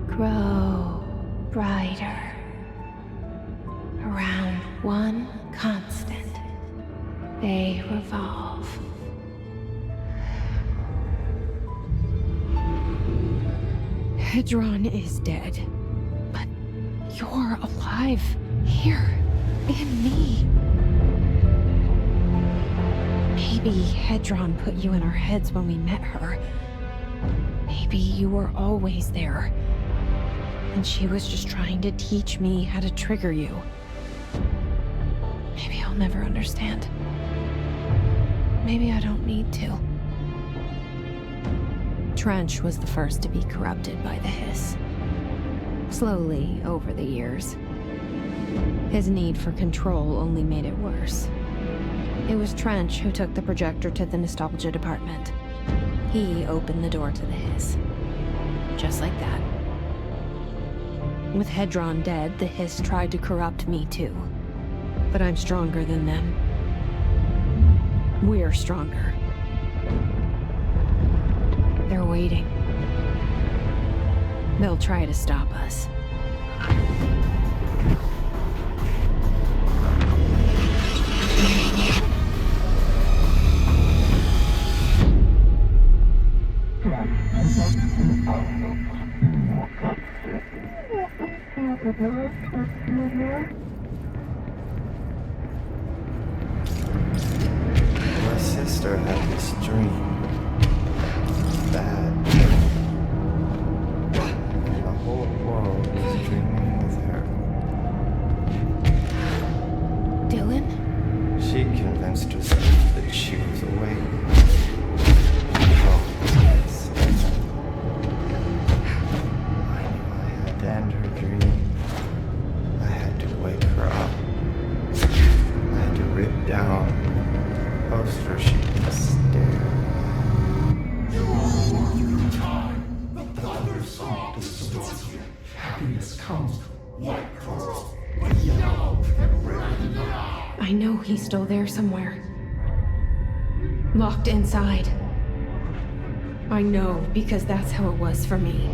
Grow brighter around one constant. They revolve. Hedron is dead, but you're alive here in me. Maybe Hedron put you in our heads when we met her. Maybe you were always there. And she was just trying to teach me how to trigger you. Maybe I'll I'll never understand. Maybe I don't need to. Trench was the first to be corrupted by the hiss. Slowly, over the years. His need for control only made it worse. It was Trench who took the projector to the nostalgia department. He opened the door to the hiss. Just like that. With Hedron dead, the hiss tried to corrupt me too. But I'm stronger than them. We're stronger. They're waiting. They'll try to stop us. My sister had this dream. Bad. And the whole world was dreaming with her. Dylan? She convinced herself that she was awake. Oh, yes. I knew I had to end her dream. I had to wake her up. I had to rip down the poster she could stare. You are worth your time. The thunder song distorts you. Happiness comes, white pearl, but yellow and red in the eye. I know he's still there somewhere. Locked inside. I know, because that's how it was for me.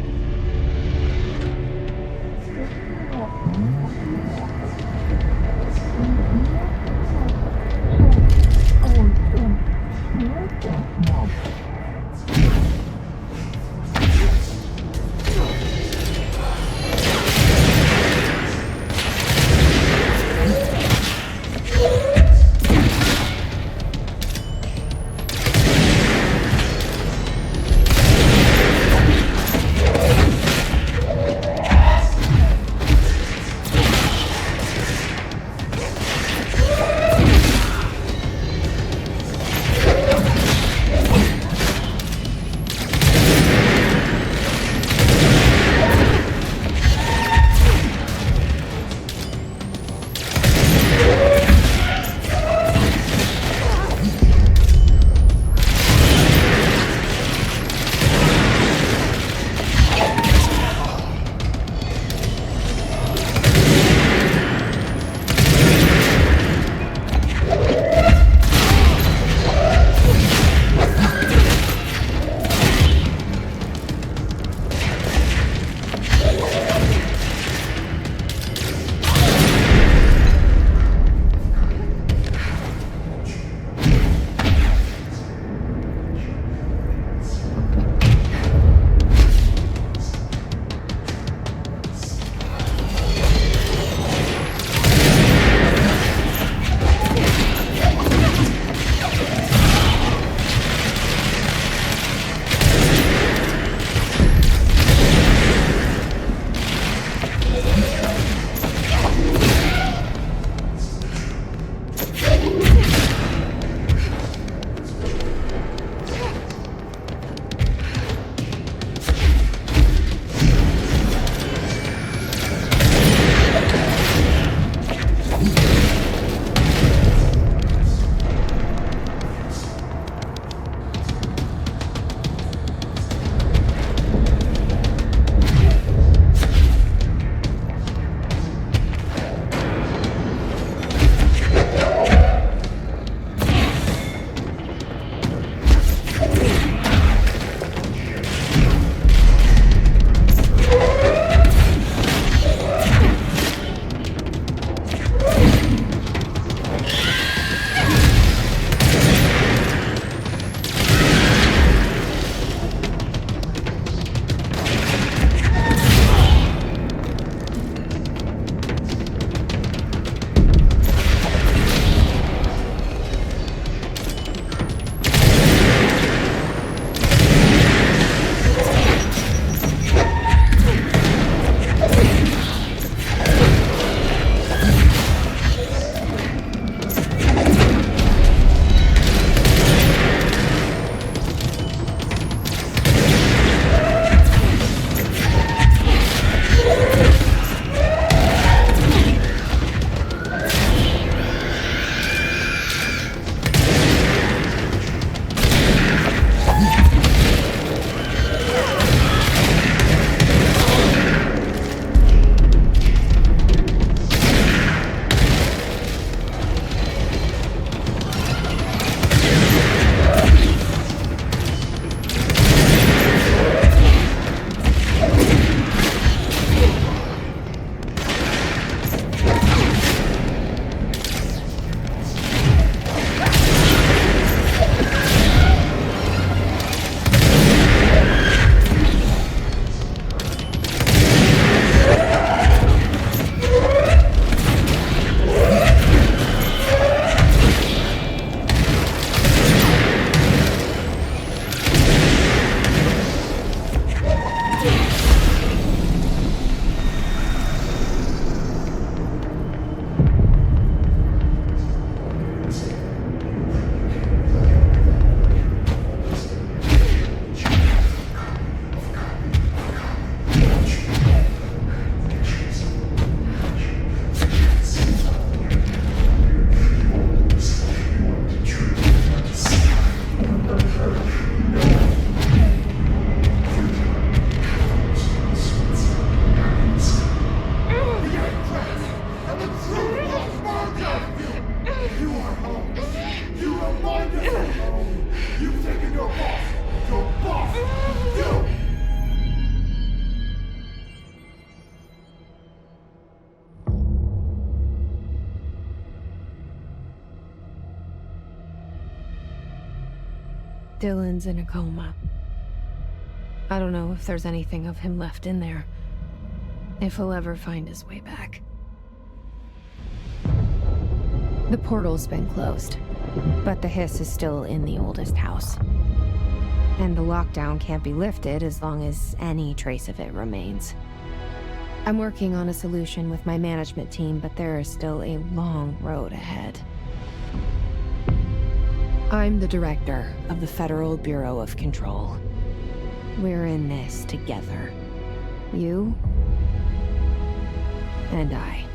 Dylan's in a coma. I don't know if there's anything of him left in there. If he'll ever find his way back. The portal's been closed, but the hiss is still in the oldest house. And the lockdown can't be lifted as long as any trace of it remains. I'm working on a solution with my management team, but there is still a long road ahead. I'm the director of the Federal Bureau of Control. We're in this together. You and I.